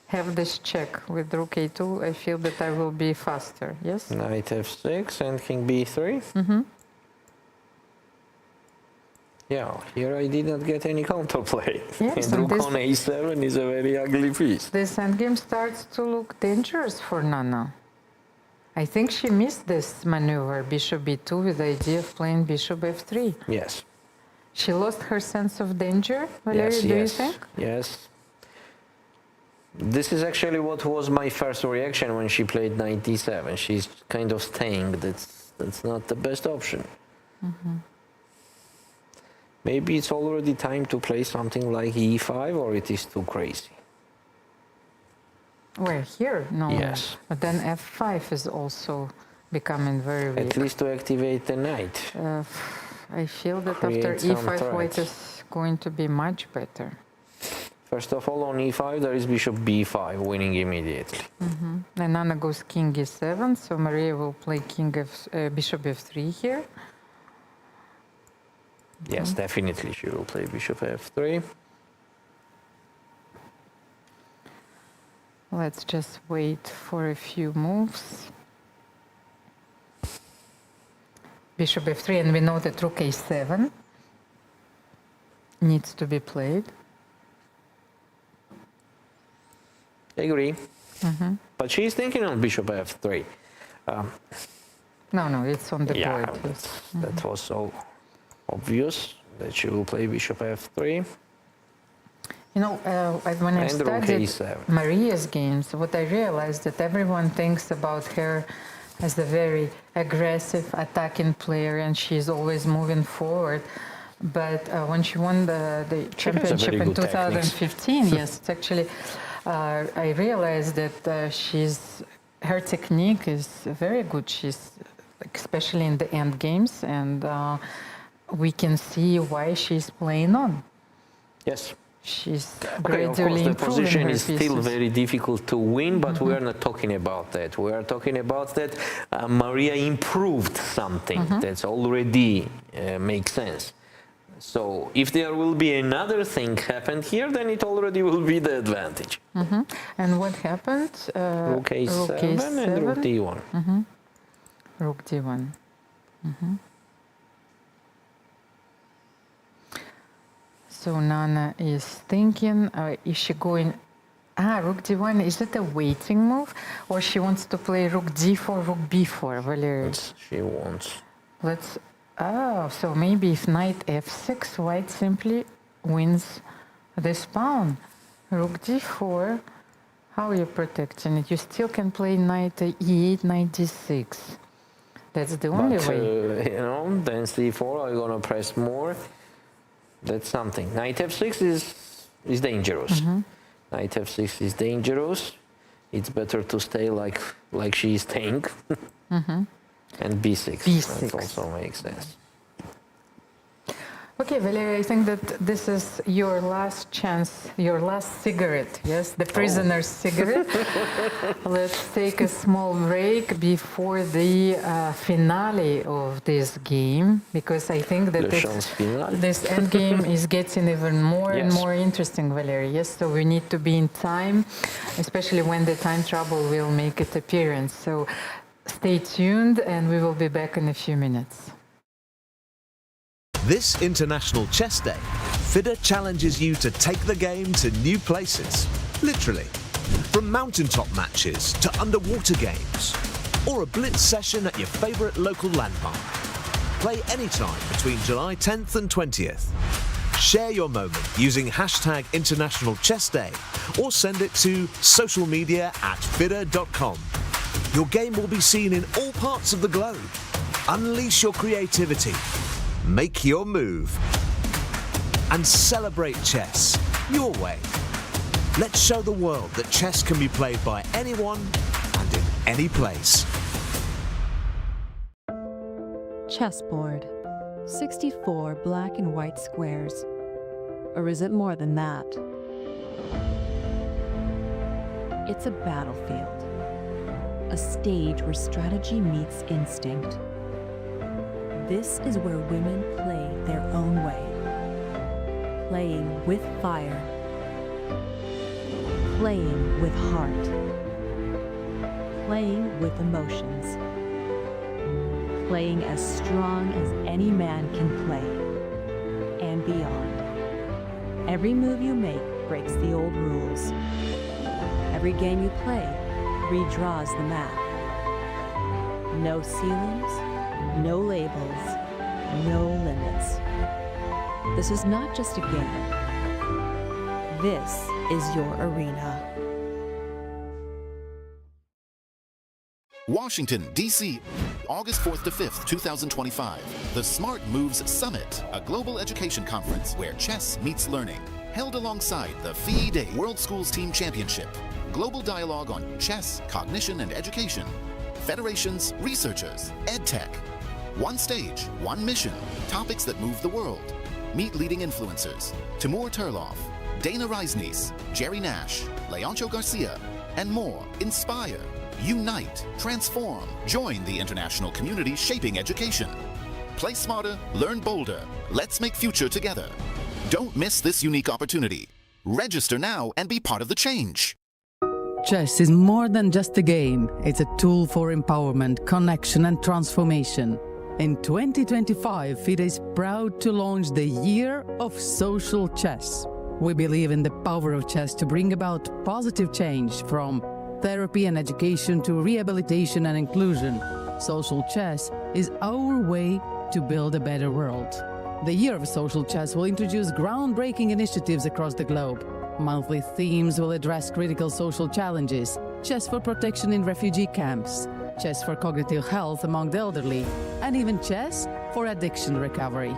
have this check with rook a2. I feel that I will be faster, yes? Knight f6 and king b3. Yeah, here I did not get any counterplay. Yes, and and rook this- on a7 is a very ugly piece. This endgame starts to look dangerous for Nana. I think she missed this maneuver, bishop b2, with the idea of playing bishop f3. Yes. She lost her sense of danger, Valery, do you think? Yes. This is actually what was my first reaction when she played knight d7. She's kind of staying. That's not the best option. Maybe it's already time to play something like e5, or it is too crazy. We're here, no. Yes. But then f5 is also becoming very weak. At least to activate the knight. I feel that Create after some e5, white threats. is going to be much better. First of all, on e5, there is bishop b5, winning immediately. And Nana goes king e7, so Maria will play bishop f3 here. Yes, definitely she will play bishop f3. Let's just wait for a few moves. Bishop f3, and we know that rook a7 needs to be played. I agree. But she's thinking on bishop f3. No, it's on the Yeah, board. that was so obvious that she will play bishop f3. You know, when I And rook studied a7. Maria's games, what I realized that everyone thinks about her as a very aggressive attacking player, and she's always moving forward. But when she won the championship in 2015, yes, it's actually, I realized that her technique is very good. She's especially in the end games, and we can see why she's playing on. Yes. She's Okay, of course, gradually the improving position her is still pieces. very difficult to win, but we are not talking about that. We are talking about that Maria improved something. That's already makes sense. So if there will be another thing happened here, then it already will be the advantage. And what happened? Rook a7 and rook d1. Rook d1. So Nana is thinking, is she going... rook d1, is it a waiting move? Or she wants to play rook d4, rook b4, Valery? She wants. Let's... so maybe if knight f6, white simply wins this pawn. Rook d4, how are you protecting it? You still can play knight e8, knight d6. That's the only way. You know, then c4, I'm gonna press more. That's something. Knight f6 is dangerous. Knight f6 is dangerous. It's better to stay like she is staying. And b6. That also makes sense. Okay, Valery, I think that this is your last chance, your last cigarette, yes? The prisoner's cigarette. Let's take a small break before the finale of this game, because I think that this endgame is getting even more and more interesting, Valery. Yes, so we need to be in time, especially when the time trouble will make its appearance. So stay tuned, and we will be back in a few minutes. This International Chess Day, FIDE challenges you to take the game to new places, literally. From mountaintop matches to underwater games, or a blitz session at your favourite local landmark. Play anytime between July 10th and 20th. Share your moment using hashtag International Chess Day, or send it to social media @fide.com. Your game will be seen in all parts of the globe. Unleash your creativity. Make your move. And celebrate chess your way. Let's show the world that chess can be played by anyone and in any place. Chessboard. 64 black and white squares. Or is it more than that? It's a battlefield. A stage where strategy meets instinct. This is where women play their own way. Playing with fire. Playing with heart. Playing with emotions. Playing as strong as any man can play. And beyond. Every move you make breaks the old rules. Every game you play redraws the map. No ceilings, no labels, no limits. This is not just a game. This is your arena. Washington, D.C., August 4th to 5th, 2025. The Smart Moves Summit, a global education conference where chess meets learning. Held alongside the FIDE World Schools Team Championship. Global dialogue on chess, cognition, and education. Federations, researchers, EdTech. One stage, one mission. Topics that move the world. Meet leading influencers. Timur Turlov, Dana Reisnies, Jerry Nash, Leoncio Garcia, and more. Inspire, unite, transform. Join the international community shaping education. Play smarter, learn bolder. Let's make future together. Don't miss this unique opportunity. Register now and be part of the change. Chess is more than just a game. It's a tool for empowerment, connection, and transformation. In 2025, FIDE is proud to launch the Year of Social Chess. We believe in the power of chess to bring about positive change, from therapy and education to rehabilitation and inclusion. Social chess is our way to build a better world. The Year of Social Chess will introduce groundbreaking initiatives across the globe. Monthly themes will address critical social challenges: chess for protection in refugee camps, chess for cognitive health among the elderly, and even chess for addiction recovery.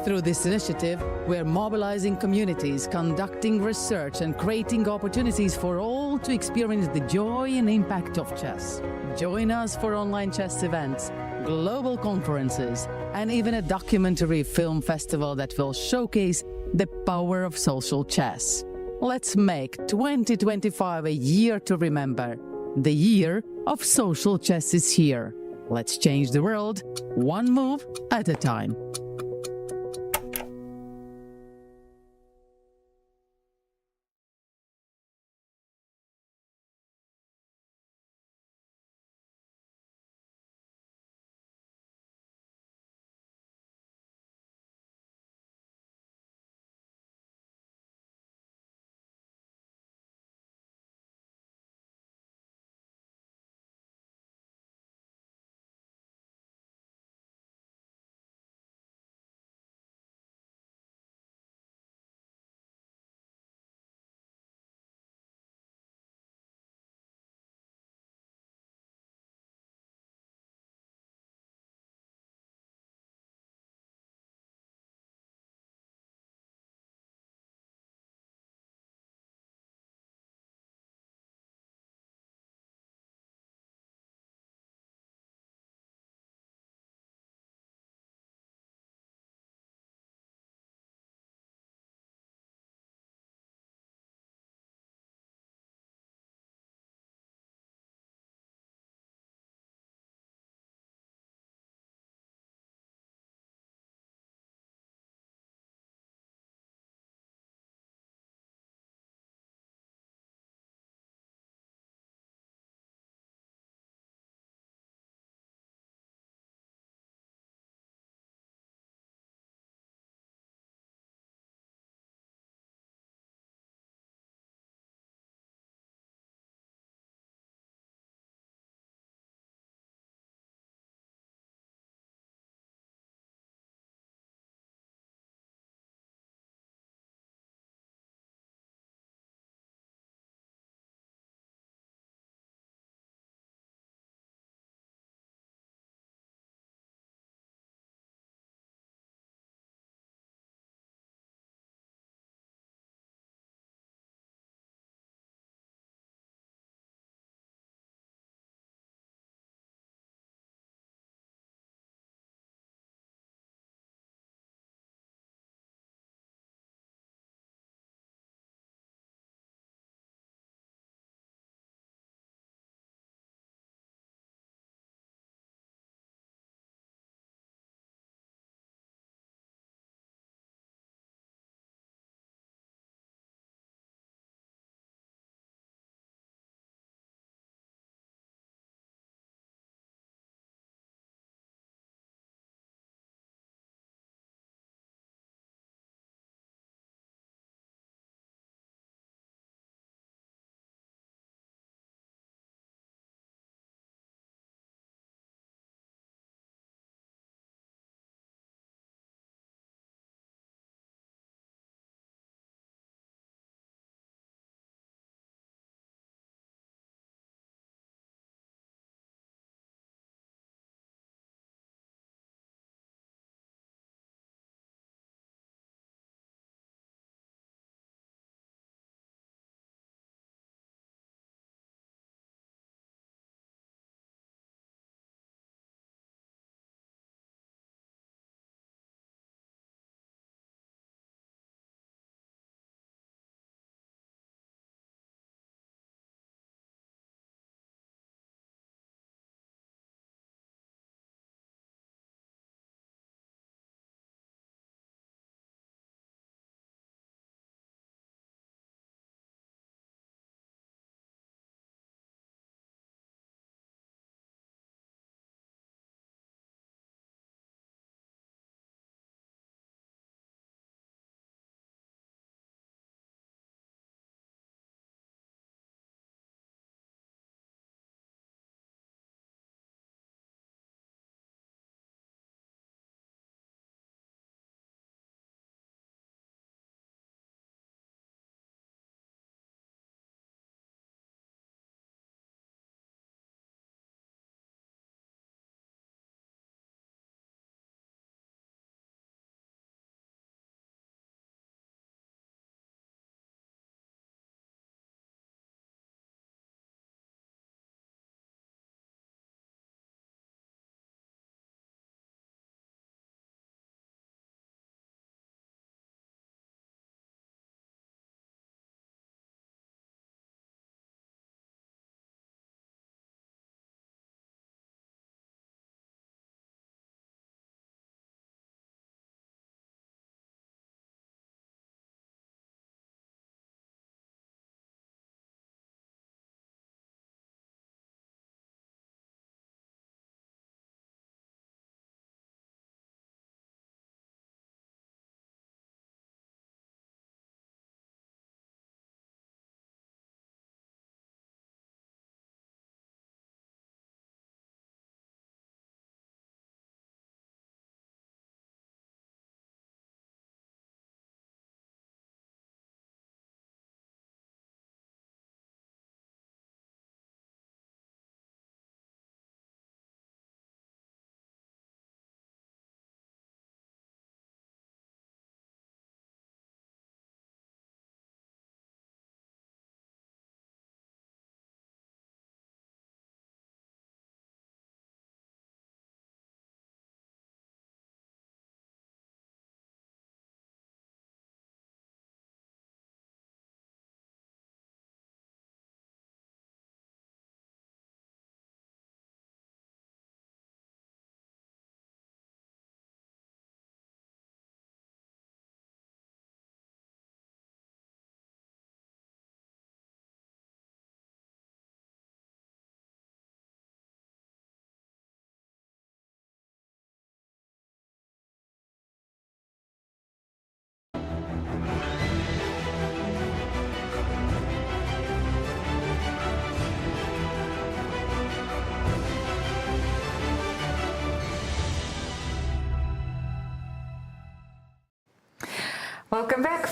Through this initiative, we're mobilizing communities, conducting research, and creating opportunities for all to experience the joy and impact of chess. Join us for online chess events, global conferences, and even a documentary film festival that will showcase the power of social chess. Let's make 2025 a year to remember. The year of social chess is here. Let's change the world, one move at a time.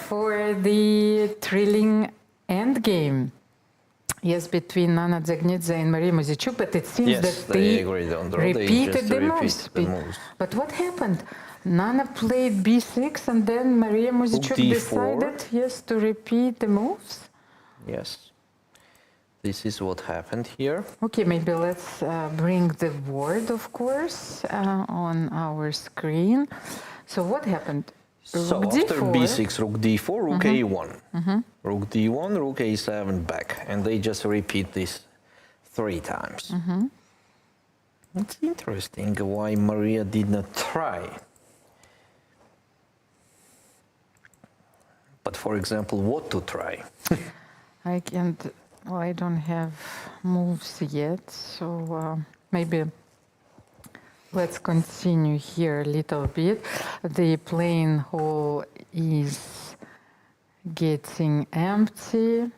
for the thrilling endgame. Yes, between Nana Dzagnidze and Maria Muzychuk, but it seems Yes, that they agreed on draw. repeated They the just moves. moves. But what happened? Nana played b6 and then Maria Muzychuk D4. decided, yes, to repeat the moves. Yes. This is what happened here. Okay, maybe let's bring the board, of course, on our screen. So what happened? So Rook after d4. b6, rook d4, rook a1. Rook d1, rook a7 back. And they just repeat this 3 times. It's interesting why Maria did not try. But for example, what to try? I can't, well, I don't have moves yet, so maybe let's continue here a little bit. The playing hole is getting empty.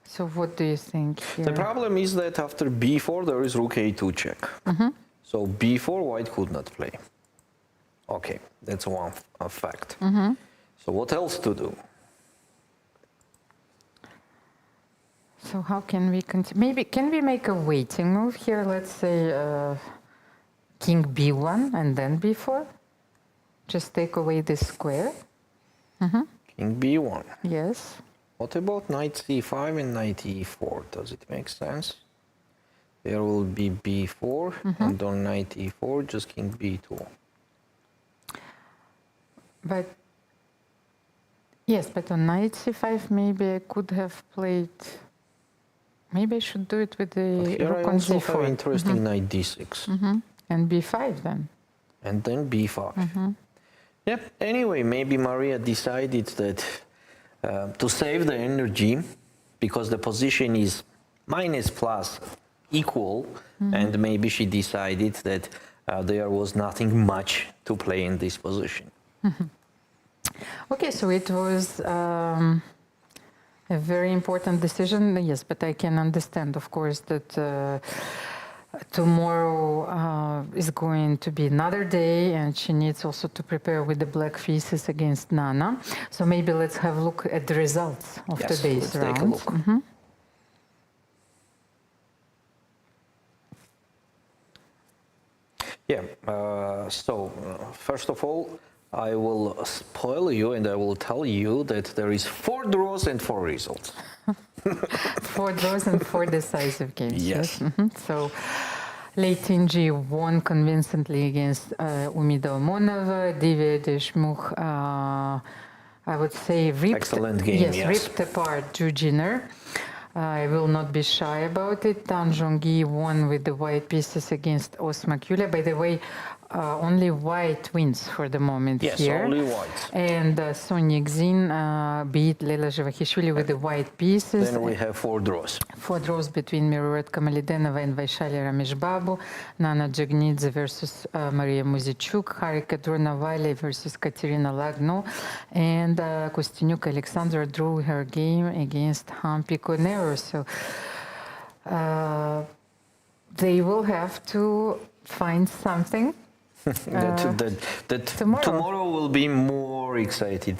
So what do you think here? The problem is that after b4 there is rook a2 check. So b4 white could not play. Okay, that's one fact. So what else to do? So how can we continue? Maybe can we make a waiting move here? Let's say king b1 and then b4. Just take away this square. King b1. Yes. What about knight c5 and knight e4? Does it make sense? There will be b4 and on knight e4 just king b2. But yes, but on knight c5 maybe I could have played. Maybe I should do it with the Here I rook on also z4. have interesting knight d6. And b5 then. And then b5. Yep. Anyway, maybe Maria decided that to save the energy, because the position is minus plus equal, and maybe she decided that there was nothing much to play in this position. Okay, so it was a very important decision. Yes, but I can understand, of course, that tomorrow is going to be another day, and she needs also to prepare with the black pieces against Nana. So maybe let's have a look at the results of today's round. Take a look. Yeah, so first of all, I will spoil you and I will tell you that there is 4 draws and 4 results. 4 draws and 4 decisive games. Yes. So Leighton G won convincingly against Umida Omonova. Divya Deshmukh, I would say, Excellent game, yes. ripped apart Zhu Jiner. I will not be shy about it. Tan Zhongyi won with the white pieces against Osmak Yulia. By the way, only white wins for the moment Yes, here. only white. And Sonia Xin beat Leila Javakhishvili with the white pieces. Then we have 4 draws. 4 draws between Miruet Kamalidenova and Vaishali Rameshbabu, Nana Dzagnidze versus Maria Muzychuk, Harika Dronavali versus Katerina Lagno, and Kosteniuk Alexandra drew her game against Koneru. So they will have to find something. That tomorrow will be more excited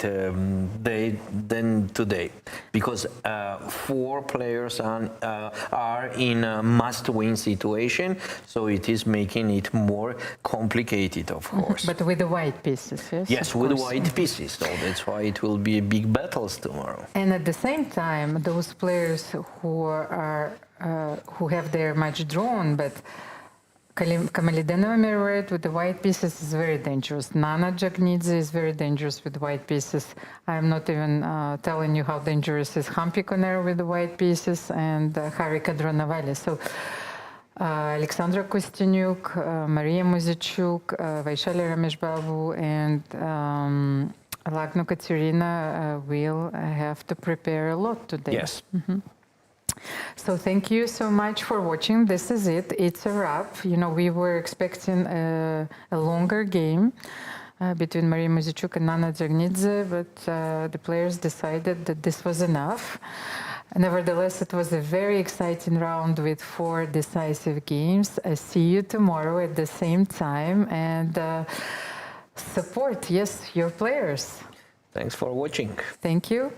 day than today, because 4 players are in a must-win situation, so it is making it more complicated, of course. But with the white pieces, yes? Yes, with white pieces, so that's why it will be big battles tomorrow. And at the same time, those players who are who have their match drawn, but Kamalidenova Miruet with the white pieces is very dangerous. Nana Dzagnidze is very dangerous with white pieces. I'm not even telling you how dangerous is Koneru with the white pieces, and Harika Dronavali. So Alexandra Kosteniuk, Maria Muzychuk, Vaishali Rameshbabu, and Lagno Katerina will have to prepare a lot today. Yes. So thank you so much for watching. This is it. It's a wrap. You know, we were expecting a longer game between Maria Muzychuk and Nana Dzagnidze, but the players decided that this was enough. Nevertheless, it was a very exciting round with 4 decisive games. I see you tomorrow at the same time, and support, yes, your players. Thanks for watching. Thank you.